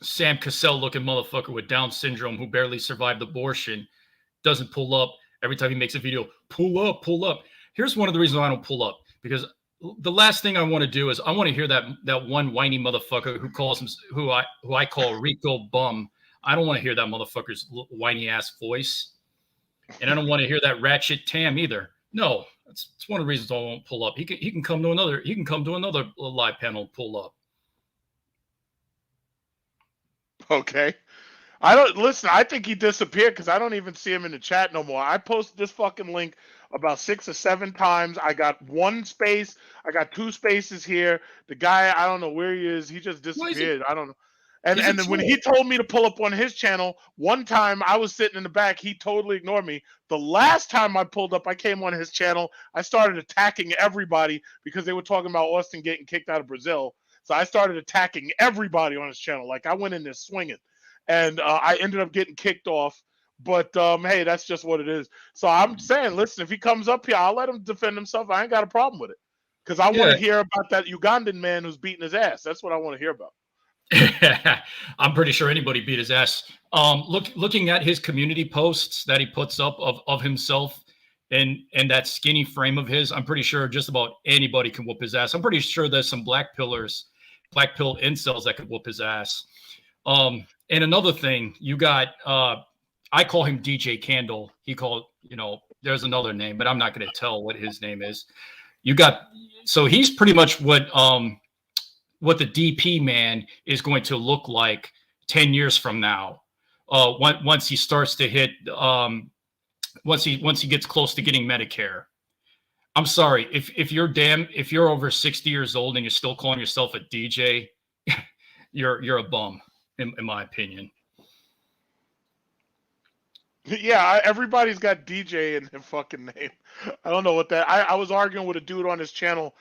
Sam Cassell looking motherfucker with Down syndrome who barely survived abortion doesn't pull up every time he makes a video. Pull up. Here's one of the reasons why I don't pull up, because the last thing I want to do is I want to hear that one whiny motherfucker who calls him who I call Rico Bum. I don't want to hear that motherfucker's whiny ass voice, and I don't want to hear that ratchet Tam either. No, it's one of the reasons I won't pull up. He can come to another live panel and pull up. Okay. I think he disappeared because I don't even see him in the chat no more. I posted this fucking link about 6 or 7 times. I got 1 space. I got 2 spaces here. The guy, I don't know where he is. He just disappeared. I don't know. And then when he told me to pull up on his channel, one time I was sitting in the back. He totally ignored me. The last time I pulled up, I came on his channel. I started attacking everybody because they were talking about Austin getting kicked out of Brazil. So I started attacking everybody on his channel. Like I went in there swinging, and I ended up getting kicked off. But hey, that's just what it is. So I'm saying, listen, if he comes up here, I'll let him defend himself. I ain't got a problem with it because I want to hear about that Ugandan man who's beating his ass. That's what I want to hear about. I'm pretty sure anybody beat his ass. Looking at his community posts that he puts up of himself and that skinny frame of his, I'm pretty sure just about anybody can whoop his ass. I'm pretty sure there's some black pill incels that could whoop his ass. And another thing, you got I call him DJ Candle. He called, there's another name, but I'm not going to tell what his name is. So he's pretty much what the DP man is going to look like 10 years from now. Once he starts to hit, once he gets close to getting Medicare. I'm sorry, if you're over 60 years old and you're still calling yourself a DJ, you're a bum. in my opinion. Yeah, everybody's got DJ in their fucking name. I don't know what that. I was arguing with a dude on his channel.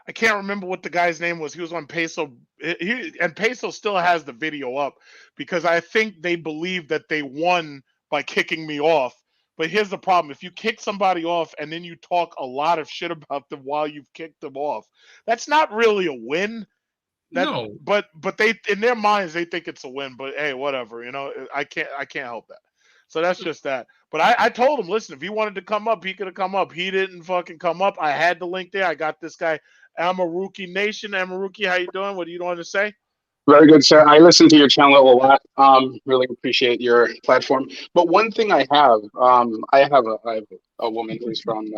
I can't remember what the guy's name was. He was on Peso. And Peso still has the video up because I think they believe that they won by kicking me off. But here's the problem: if you kick somebody off and then you talk a lot of shit about them while you've kicked them off, that's not really a win. No, but they, in their minds, they think it's a win. But hey, whatever. You know, I can't help that. So that's just that. But I told him, listen, if he wanted to come up, he could have come up. He didn't fucking come up. I had the link there. I got this guy, Amaruki Nation. Amaruki, how you doing? What do you want to say? Very good, sir. I listen to your channel a lot. Really appreciate your platform. But one thing I have a woman who's from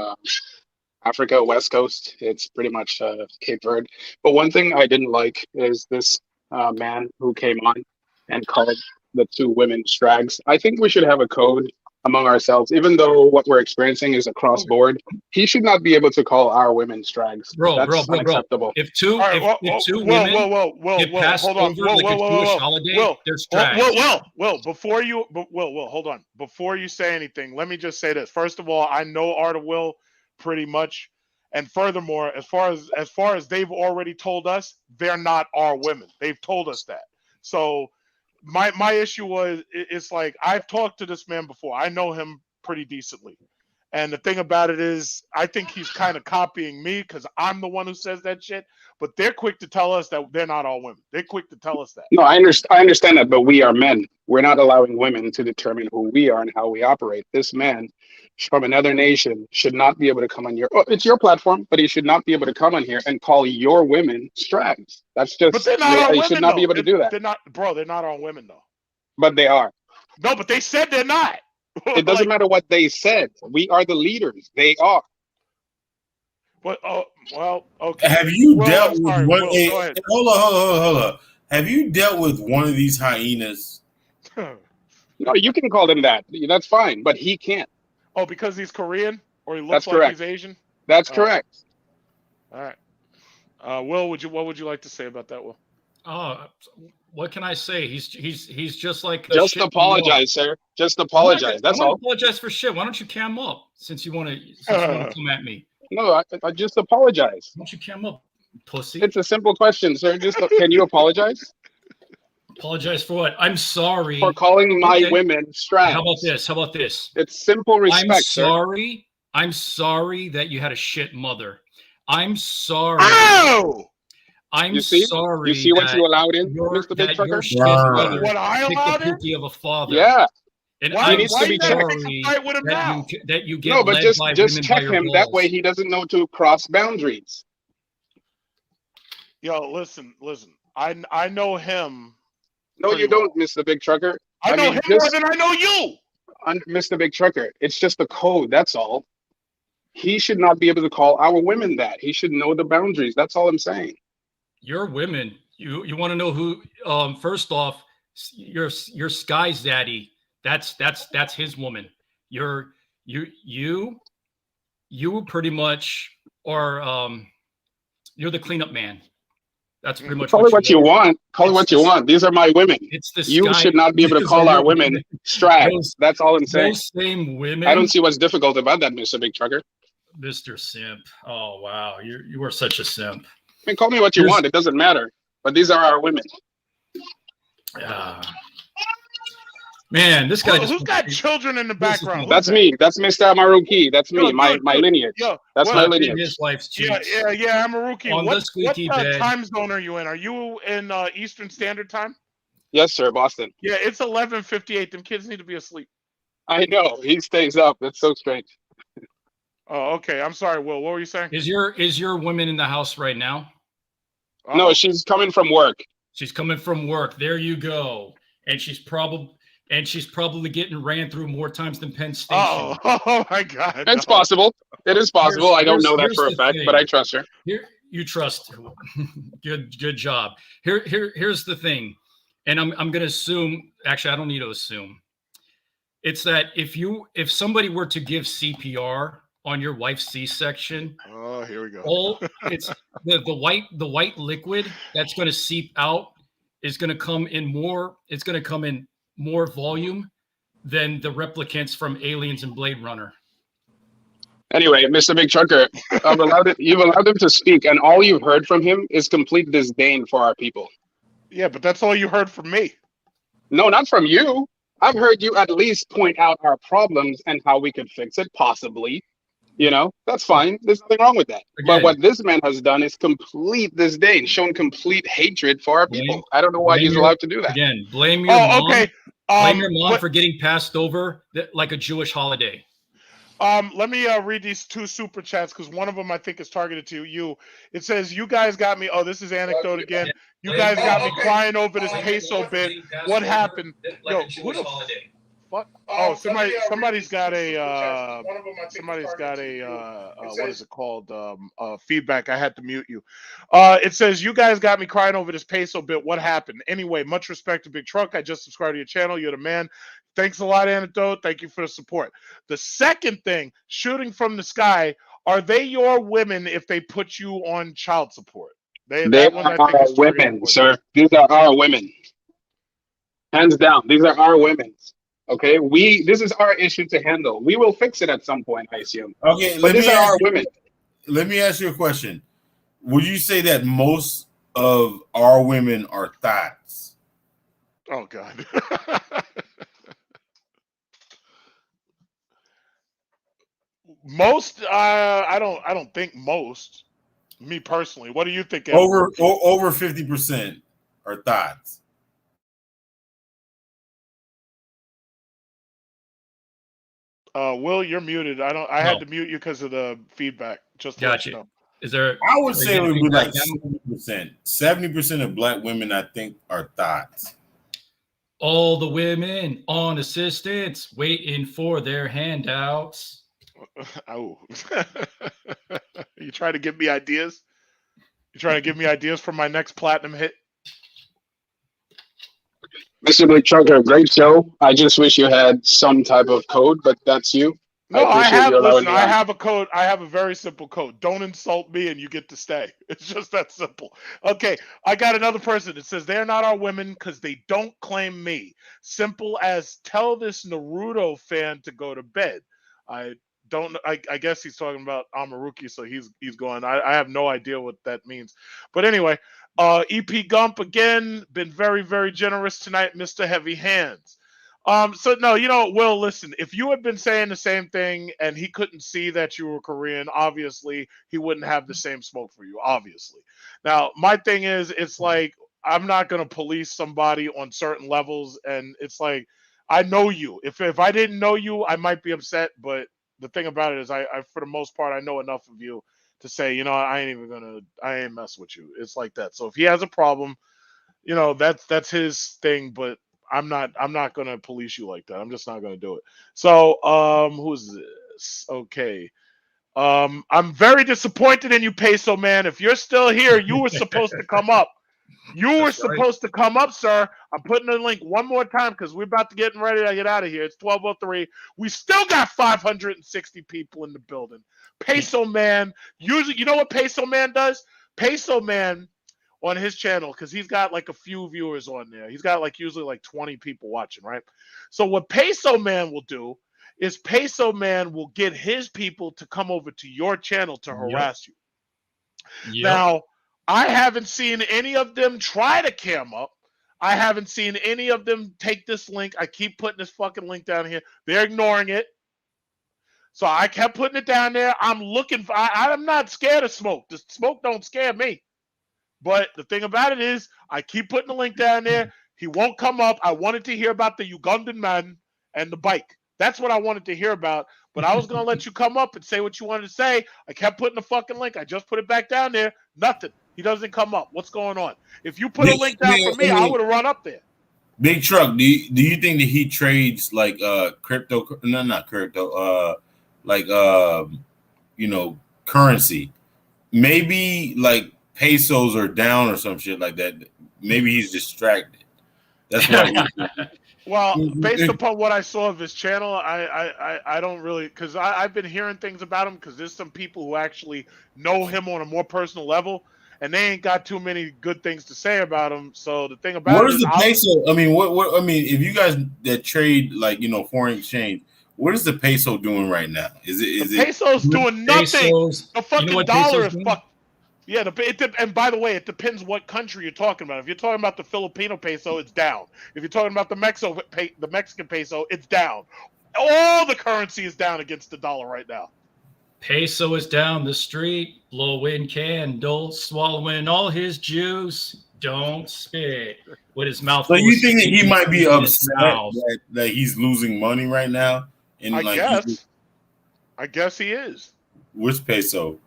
Africa, West Coast. It's pretty much Cape Verde. But one thing I didn't like is this man who came on and called the two women strags. I think we should have a code among ourselves, even though what we're experiencing is across board. He should not be able to call our women strags. That's unacceptable. If two women get passed hold on. over like a Jewish holiday, they're strags. Well, before you, hold on. Before you say anything, let me just say this. First of all, I know Art of Will pretty much, and furthermore, as far as they've already told us, they're not our women. They've told us that. So my issue was, it's like, I've talked to this man before. I know him pretty decently. And the thing about it is, I think he's kind of copying me because I'm the one who says that shit. But they're quick to tell us that they're not all women. They're quick to tell us that. No, I understand that, but we are men. We're not allowing women to determine who we are and how we operate. This man from another nation should not be able to come on your. Oh, it's your platform, but he should not be able to come on here and call your women strags. That's just. But they're not all women. Should not be able to do that. They're not, bro. They're not all women though. But they are. No, but they said they're not. It doesn't matter what they said. We are the leaders. They are. But well, okay. Have you dealt with one? Go ahead. Hold up. Have you dealt with one of these hyenas? No, you can call him that. That's fine, but he can't. Oh, because he's Korean or he looks That's like correct. He's Asian? That's correct. All right. Will, what would you like to say about that, Will? What can I say? He's just like just apologize, sir. Just apologize. That's all. Apologize for shit. Why don't you cam up since you want to come at me? No, I just apologize. Why don't you cam up, pussy? It's a simple question, sir. Just can you apologize? Apologize for what? I'm sorry for calling my women strags. How about this? It's simple respect. I'm sorry that you had a shit mother. I'm sorry. Oh! I'm sorry. You see what you allowed in, Mr. Big Trucker? What I allowed in? Of a father. Yeah. And he needs to be checked. That you get no, but led by just women check by your him. balls. That way he doesn't know to cross boundaries. Yo, listen. I know him. No, you don't, Mr. Big Trucker. I know him more than I know you. Mr. Big Trucker, it's just a code. That's all. He should not be able to call our women that. He should know the boundaries. That's all I'm saying. Your women. You want to know who? First off, your Sky's daddy. That's his woman. You pretty much are. You're the cleanup man. That's pretty much. Call it what you want. Call it what you want. These are my women. It's the you should not be able to call our women strags. That's all I'm saying. Those same women. I don't see what's difficult about that, Mr. Big Trucker. Mr. Simp. Oh wow, you are such a simp. I mean, call me what you want. It doesn't matter. But these are our women. Man, this guy. Who's got children in the background? That's me. That's Mr. Amaruki. That's me. My lineage. That's my lineage. His wife's cheeks. Yeah, Amaruki. What time zone are you in? Are you in Eastern Standard Time? Yes, sir. Boston. Yeah, it's 11:58. Them kids need to be asleep. I know. He stays up. That's so strange. Oh, okay. I'm sorry, Will. What were you saying? Is your woman in the house right now? No, she's coming from work. She's coming from work. There you go. And she's probably getting ran through more times than Penn Station. Oh my God. It's possible. It is possible. I don't know that for a fact, but I trust her. You trust her. Good job. Here's the thing. And I'm gonna assume, actually, I don't need to assume. It's that if somebody were to give CPR on your wife's C-section. Oh, here we go. It's the white liquid that's going to seep out is going to come in more. It's going to come in more volume than the replicants from Aliens and Blade Runner. Anyway, Mr. Big Trucker, you've allowed him to speak, and all you've heard from him is complete disdain for our people. Yeah, but that's all you heard from me. No, not from you. I've heard you at least point out our problems and how we could fix it, possibly. You know, that's fine. There's nothing wrong with that. But what this man has done is complete disdain, shown complete hatred for our people. I don't know why he's allowed to do that. Again, blame your mom. Okay. Blame your mom for getting passed over like a Jewish holiday. Let me read these 2 super chats because one of them I think is targeted to you. It says, "You guys got me." Oh, this is anecdote again. "You guys got me crying over this peso bit. What happened?" Yo, who the fuck? Oh, somebody's got a what is it called? Feedback. I had to mute you. It says, "You guys got me crying over this peso bit. What happened?" Anyway, much respect to Big Truck. I just subscribed to your channel. You're the man. Thanks a lot, Anecdote. Thank you for the support. The second thing, shooting from the sky, are they your women if they put you on child support? They are our women, sir. These are our women. Hands down. These are our women. Okay? This is our issue to handle. We will fix it at some point, I assume. Okay, but these are our women. Let me ask you a question. Would you say that most of our women are thoughts? Oh, God. Most, I don't think most. Me personally, what do you think? Over 50% are thoughts. Will, you're muted. I had to mute you because of the feedback. Just to let you know. Is there? I would say it would be like 70%. 70% of black women, I think, are thoughts. All the women on assistance waiting for their handouts. Oh, you trying to give me ideas? You trying to give me ideas for my next platinum hit? Mr. Big Trucker, great show. I just wish you had some type of code, but that's you. No, I have. Listen, I on. have a code. I have a very simple code. Don't insult me, and you get to stay. It's just that simple. Okay, I got another person. It says they're not our women because they don't claim me. Simple as tell this Naruto fan to go to bed. I don't. I guess he's talking about Amaruki, so he's going. I have no idea what that means. But anyway, EP Gump again been very very generous tonight, Mr. Heavy Hands. So no, Will, listen, if you had been saying the same thing and he couldn't see that you were Korean, obviously he wouldn't have the same smoke for you, obviously. Now, my thing is, it's like, I'm not going to police somebody on certain levels. And it's like, I know you. If I didn't know you, I might be upset. But the thing about it is I for the most part, I know enough of you to say, I ain't mess with you. It's like that. So if he has a problem, that's his thing, but I'm not gonna police you like that. I'm just not gonna do it. So, who's this? Okay. I'm very disappointed in you, Peso Man. If you're still here, you were supposed to come up. You were supposed to come up, sir. I'm putting the link one more time because we're about to get ready to get out of here. It's 12:03. We still got 560 people in the building. Peso Man, usually, you know what Peso Man does? Peso Man on his channel, because he's got like a few viewers on there. He's got like usually like 20 people watching, right? So what Peso Man will do is Peso Man will get his people to come over to your channel to harass you. Yep. Now, I haven't seen any of them try to cam up. I haven't seen any of them take this link. I keep putting this fucking link down here. They're ignoring it. So I kept putting it down there. I'm looking for, I'm not scared of smoke. The smoke don't scare me. But the thing about it is, I keep putting the link down there. He won't come up. I wanted to hear about the Ugandan man and the bike. That's what I wanted to hear about. But I was going to let you come up and say what you wanted to say. I kept putting the fucking link. I just put it back down there. Nothing. He doesn't come up. What's going on? If you put a link down for me, I would have run up there. Big Truck, do you think that he trades like crypto? No, not crypto. Currency. Maybe like pesos are down or some shit like that. Maybe he's distracted. That's why. Well, based upon what I saw of his channel, I don't really, because I've been hearing things about him because there's some people who actually know him on a more personal level, and they ain't got too many good things to say about him. So the thing about What it is is, the peso? I mean, what? I mean, if you guys that trade like foreign exchange, what is the peso doing right now? the peso's doing nothing. Pesos, The you know fucking what dollar pesos is doing? fuck. Yeah, and by the way, it depends what country you're talking about. If you're talking about the Filipino peso, it's down. If you're talking about the Mexican peso, it's down. All the currency is down against the dollar right now. Peso is down the street, blowing candles, swallowing all his juice. Don't spit with his mouth. So full you of think that he steam might be in his upset mouth. that he's losing money right now? And I like, guess he is. which peso?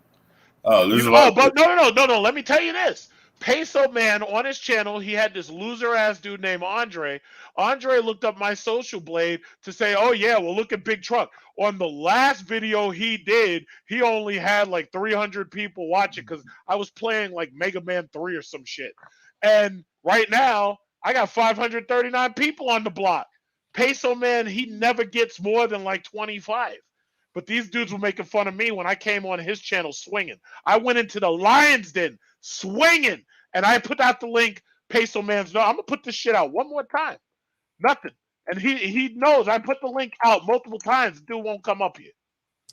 Oh, there's a Oh, lot. but no. Let me tell you this. Peso Man on his channel, he had this loser ass dude named Andre. Andre looked up my social blade to say, "Oh yeah, well look at Big Truck." On the last video he did, he only had like 300 people watching because I was playing like Mega Man 3 or some shit. And right now, I got 539 people on the block. Peso Man, he never gets more than like 25. But these dudes were making fun of me when I came on his channel swinging. I went into the Lion's Den swinging, and I put out the link. Peso Man's no. I'm gonna put this shit out one more time. Nothing, and he knows. I put the link out multiple times. The dude won't come up here.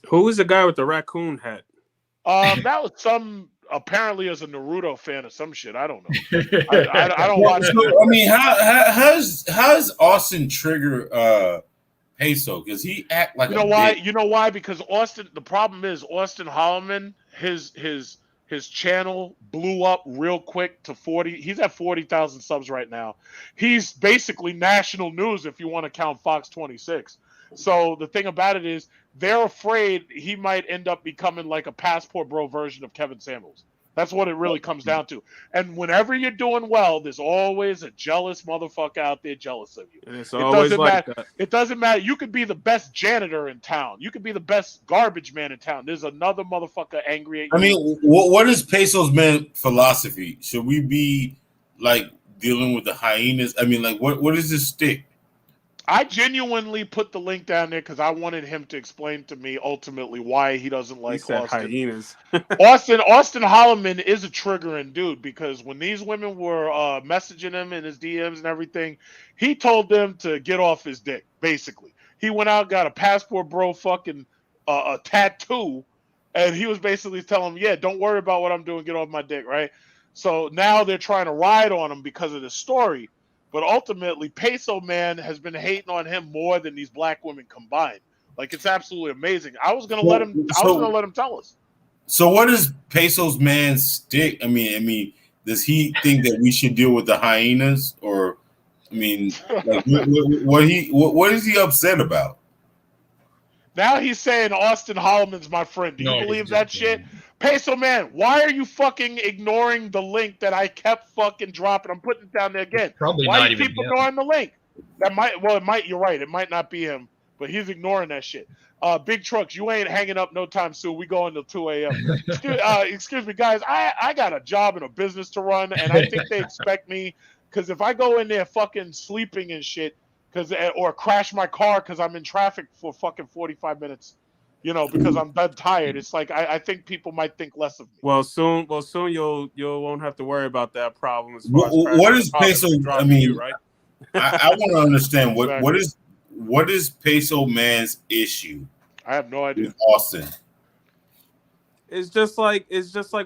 Who is the guy with the raccoon hat? That was some apparently as a Naruto fan or some shit. I don't know. I don't watch. So, I mean, how's Austin trigger peso? Because he act like you know why? You know why? Because Austin. The problem is Austin Holloman. His channel blew up real quick to 40. He's at 40,000 subs right now. He's basically national news if you want to count Fox 26. So the thing about it is they're afraid he might end up becoming like a Passport Bro version of Kevin Samuels. That's what it really comes down to. And whenever you're doing well, there's always a jealous motherfucker out there jealous of you. And it's always doesn't like matter. that. It doesn't matter. You could be the best janitor in town. You could be the best garbage man in town. There's another motherfucker angry at you. I mean, what is Peso's man philosophy? Should we be like dealing with the hyenas? I mean, like, what is this stick? I genuinely put the link down there because I wanted him to explain to me ultimately why he doesn't like He said Austin. hyenas. Austin Holloman is a triggering dude because when these women were messaging him in his DMs and everything, he told them to get off his dick. Basically, he went out, got a Passport Bro fucking a tattoo, and he was basically telling them, "Yeah, don't worry about what I'm doing. Get off my dick." Right. So now they're trying to ride on him because of the story. But ultimately, Peso Man has been hating on him more than these black women combined. Like, it's absolutely amazing. I was gonna let him tell us. So what is Peso's man's stick? I mean, does he think that we should deal with the hyenas, or I mean, like, what is he upset about? Now he's saying Austin Holloman's my friend. Do you believe that shit? Peso Man, why are you fucking ignoring the link that I kept fucking dropping? I'm putting it down there again. Probably Why not do you even keep him. ignoring the link? You're right. It might not be him, but he's ignoring that shit. Big Trucks, you ain't hanging up no time soon. We go until 2 a.m. Excuse me, guys. I got a job and a business to run, and I think they expect me, because if I go in there fucking sleeping and shit, or crash my car because I'm in traffic for fucking 45 minutes, because I'm that tired. It's like I think people might think less of me. Well, soon you won't have to worry about that problem. As far What as is Peso? I driving mean, you, right? I want to understand Exactly. what is Peso man's issue? I have no idea. With Austin. It's just like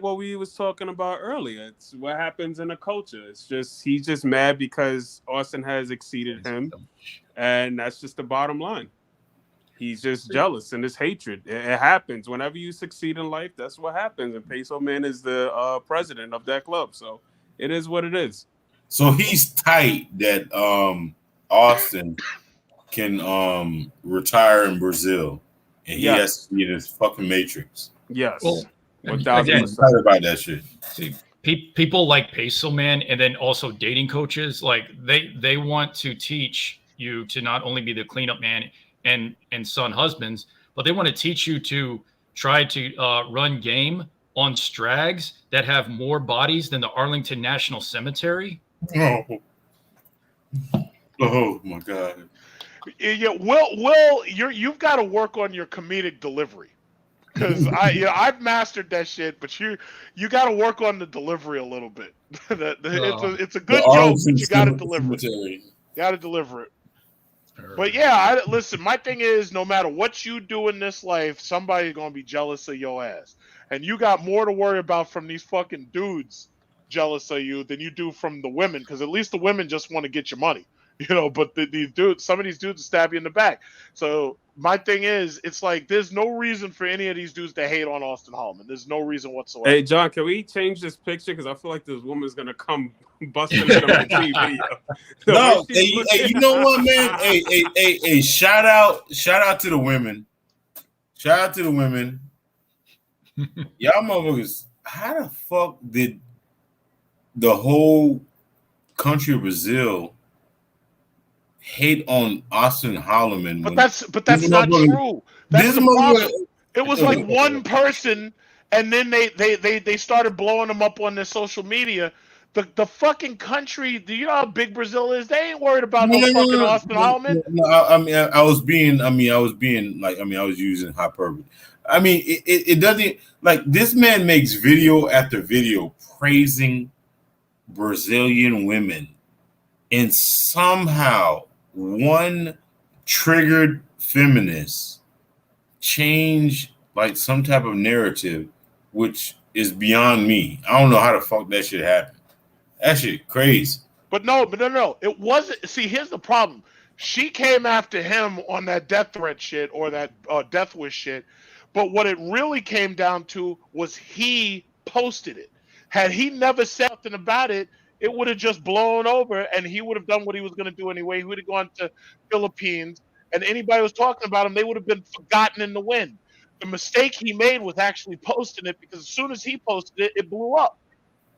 what we was talking about earlier. It's what happens in the culture. It's just he's just mad because Austin has exceeded him, and that's just the bottom line. He's just jealous and it's hatred. It happens whenever you succeed in life. That's what happens. And Peso Man is the president of that club, so it is what it is. So he's tight that Austin can retire in Brazil, and he has to be in his fucking matrix. Yes. Well, Without again, excited about that shit. See, people like Peso Man, and then also dating coaches, like they want to teach you to not only be the cleanup man and son husbands, but they want to teach you to try to run game on strags that have more bodies than the Arlington National Cemetery. Oh my God. Yeah, Will, you've got to work on your comedic delivery. Because I've mastered that shit, but you got to work on the delivery a little bit. It's a good joke, but you got to deliver it. Got to deliver it. But yeah, listen, my thing is, no matter what you do in this life, somebody's gonna be jealous of your ass, and you got more to worry about from these fucking dudes jealous of you than you do from the women, because at least the women just want to get your money, But these dudes, some of these dudes stab you in the back. So my thing is, it's like there's no reason for any of these dudes to hate on Austin Holloman. There's no reason whatsoever. Hey, John, can we change this picture? Because I feel like this woman's gonna come busting into my TV. No, you know what, man? Hey, shout out to the women. Shout out to the women. Y'all motherfuckers, how the fuck did the whole country of Brazil hate on Austin Holloman? But that's not true. That's the problem. It was like one person, and then they started blowing him up on their social media. The fucking country, do you know how big Brazil is? They ain't worried about no fucking Austin Holloman. I was using hyperbole. I mean, it doesn't, like, this man makes video after video praising Brazilian women, and somehow one triggered feminist change like some type of narrative, which is beyond me. I don't know how the fuck that shit happened. That shit crazy. But no. It wasn't. See, here's the problem. She came after him on that death threat shit or that death wish shit. But what it really came down to was he posted it. Had he never said nothing about it, it would have just blown over, and he would have done what he was going to do anyway. He would have gone to Philippines, and anybody who was talking about him, they would have been forgotten in the wind. The mistake he made was actually posting it, because as soon as he posted it, it blew up.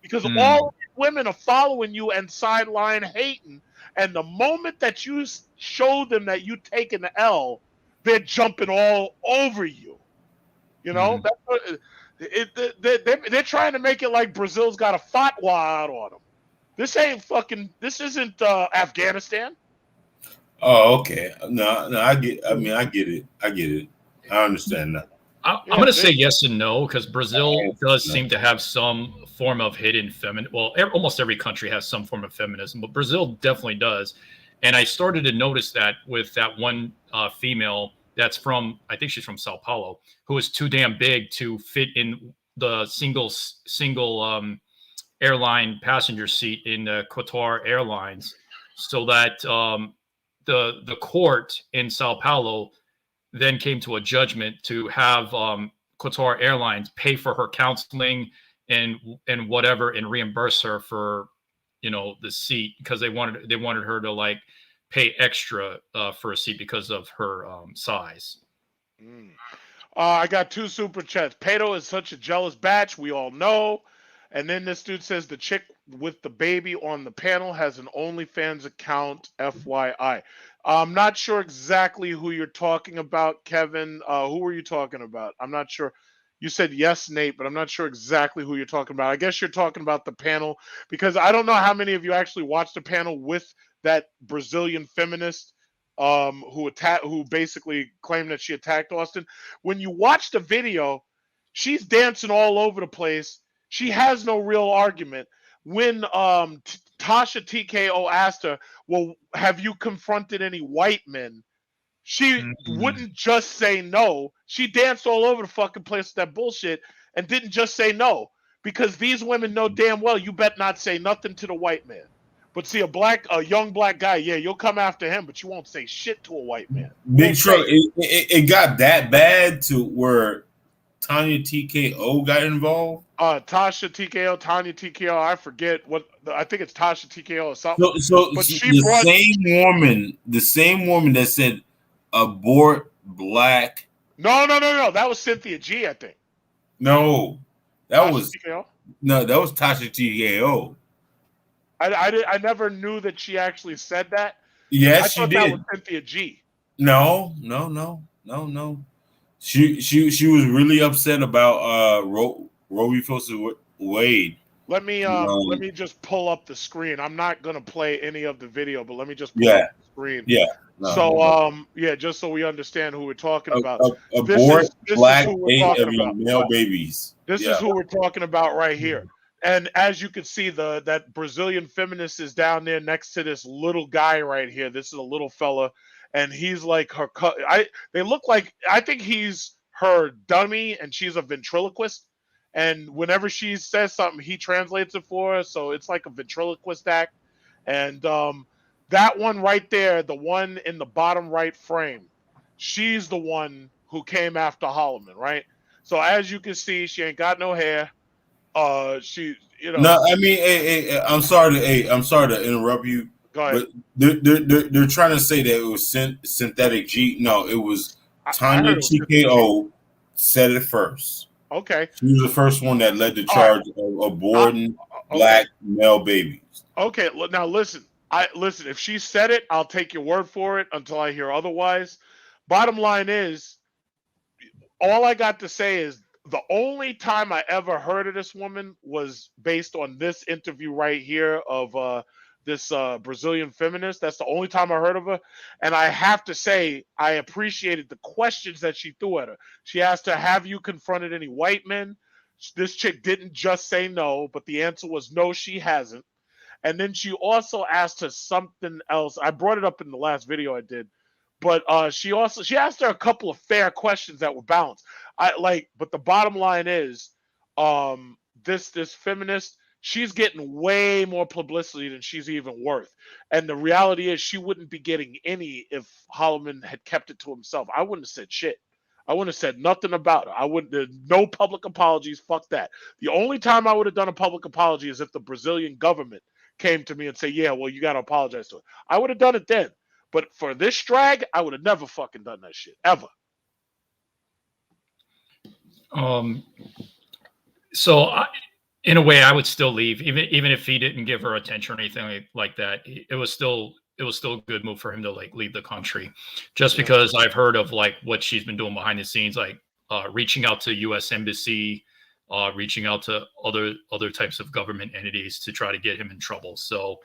Because all of these women are following you and sideline hating, and the moment that you show them that you taking the L, they're jumping all over you. That's what they're trying to make it like Brazil's got a fatwa out on them. This isn't Afghanistan. Oh, okay. No, I get it. I understand that. I'm going to say yes and no, because Brazil does seem to have some form of hidden feminism. Well, almost every country has some form of feminism, but Brazil definitely does. And I started to notice that with that one female that's from, I think she's from Sao Paulo, who is too damn big to fit in the single airline passenger seat in Qatar Airlines, so that the court in Sao Paulo then came to a judgment to have Qatar Airlines pay for her counseling and whatever, and reimburse her for the seat, because they wanted her to like pay extra for a seat because of her size. I got 2 super chats. Pato is such a jealous batch, we all know. And then this dude says the chick with the baby on the panel has an OnlyFans account, FYI. I'm not sure exactly who you're talking about, Kevin. Who were you talking about? I'm not sure. You said yes, Nate, but I'm not sure exactly who you're talking about. I guess you're talking about the panel, because I don't know how many of you actually watched the panel with that Brazilian feminist who basically claimed that she attacked Austin. When you watch the video, she's dancing all over the place. She has no real argument. When Tasha TKO asked her, well, have you confronted any white men? She wouldn't just say no. She danced all over the fucking place with that bullshit and didn't just say no, because these women know damn well you bet not say nothing to the white man. But see, a young black guy, yeah, you'll come after him, but you won't say shit to a white man. Big Truck, it got that bad to where Tanya TKO got involved. Tasha TKO, Tanya TKO, I forget what. I think it's Tasha TKO or something. But the same woman that said abort black. No. That was Cynthia G, I think. No, that Tasha was TKO? that was Tasha TKO. I never knew that she actually said that. Yes, she did. That was Cynthia G. No. She was really upset about Roe v. Wade. Let me just pull up the screen. I'm not gonna play any of the video, but let me just pull up the screen. Yeah. So yeah, just so we understand who we're talking about. Abort This is black who we're talking about. male babies. This is who we're talking about right here. And as you can see, that Brazilian feminist is down there next to this little guy right here. This is a little fella, and he's like her. They look like, I think he's her dummy, and she's a ventriloquist. And whenever she says something, he translates it for her. So it's like a ventriloquist act. And that one right there, the one in the bottom right frame, she's the one who came after Holloman, right? So as you can see, she ain't got no hair. She, No, I mean, hey, I'm sorry to interrupt you. Go ahead. But they're trying to say that it was synthetic G. No, it was Tanya TKO said it first. Okay. She was the first one that led the charge of aborting black male babies. Okay, now listen. Listen. If she said it, I'll take your word for it until I hear otherwise. Bottom line is, all I got to say is the only time I ever heard of this woman was based on this interview right here of this Brazilian feminist. That's the only time I heard of her. And I have to say, I appreciated the questions that she threw at her. She asked her, have you confronted any white men? This chick didn't just say no, but the answer was no, she hasn't. And then she also asked her something else. I brought it up in the last video I did. But she asked her a couple of fair questions that were balanced. But the bottom line is, this feminist, she's getting way more publicity than she's even worth. And the reality is, she wouldn't be getting any if Holloman had kept it to himself. I wouldn't have said shit. I wouldn't have said nothing about it. No public apologies. Fuck that. The only time I would have done a public apology is if the Brazilian government came to me and say, yeah, well, you got to apologize to it. I would have done it then. But for this drag, I would have never fucking done that shit, ever. In a way, I would still leave, even if he didn't give her attention or anything like that. It was still a good move for him to leave the country, just because I've heard of what she's been doing behind the scenes, reaching out to U.S. Embassy, reaching out to other types of government entities to try to get him in trouble. So,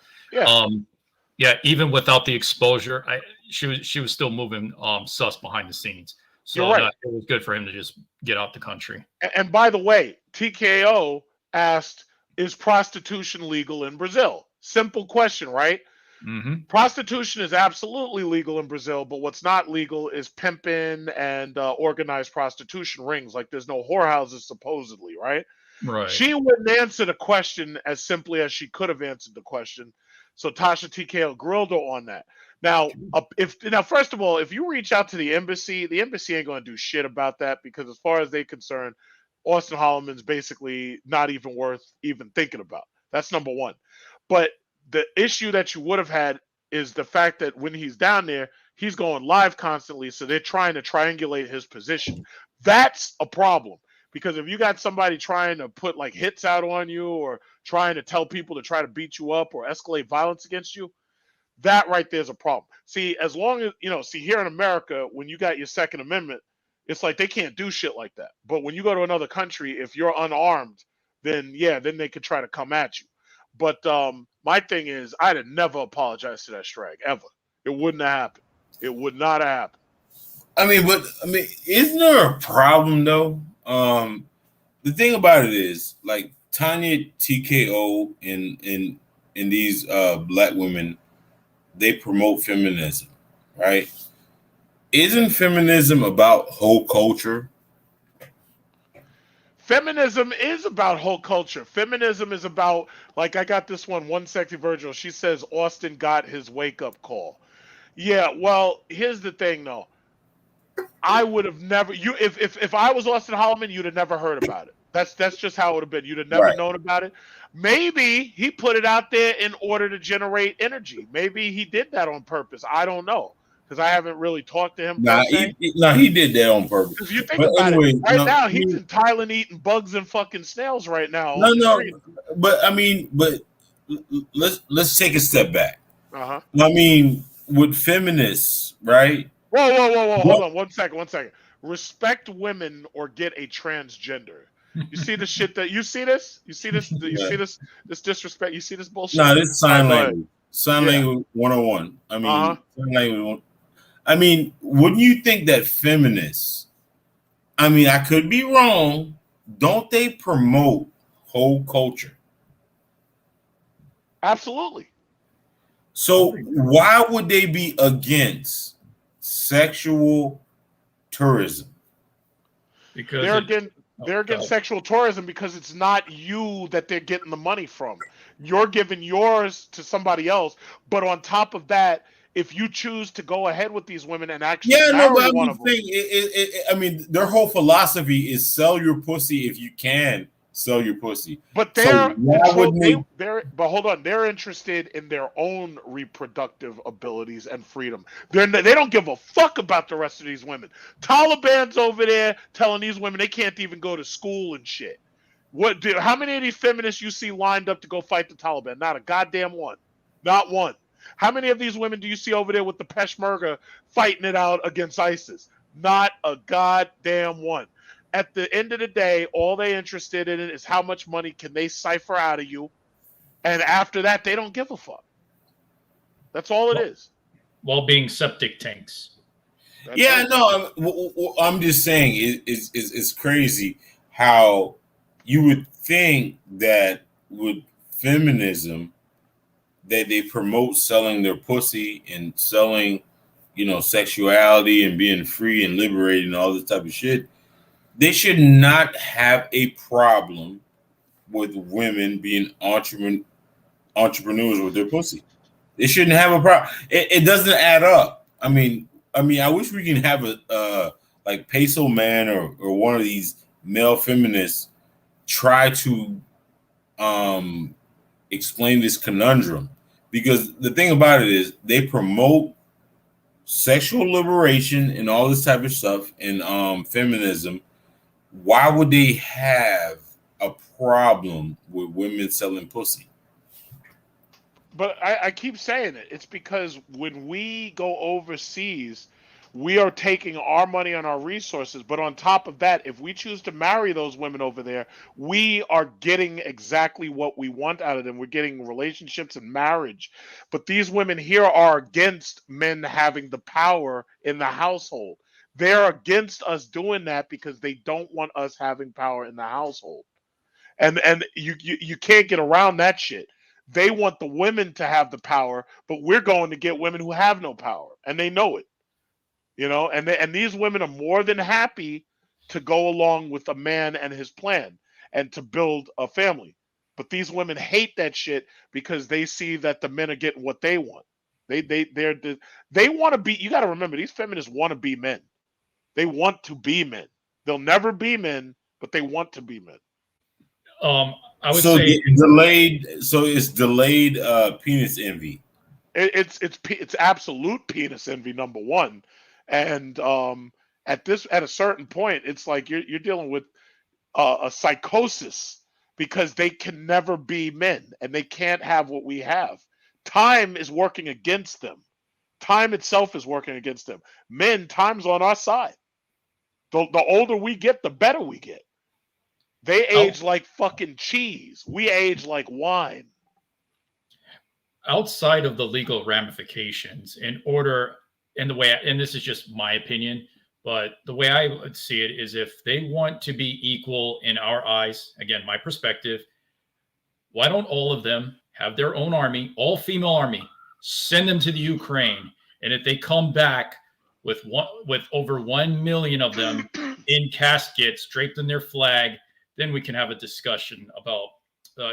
yeah, even without the exposure, she was still moving sus behind the scenes. So You're right. It was good for him to just get out the country. And by the way, TKO asked, is prostitution legal in Brazil? Simple question, right? Mm-hmm. Prostitution is absolutely legal in Brazil, but what's not legal is pimping and organized prostitution rings. Like, there's no whorehouses, supposedly, right? Right. She wouldn't answer the question as simply as she could have answered the question. So Tasha TKO grilled her on that. Now, first of all, if you reach out to the embassy ain't going to do shit about that, because as far as they're concerned, Austin Holloman's basically not even worth even thinking about. That's number one. But the issue that you would have had is the fact that when he's down there, he's going live constantly, so they're trying to triangulate his position. That's a problem. Because if you got somebody trying to put hits out on you, or trying to tell people to try to beat you up or escalate violence against you, that right there is a problem. See, as long as, here in America, when you got your Second Amendment, it's like they can't do shit like that. But when you go to another country, if you're unarmed, then they could try to come at you. But my thing is, I'd have never apologized to that strag, ever. It wouldn't have happened. It would not have happened. I mean, isn't there a problem though? The thing about it is, Tanya TKO and these black women, they promote feminism, right? Isn't feminism about whole culture? Feminism is about whole culture. Feminism is about, I got this one sexy Virgil. She says Austin got his wake-up call. Yeah, well, here's the thing, though. I would have never, if I was Austin Holloman, you'd have never heard about it. That's just how it would have been. You'd have never known about it. Maybe he put it out there in order to generate energy. Maybe he did that on purpose. I don't know, because I haven't really talked to him. He did that on purpose. Because you think about it, now he's in Thailand eating bugs and fucking snails right now. But let's take a step back. Uh-huh. I mean, with feminists, right? Whoa! Hold on, one second. Respect women or get a transgender. You see the shit that you see this? You see this? You see this disrespect? You see this bullshit? No, this sign language. Sign language 101. I mean, sign language. I mean, wouldn't you think that feminists, I mean, I could be wrong, don't they promote whole culture? Absolutely. So why would they be against sexual tourism? Because they're against sexual tourism because it's not you that they're getting the money from. You're giving yours to somebody else, but on top of that, if you choose to go ahead with these women and actually Yeah, no, marry but I'm one just of them, saying. I mean, their whole philosophy is sell your pussy if you can sell your pussy. but So why wouldn't but hold on, they're interested in their own reproductive abilities and freedom. They don't give a fuck about the rest of these women. Taliban's over there telling these women they can't even go to school and shit. How many of these feminists you see lined up to go fight the Taliban? Not a goddamn one. Not one. How many of these women do you see over there with the Peshmerga fighting it out against ISIS? Not a goddamn one. At the end of the day, all they're interested in is how much money can they cipher out of you. And after that, they don't give a fuck. That's all it is. While being septic tanks. Yeah, no, I'm just saying it's crazy how you would think that with feminism that they promote selling their pussy and selling, sexuality and being free and liberated and all this type of shit. They should not have a problem with women being entrepreneurs with their pussy. They shouldn't have a problem. It doesn't add up. I mean, I wish we can have a like Peso Man or one of these male feminists try to explain this conundrum, because the thing about it is they promote sexual liberation and all this type of stuff and feminism. Why would they have a problem with women selling pussy? But I keep saying it. It's because when we go overseas, we are taking our money and our resources. But on top of that, if we choose to marry those women over there, we are getting exactly what we want out of them. We're getting relationships and marriage. But these women here are against men having the power in the household. They're against us doing that because they don't want us having power in the household. And you can't get around that shit. They want the women to have the power, but we're going to get women who have no power, and they know it. And these women are more than happy to go along with a man and his plan and to build a family. But these women hate that shit because they see that the men are getting what they want. They want to be. You got to remember, these feminists want to be men. They want to be men. They'll never be men, but they want to be men. I would say delayed. So it's delayed penis envy. It's absolute penis envy, number one, and at a certain point, it's like you're dealing with a psychosis because they can never be men and they can't have what we have. Time is working against them. Time itself is working against them. Men, time's on our side. The older we get, the better we get. They age like fucking cheese. We age like wine. Outside of the legal ramifications, and this is just my opinion, but the way I would see it is if they want to be equal in our eyes, again, my perspective, why don't all of them have their own army, all female army, send them to the Ukraine, and if they come back with over 1 million of them in caskets draped in their flag, then we can have a discussion about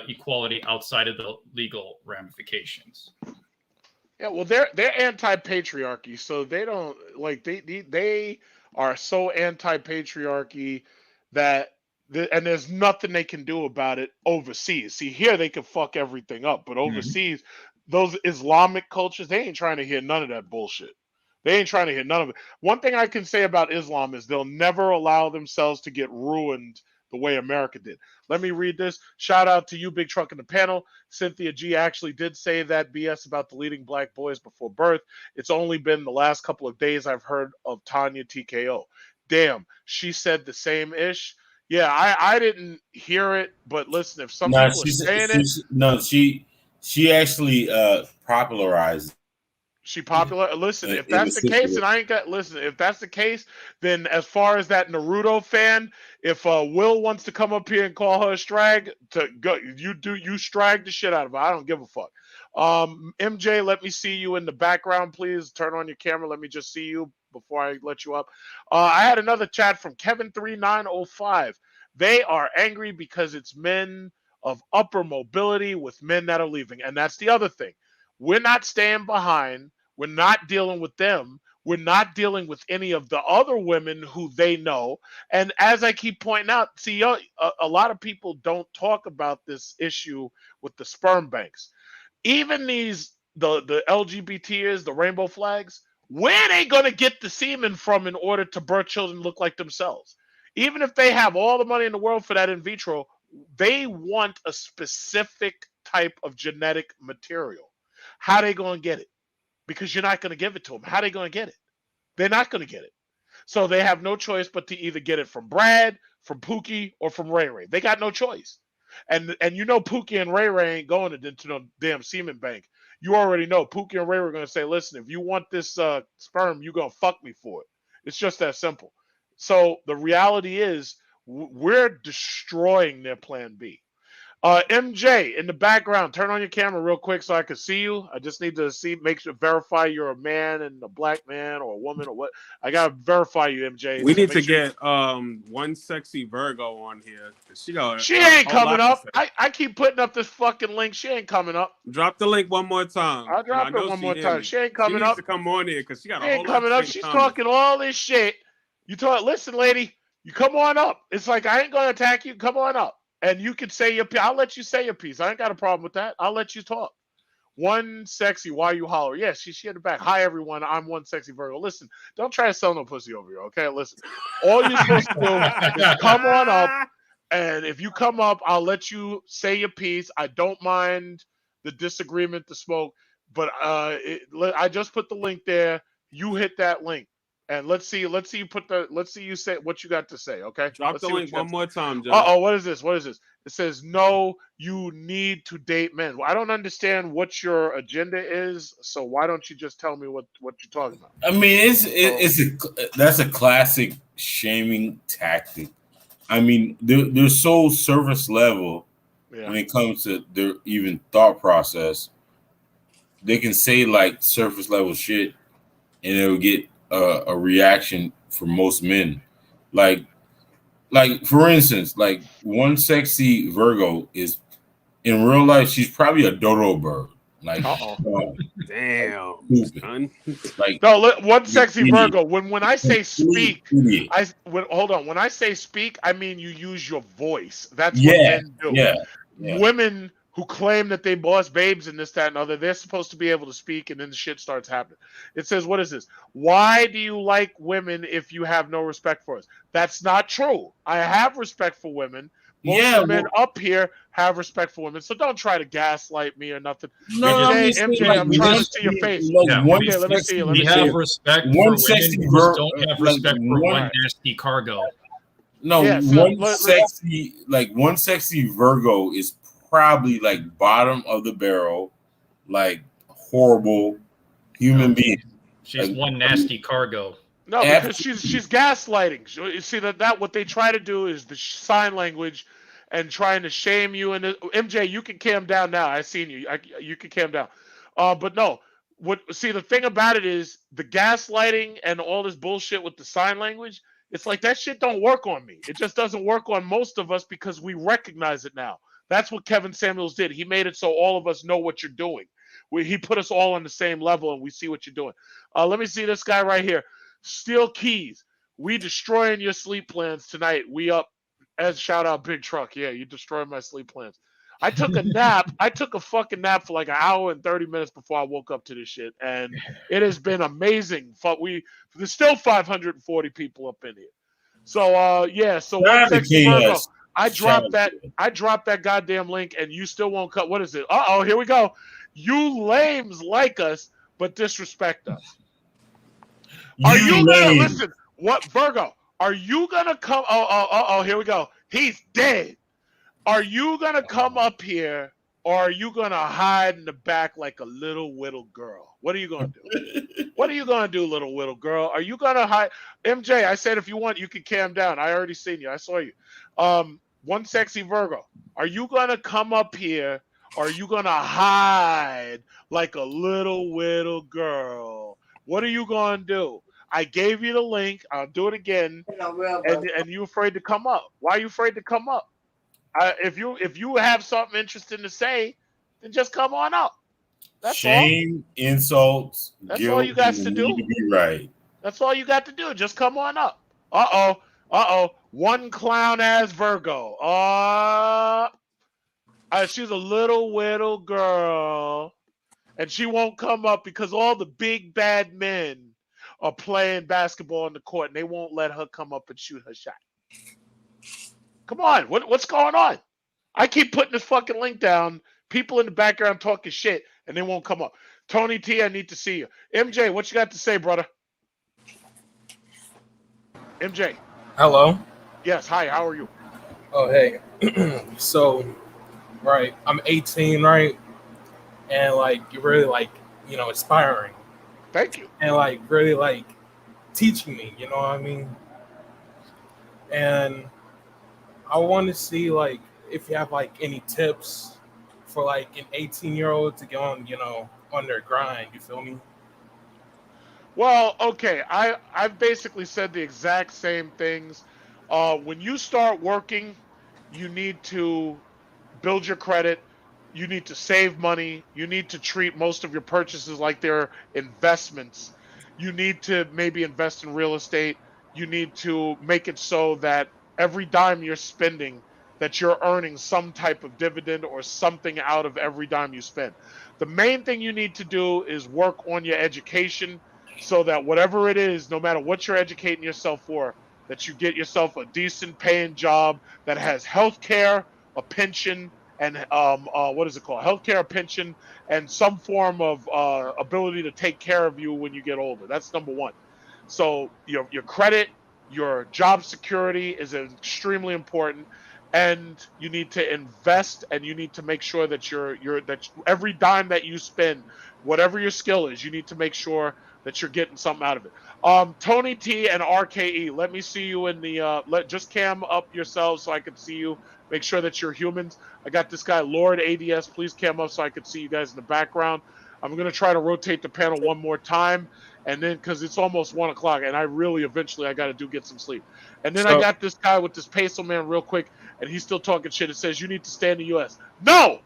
equality outside of the legal ramifications. Yeah, well, they're anti-patriarchy, so they don't like they are so anti-patriarchy that and there's nothing they can do about it overseas. See, here they can fuck everything up, but overseas, those Islamic cultures, they ain't trying to hear none of that bullshit. They ain't trying to hear none of it. One thing I can say about Islam is they'll never allow themselves to get ruined the way America did. Let me read this. Shout out to you, Big Truck, in the panel. Cynthia G actually did say that BS about deleting black boys before birth. It's only been the last couple of days I've heard of Tanya TKO. Damn, she said the same ish. Yeah, I didn't hear it, but listen, if some people are saying it, she actually popularized. She popular. Listen, if in the that's the case, situation. and I ain't got listen. If that's the case, then as far as that Naruto fan, if Will wants to come up here and call her a strag, to go, you strag the shit out of her. I don't give a fuck. MJ, let me see you in the background, please. Turn on your camera. Let me just see you before I let you up. I had another chat from Kevin3905. They are angry because it's men of upper mobility with men that are leaving, and that's the other thing. We're not staying behind. We're not dealing with them. We're not dealing with any of the other women who they know. And as I keep pointing out, see, a lot of people don't talk about this issue with the sperm banks. Even the LGBTs, the rainbow flags, where they gonna get the semen from in order to birth children look like themselves? Even if they have all the money in the world for that in vitro, they want a specific type of genetic material. How they gonna get it? Because you're not going to give it to them. How are they going to get it? They're not going to get it. So they have no choice but to either get it from Brad, from Pookie, or from Ray Ray. They got no choice. And you know Pookie and Ray Ray ain't going into no damn semen bank. You already know Pookie and Ray Ray are going to say, listen, if you want this sperm, you're going to fuck me for it. It's just that simple. So the reality is we're destroying their plan B. MJ, in the background, turn on your camera real quick so I can see you. I just need to make sure, verify you're a man and a black man or a woman or what. I gotta verify you, MJ. We So need to sure get one sexy Virgo on here. she ain't coming up. I keep putting up this fucking link. She ain't coming up. Drop the link one more time. I'll drop it one more time. She ain't coming up. She needs up. to come on here because she got She a whole ain't lot coming up. She's talking all this shit. You talk. Listen, lady, you come on up. It's like I ain't gonna attack you. Come on up. And you can say your piece. I'll let you say your piece. I ain't got a problem with that. I'll let you talk. One sexy, why you holler? Yes, she in the back. Hi, everyone. I'm one sexy Virgo. Listen, don't try to sell no pussy over here, okay? Listen, all you're supposed to do is come on up. And if you come up, I'll let you say your piece. I don't mind the disagreement, the smoke. But I just put the link there. You hit that link. And let's see you say what you got to say, okay? Drop the link one more time, Joe. Uh-oh, what is this? It says, no, you need to date men. Well, I don't understand what your agenda is, so why don't you just tell me what you're talking about? I mean, that's a classic shaming tactic. I mean, they're so surface level when it comes to their even thought process. They can say like surface level shit, and it'll get a reaction from most men. Like for instance, like one sexy Virgo is in real life, she's probably a dodo bird. Like, damn, son. Like, no, one sexy Virgo. When I say speak, hold on. When I say speak, I mean you use your voice. That's what men do. Yeah. Women who claim that they boss babes and this, that, and other, they're supposed to be able to speak, and then the shit starts happening. It says, what is this? Why do you like women if you have no respect for us? That's not true. I have respect for women. Most of the men up here have respect for women, so don't try to gaslight me or nothing. MJ, I'm trying to see your face. MJ, let me see you. We have respect for women who just don't have respect for one nasty cargo. No, one sexy Virgo is probably like bottom of the barrel, like horrible human being. She's like, one nasty cargo. No, because she's gaslighting. You see that what they try to do is the sign language and trying to shame you. And MJ, you can calm down now. I seen you. You can calm down. But no, the thing about it is the gaslighting and all this bullshit with the sign language. It's like that shit don't work on me. It just doesn't work on most of us because we recognize it now. That's what Kevin Samuels did. He made it so all of us know what you're doing. He put us all on the same level and we see what you're doing. Let me see this guy right here. Steel Keys. We destroying your sleep plans tonight. We up as shout out Big Truck. Yeah, you destroyed my sleep plans. I took a nap. I took a fucking nap for like an hour and 30 minutes before I woke up to this shit. And it has been amazing. There's still 540 people up in here. So so one sexy Virgo. I dropped that goddamn link and you still won't cut. What is it? Here we go. You lames like us, but disrespect us. Are you gonna listen? What Virgo? Are you gonna come? Here we go. He's dead. Are you gonna come up here or are you gonna hide in the back like a little whittle girl? What are you gonna do? What are you gonna do, little whittle girl? Are you gonna hide? MJ, I said if you want, you can cam down. I already seen you. I saw you. One sexy Virgo. Are you gonna come up here? Or are you gonna hide like a little whittle girl? What are you gonna do? I gave you the link. I'll do it again. And you afraid to come up? Why are you afraid to come up? If you have something interesting to say, then just come on up. That's Shame, insults, That's all guilt, you got and the to need do. to be right. That's all you got to do. Just come on up. Uh-oh. One clown ass Virgo. She's a little whittle girl. And she won't come up because all the big bad men are playing basketball on the court and they won't let her come up and shoot her shot. Come on. What's going on? I keep putting this fucking link down. People in the background talking shit and they won't come up. Tony T, I need to see you. MJ, what you got to say, brother? MJ. Hello. Yes. Hi. How are you? Oh, hey. So, right, I'm 18, right, and like you're really like inspiring. Thank you. And like really like teaching me. You know what I mean? And I want to see like if you have like any tips for like an 18-year-old to get on on their grind. You feel me? Well, okay. I've basically said the exact same things. When you start working, you need to build your credit. You need to save money. You need to treat most of your purchases like they're investments. You need to maybe invest in real estate. You need to make it so that every dime you're spending, that you're earning some type of dividend or something out of every dime you spend. The main thing you need to do is work on your education so that whatever it is, no matter what you're educating yourself for, that you get yourself a decent paying job that has health care, a pension, and what is it called? Healthcare, a pension, and some form of ability to take care of you when you get older. That's number one. So your credit, your job security is extremely important, and you need to invest, and you need to make sure that that every dime that you spend, whatever your skill is, you need to make sure that you're getting something out of it. Tony T and RKE, let me see you in the just cam up yourselves so I can see you. Make sure that you're humans. I got this guy, Lord ADS. Please cam up so I can see you guys in the background. I'm going to try to rotate the panel one more time. And then, because it's almost 1 o'clock, and I really eventually I got to get some sleep. And then I So got this guy with this peso man real quick, and he's still talking shit. It says, you need to stay in the U.S. No!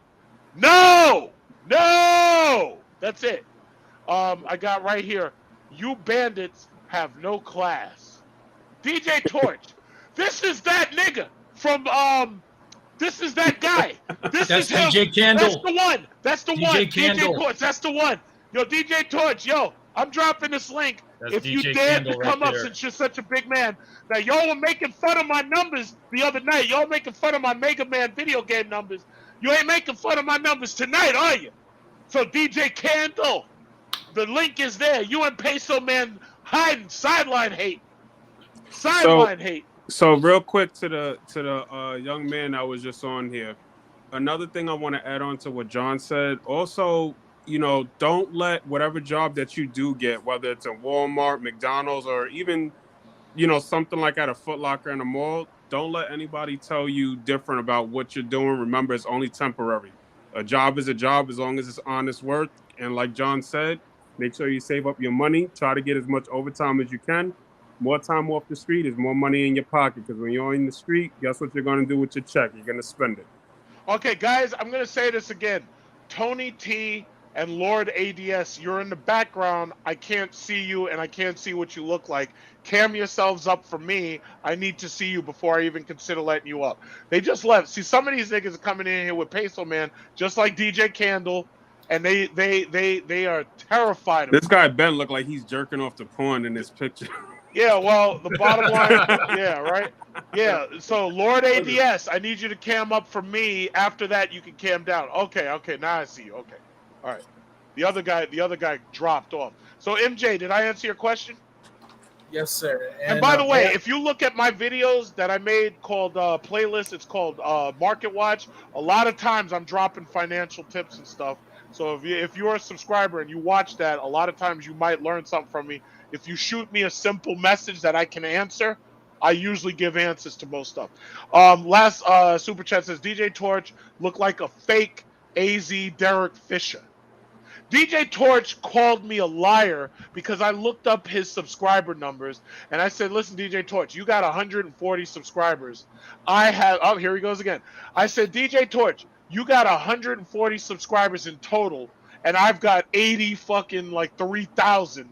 That's it. I got right here. You bandits have no class. DJ Torch. This is that nigga from this is that guy. This That's is him. DJ Candle. That's the one. That's the DJ one. Candle. DJ Torch. That's the one. Yo, DJ Torch. Yo, I'm dropping this link. That's If you DJ dare to Candle right come up there. since you're such a big man. Now, y'all were making fun of my numbers the other night. Y'all making fun of my Mega Man video game numbers. You ain't making fun of my numbers tonight, are you? So, DJ Candle, the link is there. You and Peso Man hiding. Sideline hate. Sideline hate. So real quick to the young man that was just on here. Another thing I want to add on to what John said. Also, don't let whatever job that you do get, whether it's in Walmart, McDonald's, or even something like at a Foot Locker in a mall, don't let anybody tell you different about what you're doing. Remember, it's only temporary. A job is a job as long as it's honest work. And like John said, make sure you save up your money. Try to get as much overtime as you can. More time off the street is more money in your pocket, because when you're in the street, guess what you're going to do with your check? You're going to spend it. Okay, guys, I'm going to say this again. Tony T and Lord ADS, you're in the background. I can't see you, and I can't see what you look like. Cam yourselves up for me. I need to see you before I even consider letting you up. They just left. See, some of these niggas are coming in here with Peso Man, just like DJ Candle, and they are terrified of This me. guy Ben looked like he's jerking off to porn in this picture. Yeah, well, the bottom line, yeah, right? Yeah, so Lord ADS, I need you to cam up for me. After that, you can cam down. Okay, now I see you. Okay, all right. The other guy dropped off. So MJ, did I answer your question? Yes, sir. And by the way, yeah, if you look at my videos that I made called playlist, it's called Market Watch. A lot of times I'm dropping financial tips and stuff. So if you're a subscriber and you watch that, a lot of times you might learn something from me. If you shoot me a simple message that I can answer, I usually give answers to most stuff. Last super chat says DJ Torch looked like a fake AZ Derek Fisher. DJ Torch called me a liar because I looked up his subscriber numbers and I said, listen, DJ Torch, you got 140 subscribers. I have, oh, here he goes again. I said, DJ Torch, you got 140 subscribers in total and I've got 80 fucking like 3,000.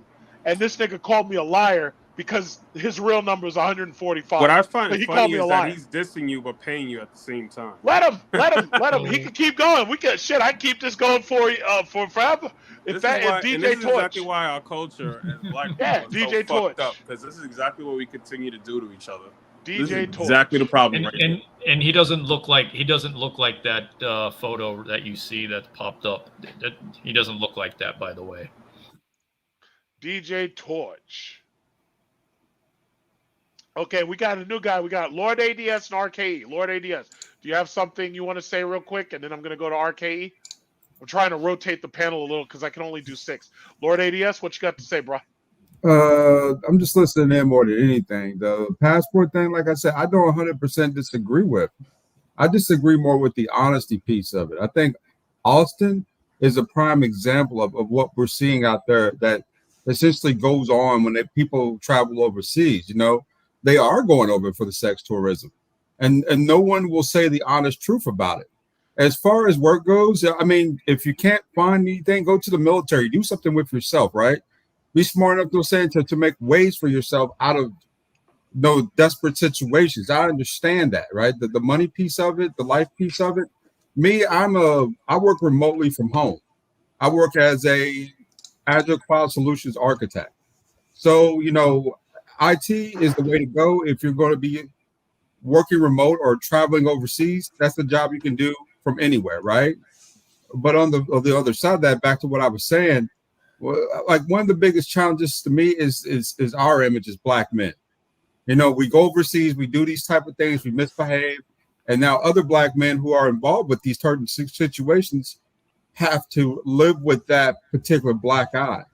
And this nigga called me a liar because his real number is 145. What I find But he funny called me is a that liar. he's dissing you but paying you at the same time. Let him. He can keep going. We can shit. I can keep this going for forever. If DJ this is Torch, exactly why our culture as black people yeah, is DJ so Torch, fucked up, because this is exactly what we continue to do to each other. This DJ is Torch. exactly the problem right here. And he doesn't look like that photo that you see that popped up. He doesn't look like that, by the way. DJ Torch. Okay, we got a new guy. We got Lord ADS and RKE. Lord ADS, do you have something you want to say real quick? And then I'm going to go to RKE. I'm trying to rotate the panel a little because I can only do 6. Lord ADS, what you got to say, bro? I'm just listening in more than anything. The passport thing, like I said, I don't 100% disagree with. I disagree more with the honesty piece of it. I think Austin is a prime example of what we're seeing out there that essentially goes on when people travel overseas. You know, they are going over for the sex tourism, and no one will say the honest truth about it. As far as work goes, I mean, if you can't find anything, go to the military, do something with yourself, right? Be smart enough to make ways for yourself out of desperate situations. I understand that, right? The money piece of it, the life piece of it. Me, I work remotely from home. I work as a Agile Cloud Solutions architect. So, you know, IT is the way to go if you're going to be working remote or traveling overseas. That's the job you can do from anywhere, right? But on the other side of that, back to what I was saying, like one of the biggest challenges to me is our image as black men. You know, we go overseas, we do these type of things, we misbehave, and now other black men who are involved with these certain situations have to live with that particular black eye.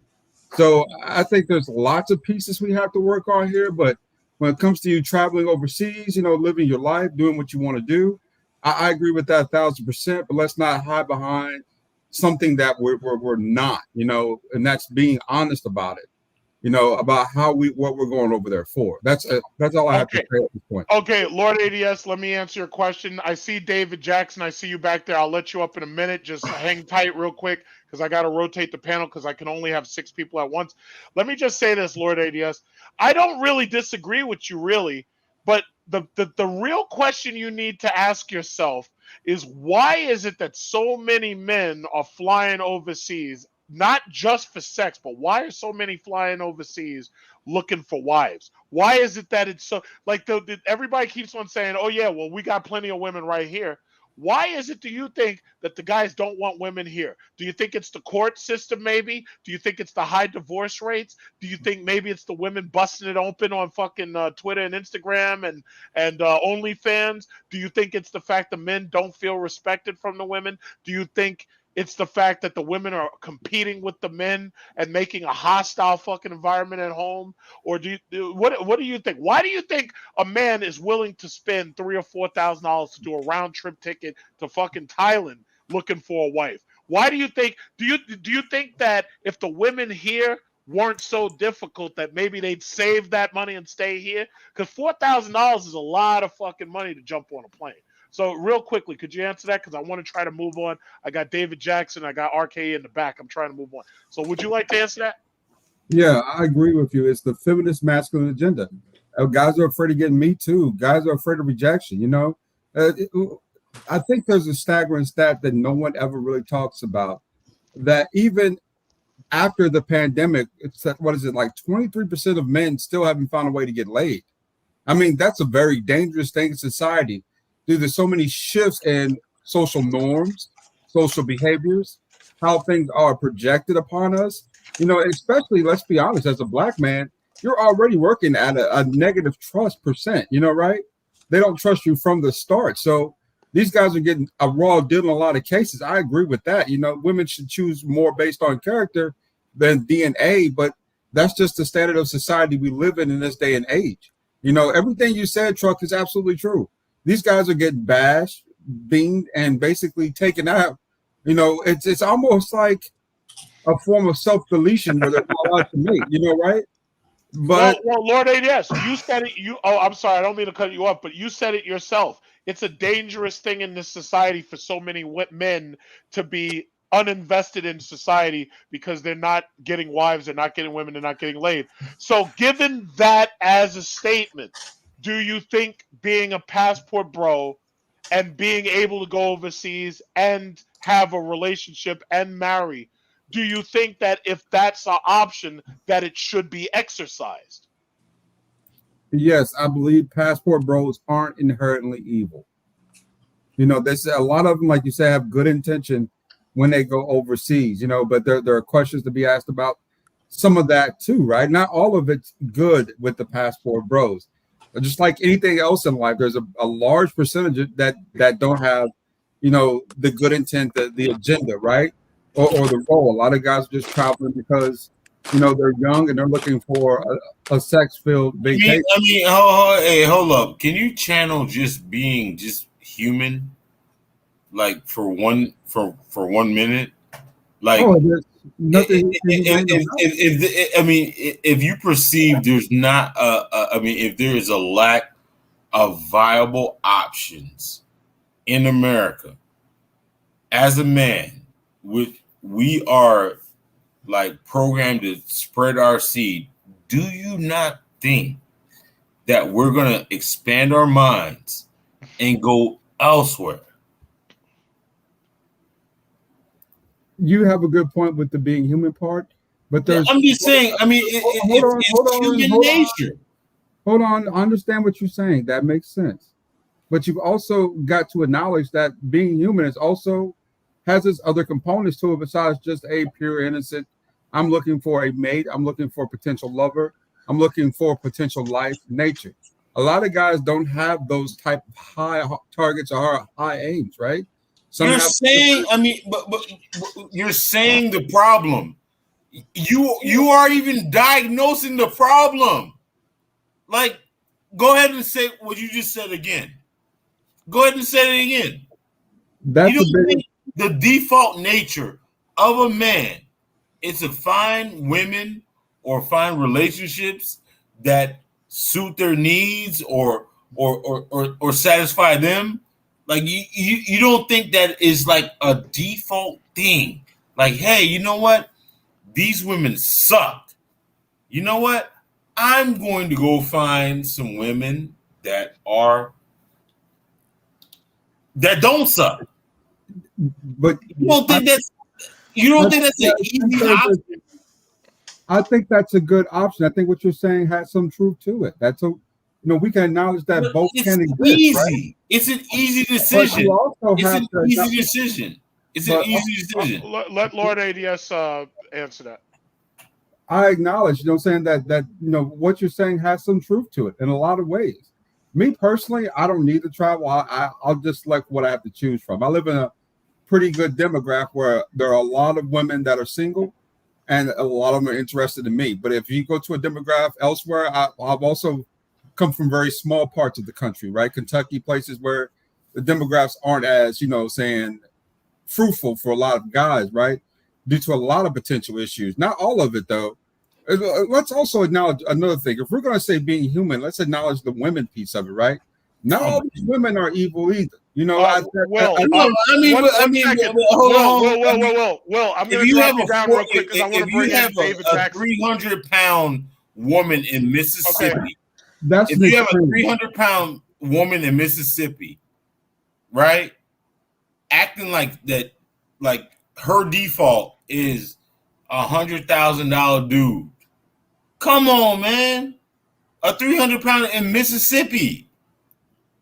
So I think there's lots of pieces we have to work on here, but when it comes to you traveling overseas, you know, living your life, doing what you want to do, I agree with that 1,000%, but let's not hide behind something that we're not, you know, and that's being honest about it, you know, about what we're going over there for. That's all I have to say at this point. Okay, Lord ADS, let me answer your question. I see David Jackson. I see you back there. I'll let you up in a minute. Just hang tight real quick because I got to rotate the panel because I can only have 6 people at once. Let me just say this, Lord ADS. I don't really disagree with you, really, but the real question you need to ask yourself is why is it that so many men are flying overseas, not just for sex, but why are so many flying overseas looking for wives? Why is it that it's so like everybody keeps on saying, oh yeah, well, we got plenty of women right here. Why is it, do you think, that the guys don't want women here? Do you think it's the court system, maybe? Do you think it's the high divorce rates? Do you think maybe it's the women busting it open on fucking Twitter and Instagram and OnlyFans? Do you think it's the fact the men don't feel respected from the women? Do you think it's the fact that the women are competing with the men and making a hostile fucking environment at home? Or what do you think? Why do you think a man is willing to spend $3,000 or $4,000 to do a round trip ticket to fucking Thailand looking for a wife? Why do you think? Do you think that if the women here weren't so difficult that maybe they'd save that money and stay here? Because $4,000 is a lot of fucking money to jump on a plane. So real quickly, could you answer that? Because I want to try to move on. I got David Jackson. I got RKE in the back. I'm trying to move on. So would you like to answer that? Yeah, I agree with you. It's the feminist masculine agenda. Guys are afraid of getting Me Too. Guys are afraid of rejection. You know, I think there's a staggering stat that no one ever really talks about, that even after the pandemic, it's what is it, like 23% of men still haven't found a way to get laid. I mean, that's a very dangerous thing in society. There's so many shifts in social norms, social behaviors, how things are projected upon us. You know, especially, let's be honest, as a black man, you're already working at a negative trust percent, right? They don't trust you from the start. So these guys are getting a raw deal in a lot of cases. I agree with that. Women should choose more based on character than DNA, but that's just the standard of society we live in this day and age. Everything you said, Truck, is absolutely true. These guys are getting bashed, beamed, and basically taken out. It's almost like a form of self-deletion where they're not allowed to mate, right? But well, Lord ADS, you said it. I'm sorry, I don't mean to cut you off, but you said it yourself. It's a dangerous thing in this society for so many men to be uninvested in society because they're not getting wives, they're not getting women, they're not getting laid. So, given that as a statement, do you think being a passport bro and being able to go overseas and have a relationship and marry, do you think that if that's an option, that it should be exercised? yes, I believe passport bros aren't inherently evil. There's a lot of them, like you say, have good intention when they go overseas, but there are questions to be asked about some of that too, right? Not all of it's good with the passport bros. Just like anything else in life, there's a large percentage that don't have, the good intent, the agenda, right? Or the role. A lot of guys are just traveling because, they're young and they're looking for a sex-filled vacation. Hold up. Can you channel just being just human, like for 1 minute? Like, nothing. if you perceive there's not if there is a lack of viable options in America, as a man, we are like programmed to spread our seed. Do you not think that we're gonna expand our minds and go elsewhere? You have a good point with the being human part, but there's. I'm just saying. It's human nature. Hold on. I understand what you're saying. That makes sense. But you've also got to acknowledge that being human is also has its other components to it besides just a pure innocent. I'm looking for a mate. I'm looking for a potential lover. I'm looking for potential life nature. A lot of guys don't have those type of high targets or high aims, right? You're saying, but you're saying the problem. You are even diagnosing the problem. Like, go ahead and say what you just said again. Go ahead and say it again. The default nature of a man is to find women or find relationships that suit their needs or satisfy them. Like you don't think that is like a default thing. Like, hey, you know what? These women suck. You know what? I'm going to go find some women that don't suck. But you don't think that's an easy option? I think that's a good option. I think what you're saying has some truth to it. We can acknowledge that both can exist. Easy. Right? It's an easy decision. It's an easy decision. Let Lord ADS answer that. I acknowledge, saying that what you're saying has some truth to it in a lot of ways. Me personally, I don't need to travel. I'll just like what I have to choose from. I live in a pretty good demographic where there are a lot of women that are single, and a lot of them are interested in me. But if you go to a demographic elsewhere, I've also come from very small parts of the country, right? Kentucky, places where the demographics aren't as, saying fruitful for a lot of guys, right? Due to a lot of potential issues. Not all of it, though. Let's also acknowledge another thing. If we're going to say being human, let's acknowledge the women piece of it, right? Not all these women are evil either. Will, I'm going to drop you down real quick because I want to bring in David Jackson. 300-pound woman in Mississippi. Okay. If you have a 300-pound woman in Mississippi, right, acting like that, like her default is $100,000 dude. Come on, man. A 300-pounder in Mississippi.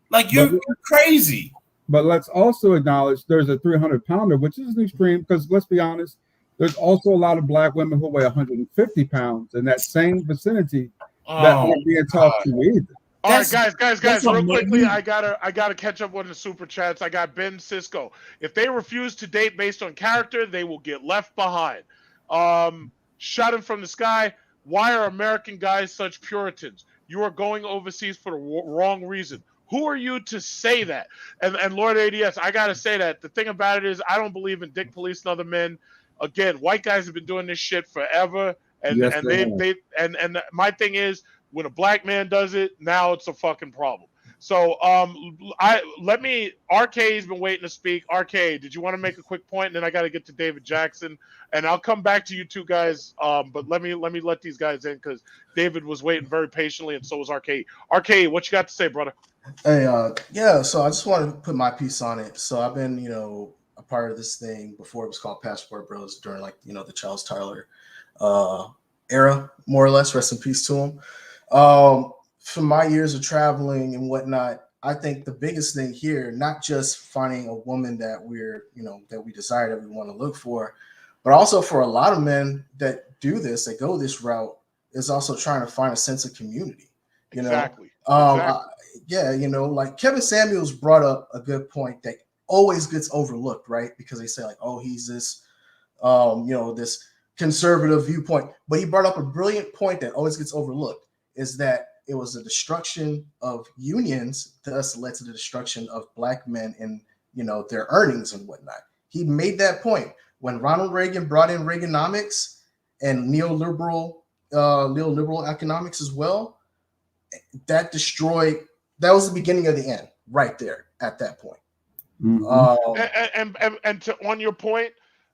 Like, you're crazy. But let's also acknowledge there's a 300-pounder, which is an extreme, because let's be honest, there's also a lot of black women who weigh 150 pounds in that same vicinity that Oh aren't being God. talked to either. All right, That's guys, real quickly, amazing. I gotta catch up on the super chats. I got Ben Cisco. If they refuse to date based on character, they will get left behind. Shot him from the sky. Why are American guys such Puritans? You are going overseas for the wrong reason. Who are you to say that? And Lord ADS, I gotta say that the thing about it is I don't believe in dick police and other men. Again, white guys have been doing this shit forever, and Yes, and they they have. they and my thing is when a black man does it, now it's a fucking problem. So RK's been waiting to speak. RK, did you want to make a quick point? And then I got to get to David Jackson, and I'll come back to you two guys. But let me let these guys in because David was waiting very patiently, and so was RK. RK, what you got to say, brother? Hey, yeah, so I just wanted to put my piece on it. So I've been, a part of this thing before it was called Passport Bros during the Charles Tyler era, more or less. Rest in peace to him. From my years of traveling and whatnot, I think the biggest thing here, not just finding a woman that that we desire, that we want to look for, but also for a lot of men that do this, that go this route, is also trying to find a sense of community. Exactly. Like Kevin Samuels brought up a good point that always gets overlooked, right? Because they say like, oh, he's this, this conservative viewpoint, but he brought up a brilliant point that always gets overlooked, is that it was the destruction of unions thus led to the destruction of black men and their earnings and whatnot. He made that point when Ronald Reagan brought in Reaganomics and neoliberal economics as well. That was the beginning of the end right there at that point. And to, on your point,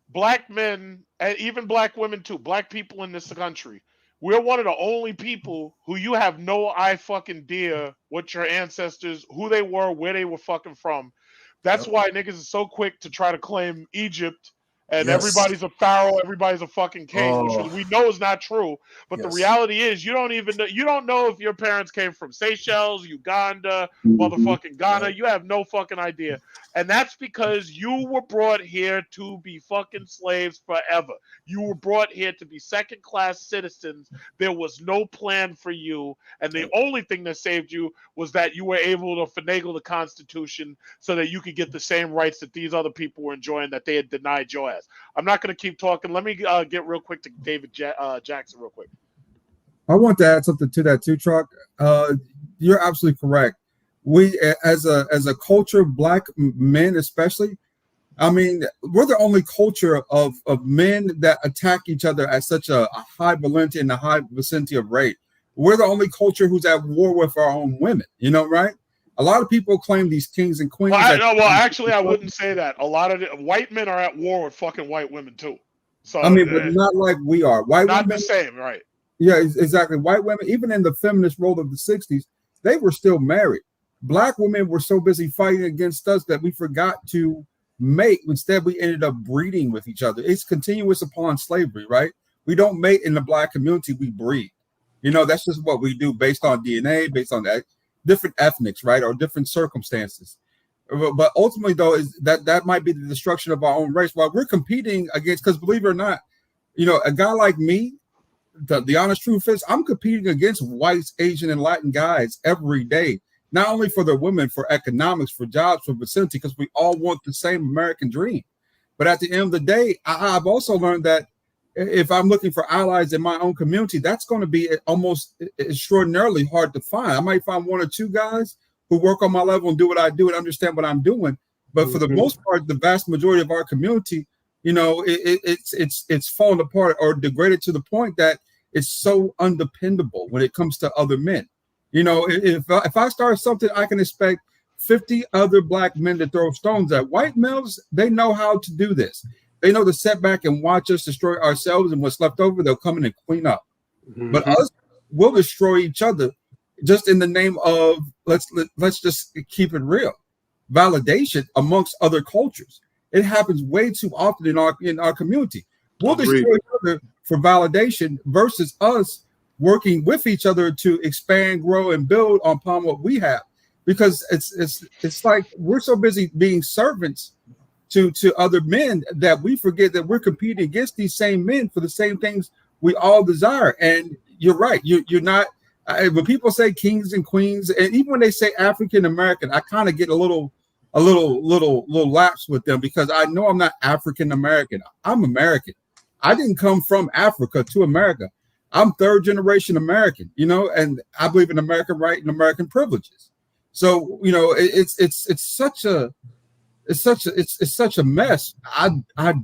black men and even black women too, black people in this country, we're one of the only people who you have no fucking idea what your ancestors, who they were, where they were fucking from. That's why niggas is so quick to try to claim Egypt and everybody's a pharaoh, everybody's a fucking king, which we know is not true. But the reality is, you don't know if your parents came from Seychelles, Uganda, motherfucking Ghana. You have no fucking idea, and that's because you were brought here to be fucking slaves forever. You were brought here to be second-class citizens. There was no plan for you, and the only thing that saved you was that you were able to finagle the Constitution so that you could get the same rights that these other people were enjoying that they had denied your ass. I'm not going to keep talking. Let me get real quick to David Jackson real quick. I want to add something to that too, Truck. You're absolutely correct. We, as a culture, black men especially, I mean, we're the only culture of men that attack each other at such a high validity and a high vicinity of rate. We're the only culture who's at war with our own women, right? A lot of people claim these kings and queens. Actually, I wouldn't say that. A lot of white men are at war with fucking white women too. So I mean, but not like we are. White not women, the same, right? Yeah, exactly. White women, even in the feminist role of the 60s, they were still married. Black women were so busy fighting against us that we forgot to mate. Instead, we ended up breeding with each other. It's continuous upon slavery, right? We don't mate in the black community, we breed. That's just what we do based on DNA, based on that different ethnics, right? Or different circumstances. But ultimately, though, is that might be the destruction of our own race while we're competing against, because believe it or not, a guy like me, the honest truth is I'm competing against whites, Asian, and Latin guys every day, not only for their women, for economics, for jobs, for vicinity, because we all want the same American dream. But at the end of the day, I've also learned that if I'm looking for allies in my own community, that's going to be almost extraordinarily hard to find. I might find one or two guys who work on my level and do what I do and understand what I'm doing. But for the most part, the vast majority of our community, it's fallen apart or degraded to the point that it's so undependable when it comes to other men. If I start something, I can expect 50 other black men to throw stones at. White males, they know how to do this. They know to sit back and watch us destroy ourselves, and what's left over, they'll come in and clean up. But us, we'll destroy each other just in the name of let's just keep it real. Validation amongst other cultures. It happens way too often in our community. We'll destroy each other for validation versus us working with each other to expand, grow, and build upon what we have. Because it's like we're so busy being servants to other men that we forget that we're competing against these same men for the same things we all desire. And you're right. You're not When people say kings and queens, and even when they say African American, I kind of get a little lapse with them because I know I'm not African American. I'm American. I didn't come from Africa to America. I'm third generation American, you know, and I believe in American right and American privileges. So, you know, it's such a mess. I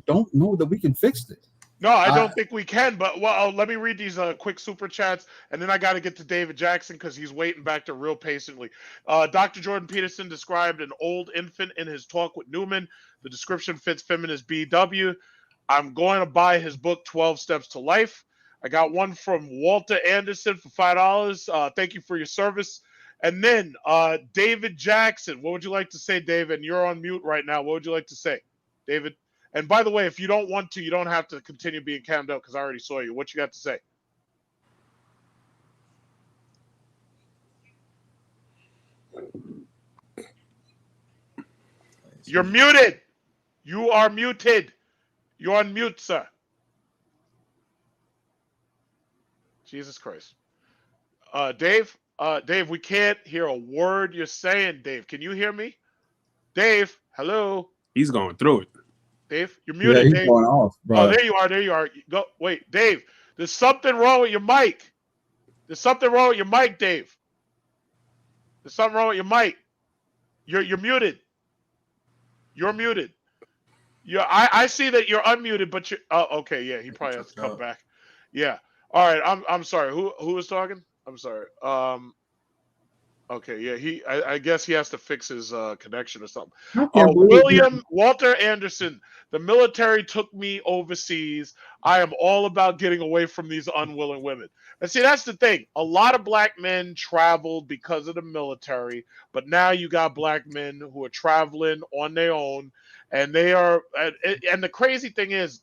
don't know that we can fix this. No, I don't think we can. But let me read these quick super chats, and then I got to get to David Jackson because he's waiting back there real patiently. Dr. Jordan Peterson described an old infant in his talk with Newman. The description fits feminist BW. I'm going to buy his book, 12 Steps to Life. I got one from Walter Anderson for $5. Thank you for your service. And then David Jackson. What would you like to say, David? And you're on mute right now. What would you like to say, David? And by the way, if you don't want to, you don't have to continue being cammed out because I already saw you. What you got to say? You're muted. You are muted. You're on mute, sir. Jesus Christ. Dave, we can't hear a word you're saying, Dave. Can you hear me? Dave, hello. He's going through it. Dave, you're muted. Yeah, he's Dave. going off, bro. Oh, there you are. There you are. Go. Wait, Dave. There's something wrong with your mic. There's something wrong with your mic, Dave. There's something wrong with your mic. You're muted. You're muted. I see that you're unmuted, but you're. Oh, okay. Yeah, he probably has to come back. Yeah. All right. I'm sorry. Who was talking? I'm sorry. Okay, yeah, I guess he has to fix his connection or something. Walter Anderson, the military took me overseas. I am all about getting away from these unwilling women. And see, that's the thing. A lot of black men traveled because of the military, but now you got black men who are traveling on their own, and they are. And the crazy thing is,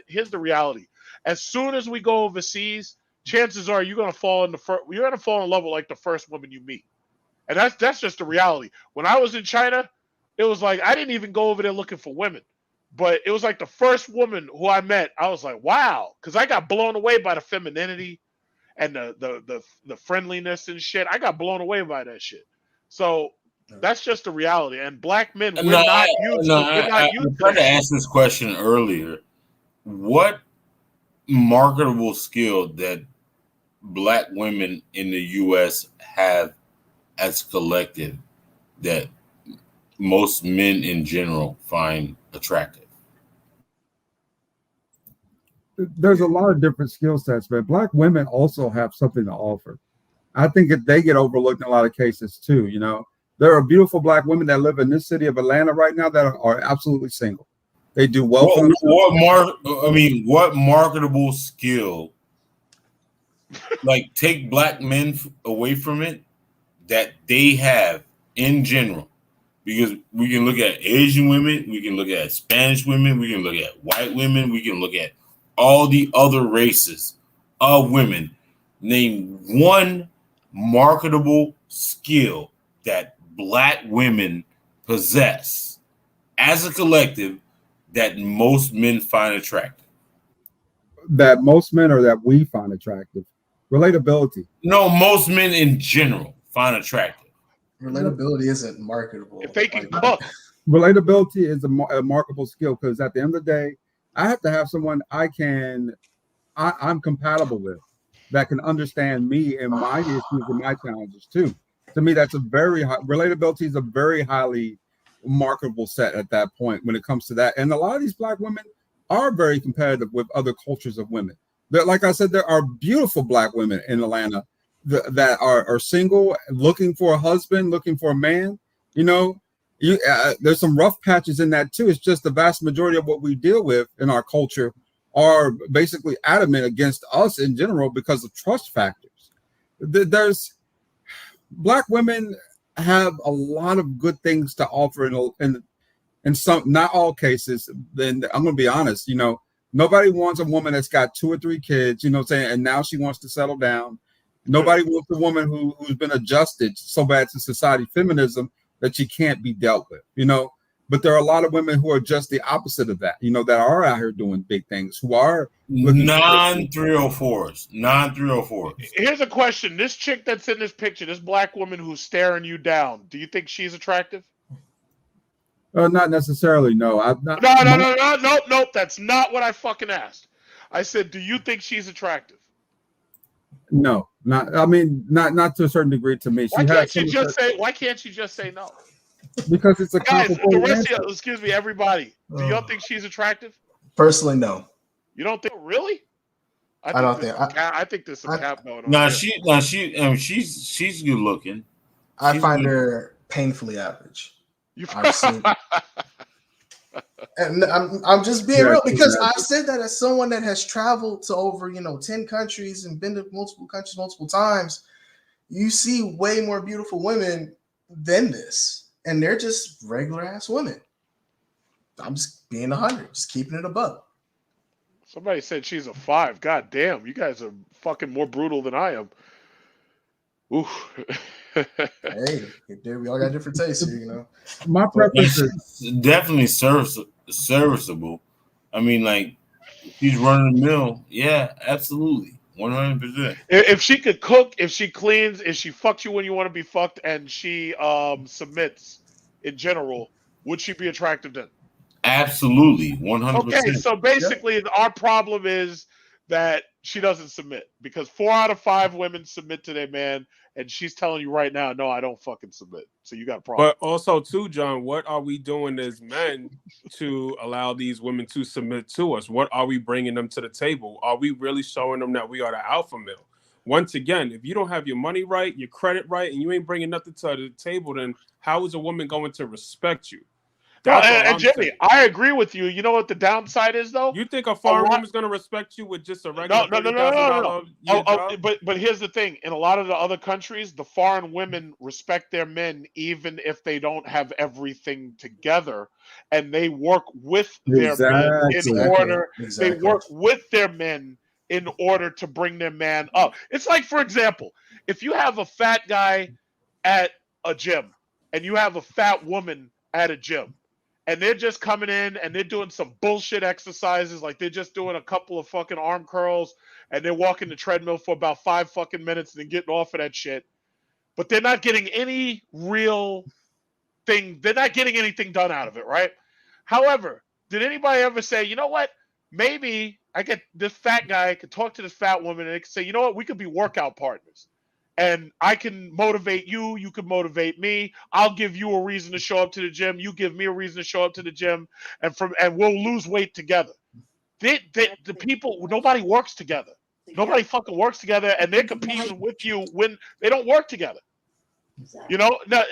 here's the reality: as soon as we go overseas, chances are you're gonna fall in love with like the first woman you meet. And that's just the reality. When I was in China, it was like I didn't even go over there looking for women. But it was like the first woman who I met, I was like, wow, because I got blown away by the femininity and the friendliness and shit. I got blown away by that shit. So that's just the reality. And black men, we're not used to I tried to ask this question earlier. What marketable skill that black women in the U.S. have as collective that most men in general find attractive? There's a lot of different skill sets, but black women also have something to offer. I think that they get overlooked in a lot of cases too. You know, there are beautiful black women that live in this city of Atlanta right now that are absolutely single. They do well. What marketable skill, like, take black men away from it, that they have in general? Because we can look at Asian women, we can look at Spanish women, we can look at white women, we can look at all the other races of women. Name one marketable skill that black women possess as a collective that most men find attractive. That most men or that we find attractive? Relatability. No, most men in general find attractive. Relatability isn't marketable. If they can cook. Relatability is a marketable skill because at the end of the day, I have to have someone I'm compatible with that can understand me and my issues and my challenges too. To me, that's relatability is a very highly marketable set at that point when it comes to that. And a lot of these black women are very competitive with other cultures of women. Like I said, there are beautiful black women in Atlanta that are single, looking for a husband, looking for a man. You know, there's some rough patches in that too. It's just the vast majority of what we deal with in our culture are basically adamant against us in general because of trust factors. There's black women have a lot of good things to offer in some, not all cases. Then I'm going to be honest, you know, nobody wants a woman that's got 2 or 3 kids, you know what I'm saying, and now she wants to settle down. Nobody wants a woman who's been adjusted so bad to society feminism that she can't be dealt with. You know, But there are a lot of women who are just the opposite of that, you know, that are out here doing big things, who are looking non-304s. Here's a question. This chick that's in this picture, this black woman who's staring you down, do you think she's attractive? Not necessarily, no. I'm not. Nope. That's not what I fucking asked. I said, do you think she's attractive? No, not. I mean, not to a certain degree. To me, Why can't you just say? Why can't you just say no? Because it's a guys. The complicated rest of answer. you, excuse me, everybody. Do y'all think she's attractive? Personally, no. You don't think? Really? I don't think. I think there's some cap going on. No, she's good looking. I find her painfully average. I've seen. And I'm just being real because I've said that as someone that has traveled to over 10 countries and been to multiple countries multiple times. You see way more beautiful women than this, and they're just regular ass women. I'm just being 100, just keeping it above. Somebody said she's a 5. God damn, you guys are fucking more brutal than I am. Ooh. Hey, we all got different tastes here, you know. My preference is definitely serviceable. I mean, like, she's running the mill. Yeah, absolutely. 100%. If she could cook, if she cleans, if she fucks you when you want to be fucked, and she submits in general, would she be attractive then? Absolutely, 100%. Okay, so basically our problem is that she doesn't submit because 4 out of 5 women submit to their man, and she's telling you right now, no, I don't fucking submit. So you got a problem. But also too, John, what are we doing as men to allow these women to submit to us? What are we bringing them to the table? Are we really showing them that we are the alpha male? Once again, if you don't have your money right, your credit right, and you ain't bringing nothing to the table, then how is a woman going to respect you? No, and Jimmy, I agree with you. You know what the downside is, though? You think a foreign woman's going to respect you with just a regular No. But here's the thing: in a lot of the other countries, the foreign women respect their men even if they don't have everything together, and they work with their men in order. They work with their men in order to bring their man up. It's like, for example, if you have a fat guy at a gym and you have a fat woman at a gym, and they're just coming in and they're doing some bullshit exercises, like they're just doing a couple of fucking arm curls and they're walking the treadmill for about 5 fucking minutes and then getting off of that shit. But they're not getting any real thing. They're not getting anything done out of it, right? However, did anybody ever say, you know what? Maybe I get this fat guy could talk to this fat woman and they could say, you know what? We could be workout partners. And I can motivate you. You can motivate me. I'll give you a reason to show up to the gym. You give me a reason to show up to the gym, and we'll lose weight together. The people, nobody works together. Nobody fucking works together, and they're competing with you when they don't work together. You know, now,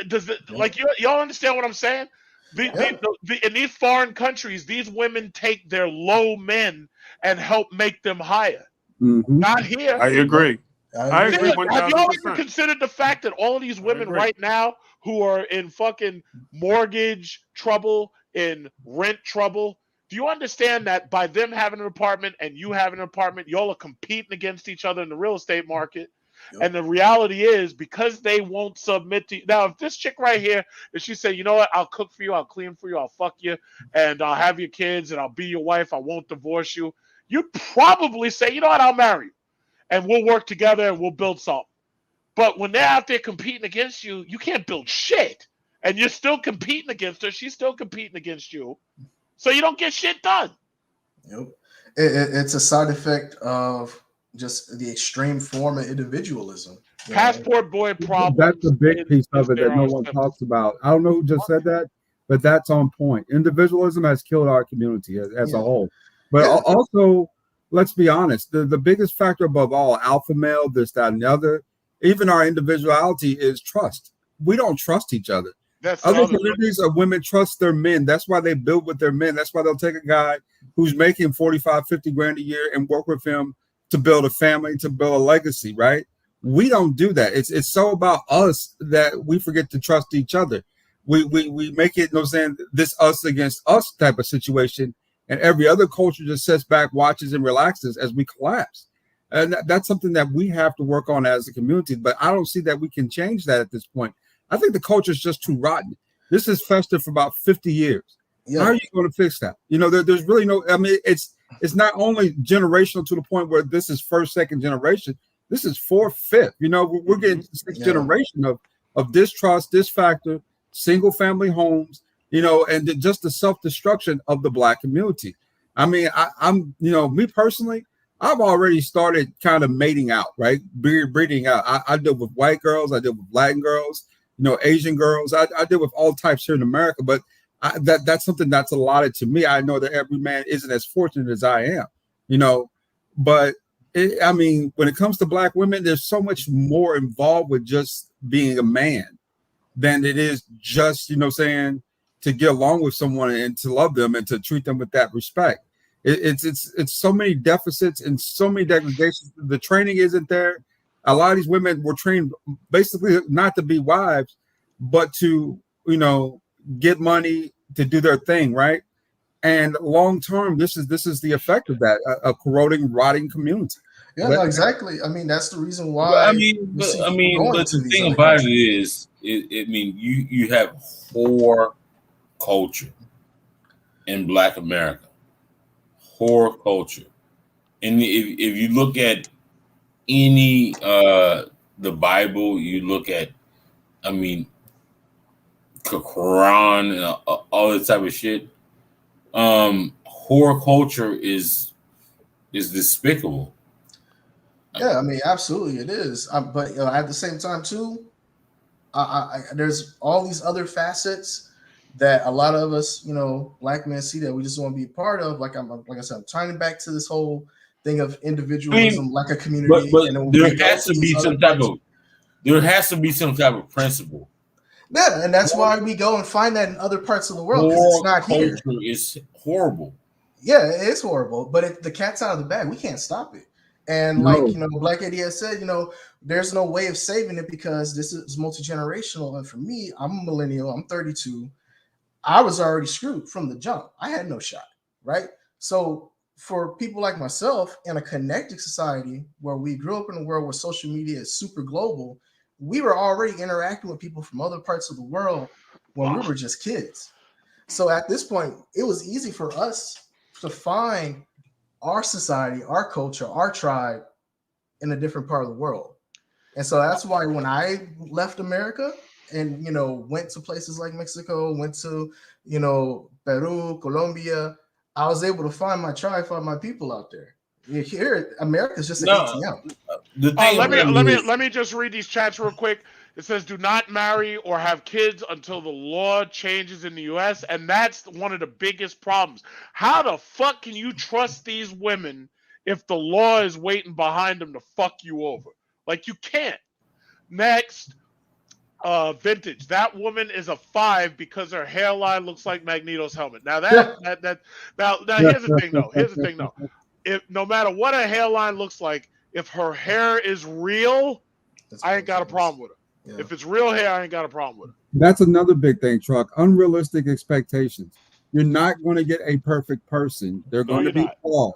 y'all understand what I'm saying? In these foreign countries, these women take their low men and help make them higher. Not here. I agree. I agree. Have y'all ever considered the fact that all of these women right now who are in fucking mortgage trouble, in rent trouble, do you understand that by them having an apartment and you having an apartment, y'all are competing against each other in the real estate market? Yep. And the reality is, because they won't submit to you. Now, if this chick right here, if she said, you know what, I'll cook for you, I'll clean for you, I'll fuck you, and I'll have your kids, and I'll be your wife, I won't divorce you, you'd probably say, you know what, I'll marry you. And we'll work together and we'll build something. But when they're out there competing against you, you can't build shit. And you're still competing against her. She's still competing against you. So you don't get shit done. Yep. It's a side effect of just the extreme form of individualism. Passport boy problem. That's a big piece of it that no one talks about. I don't know who just said that, but that's on point. Individualism has killed our community as a whole. But also, let's be honest, the biggest factor above all, alpha male, this, that, and the other, even our individuality is trust. We don't trust each other. Other communities of women trust their men. That's why they build with their men. That's why they'll take a guy who's making 45, 50 grand a year and work with him to build a family, to build a legacy, right? We don't do that. It's so about us that we forget to trust each other. We make it, this us against us type of situation. And every other culture just sits back, watches, and relaxes as we collapse. And that's something that we have to work on as a community. But I don't see that we can change that at this point. I think the culture is just too rotten. This is festered for about 50 years. Yeah. How are you going to fix that? You know, there's really no. I mean, it's not only generational to the point where this is first, second generation. This is fourth, fifth. You know, we're getting sixth generation of distrust, this factor, single family homes. You know, and just the self destruction of the Black community. I mean, I'm you know, me personally, I've already started kind of mating out, right? Breeding out. I deal with white girls, I deal with Latin girls, you know, Asian girls. I deal with all types here in America, but that's something that's allotted to me. I know that every man isn't as fortunate as I am, you know, but I mean, when it comes to Black women, there's so much more involved with just being a man than it is just, you know, saying to get along with someone and to love them and to treat them with that respect. It's so many deficits and so many degradations. The training isn't there. A lot of these women were trained basically not to be wives, but to, you know, get money to do their thing, right? And long term, this is the effect of that, a corroding, rotting community. Yeah, no, exactly. I mean, that's the reason why. But the thing about it is, I mean, you have whore culture in Black America, whore culture, and if you look at any the Bible, you look at, I mean, Quran and all this type of shit. Whore culture is despicable. Yeah, I mean, absolutely, it is. But at the same time, too, there's all these other facets that a lot of us, you know, Black men see that we just want to be a part of. Like I said, I'm tying it back to this whole thing of individualism, like a community. But and there has to be some type of principle. Yeah, and that's why we go and find that in other parts of the world, because it's not here. Culture is horrible. Yeah, it is horrible, but the cat's out of the bag. We can't stop it. And like, you know, Black Eddie has said, you know, there's no way of saving it because this is multi-generational. And for me, I'm a millennial, I'm 32. I was already screwed from the jump. I had no shot, right? So for people like myself in a connected society where we grew up in a world where social media is super global, we were already interacting with people from other parts of the world when we were just kids. So at this point, it was easy for us to find our society, our culture, our tribe in a different part of the world. And so that's why when I left America and, you know, went to places like Mexico, went to, you know, Peru, Colombia, I was able to find my tribe, find my people out there. Here, America's just an ATM. Let me just read these chats real quick. It says, "Do not marry or have kids until the law changes in the U.S." And that's one of the biggest problems. How the fuck can you trust these women if the law is waiting behind them to fuck you over? Like, you can't. Next, Vintage. That woman is a 5 because her hairline looks like Magneto's helmet. Now now here's the thing though. Here's the thing though. If no matter what her hairline looks like, if her hair is real, I ain't got a problem with her. Yeah. If it's real hair, I ain't got a problem with her. That's another big thing, Truck. Unrealistic expectations. You're not going to get a perfect person. They're going to be flawed.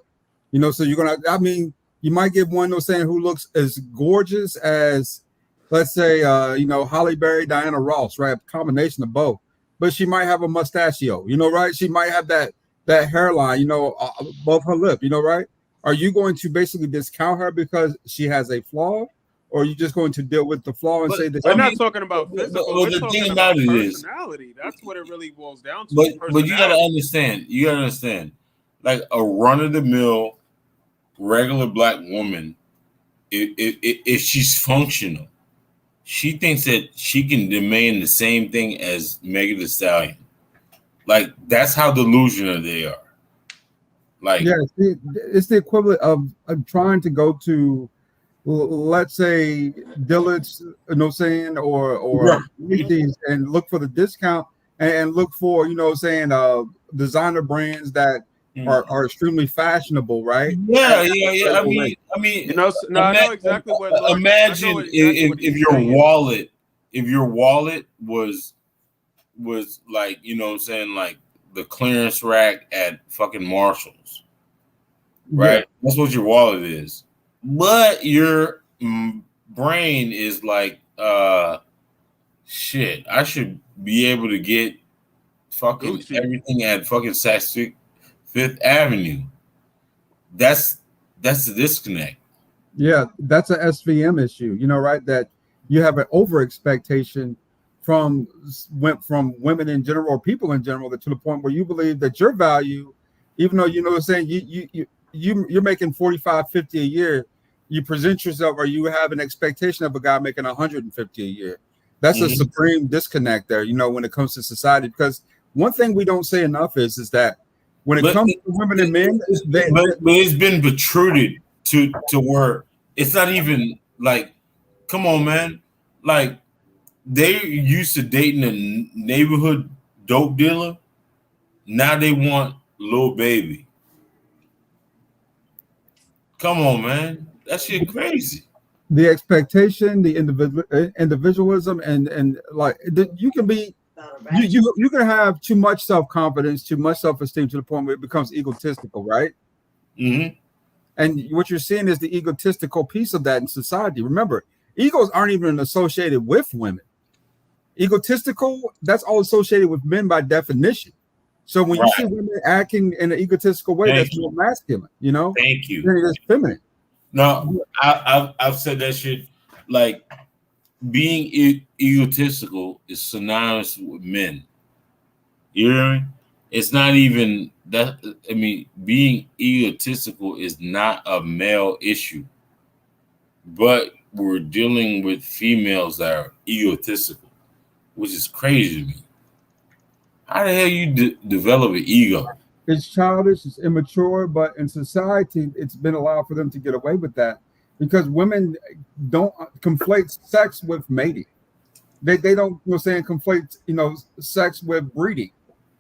You know, so you're going to, I mean, you might get one who's saying who looks as gorgeous as, let's say, you know, Halle Berry, Diana Ross, right? A combination of both. But she might have a mustachio, you know, right? She might have that hairline, you know, above her lip, you know, right? Are you going to basically discount her because she has a flaw? Or are you just going to deal with the flaw and say that? We're not talking about physical. We're talking about personality. That's what it really boils down to. But you gotta understand. You gotta understand. Like a run-of-the-mill, regular Black woman, if she's functional, she thinks that she can demand the same thing as Megan Thee Stallion. Like, that's how delusional they are. Like, yeah, it's the equivalent of trying to go to, let's say, Dillard's, you know, saying, or Macy's, and look for the discount and look for, you know, saying, designer brands that are extremely fashionable, right? Yeah. I mean, you know, I know exactly what. Imagine if your wallet was like, you know what I'm saying, like the clearance rack at fucking Marshall's, right? Yeah. That's what your wallet is. But your brain is like shit, I should be able to get fucking Gucci. everything at fucking Saks Fifth Avenue. That's the disconnect. Yeah, that's a SVM issue, right? That you have an over expectation from women in general or people in general, that to the point where you believe that your value, even though what I'm saying, you're making 45, 50 a year, you present yourself, or you have an expectation of a guy making 150 a year. That's a supreme disconnect there, when it comes to society. Because one thing we don't say enough is that when it comes to women and men, but it's been protruded to where it's not even like, come on, man. Like, they used to dating a neighborhood dope dealer. Now they want Lil Baby. Come on, man. That shit crazy. The expectation, the individualism, and like you can be, you can have too much self-confidence, too much self-esteem, to the point where it becomes egotistical, right? Mm-hmm. And what you're seeing is the egotistical piece of that in society. Remember, egos aren't even associated with women. Egotistical, that's all associated with men by definition. So when you see women acting in an egotistical way, that's more masculine, Thank you. than it is feminine. No, I've said that shit. Like, being egotistical is synonymous with men. You know what I mean? It's not even that. I mean, being egotistical is not a male issue, but we're dealing with females that are egotistical, which is crazy to me. How the hell you develop an ego? It's childish, it's immature, but in society, it's been allowed for them to get away with that because women don't conflate sex with mating. They don't, conflate, sex with breeding.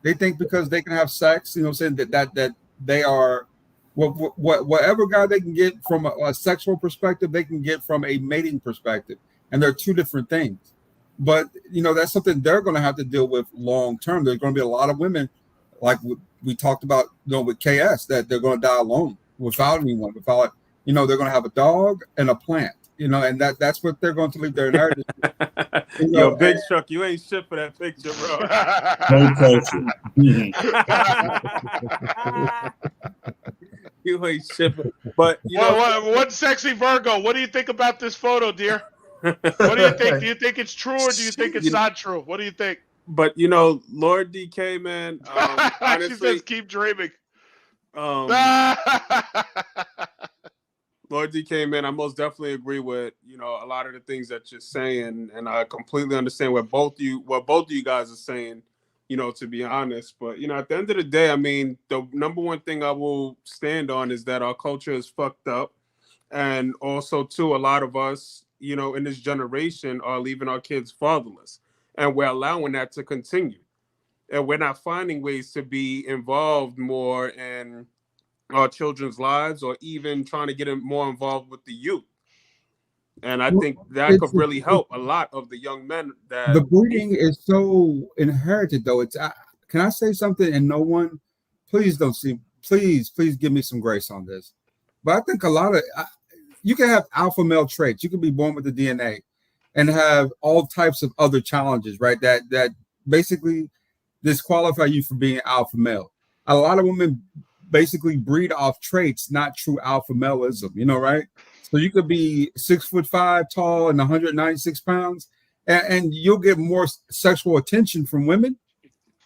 They think because they can have sex, that they are whatever guy they can get from a sexual perspective, they can get from a mating perspective, and they're two different things. But that's something they're going to have to deal with long term. There's going to be a lot of women, like we talked about, with KS, that they're going to die alone without anyone. They're going to have a dog and a plant. And that's what they're going to leave their inheritance. Yo, Big Chuck, you ain't shit for that picture, bro. You ain't shit for, but one sexy Virgo. What do you think about this photo, dear? What do you think? Do you think it's true or do you think it's not true? What do you think? But Lord DK, man, honestly, she says keep dreaming. Lord DK, man, I most definitely agree with a lot of the things that you're saying, and I completely understand what both of you guys are saying. To be honest, but at the end of the day, I mean, the number one thing I will stand on is that our culture is fucked up, and also too, a lot of us, in this generation, are leaving our kids fatherless, and we're allowing that to continue, and we're not finding ways to be involved more in our children's lives, or even trying to get them more involved with the youth. And I think that could really help a lot of the young men. That the breeding is so inherited, though. Can I say something? And no one, please give me some grace on this. But I think a lot of you can have alpha male traits. You can be born with the DNA, and have all types of other challenges, right? That basically disqualify you from being alpha male. A lot of women basically breed off traits, not true alpha maleism, right? So you could be 6'5" tall and 196 pounds, and you'll get more sexual attention from women,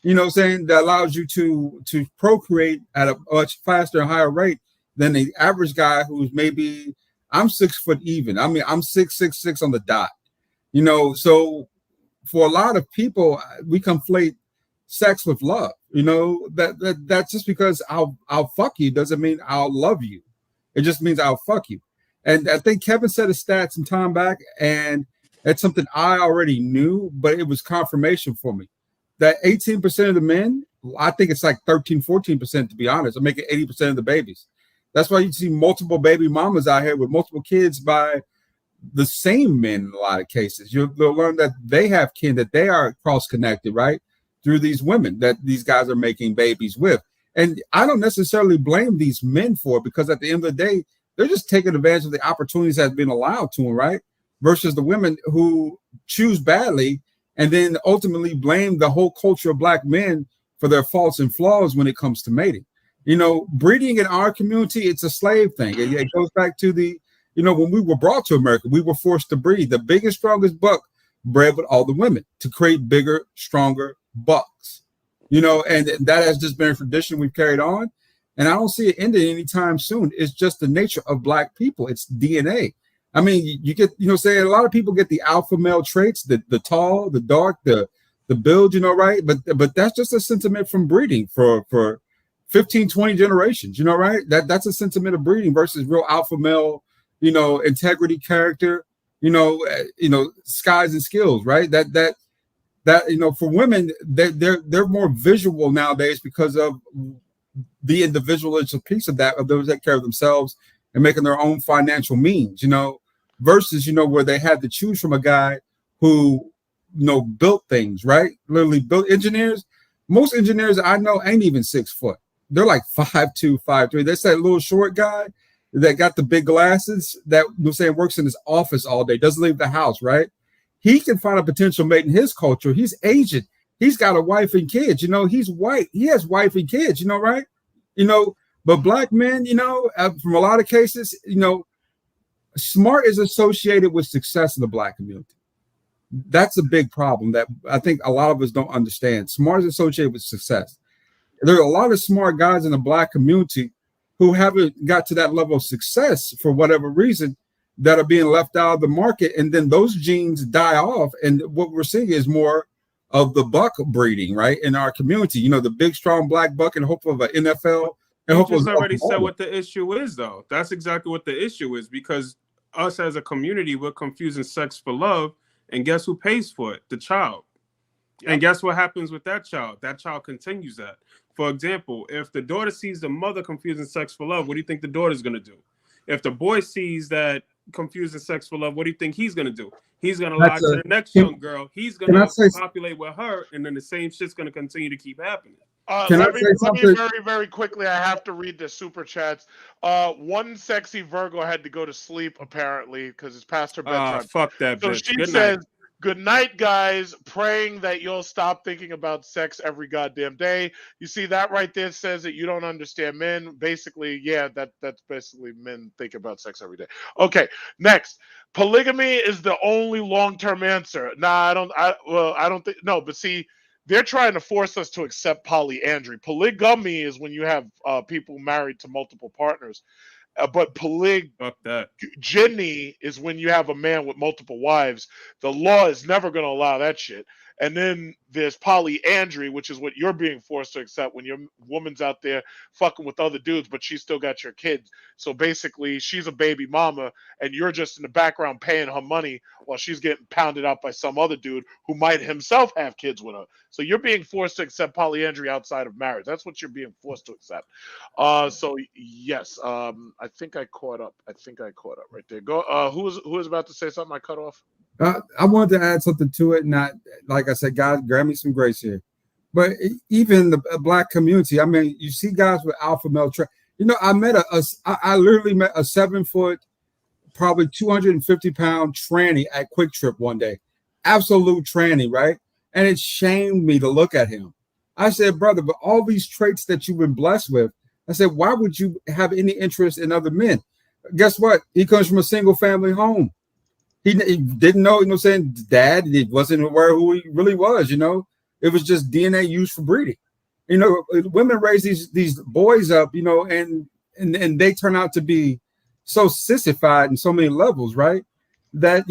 that allows you to procreate at a much faster and higher rate than the average guy who's maybe, I'm 6 foot even. I mean, I'm 6'6" on the dot, so for a lot of people, we conflate sex with love. That's just because I'll fuck you doesn't mean I'll love you. It just means I'll fuck you. And I think Kevin said a stat some time back, and it's something I already knew, but it was confirmation for me that 18% of the men, I think it's like 13, 14%, to be honest, are making 80% of the babies. That's why you see multiple baby mamas out here with multiple kids by the same men in a lot of cases. You'll learn that they have kin, that they are cross-connected, right? Through these women that these guys are making babies with. And I don't necessarily blame these men for it, because at the end of the day, they're just taking advantage of the opportunities that have been allowed to them, right? Versus the women who choose badly and then ultimately blame the whole culture of black men for their faults and flaws when it comes to mating. Breeding in our community, it's a slave thing. It goes back to when we were brought to America, we were forced to breed. The biggest, strongest buck bred with all the women to create bigger, stronger bucks. And that has just been a tradition we've carried on. And I don't see it ending anytime soon. It's just the nature of black people. It's DNA. I mean, you get, say a lot of people get the alpha male traits, the tall, the dark, the build, right? But that's just a sentiment from breeding for 15, 20 generations, right? That's a sentiment of breeding versus real alpha male, integrity, character, skies and skills, right? That for women, they're more visual nowadays because of the individualistic piece of that, of those that care of themselves and making their own financial means, versus, where they had to choose from a guy who, built things, right? Literally built engineers. Most engineers I know ain't even 6 foot. They're like 5'2", 5'3". That's that little short guy that got the big glasses that works in his office all day, doesn't leave the house, right? He can find a potential mate in his culture. He's Asian. He's got a wife and kids. He's white. He has wife and kids. Right? But black men, from a lot of cases, smart is associated with success in the black community. That's a big problem that I think a lot of us don't understand. Smart is associated with success. There are a lot of smart guys in the black community who haven't got to that level of success for whatever reason, that are being left out of the market, and then those genes die off. And what we're seeing is more of the buck breeding, right, in our community. The big, strong black buck in hope of an NFL. And You hope just already said what the issue is, though. That's exactly what the issue is, because us as a community, we're confusing sex for love, and guess who pays for it? The child. Yep. And guess what happens with that child? That child continues that. For example, if the daughter sees the mother confusing sex for love, what do you think the daughter's going to do? If the boy sees that confusing sex for love, what do you think he's going to do? He's going to lie to the next young girl. He's going to populate with her, and then the same shit's going to continue to keep happening. Let me very, very quickly. I have to read the super chats. One sexy Virgo had to go to sleep apparently because it's past her bedtime. Fuck that so bitch. she Good says, night. "Good night, guys. Praying that you'll stop thinking about sex every goddamn day." You see that right there says that you don't understand men. Basically, yeah, that's basically men think about sex every day. Okay, next. Polygamy is the only long-term answer. Nah, I don't think. No, but see. They're trying to force us to accept polyandry. Polygamy is when you have people married to multiple partners. But polygyny is when you have a man with multiple wives. The law is never going to allow that shit. And then there's polyandry, which is what you're being forced to accept when your woman's out there fucking with other dudes, but she's still got your kids. So basically, she's a baby mama, and you're just in the background paying her money while she's getting pounded out by some other dude who might himself have kids with her. So you're being forced to accept polyandry outside of marriage. That's what you're being forced to accept. So yes, I think I caught up. Right there. Go. Who was about to say something? I cut off. I wanted to add something to it. Not like I said, guys, grab me some grace here. But even the black community, I mean, you see guys with alpha male traits. I literally met a 7 foot, probably 250 pound tranny at Quick Trip one day. Absolute tranny, right? And it shamed me to look at him. I said, brother, but all these traits that you've been blessed with, I said, why would you have any interest in other men? Guess what? He comes from a single family home. He didn't know, dad, he wasn't aware who he really was, It was just DNA used for breeding. Women raise these boys up, and they turn out to be so sissified in so many levels, right? That,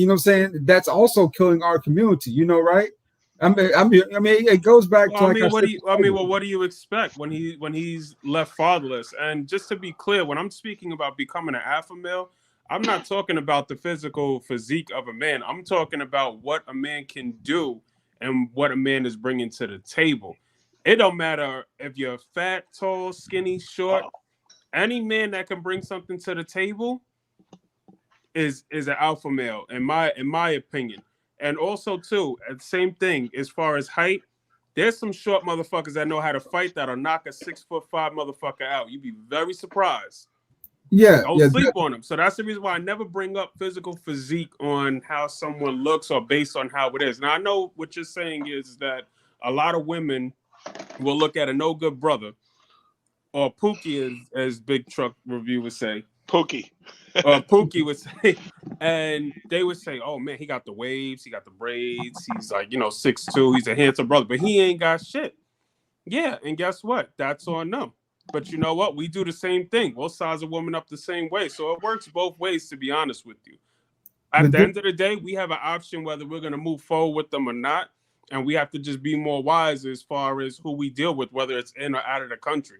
that's also killing our community, right? I mean, it goes back to what do you expect when he's left fatherless? And just to be clear, when I'm speaking about becoming an alpha male, I'm not talking about the physical physique of a man. I'm talking about what a man can do and what a man is bringing to the table. It don't matter if you're fat, tall, skinny, short. Any man that can bring something to the table is an alpha male, in my opinion. And also, too, same thing as far as height. There's some short motherfuckers that know how to fight that'll knock a 6'5" motherfucker out. You'd be very surprised. Yeah, Don't yeah. sleep on them. So that's the reason why I never bring up physical physique on how someone looks or based on how it is. Now I know what you're saying is that a lot of women will look at a no good brother or Pookie, as Big Truck Review would say. Pookie. Pookie would say, and they would say, "Oh man, he got the waves, he got the braids, he's like 6'2", he's a handsome brother, but he ain't got shit." Yeah, and guess what? That's on them. But you know what? We do the same thing. We'll size a woman up the same way, so it works both ways. To be honest with you, at the end of the day, we have an option whether we're going to move forward with them or not, and we have to just be more wise as far as who we deal with, whether it's in or out of the country.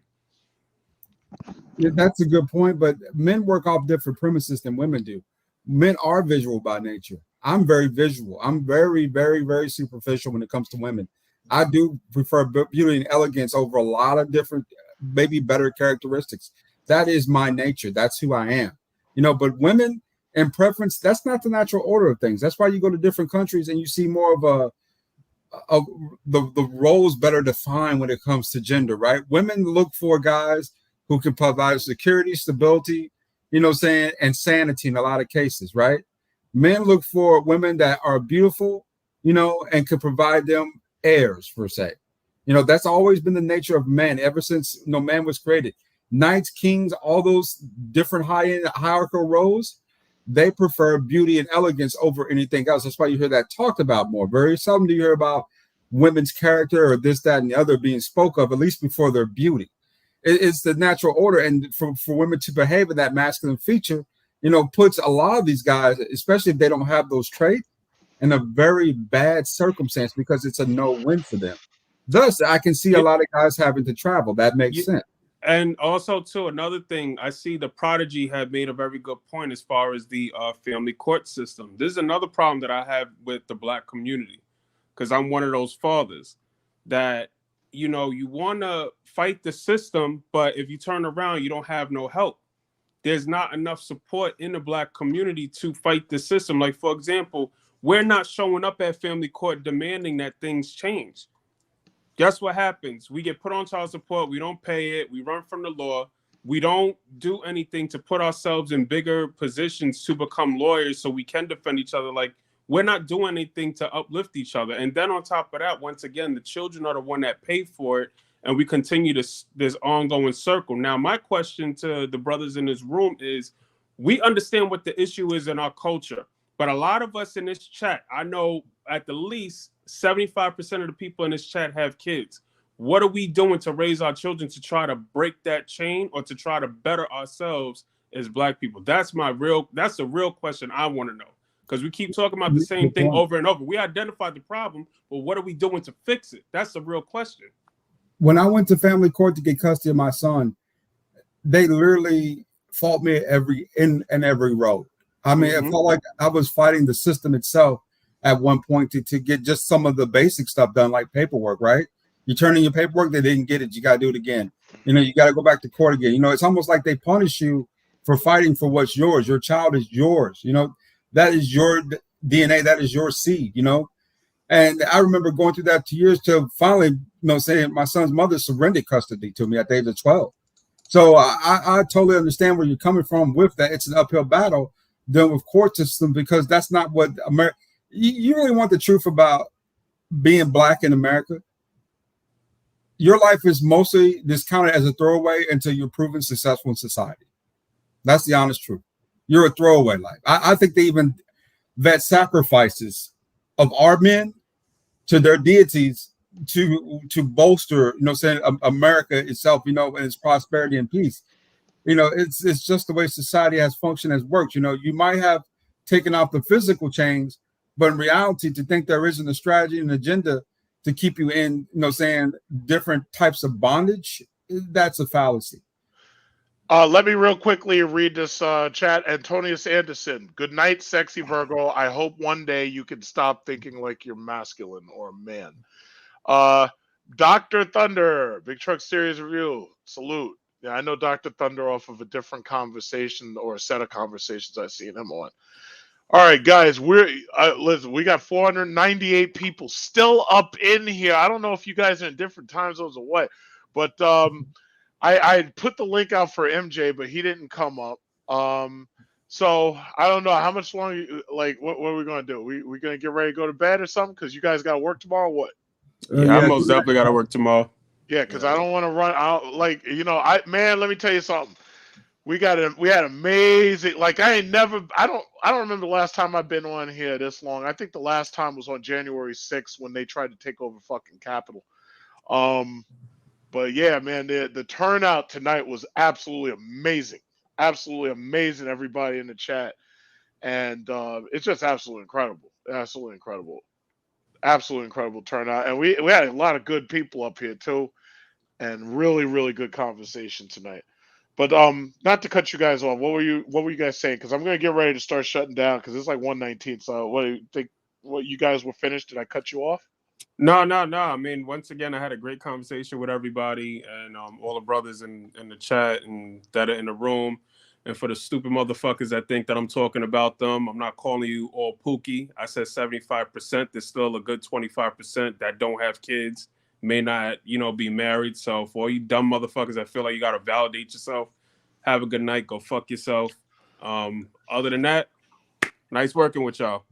Yeah, that's a good point, but men work off different premises than women do. Men are visual by nature. I'm very visual. I'm very, very, very superficial when it comes to women. I do prefer beauty and elegance over a lot of different, maybe better characteristics. That is my nature. That's who I am. But women and preference, that's not the natural order of things. That's why you go to different countries and you see more of the roles better defined when it comes to gender, right? Women look for guys who can provide security, stability, and sanity in a lot of cases, right? Men look for women that are beautiful, and can provide them heirs, per se. That's always been the nature of men ever since man was created. Knights, kings, all those different high-end hierarchical roles, they prefer beauty and elegance over anything else. That's why you hear that talked about more. Very seldom do you hear about women's character or this, that, and the other being spoke of, at least before their beauty. It's the natural order, and for women to behave in that masculine feature, puts a lot of these guys, especially if they don't have those traits, in a very bad circumstance because it's a no-win for them. Thus, I can see a lot of guys having to travel. That makes sense. And also, too, another thing, I see the Prodigy had made a very good point as far as the family court system. This is another problem that I have with the Black community, because I'm one of those fathers that, you want to fight the system, but if you turn around, you don't have no help. There's not enough support in the Black community to fight the system. Like, for example, we're not showing up at family court demanding that things change. Guess what happens? We get put on child support. We don't pay it. We run from the law. We don't do anything to put ourselves in bigger positions to become lawyers so we can defend each other. Like, we're not doing anything to uplift each other. And then on top of that, once again, the children are the one that pay for it. And we continue this ongoing circle. Now, my question to the brothers in this room is, we understand what the issue is in our culture. But a lot of us in this chat, I know at the least 75% of the people in this chat have kids. What are we doing to raise our children to try to break that chain or to try to better ourselves as Black people? That's the real question I want to know. Because we keep talking about the same thing over and over. We identified the problem, but what are we doing to fix it? That's the real question. When I went to family court to get custody of my son, they literally fought me in every road. I mean, It felt like I was fighting the system itself at one point to get just some of the basic stuff done, like paperwork, right? You turn in your paperwork, they didn't get it. You got to do it again. You got to go back to court again. It's almost like they punish you for fighting for what's yours. Your child is yours. That is your DNA. That is your seed, And I remember going through that 2 years till finally, saying my son's mother surrendered custody to me at the age of 12. So I totally understand where you're coming from with that. It's an uphill battle dealing with court system because that's not what America. You really want the truth about being Black in America? Your life is mostly discounted as a throwaway until you're proven successful in society. That's the honest truth. You're a throwaway life. I think they even vet sacrifices of our men to their deities to bolster, America itself, and its prosperity and peace. It's just the way society has functioned, has worked. You might have taken off the physical chains, but in reality, to think there isn't a strategy and agenda to keep you in, different types of bondage, that's a fallacy. Let me real quickly read this chat. Antonius Anderson. Good night, sexy Virgo. I hope one day you can stop thinking like you're masculine or a man. Dr. Thunder. Big Truck Series Review. Salute. Yeah, I know Dr. Thunder off of a different conversation or a set of conversations I've seen him on. All right, guys, listen, we got 498 people still up in here. I don't know if you guys are in different time zones or what, but I put the link out for MJ, but he didn't come up. So I don't know how much longer. Like, what are we gonna do? We gonna get ready to go to bed or something? Because you guys got to work tomorrow. What? Yeah, I most definitely got to work tomorrow. Yeah, because I don't want to run out. Like, I man, let me tell you something. We had amazing. Like, I don't remember the last time I've been on here this long. I think the last time was on January 6th when they tried to take over fucking Capitol. But yeah, man, the turnout tonight was absolutely amazing. Absolutely amazing, everybody in the chat. And it's just absolutely incredible. Absolutely incredible. Absolutely incredible turnout. And we had a lot of good people up here too. And really, really good conversation tonight. But not to cut you guys off. What were you guys saying? Because I'm gonna get ready to start shutting down because it's like 1:19. So what do you think? What, you guys were finished? Did I cut you off? No. I mean, once again, I had a great conversation with everybody and all the brothers in the chat and that are in the room. And for the stupid motherfuckers that think that I'm talking about them, I'm not calling you all pookie. I said 75%. There's still a good 25% that don't have kids, may not, be married. So for all you dumb motherfuckers that feel like you got to validate yourself, have a good night. Go fuck yourself. Other than that, nice working with y'all.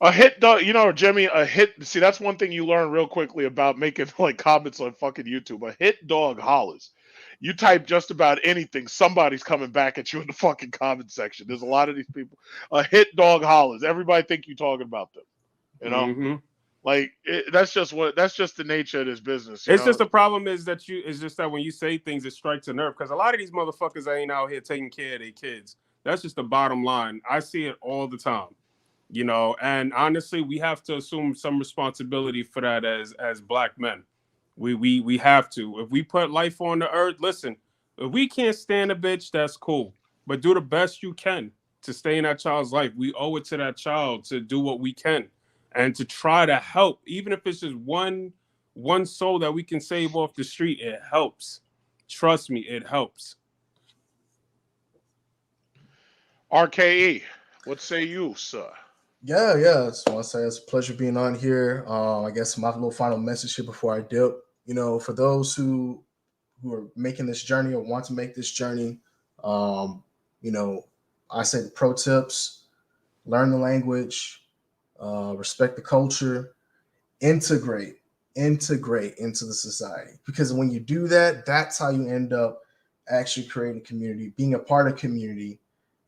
A hit dog, Jimmy, a hit. See, that's one thing you learn real quickly about making like comments on fucking YouTube. A hit dog hollers. You type just about anything, somebody's coming back at you in the fucking comment section. There's a lot of these people. A hit dog hollers. Everybody think you talking about them. Mm-hmm. Like that's just the nature of this business. It's just the problem is that when you say things, it strikes a nerve because a lot of these motherfuckers ain't out here taking care of their kids. That's just the bottom line. I see it all the time. And honestly, we have to assume some responsibility for that as black men. We have to. If we put life on the earth, listen, if we can't stand a bitch, that's cool. But do the best you can to stay in that child's life. We owe it to that child to do what we can and to try to help, even if it's just one soul that we can save off the street. It helps. Trust me, it helps. RKE, what say you, sir? Yeah. I just want to say it's a pleasure being on here. I guess my little final message here before I dip. For those who are making this journey or want to make this journey, I say the pro tips: learn the language, respect the culture, integrate into the society. Because when you do that, that's how you end up actually creating community, being a part of community,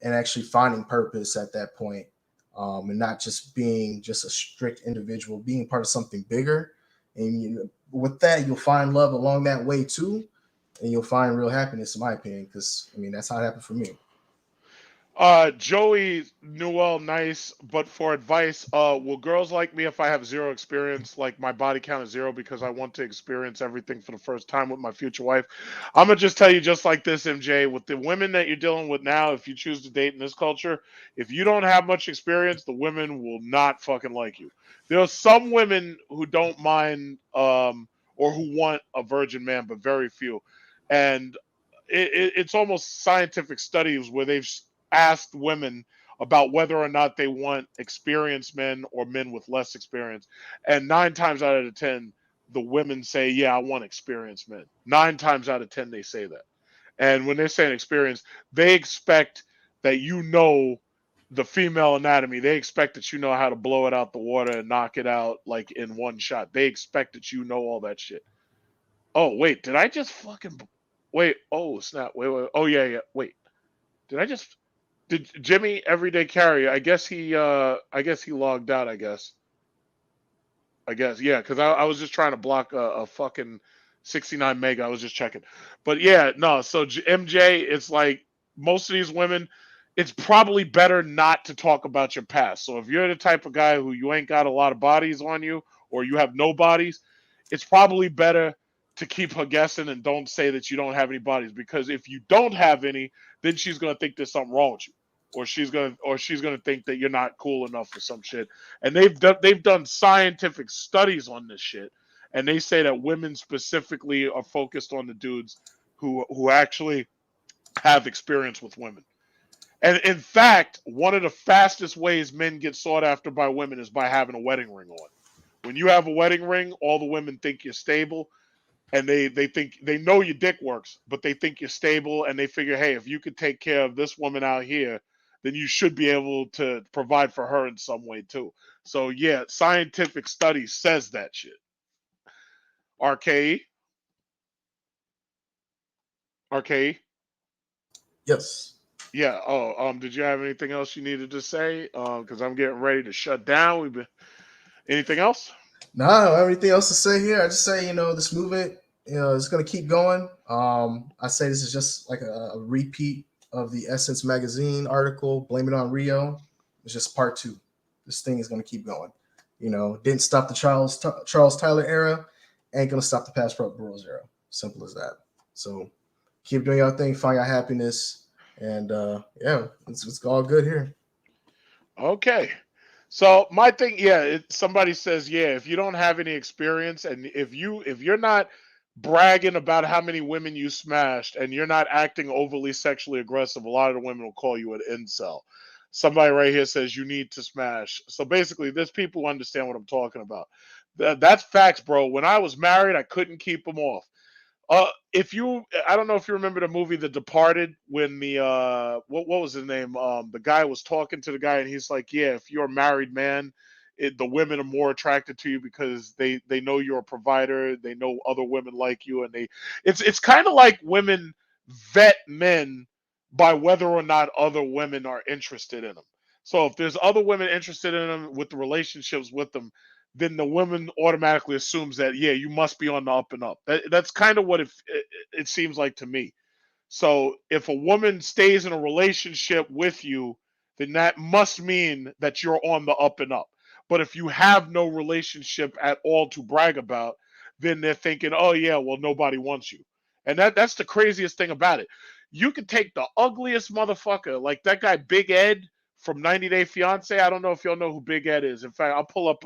and actually finding purpose at that point. And not just being just a strict individual, being part of something bigger. And with that, you'll find love along that way too, and you'll find real happiness, in my opinion. Because that's how it happened for me. Joey Newell, nice, but for advice, will girls like me if I have zero experience, like my body count is zero because I want to experience everything for the first time with my future wife? I'm gonna just tell you just like this, MJ, with the women that you're dealing with now, if you choose to date in this culture, if you don't have much experience, the women will not fucking like you. There are some women who don't mind, or who want a virgin man, but very few. And it's almost scientific studies where they've asked women about whether or not they want experienced men or men with less experience. And 9 times out of 10, the women say, yeah, I want experienced men. 9 times out of 10, they say that. And when they're saying experience, they expect that the female anatomy. They expect that you know how to blow it out the water and knock it out like in one shot. They expect that you know all that shit. Oh, wait, did I just fucking wait? Oh, snap. Wait. Oh, yeah. Wait. Did Jimmy Everyday Carrier? I guess he logged out. I guess yeah, because I was just trying to block a fucking 69 mega. I was just checking, but yeah, no. So MJ, it's like most of these women, it's probably better not to talk about your past. So if you're the type of guy who you ain't got a lot of bodies on you, or you have no bodies, it's probably better to keep her guessing and don't say that you don't have any bodies, because if you don't have any, then she's gonna think there's something wrong with you, or she's gonna think that you're not cool enough for some shit. And they've done scientific studies on this shit, and they say that women specifically are focused on the dudes who actually have experience with women. And in fact, one of the fastest ways men get sought after by women is by having a wedding ring on. When you have a wedding ring, all the women think you're stable. and they think they know your dick works, but they think you're stable, and they figure, hey, if you could take care of this woman out here, then you should be able to provide for her in some way too. So yeah, scientific study says that shit. RK, RK. Yes. Yeah. Oh, did you have anything else you needed to say? Because I'm getting ready to shut down. Anything else? No, I don't have anything else to say here. I just say, this movement, is going to keep going. I say this is just like a repeat of the Essence magazine article, Blame It on Rio. It's just part 2. This thing is going to keep going. Didn't stop the Charles Tyler era, ain't going to stop the Passport Bros era. Simple as that. So keep doing your thing, find your happiness, and yeah, it's all good here. Okay. So my thing, yeah, somebody says, yeah, if you don't have any experience, and if you're not bragging about how many women you smashed, and you're not acting overly sexually aggressive, a lot of the women will call you an incel. Somebody right here says you need to smash. So basically, there's people who understand what I'm talking about. That's facts, bro. When I was married, I couldn't keep them off. I don't know if you remember the movie The Departed, when what was his name? The guy was talking to the guy, and he's like, yeah, if you're a married man, the women are more attracted to you because they know you're a provider, they know other women like you, and it's kind of like women vet men by whether or not other women are interested in them. So if there's other women interested in them with the relationships with them, then the woman automatically assumes that, yeah, you must be on the up and up. That's kind of what it seems like to me. So if a woman stays in a relationship with you, then that must mean that you're on the up and up. But if you have no relationship at all to brag about, then they're thinking, oh yeah, well, nobody wants you. And that's the craziest thing about it. You could take the ugliest motherfucker, like that guy Big Ed from 90 Day Fiance. I don't know if y'all know who Big Ed is. In fact, I'll pull up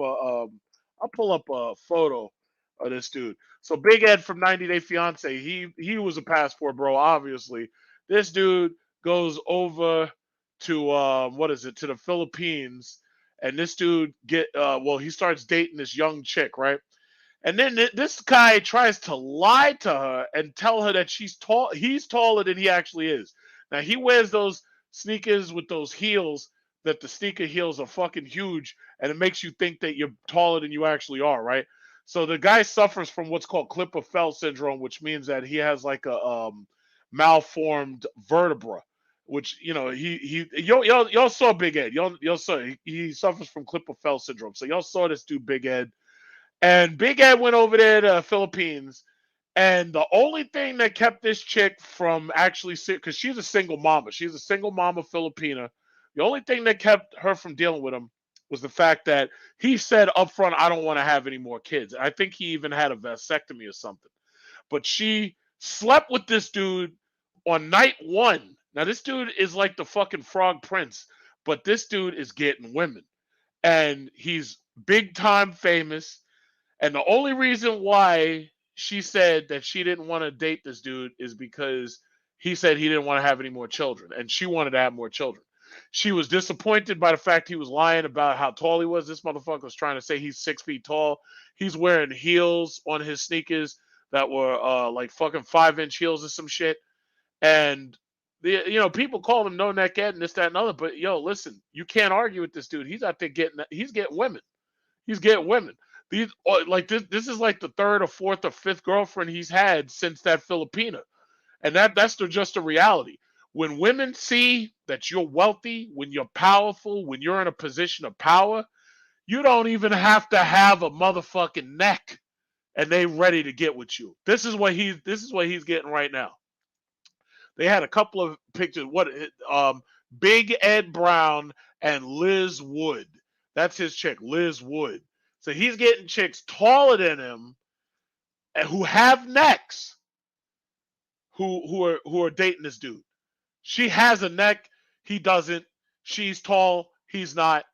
a photo of this dude. So Big Ed from 90 Day Fiance, he was a passport bro, obviously. This dude goes over to what is it, to the Philippines, and this dude he starts dating this young chick, right? And then this guy tries to lie to her and tell her that he's taller than he actually is. Now he wears those sneakers with those heels, that the sneaker heels are fucking huge, and it makes you think that you're taller than you actually are, right? So the guy suffers from what's called Klippel-Feil syndrome, which means that he has like a malformed vertebra, which y'all saw Big Ed. Y'all saw he suffers from Klippel-Feil syndrome. So y'all saw this dude Big Ed. And Big Ed went over there to the Philippines, and the only thing that kept this chick from actually, because she's a single mama Filipina, the only thing that kept her from dealing with him was the fact that he said up front, I don't want to have any more kids. I think he even had a vasectomy or something. But she slept with this dude on night 1. Now, this dude is like the fucking Frog Prince, but this dude is getting women. And he's big time famous. And the only reason why she said that she didn't want to date this dude is because he said he didn't want to have any more children, and she wanted to have more children. She was disappointed by the fact he was lying about how tall he was. This motherfucker was trying to say he's 6 feet tall. He's wearing heels on his sneakers that were like fucking 5-inch heels or some shit. And people call him no neck Ed and this, that, and other. But listen, you can't argue with this dude. He's out there he's getting women. He's getting women. These like this is like the 3rd or 4th or 5th girlfriend he's had since that Filipina. And that's just a reality. When women see that you're wealthy, when you're powerful, when you're in a position of power, you don't even have to have a motherfucking neck, and they ready to get with you. This is what he's getting right now. They had a couple of pictures. Big Ed Brown and Liz Wood. That's his chick, Liz Wood. So he's getting chicks taller than him and who have necks who are dating this dude. She has a neck, he doesn't. She's tall, he's not.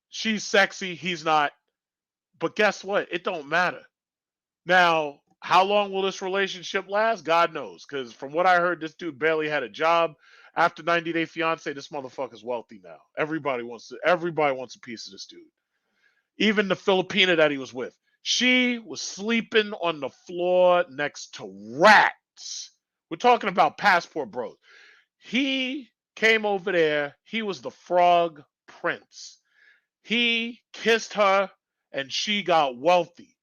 She's sexy, he's not. But guess what? It don't matter. Now, how long will this relationship last? God knows. Because from what I heard, this dude barely had a job. After 90 Day Fiance, this motherfucker's wealthy now. Everybody wants a piece of this dude. Even the Filipina that he was with. She was sleeping on the floor next to rats. We're talking about Passport Bros. He came over there. He was the Frog Prince. He kissed her and she got wealthy.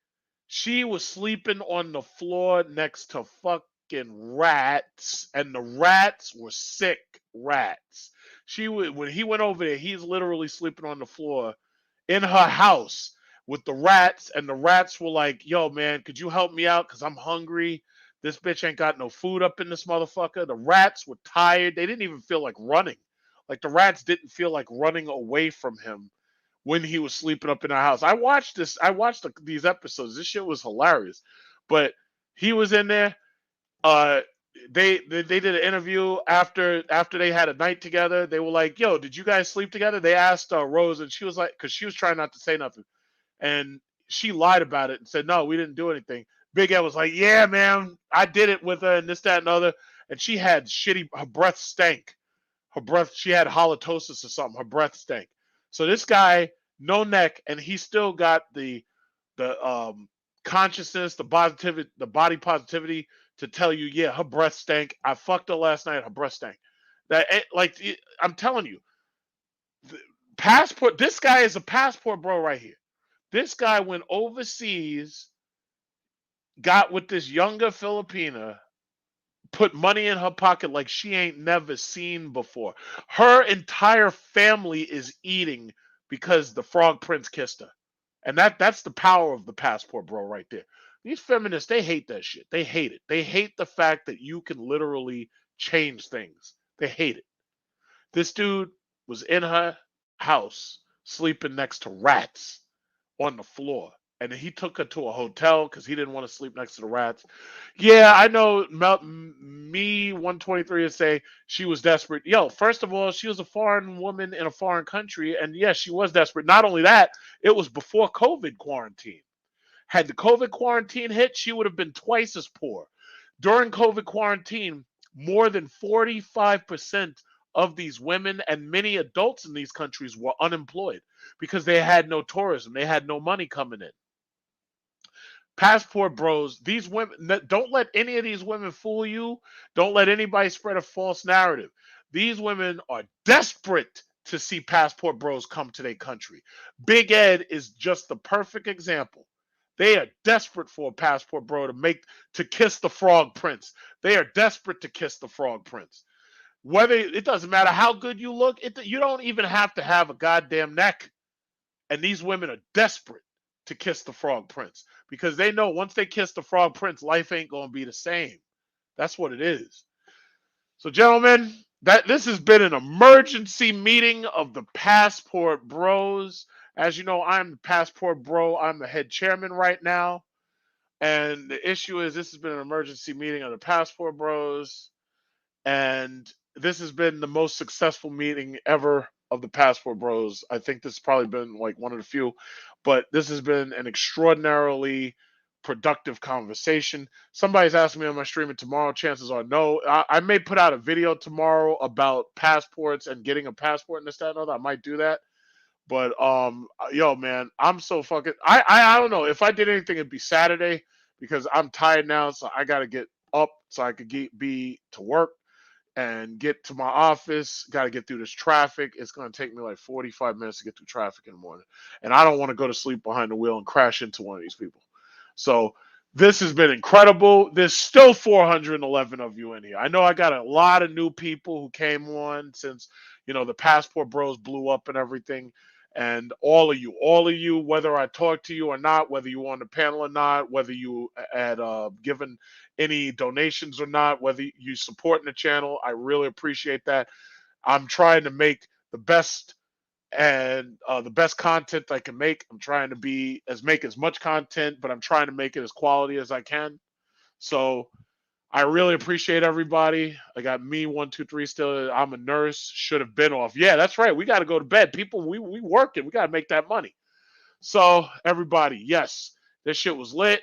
She was sleeping on the floor next to fucking rats, and the rats were sick rats. When he went over there, he's literally sleeping on the floor in her house with the rats, and the rats were like, "Yo, man, could you help me out? Cause I'm hungry. This bitch ain't got no food up in this motherfucker." The rats were tired. They didn't even feel like running. Like the rats didn't feel like running away from him when he was sleeping up in our house. I watched this. I watched these episodes. This shit was hilarious. But he was in there. Uh, they did an interview after they had a night together. They were like, "Yo, did you guys sleep together?" They asked Rose, and she was like, because she was trying not to say nothing, and she lied about it and said, "No, we didn't do anything." Big Ed was like, "Yeah, man, I did it with her and this, that, and other." And she had shitty. Her breath stank. Her breath. She had halitosis or something. Her breath stank. So this guy, no neck, and he still got the consciousness, the positivity, the body positivity to tell you, yeah, her breath stank. I fucked her last night. Her breath stank. I'm telling you, passport. This guy is a passport bro right here. This guy went overseas, got with this younger Filipina, put money in her pocket like she ain't never seen before. Her entire family is eating because the Frog Prince kissed her. And that's the power of the passport bro right there. These feminists, they hate that shit. They hate it. They hate the fact that you can literally change things. They hate it. This dude was in her house sleeping next to rats on the floor. And he took her to a hotel because he didn't want to sleep next to the rats. Yeah, I know me 123 is say she was desperate. Yo, first of all, she was a foreign woman in a foreign country. And yes, she was desperate. Not only that, it was before COVID quarantine. Had the COVID quarantine hit, she would have been twice as poor. During COVID quarantine, more than 45% of these women and many adults in these countries were unemployed because they had no tourism. They had no money coming in. Passport bros, these women, don't let any of these women fool you. Don't let anybody spread a false narrative. These women are desperate to see passport bros come to their country. Big Ed is just the perfect example. They are desperate for a passport bro to kiss the Frog Prince. They are desperate to kiss the Frog Prince. Whether it doesn't matter how good you look, you don't even have to have a goddamn neck. And these women are desperate to kiss the Frog Prince because they know once they kiss the Frog Prince, life ain't going to be the same. That's what it is. So, gentlemen, this has been an emergency meeting of the Passport Bros. As you know, I'm the Passport Bro. I'm the head chairman right now. And the issue is this has been an emergency meeting of the Passport Bros. And this has been the most successful meeting ever of the Passport Bros. I think this has probably been like one of the few, but this has been an extraordinarily productive conversation. Somebody's asking me on my streaming tomorrow. Chances are no. I may put out a video tomorrow about passports and getting a passport and this, that, and other. I might do that. But yo, man, I'm so fucking. I don't know. If I did anything, it'd be Saturday because I'm tired now, so I gotta get up so I could be to work and get to my office. Got to get through this traffic. It's going to take me like 45 minutes to get through traffic in the morning. And I don't want to go to sleep behind the wheel and crash into one of these people. So this has been incredible. There's still 411 of you in here. I know I got a lot of new people who came on since, the Passport Bros blew up and everything. And all of you, whether I talk to you or not, whether you were on the panel or not, whether you had given any donations or not, whether you supporting the channel, I really appreciate that. I'm trying to make the best the best content I can make. I'm trying to make as much content, but I'm trying to make it as quality as I can. So I really appreciate everybody. I got me 123 still. I'm a nurse. Should have been off. Yeah, that's right. We got to go to bed. People, we working. We got to make that money. So everybody, yes, this shit was lit.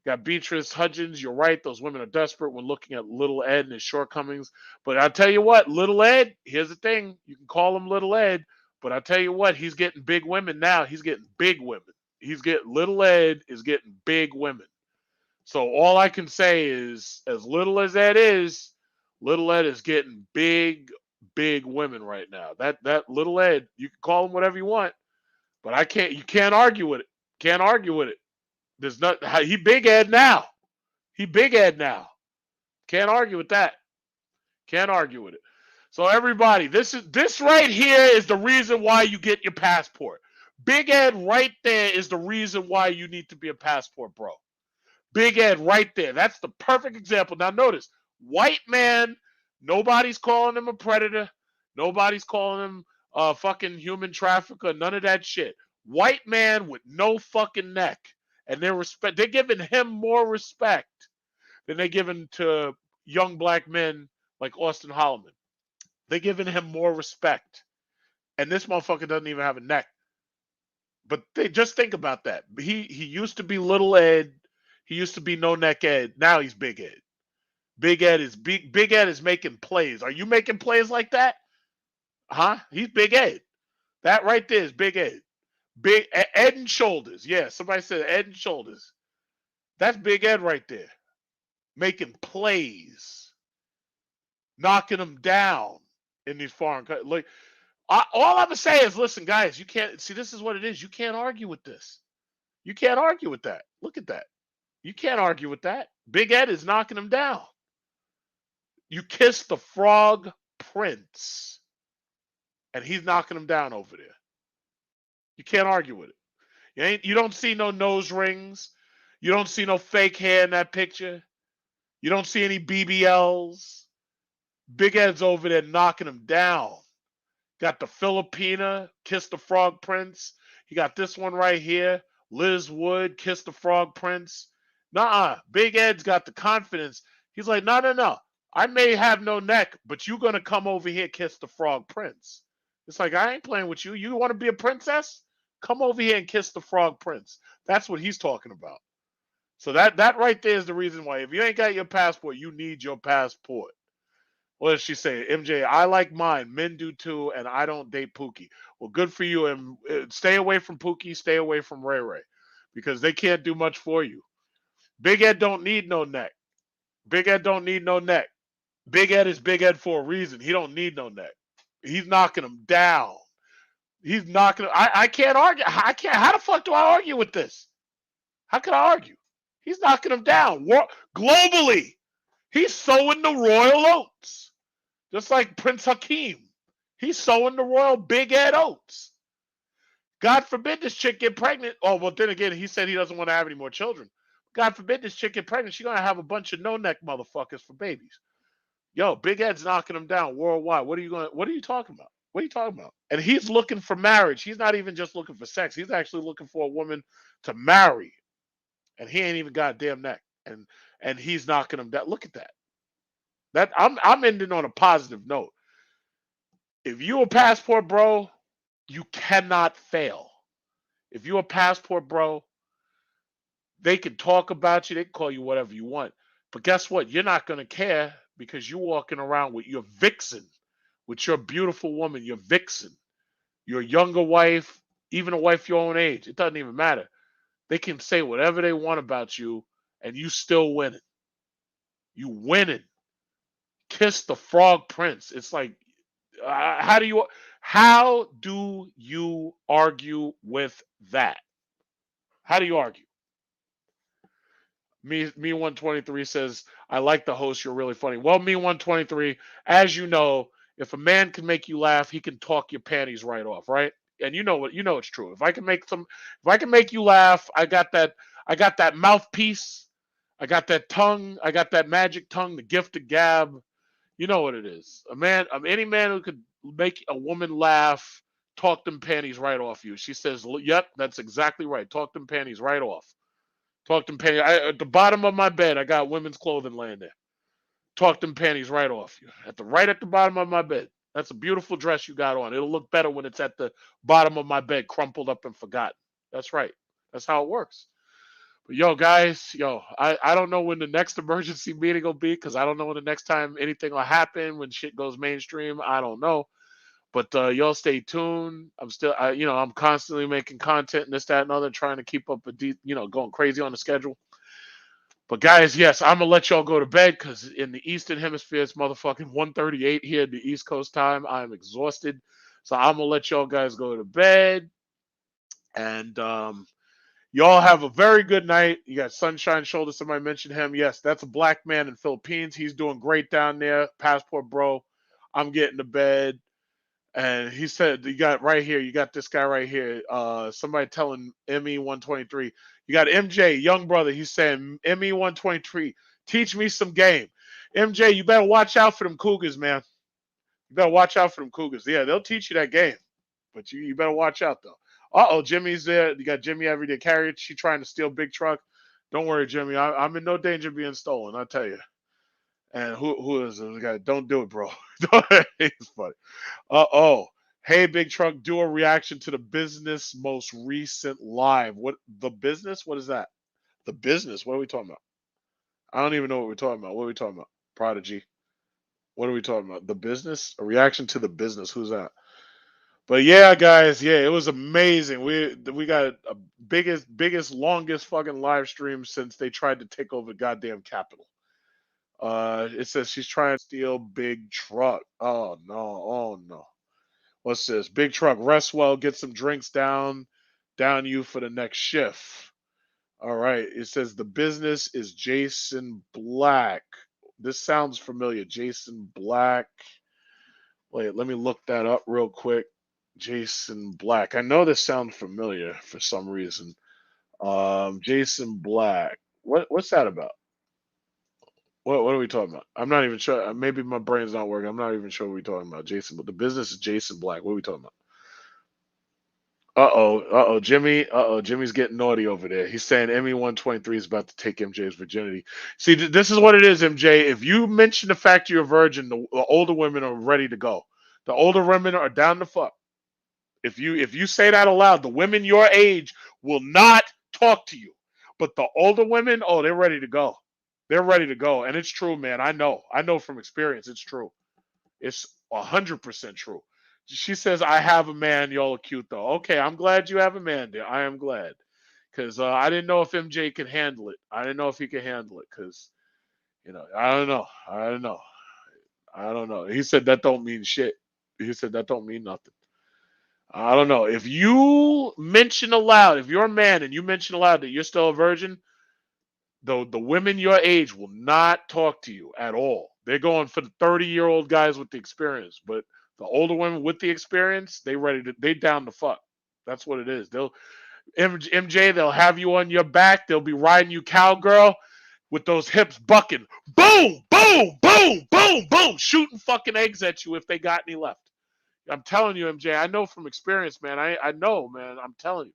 Got Beatrice Hudgens. You're right. Those women are desperate when looking at Little Ed and his shortcomings. But I'll tell you what, Little Ed, here's the thing. You can call him Little Ed, but I'll tell you what, he's getting big women now. He's getting big women. Little Ed is getting big women. So all I can say is, as little as that is, Little Ed is getting big women right now. That Little Ed, you can call him whatever you want, but you can't argue with it. Can't argue with it. There's not he Big Ed now. He Big Ed now. Can't argue with that. Can't argue with it. So everybody, this right here is the reason why you get your passport. Big Ed right there is the reason why you need to be a passport bro. Big Ed right there. That's the perfect example. Now notice, white man, nobody's calling him a predator. Nobody's calling him a fucking human trafficker. None of that shit. White man with no fucking neck. And they're giving him more respect than they're giving to young black men like Austin Holloman. They're giving him more respect. And this motherfucker doesn't even have a neck. But they just think about that. He used to be Little Ed. He used to be No Neck Ed. Now he's Big Ed. Big Ed is making plays. Are you making plays like that? Huh? He's Big Ed. That right there is Big Ed. Big Ed and Shoulders. Yeah, somebody said Ed and Shoulders. That's Big Ed right there. Making plays. Knocking them down in these foreign countries. Like, all I'm going to say is, listen, guys, you can't see, this is what it is. You can't argue with this. You can't argue with that. Look at that. You can't argue with that. Big Ed is knocking him down. You kiss the frog prince, and he's knocking him down over there. You can't argue with it. You don't see no nose rings. You don't see no fake hair in that picture. You don't see any BBLs. Big Ed's over there knocking him down. Got the Filipina, Kiss the Frog Prince. He got this one right here. Liz Wood, Kiss the Frog Prince. Nuh-uh. Big Ed's got the confidence. He's like, no. I may have no neck, but you're going to come over here, Kiss the Frog Prince. It's like, I ain't playing with you. You want to be a princess? Come over here and kiss the Frog Prince. That's what he's talking about. So that right there is the reason why. If you ain't got your passport, you need your passport. What does she say? MJ, I like mine. Men do too, and I don't date Pookie. Well, good for you. And stay away from Pookie. Stay away from Ray Ray, because they can't do much for you. Big Ed don't need no neck. Big Ed don't need no neck. Big Ed is Big Ed for a reason. He don't need no neck. He's knocking him down. He's knocking. I can't argue. I can't. How the fuck do I argue with this? How can I argue? He's knocking him down. Globally, he's sowing the royal oats. Just like Prince Hakeem. He's sowing the royal Big Ed oats. God forbid this chick get pregnant. Oh, well, then again, he said he doesn't want to have any more children. God forbid this chick get pregnant. She's going to have a bunch of no-neck motherfuckers for babies. Yo, Big Ed's knocking him down worldwide. What are you talking about? What are you talking about? And he's looking for marriage. He's not even just looking for sex. He's actually looking for a woman to marry. And he ain't even got a damn neck. And he's knocking him down. Look at that. I'm ending on a positive note. If you a passport bro, you cannot fail. If you a passport bro, they can talk about you. They can call you whatever you want. But guess what? You're not going to care, because you're walking around with your vixen, with your beautiful woman, your vixen, your younger wife, even a wife your own age. It doesn't even matter. They can say whatever they want about you, and you still winning. You winning. Kiss the Frog Prince. It's like, how do you argue with that? How do you argue? Me 123 says, I like the host. You're really funny. Well, me 123, as you know, if a man can make you laugh, he can talk your panties right off, right? And you know it's true. If I can make you laugh, I got that mouthpiece, I got that tongue, I got that magic tongue, the gift of gab. You know what it is. Any man who could make a woman laugh, talk them panties right off you. She says, yep, that's exactly right. Talk them panties right off. Talk them panties. At the bottom of my bed, I got women's clothing laying there. Talk them panties right off you. Right at the bottom of my bed. That's a beautiful dress you got on. It'll look better when it's at the bottom of my bed, crumpled up and forgotten. That's right. That's how it works. But yo, guys, I don't know when the next emergency meeting will be, because I don't know when the next time anything will happen, when shit goes mainstream. I don't know. But y'all stay tuned. I'm still, I'm constantly making content and this, that, and other, trying to keep up going crazy on the schedule. But guys, yes, I'm gonna let y'all go to bed because in the Eastern Hemisphere it's motherfucking 1:38 here at the East Coast time. I'm exhausted, so I'm gonna let y'all guys go to bed. And y'all have a very good night. You got Sunshine Shoulder. Somebody mentioned him. Yes, that's a black man in Philippines. He's doing great down there. Passport bro. I'm getting to bed. And he said, you got right here, you got this guy right here. Somebody telling ME 123. You got MJ, young brother. He's saying, ME 123, teach me some game. MJ, you better watch out for them Cougars, man. You better watch out for them Cougars. Yeah, they'll teach you that game. But you better watch out, though. Uh-oh, Jimmy's there. You got Jimmy Everyday Carrier. She trying to steal Big Truck. Don't worry, Jimmy. I'm in no danger of being stolen, I'll tell you. And who is the guy? Don't do it, bro. It's funny. Uh-oh. Hey, Big Truck, do a reaction to the business most recent live. What the business? What is that? The business? What are we talking about? I don't even know what we're talking about. What are we talking about? Prodigy. What are we talking about? The business? A reaction to the business. Who's that? But yeah, guys, yeah, it was amazing. We got a biggest, longest fucking live stream since they tried to take over goddamn Capitol. It says she's trying to steal Big Truck. Oh no, oh no. What's this? Big Truck, rest well, get some drinks down you for the next shift. All right. It says the business is Jason Black. This sounds familiar. Jason Black. Wait, let me look that up real quick. Jason Black. I know this sounds familiar for some reason. Jason Black. What's that about? What are we talking about? I'm not even sure. Maybe my brain's not working. I'm not even sure what we're talking about. Jason, but the business is Jason Black. What are we talking about? Jimmy's getting naughty over there. He's saying ME 123 is about to take MJ's virginity. See, this is what it is, MJ. If you mention the fact you're a virgin, the older women are ready to go. The older women are down to fuck. If you say that aloud, the women your age will not talk to you. But the older women, oh, they're ready to go. They're ready to go. And it's true, man. I know from experience, it's true. It's 100% true. She says, I have a man. Y'all are cute, though. Okay, I'm glad you have a man there. I am glad. Because I didn't know if MJ could handle it. I didn't know if he could handle it. Because, I don't know. I don't know. He said that don't mean shit. He said that don't mean nothing. I don't know. If you mention aloud, if you're a man and you mention aloud that you're still a virgin, the women your age will not talk to you at all. They're going for the 30-year-old guys with the experience. But the older women with the experience, they down to fuck. That's what it is. MJ, they'll have you on your back. They'll be riding you cowgirl with those hips bucking. Boom, boom, boom, boom, boom. Shooting fucking eggs at you if they got any left. I'm telling you, MJ, I know from experience, man. I know, man. I'm telling you.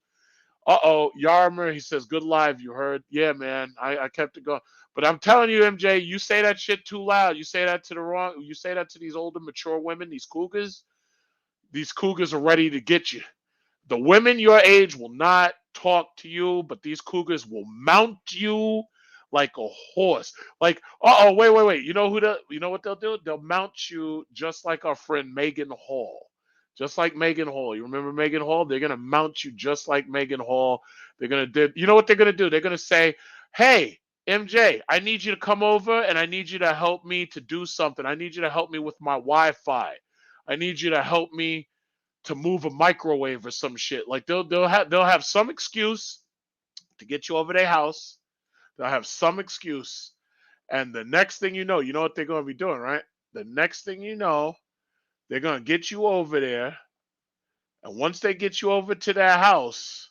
Uh-oh, Yarmer, he says, good live, you heard? Yeah, man, I kept it going. But I'm telling you, MJ, you say that shit too loud. You say that to these older, mature women, these cougars. These cougars are ready to get you. The women your age will not talk to you, but these cougars will mount you like a horse. Like, wait. You know what they'll do? They'll mount you just like our friend Megan Hall. Just like Megan Hall. You remember Megan Hall? They're going to mount you just like Megan Hall. They're going to do, you know what they're going to do? They're going to say, hey, MJ, I need you to come over and I need you to help me to do something. I need you to help me with my Wi-Fi. I need you to help me to move a microwave or some shit. Like they'll have some excuse to get you over their house. They'll have some excuse. And the next thing you know what they're going to be doing, right? The next thing you know, they're going to get you over there. And once they get you over to their house,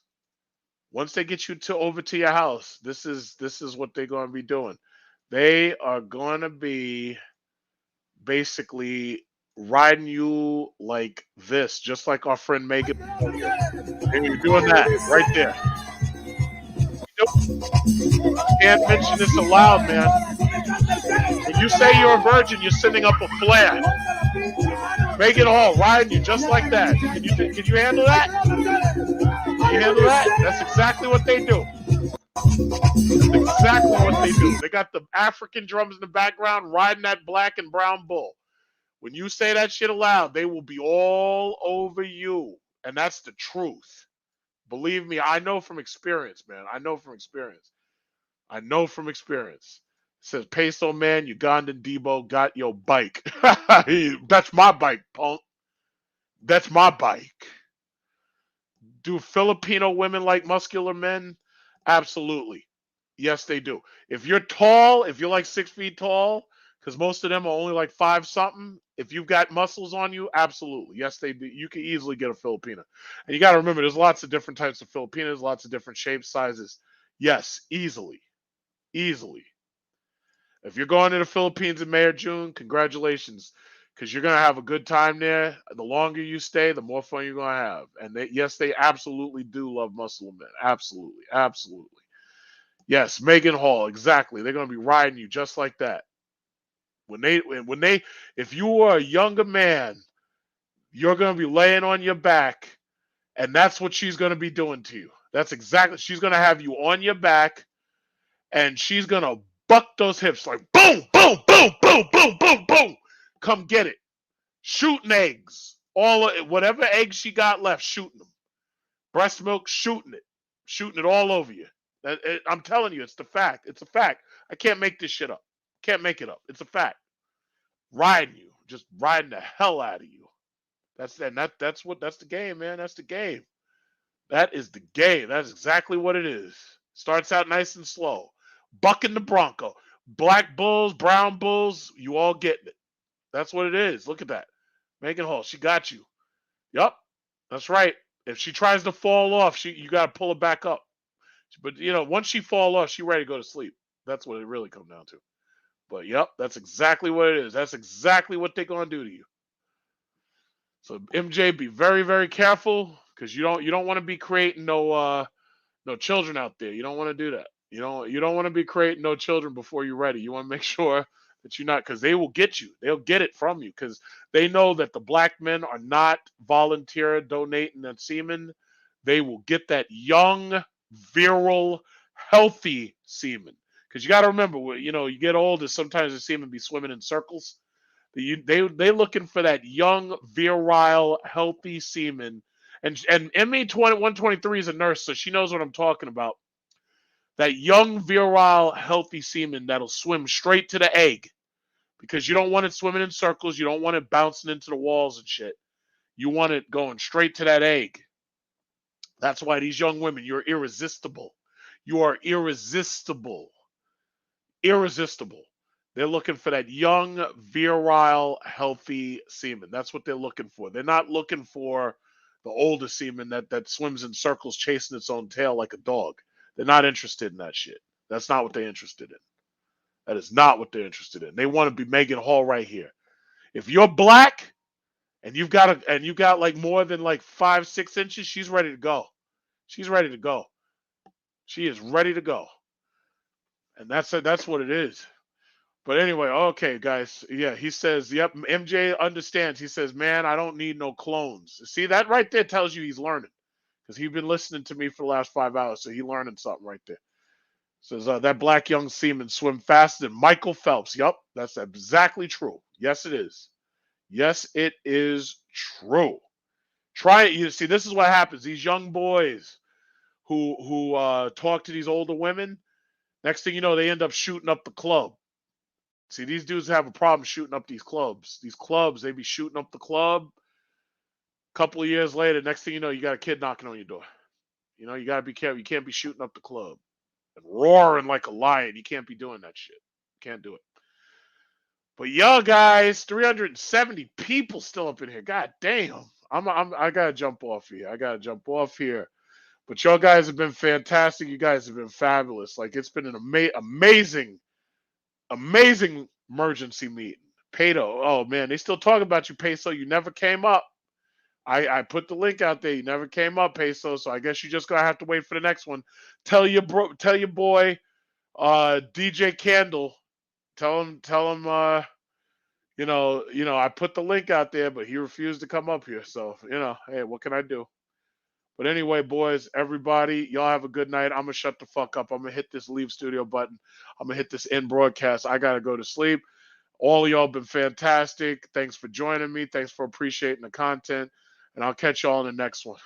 over to your house, this is what they're going to be doing. They are going to be basically riding you like this, just like our friend Megan. And you're doing that right there. You can't mention this aloud, man. When you say you're a virgin, you're sending up a flare. Megan Hall riding you just like that. Can you handle that? Can you handle that? That's exactly what they do. That's exactly what they do. They got the African drums in the background riding that black and brown bull. When you say that shit aloud, they will be all over you. And that's the truth. Believe me, I know from experience, man. I know from experience. It says, Peso man, Ugandan Debo got your bike. That's my bike, punk. That's my bike. Do Filipino women like muscular men? Absolutely. Yes, they do. If you're tall, if you're like 6 feet tall, because most of them are only like 5 something, if you've got muscles on you, absolutely. Yes, they do. You can easily get a Filipina. And you got to remember, there's lots of different types of Filipinas, lots of different shapes, sizes. Yes, easily. Easily. If you're going to the Philippines in May or June, congratulations, because you're going to have a good time there. The longer you stay, the more fun you're going to have. And yes, they absolutely do love muscle men. Absolutely. Absolutely. Yes, Megan Hall, exactly. They're going to be riding you just like that. If you are a younger man, you're going to be laying on your back, and that's what she's going to be doing to you. That's exactly, she's going to have you on your back, and she's going to buck those hips like boom, boom, boom, boom, boom, boom, boom. Come get it. Shooting eggs. Whatever eggs she got left, shooting them. Breast milk, shooting it all over you. I'm telling you, it's the fact. It's a fact. I can't make this shit up. Can't make it up. It's a fact. Riding you, just riding the hell out of you. That's the game, man. That's the game. That is the game. That's exactly what it is. Starts out nice and slow. Bucking the Bronco. Black bulls, brown bulls, you all getting it. That's what it is. Look at that. Megan Hall, she got you. Yup. That's right. If she tries to fall off, you got to pull her back up. But, once she fall off, she ready to go to sleep. That's what it really comes down to. But, yep, that's exactly what it is. That's exactly what they're going to do to you. So, MJ, be very, very careful, because you don't want to be creating no children out there. You don't want to do that. You don't want to be creating no children before you're ready. You want to make sure that you're not, because they will get you. They'll get it from you, because they know that the black men are not volunteer donating that semen. They will get that young, virile, healthy semen. Because you got to remember, you get older, sometimes the semen be swimming in circles. They looking for that young, virile, healthy semen. And ME 123 is a nurse, so she knows what I'm talking about. That young, virile, healthy semen that'll swim straight to the egg. Because you don't want it swimming in circles. You don't want it bouncing into the walls and shit. You want it going straight to that egg. That's why these young women, you're irresistible. You are irresistible. Irresistible. They're looking for that young, virile, healthy semen. That's what they're looking for. They're not looking for the older semen that swims in circles chasing its own tail like a dog. They're not interested in that shit. That's not what they're interested in. That is not what they're interested in. They want to be Megan Hall right here. If you're black and you've got like more than like 5-6 inches, she's ready to go. She's ready to go. She is ready to go. And that's what it is. But anyway, okay, guys. Yeah, he says, yep, MJ understands. He says, man, I don't need no clones. See, that right there tells you he's learning. Because he's been listening to me for the last 5 hours, so he's learning something right there. Says, that black young seaman swim faster than Michael Phelps. Yup, that's exactly true. Yes, it is. Yes, it is true. Try it. You see, this is what happens. These young boys who talk to these older women, next thing you know, they end up shooting up the club. See, these dudes have a problem shooting up these clubs. These clubs, they be shooting up the club. A couple of years later, next thing you know, you got a kid knocking on your door. You got to be careful. You can't be shooting up the club and roaring like a lion. You can't be doing that shit. Can't do it. But y'all guys, 370 people still up in here. God damn. I got to jump off here. But y'all guys have been fantastic. You guys have been fabulous. Like, it's been an amazing emergency meeting. Pato, oh man, they still talking about you, Peso. You never came up. I put the link out there. You never came up, Peso. So I guess you just gonna have to wait for the next one. Tell your boy, DJ Candle. Tell him. I put the link out there, but he refused to come up here. So hey, what can I do? But anyway, boys, everybody, y'all have a good night. I'm going to shut the fuck up. I'm going to hit this leave studio button. I'm going to hit this end broadcast. I got to go to sleep. All of y'all been fantastic. Thanks for joining me. Thanks for appreciating the content. And I'll catch y'all in the next one.